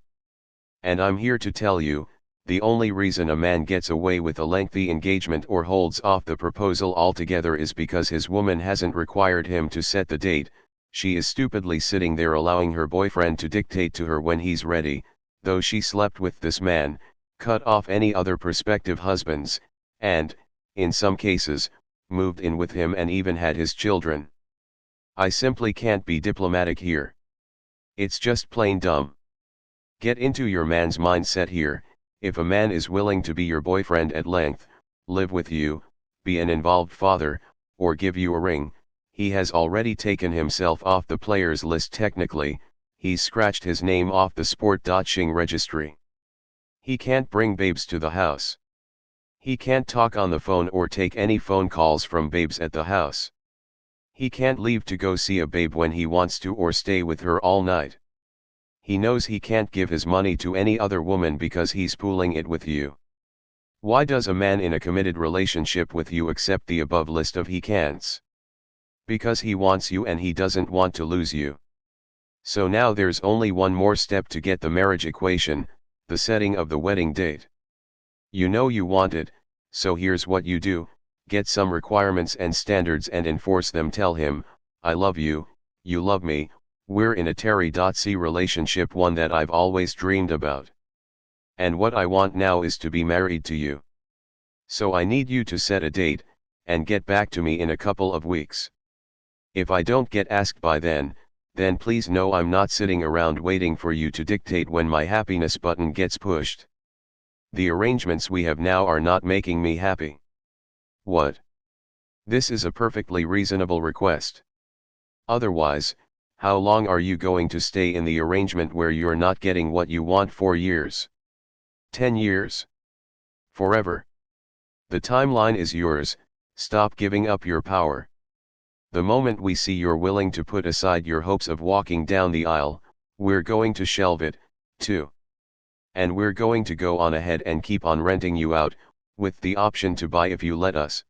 And I'm here to tell you, the only reason a man gets away with a lengthy engagement or holds off the proposal altogether is because his woman hasn't required him to set the date. She is stupidly sitting there allowing her boyfriend to dictate to her when he's ready. though she slept with this man, cut off any other prospective husbands, and, in some cases, moved in with him and even had his children. I simply can't be diplomatic here. It's just plain dumb. Get into your man's mindset here. If a man is willing to be your boyfriend at length, live with you, be an involved father, or give you a ring, he has already taken himself off the players list technically, he's scratched his name off the sport.shing registry. He can't bring babes to the house. He can't talk on the phone or take any phone calls from babes at the house. He can't leave to go see a babe when he wants to or stay with her all night. He knows he can't give his money to any other woman because he's pooling it with you. Why does a man in a committed relationship with you accept the above list of he can'ts? Because he wants you and he doesn't want to lose you. So now there's only one more step to get the marriage equation, the setting of the wedding date. You know you want it, so here's what you do: get some requirements and standards and enforce them. Tell him, I love you, you love me, we're in a Terry.C relationship, one that I've always dreamed about. And what I want now is to be married to you. So I need you to set a date, and get back to me in a couple of weeks. If I don't get asked by then please know I'm not sitting around waiting for you to dictate when my happiness button gets pushed. The arrangements we have now are not making me happy. What? This is a perfectly reasonable request. Otherwise, how long are you going to stay in the arrangement where you're not getting what you want? 4 years? 10 years? Forever? The timeline is yours. Stop giving up your power. The moment we see you're willing to put aside your hopes of walking down the aisle, we're going to shelve it, too. And we're going to go on ahead and keep on renting you out, with the option to buy if you let us.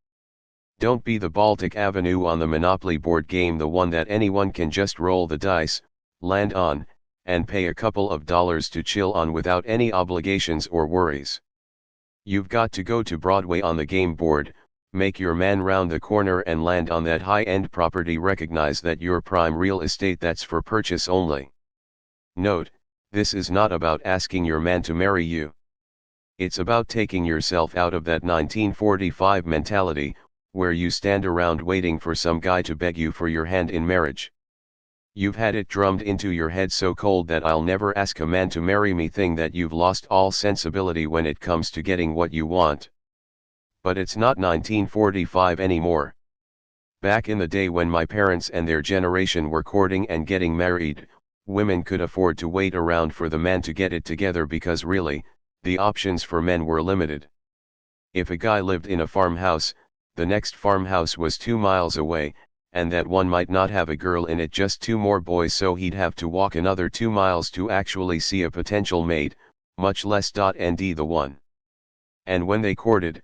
Don't be the Baltic Avenue on the Monopoly board game, the one that anyone can just roll the dice, land on, and pay a couple of dollars to chill on without any obligations or worries. You've got to go to Broadway on the game board, make your man round the corner and land on that high-end property. Recognize that you're prime real estate that's for purchase only. Note, this is not about asking your man to marry you. It's about taking yourself out of that 1945 mentality, where you stand around waiting for some guy to beg you for your hand in marriage. You've had it drummed into your head so cold that I'll never ask a man to marry me thing that you've lost all sensibility when it comes to getting what you want. But it's not 1945 anymore. Back in the day when my parents and their generation were courting and getting married, women could afford to wait around for the man to get it together because really, the options for men were limited. If a guy lived in a farmhouse, the next farmhouse was 2 miles away, and that one might not have a girl in it, just 2 more boys, so he'd have to walk another 2 miles to actually see a potential mate, much less nd the one. And when they courted,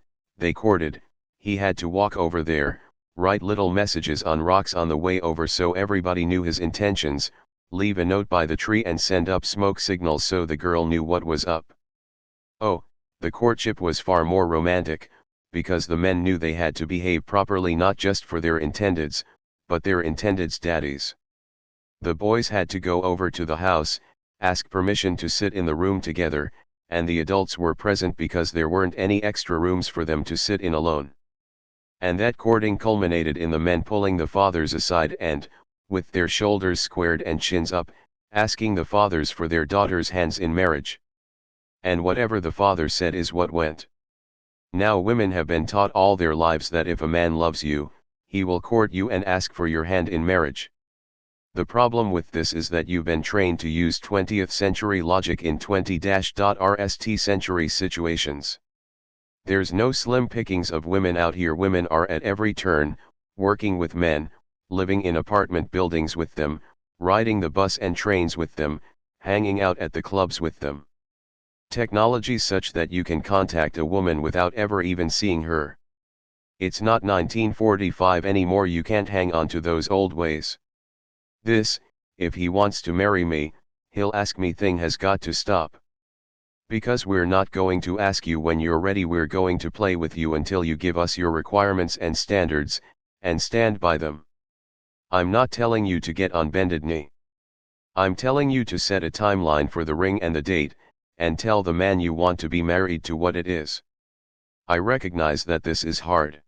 he had to walk over there, write little messages on rocks on the way over so everybody knew his intentions, leave a note by the tree and send up smoke signals so the girl knew what was up. Oh, the courtship was far more romantic, because the men knew they had to behave properly, not just for their intendeds, but their intendeds' daddies. The boys had to go over to the house, ask permission to sit in the room together, and the adults were present because there weren't any extra rooms for them to sit in alone. And that courting culminated in the men pulling the fathers aside and, with their shoulders squared and chins up, asking the fathers for their daughters' hands in marriage. And whatever the father said is what went. Now women have been taught all their lives that if a man loves you, he will court you and ask for your hand in marriage. The problem with this is that you've been trained to use 20th century logic in 20th century situations. There's no slim pickings of women out here. Women are at every turn, working with men, living in apartment buildings with them, riding the bus and trains with them, hanging out at the clubs with them. Technology such that you can contact a woman without ever even seeing her. It's not 1945 anymore. You can't hang on to those old ways. This, if he wants to marry me, he'll ask me thing has got to stop. Because we're not going to ask you when you're ready, we're going to play with you until you give us your requirements and standards, and stand by them. I'm not telling you to get on bended knee. I'm telling you to set a timeline for the ring and the date, and tell the man you want to be married to what it is. I recognize that this is hard.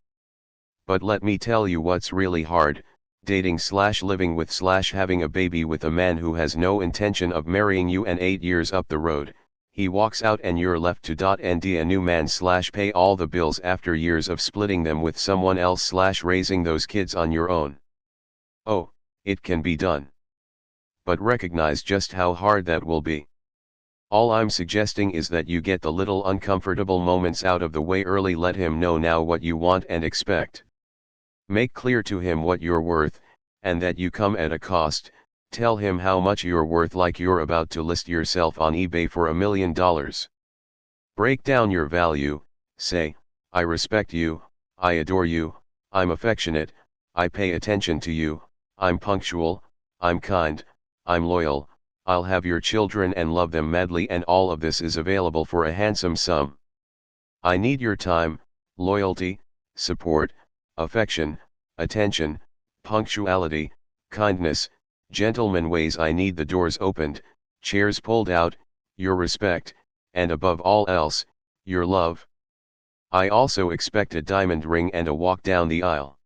But let me tell you what's really hard: dating/living with/having a baby with a man who has no intention of marrying you, and 8 years up the road, he walks out and you're left to end a new man/pay all the bills after years of splitting them with someone else/raising those kids on your own. Oh, it can be done. But recognize just how hard that will be. All I'm suggesting is that you get the little uncomfortable moments out of the way early. Let him know now what you want and expect. Make clear to him what you're worth, and that you come at a cost. Tell him how much you're worth, like you're about to list yourself on eBay for $1 million. Break down your value. Say, I respect you, I adore you, I'm affectionate, I pay attention to you, I'm punctual, I'm kind, I'm loyal, I'll have your children and love them madly, and all of this is available for a handsome sum. I need your time, loyalty, support, affection, attention, punctuality, kindness, gentleman ways. I need the doors opened, chairs pulled out, your respect, and above all else, your love. I also expect a diamond ring and a walk down the aisle.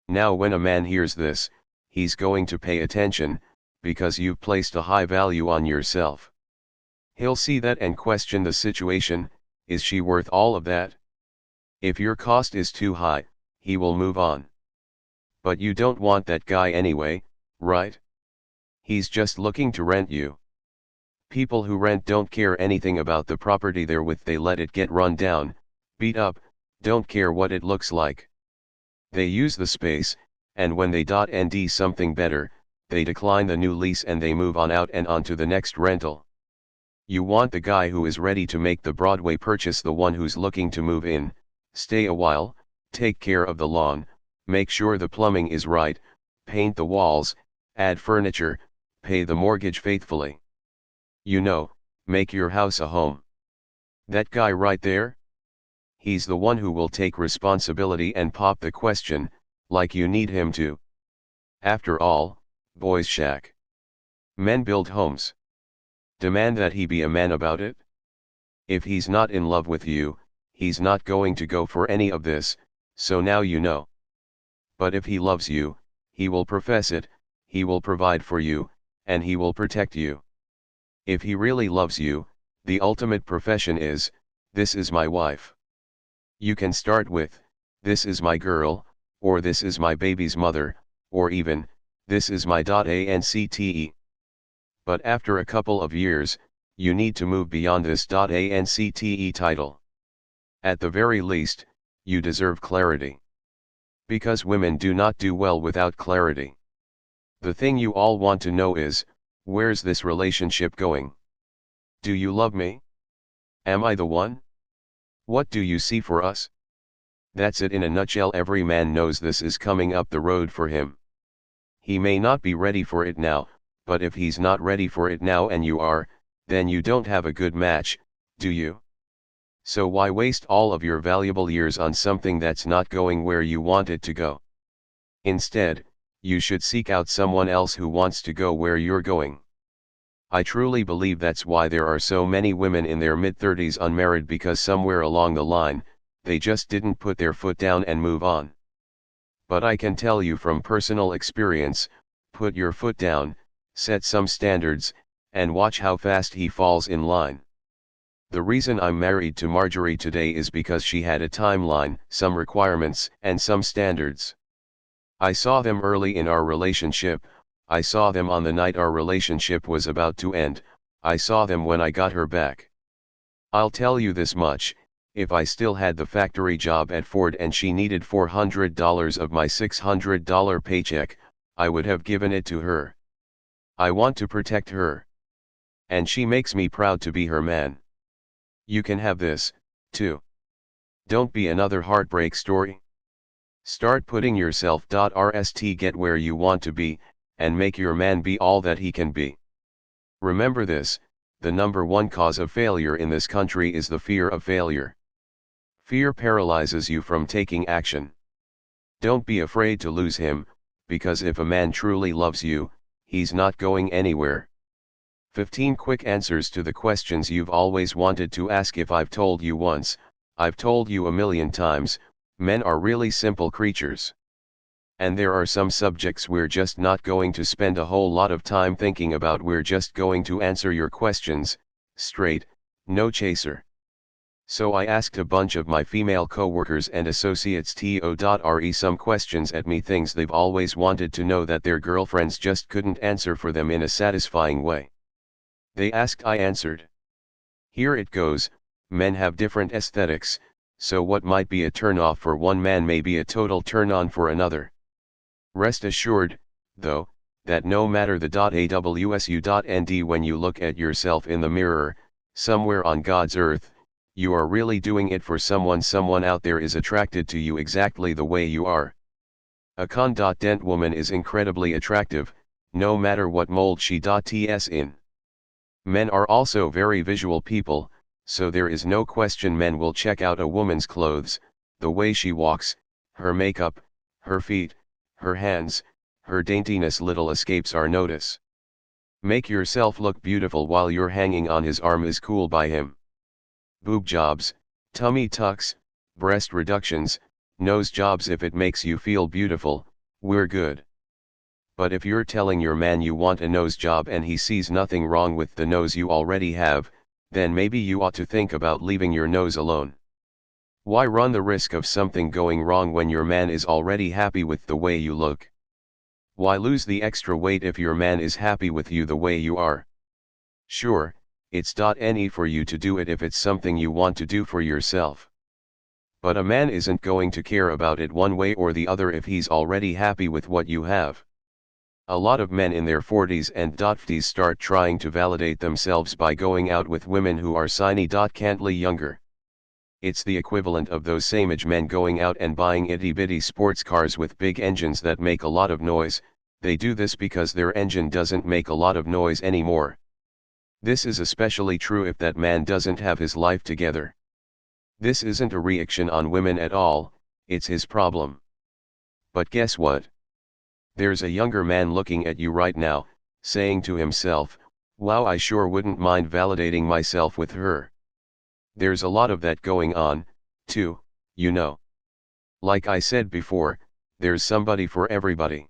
Now when a man hears this, he's going to pay attention, because you've placed a high value on yourself. He'll see that and question the situation: is she worth all of that? If your cost is too high, he will move on. But you don't want that guy anyway, right? He's just looking to rent you. People who rent don't care anything about the property they're with. They let it get run down, beat up, don't care what it looks like. They use the space, and when they need something better, they decline the new lease and they move on out and on to the next rental. You want the guy who is ready to make the Broadway purchase, the one who's looking to move in, stay a while, take care of the lawn, make sure the plumbing is right, paint the walls, add furniture, pay the mortgage faithfully. You know, make your house a home. That guy right there? He's the one who will take responsibility and pop the question, like you need him to. After all, boys shack. Men build homes. Demand that he be a man about it. If he's not in love with you, he's not going to go for any of this, so now you know. But if he loves you, he will profess it, he will provide for you, and he will protect you. If he really loves you, the ultimate profession is, this is my wife. You can start with, this is my girl, or this is my baby's mother, or even, this is my ancte. But after a couple of years, you need to move beyond this ancte title. At the very least, you deserve clarity. Because women do not do well without clarity. The thing you all want to know is, where's this relationship going? Do you love me? Am I the one? What do you see for us? That's it in a nutshell. Every man knows this is coming up the road for him. He may not be ready for it now, but if he's not ready for it now and you are, then you don't have a good match, do you? So why waste all of your valuable years on something that's not going where you want it to go? Instead, you should seek out someone else who wants to go where you're going. I truly believe that's why there are so many women in their mid-30s unmarried, because somewhere along the line, they just didn't put their foot down and move on. But I can tell you from personal experience, put your foot down, set some standards, and watch how fast he falls in line. The reason I'm married to Marjorie today is because she had a timeline, some requirements, and some standards. I saw them early in our relationship, I saw them on the night our relationship was about to end, I saw them when I got her back. I'll tell you this much: if I still had the factory job at Ford and she needed $400 of my $600 paycheck, I would have given it to her. I want to protect her. And she makes me proud to be her man. You can have this, too. Don't be another heartbreak story. Start putting yourself rst, get where you want to be, and make your man be all that he can be. Remember this: the number one cause of failure in this country is the fear of failure. Fear paralyzes you from taking action. Don't be afraid to lose him, because if a man truly loves you, he's not going anywhere. 15 quick answers to the questions you've always wanted to ask. If I've told you once, I've told you a million times, men are really simple creatures. And there are some subjects we're just not going to spend a whole lot of time thinking about. We're just going to answer your questions, straight, no chaser. So I asked a bunch of my female coworkers and associates to.re some questions at me, things they've always wanted to know that their girlfriends just couldn't answer for them in a satisfying way. They asked, I answered. Here it goes. Men have different aesthetics, so what might be a turn-off for one man may be a total turn-on for another. Rest assured, though, that no matter the awsu.nd, when you look at yourself in the mirror, somewhere on God's earth, you are really doing it for someone. Someone out there is attracted to you exactly the way you are. A con.dent woman is incredibly attractive, no matter what mold she ts in. Men are also very visual people, so there is no question men will check out a woman's clothes, the way she walks, her makeup, her feet, her hands, her daintiness. Little escapes our notice. Make yourself look beautiful while you're hanging on his arm is cool by him. Boob jobs, tummy tucks, breast reductions, nose jobs, if it makes you feel beautiful, we're good. But if you're telling your man you want a nose job and he sees nothing wrong with the nose you already have, then maybe you ought to think about leaving your nose alone. Why run the risk of something going wrong when your man is already happy with the way you look? Why lose the extra weight if your man is happy with you the way you are? Sure, it's .ne for you to do it if it's something you want to do for yourself. But a man isn't going to care about it one way or the other if he's already happy with what you have. A lot of men in their 40s and 50s start trying to validate themselves by going out with women who are cantly younger. It's the equivalent of those same age men going out and buying itty-bitty sports cars with big engines that make a lot of noise. They do this because their engine doesn't make a lot of noise anymore. This is especially true if that man doesn't have his life together. This isn't a reaction on women at all, it's his problem. But guess what? There's a younger man looking at you right now, saying to himself, wow, I sure wouldn't mind validating myself with her. There's a lot of that going on, too, you know. Like I said before, there's somebody for everybody.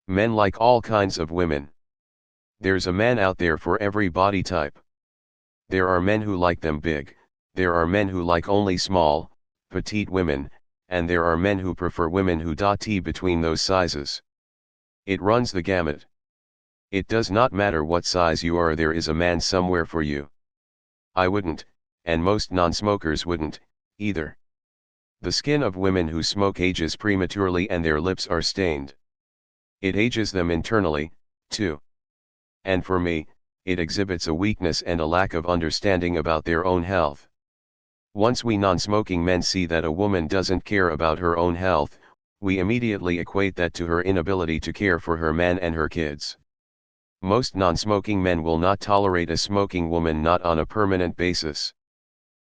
Men like all kinds of women. There's a man out there for every body type. There are men who like them big, there are men who like only small, petite women, and there are men who prefer women who t between those sizes. It runs the gamut. It does not matter what size you are, there is a man somewhere for you. I wouldn't, and most non-smokers wouldn't, either. The skin of women who smoke ages prematurely and their lips are stained. It ages them internally, too. And for me, it exhibits a weakness and a lack of understanding about their own health. Once we non-smoking men see that a woman doesn't care about her own health, we immediately equate that to her inability to care for her man and her kids. Most non-smoking men will not tolerate a smoking woman, not on a permanent basis.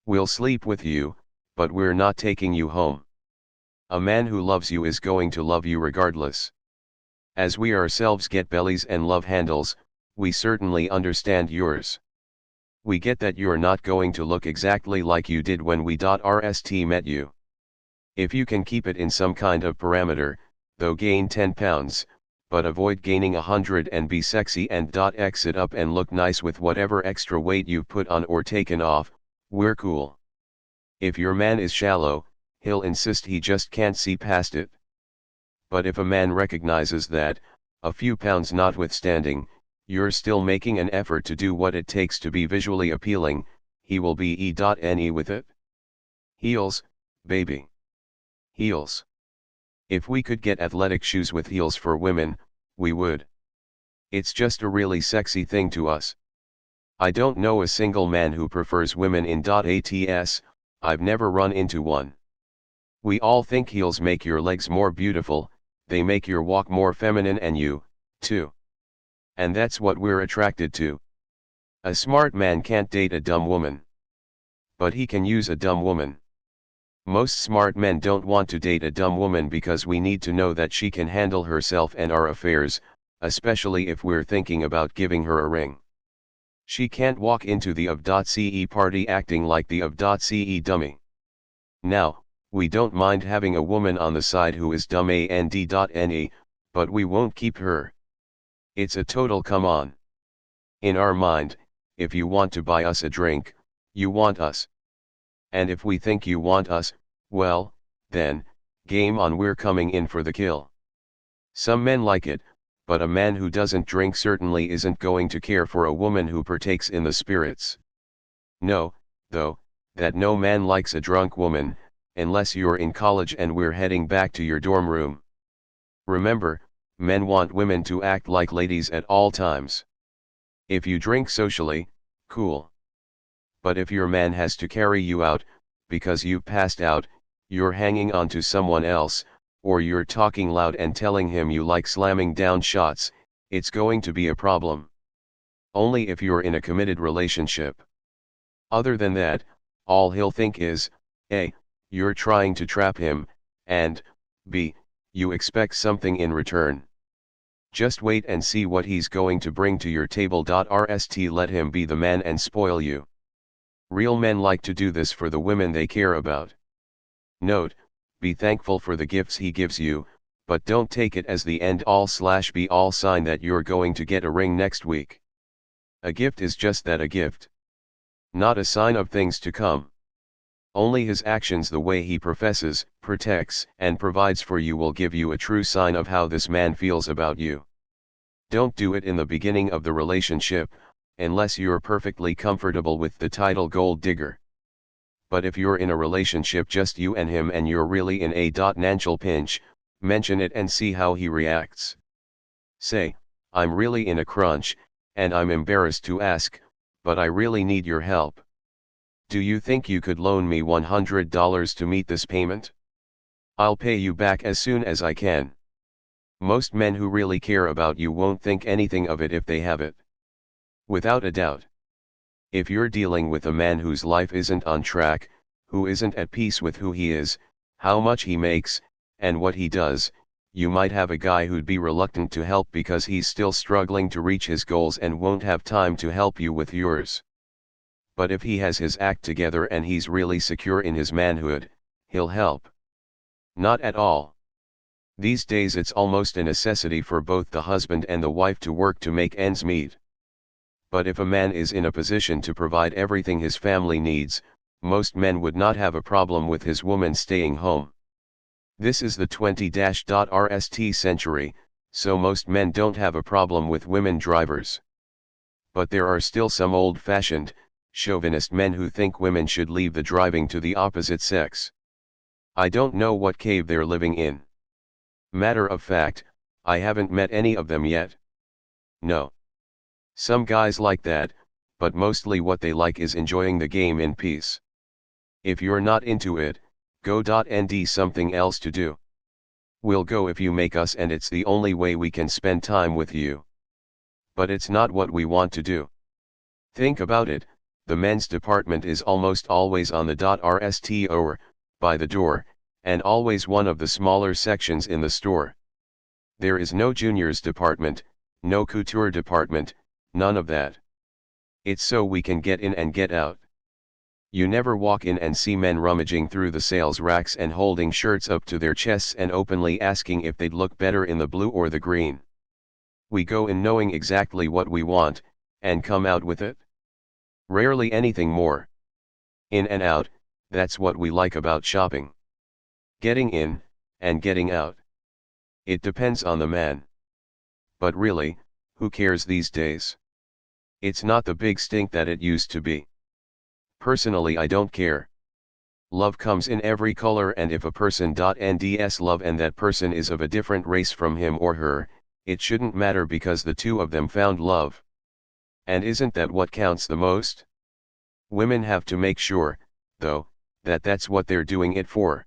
We'll sleep with you, but we're not taking you home. A man who loves you is going to love you regardless. As we ourselves get bellies and love handles, we certainly understand yours. We get that you're not going to look exactly like you did when we rst met you. If you can keep it in some kind of parameter, though gain 10 pounds, but avoid gaining 100 and be sexy and exit up and look nice with whatever extra weight you've put on or taken off, we're cool. If your man is shallow, he'll insist he just can't see past it. But if a man recognizes that, a few pounds notwithstanding, you're still making an effort to do what it takes to be visually appealing, he will be e.ne with it. Heels, baby. Heels. If we could get athletic shoes with heels for women, we would. It's just a really sexy thing to us. I don't know a single man who prefers women in ats, I've never run into one. We all think heels make your legs more beautiful, they make your walk more feminine and you, too. And that's what we're attracted to. A smart man can't date a dumb woman. But he can use a dumb woman. Most smart men don't want to date a dumb woman because we need to know that she can handle herself and our affairs, especially if we're thinking about giving her a ring. She can't walk into the of.ce party acting like the of.ce dummy. Now, we don't mind having a woman on the side who is dumb and.ne, but we won't keep her. It's a total come on. In our mind, if you want to buy us a drink, you want us. And if we think you want us, well, then, game on, we're coming in for the kill. Some men like it, but a man who doesn't drink certainly isn't going to care for a woman who partakes in the spirits. No, though, that no man likes a drunk woman, unless you're in college and we're heading back to your dorm room. Remember, men want women to act like ladies at all times. If you drink socially, cool. But if your man has to carry you out, because you've passed out, you're hanging on to someone else, or you're talking loud and telling him you like slamming down shots, it's going to be a problem. Only if you're in a committed relationship. Other than that, all he'll think is, A, you're trying to trap him, and, B, you expect something in return. Just wait and see what he's going to bring to your table. Rst let him be the man and spoil you. Real men like to do this for the women they care about. Note, be thankful for the gifts he gives you, but don't take it as the end-all/be-all sign that you're going to get a ring next week. A gift is just that, a gift. Not a sign of things to come. Only his actions, the way he professes, protects, and provides for you, will give you a true sign of how this man feels about you. Don't do it in the beginning of the relationship, unless you're perfectly comfortable with the title gold digger. But if you're in a relationship, just you and him, and you're really in a financial pinch, mention it and see how he reacts. Say, I'm really in a crunch, and I'm embarrassed to ask, but I really need your help. Do you think you could loan me $100 to meet this payment? I'll pay you back as soon as I can. Most men who really care about you won't think anything of it if they have it. Without a doubt. If you're dealing with a man whose life isn't on track, who isn't at peace with who he is, how much he makes, and what he does, you might have a guy who'd be reluctant to help because he's still struggling to reach his goals and won't have time to help you with yours. But if he has his act together and he's really secure in his manhood, he'll help. Not at all. These days it's almost a necessity for both the husband and the wife to work to make ends meet. But if a man is in a position to provide everything his family needs, most men would not have a problem with his woman staying home. This is the 20-RST century, so most men don't have a problem with women drivers. But there are still some old-fashioned, chauvinist men who think women should leave the driving to the opposite sex. I don't know what cave they're living in. Matter of fact, I haven't met any of them yet. No. Some guys like that, but mostly what they like is enjoying the game in peace. If you're not into it, go and something else to do. We'll go if you make us, and it's the only way we can spend time with you. But it's not what we want to do. Think about it, the men's department is almost always on the .rst or, by the door, and always one of the smaller sections in the store. There is no juniors department, no couture department, none of that. It's so we can get in and get out. You never walk in and see men rummaging through the sales racks and holding shirts up to their chests and openly asking if they'd look better in the blue or the green. We go in knowing exactly what we want, and come out with it. Rarely anything more. In and out, that's what we like about shopping. Getting in, and getting out. It depends on the man. But really, who cares these days? It's not the big stink that it used to be. Personally, I don't care. Love comes in every color, and if a person nds love and that person is of a different race from him or her, it shouldn't matter because the two of them found love. And isn't that what counts the most? Women have to make sure, though, that that's what they're doing it for.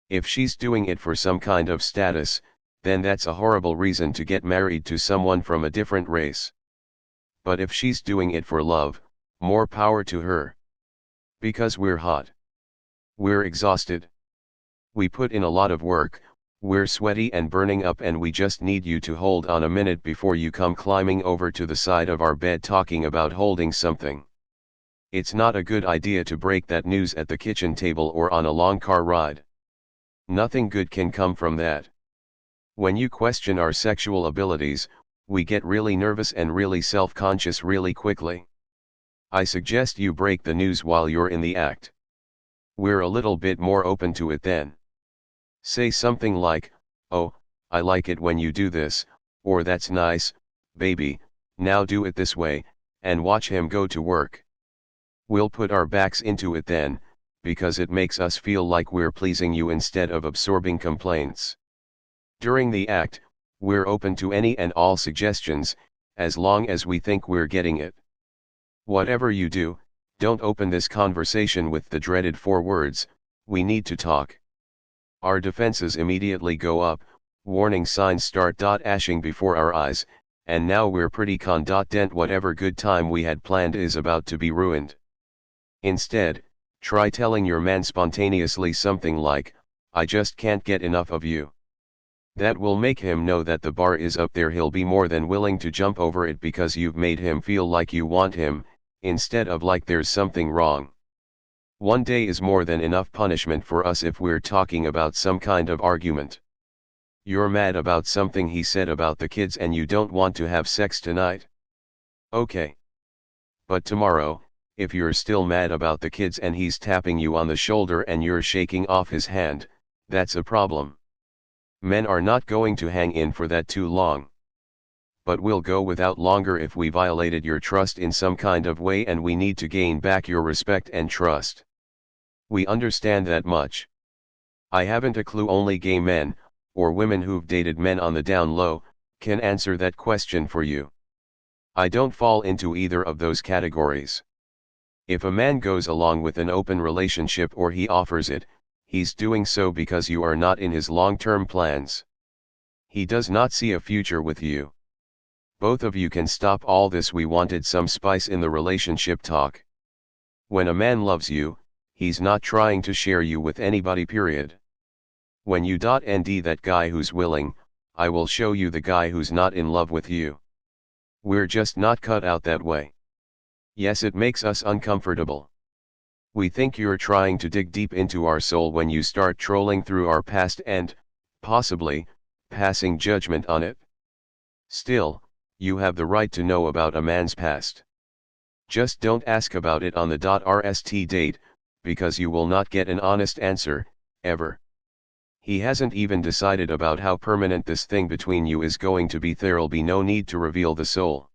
If she's doing it for some kind of status, then that's a horrible reason to get married to someone from a different race. But if she's doing it for love, more power to her. Because we're hot. We're exhausted. We put in a lot of work, We're sweaty and burning up and we just need you to hold on a minute before you come climbing over to the side of our bed talking about holding something. It's not a good idea to break that news at the kitchen table or on a long car ride. Nothing good can come from that. When you question our sexual abilities, we get really nervous and really self-conscious really quickly. I suggest you break the news while you're in the act. We're a little bit more open to it then. Say something like, "Oh, I like it when you do this," or "That's nice, baby, now do it this way," and watch him go to work. We'll put our backs into it then, because it makes us feel like we're pleasing you instead of absorbing complaints. During the act, we're open to any and all suggestions, as long as we think we're getting it. Whatever you do, don't open this conversation with the dreaded 4 words, "We need to talk." Our defenses immediately go up, warning signs start ashing before our eyes, and now we're pretty dent whatever good time we had planned is about to be ruined. Instead, try telling your man spontaneously something like, "I just can't get enough of you." That will make him know that the bar is up there. He'll be more than willing to jump over it because you've made him feel like you want him, instead of like there's something wrong. One day is more than enough punishment for us if we're talking about some kind of argument. You're mad about something he said about the kids and you don't want to have sex tonight. Okay. But tomorrow, if you're still mad about the kids and he's tapping you on the shoulder and you're shaking off his hand, that's a problem. Men are not going to hang in for that too long. But we'll go without longer if we violated your trust in some kind of way, and we need to gain back your respect and trust. We understand that much. I haven't a clue. Only gay men, or women who've dated men on the down low, can answer that question for you. I don't fall into either of those categories. If a man goes along with an open relationship or he offers it, he's doing so because you are not in his long-term plans. He does not see a future with you. Both of you can stop all this "we wanted some spice in the relationship" talk. When a man loves you, he's not trying to share you with anybody, period. When you nd that guy who's willing, I will show you the guy who's not in love with you. We're just not cut out that way. Yes, it makes us uncomfortable. We think you're trying to dig deep into our soul when you start trolling through our past and, possibly, passing judgment on it. Still, you have the right to know about a man's past. Just don't ask about it on the rst date, because you will not get an honest answer, ever. He hasn't even decided about how permanent this thing between you is going to be. There'll be no need to reveal the soul.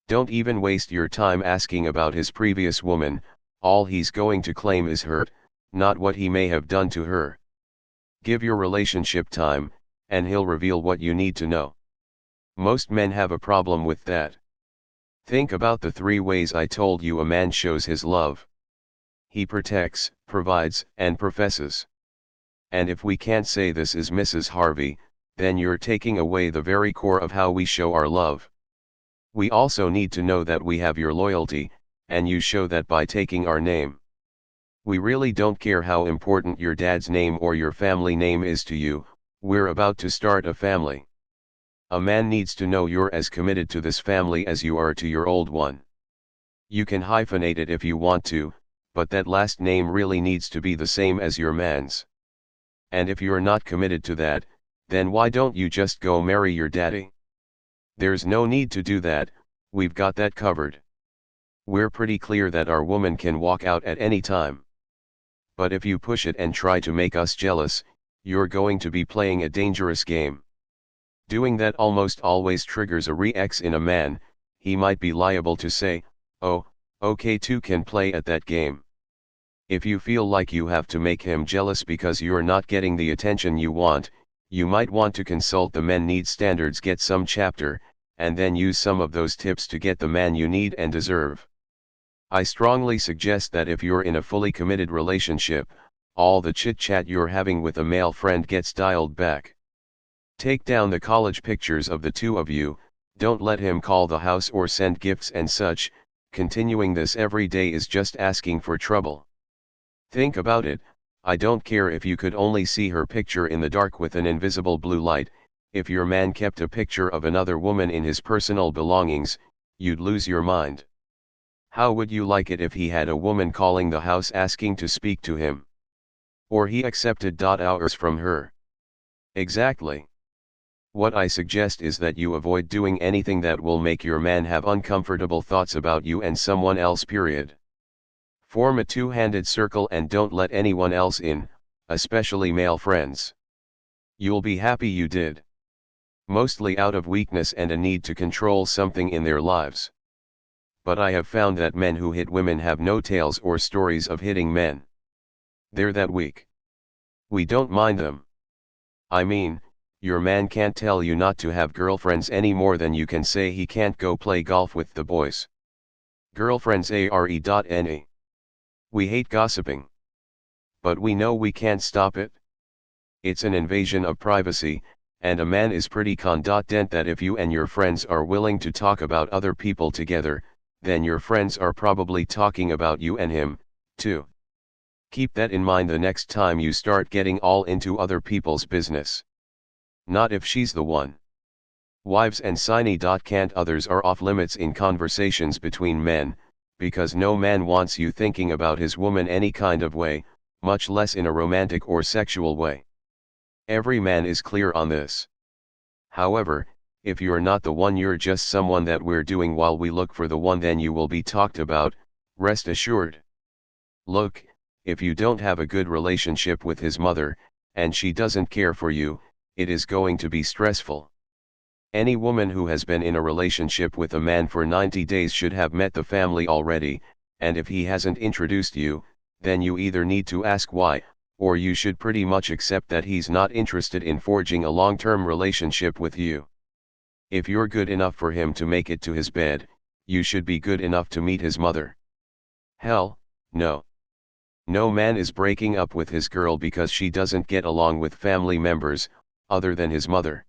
Don't even waste your time asking about his previous woman. All he's going to claim is hurt, not what he may have done to her. Give your relationship time, and he'll reveal what you need to know. Most men have a problem with that. Think about the 3 ways I told you a man shows his love. He protects, provides, and professes. And if we can't say this is Mrs. Harvey, then you're taking away the very core of how we show our love. We also need to know that we have your loyalty, and you show that by taking our name. We really don't care how important your dad's name or your family name is to you. We're about to start a family. A man needs to know you're as committed to this family as you are to your old one. You can hyphenate it if you want to, but that last name really needs to be the same as your man's. And if you're not committed to that, then why don't you just go marry your daddy? There's no need to do that. We've got that covered. We're pretty clear that our woman can walk out at any time. But if you push it and try to make us jealous, you're going to be playing a dangerous game. Doing that almost always triggers a reaction in a man. He might be liable to say, "Oh, okay, 2 can play at that game." If you feel like you have to make him jealous because you're not getting the attention you want, you might want to consult the Men Need Standards Get Some chapter, and then use some of those tips to get the man you need and deserve. I strongly suggest that if you're in a fully committed relationship, all the chit-chat you're having with a male friend gets dialed back. Take down the college pictures of the 2 of you. Don't let him call the house or send gifts and such. Continuing this every day is just asking for trouble. Think about it. I don't care if you could only see her picture in the dark with an invisible blue light. If your man kept a picture of another woman in his personal belongings, you'd lose your mind. How would you like it if he had a woman calling the house asking to speak to him? Or he accepted hours from her? Exactly. What I suggest is that you avoid doing anything that will make your man have uncomfortable thoughts about you and someone else. Period. Form a two-handed circle and don't let anyone else in, especially male friends. You'll be happy you did. Mostly out of weakness and a need to control something in their lives. But I have found that men who hit women have no tales or stories of hitting men. They're that weak. We don't mind them. I mean, your man can't tell you not to have girlfriends any more than you can say he can't go play golf with the boys. Girlfriends are. We hate gossiping. But we know we can't stop it. It's an invasion of privacy, and a man is pretty confident that if you and your friends are willing to talk about other people together, then your friends are probably talking about you and him, too. Keep that in mind the next time you start getting all into other people's business. Not if she's the one. Wives and can't others are off limits in conversations between men, because no man wants you thinking about his woman any kind of way, much less in a romantic or sexual way. Every man is clear on this. However, if you're not the one, you're just someone that we're doing while we look for the one, then you will be talked about, rest assured. Look, if you don't have a good relationship with his mother, and she doesn't care for you, it is going to be stressful. Any woman who has been in a relationship with a man for 90 days should have met the family already, and if he hasn't introduced you, then you either need to ask why, or you should pretty much accept that he's not interested in forging a long-term relationship with you. If you're good enough for him to make it to his bed, you should be good enough to meet his mother. Hell, no. No man is breaking up with his girl because she doesn't get along with family members, other than his mother.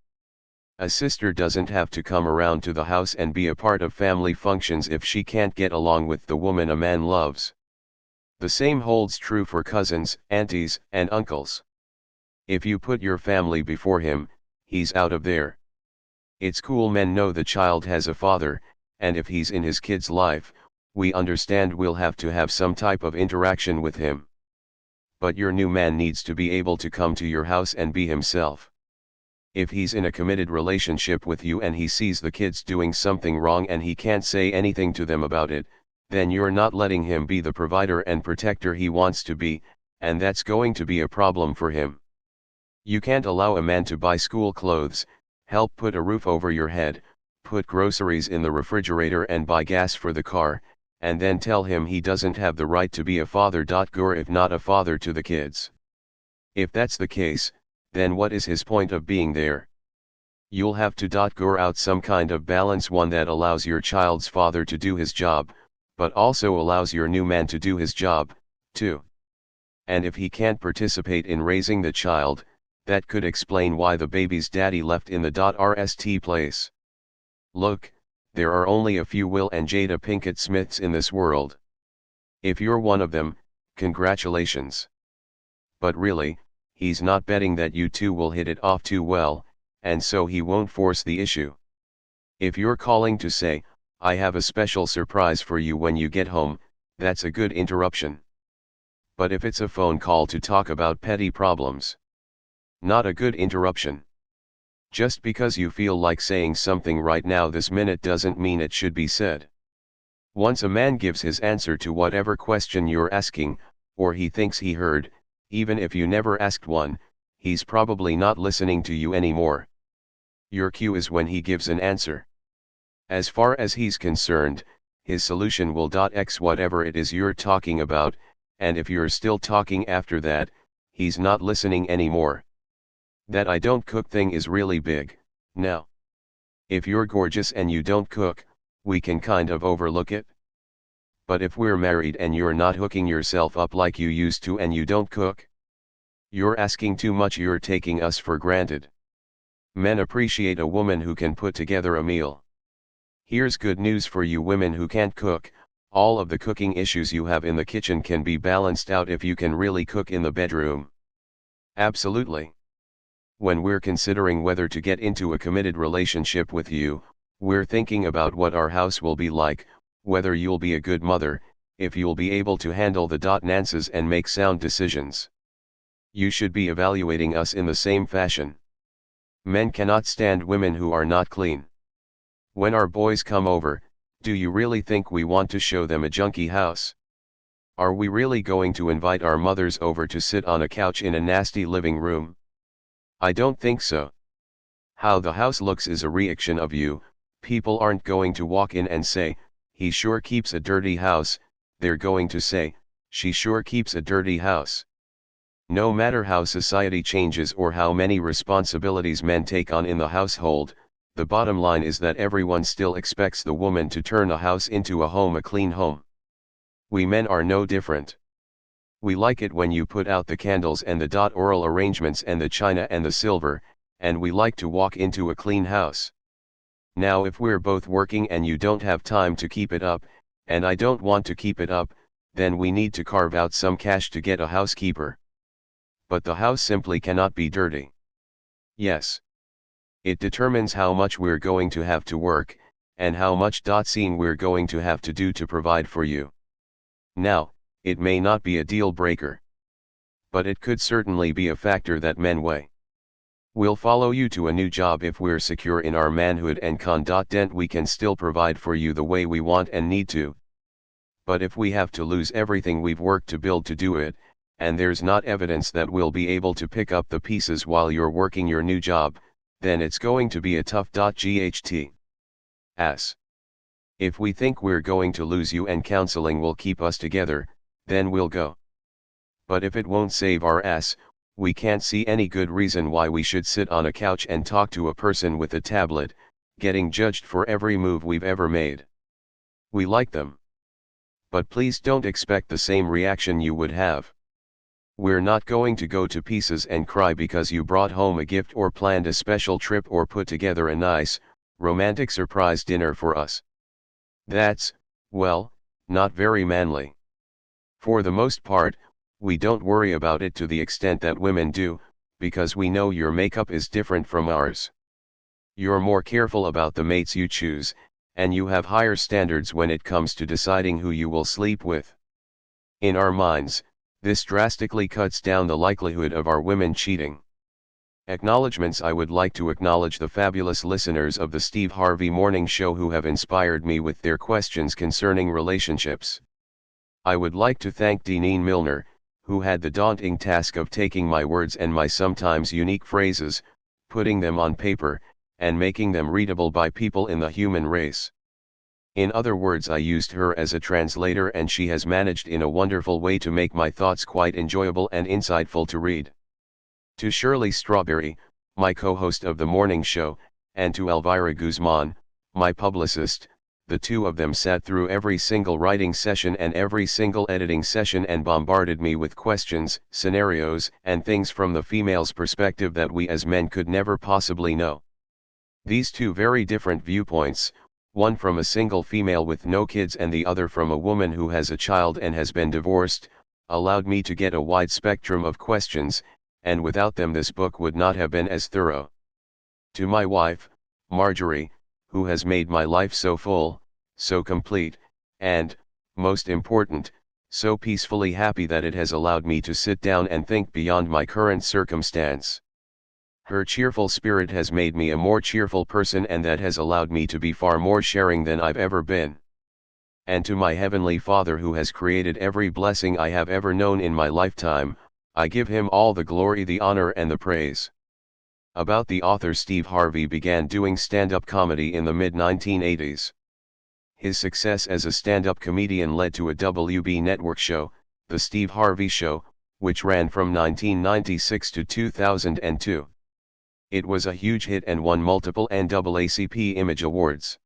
A sister doesn't have to come around to the house and be a part of family functions if she can't get along with the woman a man loves. The same holds true for cousins, aunties, and uncles. If you put your family before him, he's out of there. It's cool men know the child has a father, and if he's in his kid's life, we understand we'll have to have some type of interaction with him. But your new man needs to be able to come to your house and be himself. If he's in a committed relationship with you and he sees the kids doing something wrong and he can't say anything to them about it, then you're not letting him be the provider and protector he wants to be, and that's going to be a problem for him. You can't allow a man to buy school clothes, help put a roof over your head, put groceries in the refrigerator and buy gas for the car, and then tell him he doesn't have the right to be a father. Or if not a father to the kids. If that's the case, then what is his point of being there? You'll have to go out some kind of balance, one that allows your child's father to do his job, but also allows your new man to do his job, too. And if he can't participate in raising the child, that could explain why the baby's daddy left in the rst place. Look, there are only a few Will and Jada Pinkett Smiths in this world. If you're one of them, congratulations. But really, he's not betting that you two will hit it off too well, and so he won't force the issue. If you're calling to say, I have a special surprise for you when you get home, that's a good interruption. But if it's a phone call to talk about petty problems, not a good interruption. Just because you feel like saying something right now this minute doesn't mean it should be said. Once a man gives his answer to whatever question you're asking, or he thinks he heard, even if you never asked one, he's probably not listening to you anymore. Your cue is when he gives an answer. As far as he's concerned, his solution will x whatever it is you're talking about, and if you're still talking after that, he's not listening anymore. That I don't cook thing is really big, now. If you're gorgeous and you don't cook, we can kind of overlook it. But if we're married and you're not hooking yourself up like you used to and you don't cook, you're asking too much, you're taking us for granted. Men appreciate a woman who can put together a meal. Here's good news for you women who can't cook, All of the cooking issues you have in the kitchen can be balanced out if you can really cook in the bedroom. Absolutely. When we're considering whether to get into a committed relationship with you, we're thinking about what our house will be like, whether you'll be a good mother, if you'll be able to handle the nances and make sound decisions. You should be evaluating us in the same fashion. Men cannot stand women who are not clean. When our boys come over, do you really think we want to show them a junky house? Are we really going to invite our mothers over to sit on a couch in a nasty living room? I don't think so. How the house looks is a reaction of you. People aren't going to walk in and say, "He sure keeps a dirty house." They're going to say, "She sure keeps a dirty house." No matter how society changes or how many responsibilities men take on in the household, the bottom line is that everyone still expects the woman to turn a house into a clean home. We men are no different. We like it when you put out the candles and the oral arrangements and the china and the silver, and we like to walk into a clean house. Now if we're both working and you don't have time to keep it up, and I don't want to keep it up, then we need to carve out some cash to get a housekeeper. But the house simply cannot be dirty. Yes. It determines how much we're going to have to work, and how much seeing we're going to have to do to provide for you. Now, it may not be a deal breaker. But it could certainly be a factor that men weigh. We'll follow you to a new job if we're secure in our manhood and confident we can still provide for you the way we want and need to. But if we have to lose everything we've worked to build to do it, and there's not evidence that we'll be able to pick up the pieces while you're working your new job, then it's going to be a tough ght. As. If we think we're going to lose you and counseling will keep us together, then we'll go. But if it won't save our ass, we can't see any good reason why we should sit on a couch and talk to a person with a tablet, getting judged for every move we've ever made. We like them. But please don't expect the same reaction you would have. We're not going to go to pieces and cry because you brought home a gift or planned a special trip or put together a nice, romantic surprise dinner for us. That's, well, not very manly. For the most part, we don't worry about it to the extent that women do, because we know your makeup is different from ours. You're more careful about the mates you choose, and you have higher standards when it comes to deciding who you will sleep with. In our minds, this drastically cuts down the likelihood of our women cheating. Acknowledgements. I would like to acknowledge the fabulous listeners of the Steve Harvey Morning Show who have inspired me with their questions concerning relationships. I would like to thank Deneen Milner, who had the daunting task of taking my words and my sometimes unique phrases, putting them on paper, and making them readable by people in the human race. In other words, I used her as a translator and she has managed in a wonderful way to make my thoughts quite enjoyable and insightful to read. To Shirley Strawberry, my co-host of the morning show, and to Elvira Guzman, my publicist, the two of them sat through every single writing session and every single editing session and bombarded me with questions, scenarios, and things from the female's perspective that we as men could never possibly know. These two very different viewpoints, one from a single female with no kids and the other from a woman who has a child and has been divorced, allowed me to get a wide spectrum of questions, and without them this book would not have been as thorough. To my wife, Marjorie, who has made my life so full, so complete, and, most important, so peacefully happy that it has allowed me to sit down and think beyond my current circumstance. Her cheerful spirit has made me a more cheerful person, and that has allowed me to be far more sharing than I've ever been. And to my Heavenly Father, who has created every blessing I have ever known in my lifetime, I give him all the glory, the honor and the praise. About the author. Steve Harvey began doing stand-up comedy in the mid-1980s. His success as a stand-up comedian led to a WB network show, The Steve Harvey Show, which ran from 1996 to 2002. It was a huge hit and won multiple NAACP Image Awards.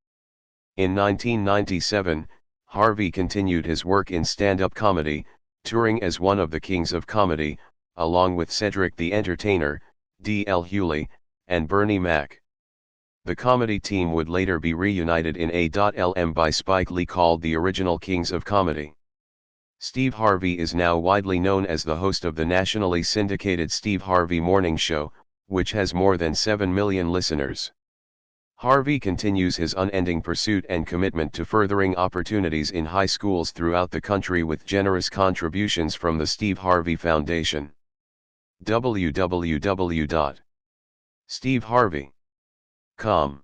In 1997, Harvey continued his work in stand-up comedy, touring as one of the kings of comedy, along with Cedric the Entertainer, D.L. Hewley, and Bernie Mac. The comedy team would later be reunited in A.L.M. by Spike Lee, called the original Kings of Comedy. Steve Harvey is now widely known as the host of the nationally syndicated Steve Harvey Morning Show, which has more than 7 million listeners. Harvey continues his unending pursuit and commitment to furthering opportunities in high schools throughout the country with generous contributions from the Steve Harvey Foundation. www.steveharvey.com